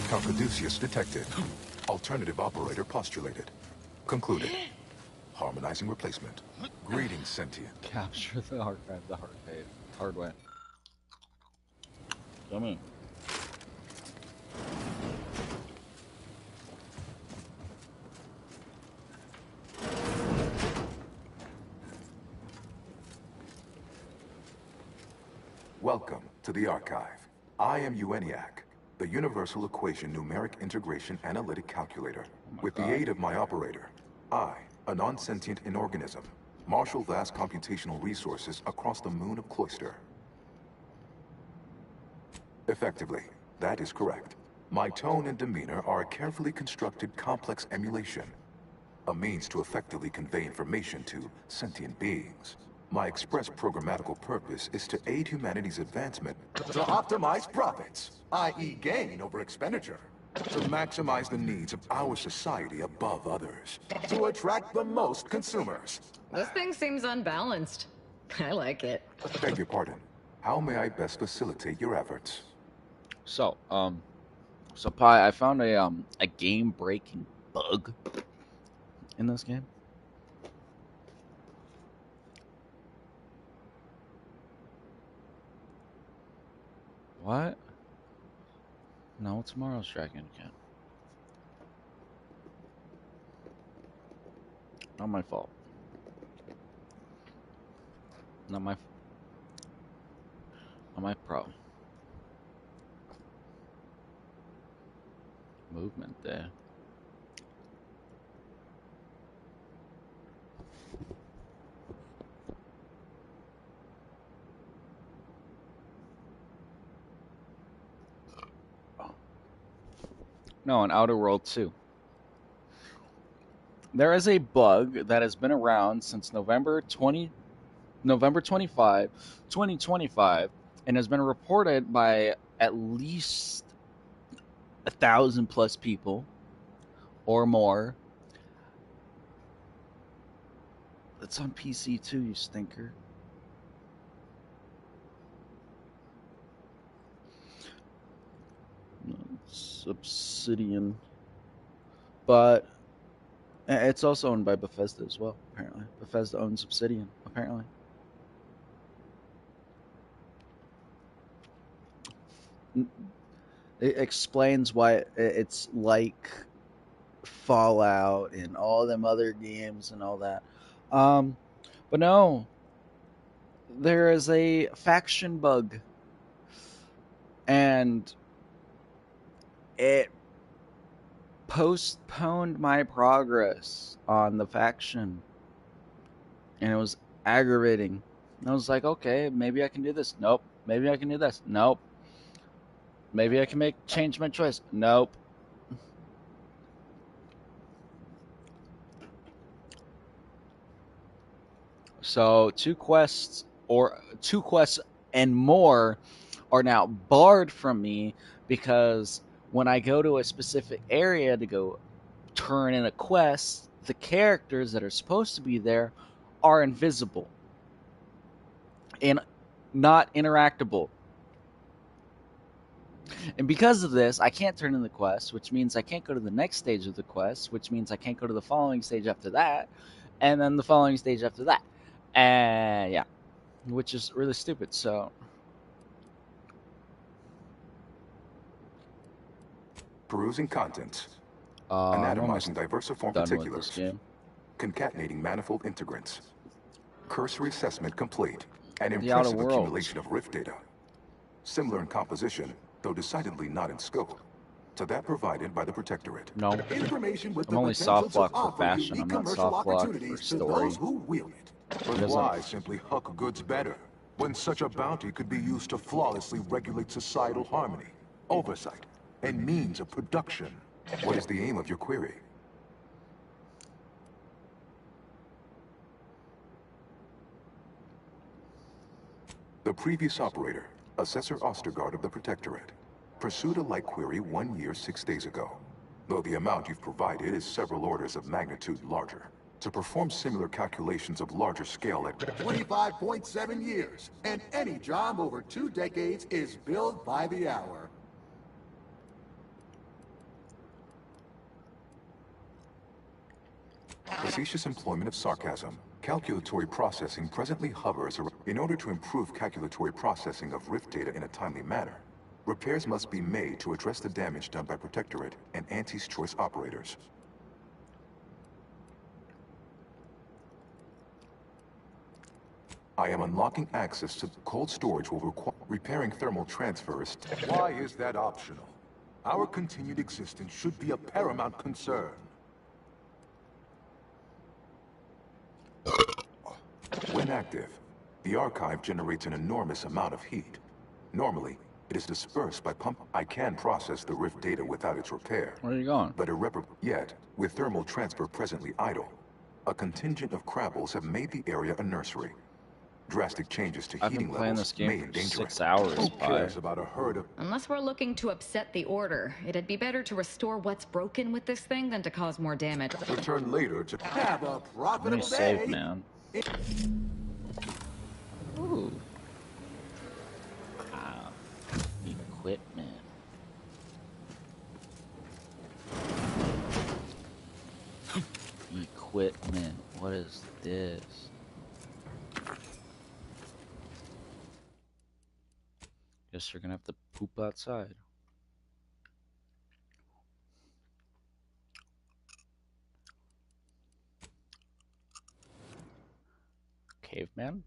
How Caduceus detected. Alternative operator postulated. Concluded. Harmonizing replacement. Greetings, sentient. Capture the archive the hard way. Come in. Welcome to the archive. I am ENIAC, the Universal Equation Numeric Integration Analytic Calculator. With the aid of my operator, I, a non-sentient inorganism, marshal vast computational resources across the moon of Cloister. Effectively, that is correct. My tone and demeanor are a carefully constructed complex emulation, a means to effectively convey information to sentient beings. My express programmatical purpose is to aid humanity's advancement to optimize profits, i.e. gain over expenditure, to maximize the needs of our society above others, to attract the most consumers. This thing seems unbalanced. I like it. Beg your pardon. How may I best facilitate your efforts? So, Pi, I found a game-breaking bug in this game. What? No, tomorrow's tracking account. Not my fault. Not my problem. Movement there. No, in Outer World 2. There is a bug that has been around since November 25, 2025, and has been reported by at least 1,000+ people or more. It's on PC too, you stinker. It's Obsidian. But it's also owned by Bethesda as well, apparently. Bethesda owns Obsidian, apparently. It explains why it's like Fallout and all them other games and all that. But no, there is a faction bug, and it postponed my progress on the faction, and it was aggravating. And I was like, okay, maybe I can do this. Nope. Maybe I can do this. Nope. Maybe I can change my choice. Nope. So 2 quests and more are now barred from me, because when I go to a specific area to go turn in a quest, the characters that are supposed to be there are invisible and not interactable. And because of this, I can't turn in the quest, which means I can't go to the next stage of the quest, which means I can't go to the following stage after that, and then the following stage after that. And yeah, which is really stupid. So Perusing contents. Anatomizing diversiform particulars. Concatenating manifold integrants. Cursory assessment complete. An impressive accumulation of rift data. Similar in composition, though decidedly not in scope, to that provided by the Protectorate. No. Information with I'm only soft block for fashion. I'm not soft block for story. But why simply huck goods better, when such a bounty could be used to flawlessly regulate societal harmony, oversight, and means of production? What is the aim of your query? The previous operator, Assessor Ostergaard of the Protectorate, pursued a like query 1 year, 6 days ago, though the amount you've provided is several orders of magnitude larger. To perform similar calculations of larger scale at 25.7 years, and any job over 2 decades is billed by the hour. Facetious employment of sarcasm. Calculatory processing presently hovers around. In order to improve calculatory processing of Rift data in a timely manner, repairs must be made to address the damage done by Protectorate and Auntie's Choice operators. I am unlocking access to cold storage will require repairing thermal transfers. Why is that optional? Our continued existence should be a paramount concern. When active, the archive generates an enormous amount of heat. Normally, it is dispersed by pump. I can process the Rift data without its repair. Where are you going? But yet, with thermal transfer presently idle, a contingent of Crabbles have made the area a nursery. Drastic changes to heating levels may endanger it. 6 hours. Who cares about a herd of... Unless we're looking to upset the order, it'd be better to restore what's broken with this thing than to cause more damage. Return later to have a profitable Let me save, day. man. Ooh. Wow. Equipment. Equipment. What is this? Guess you're gonna have to poop outside. Caveman?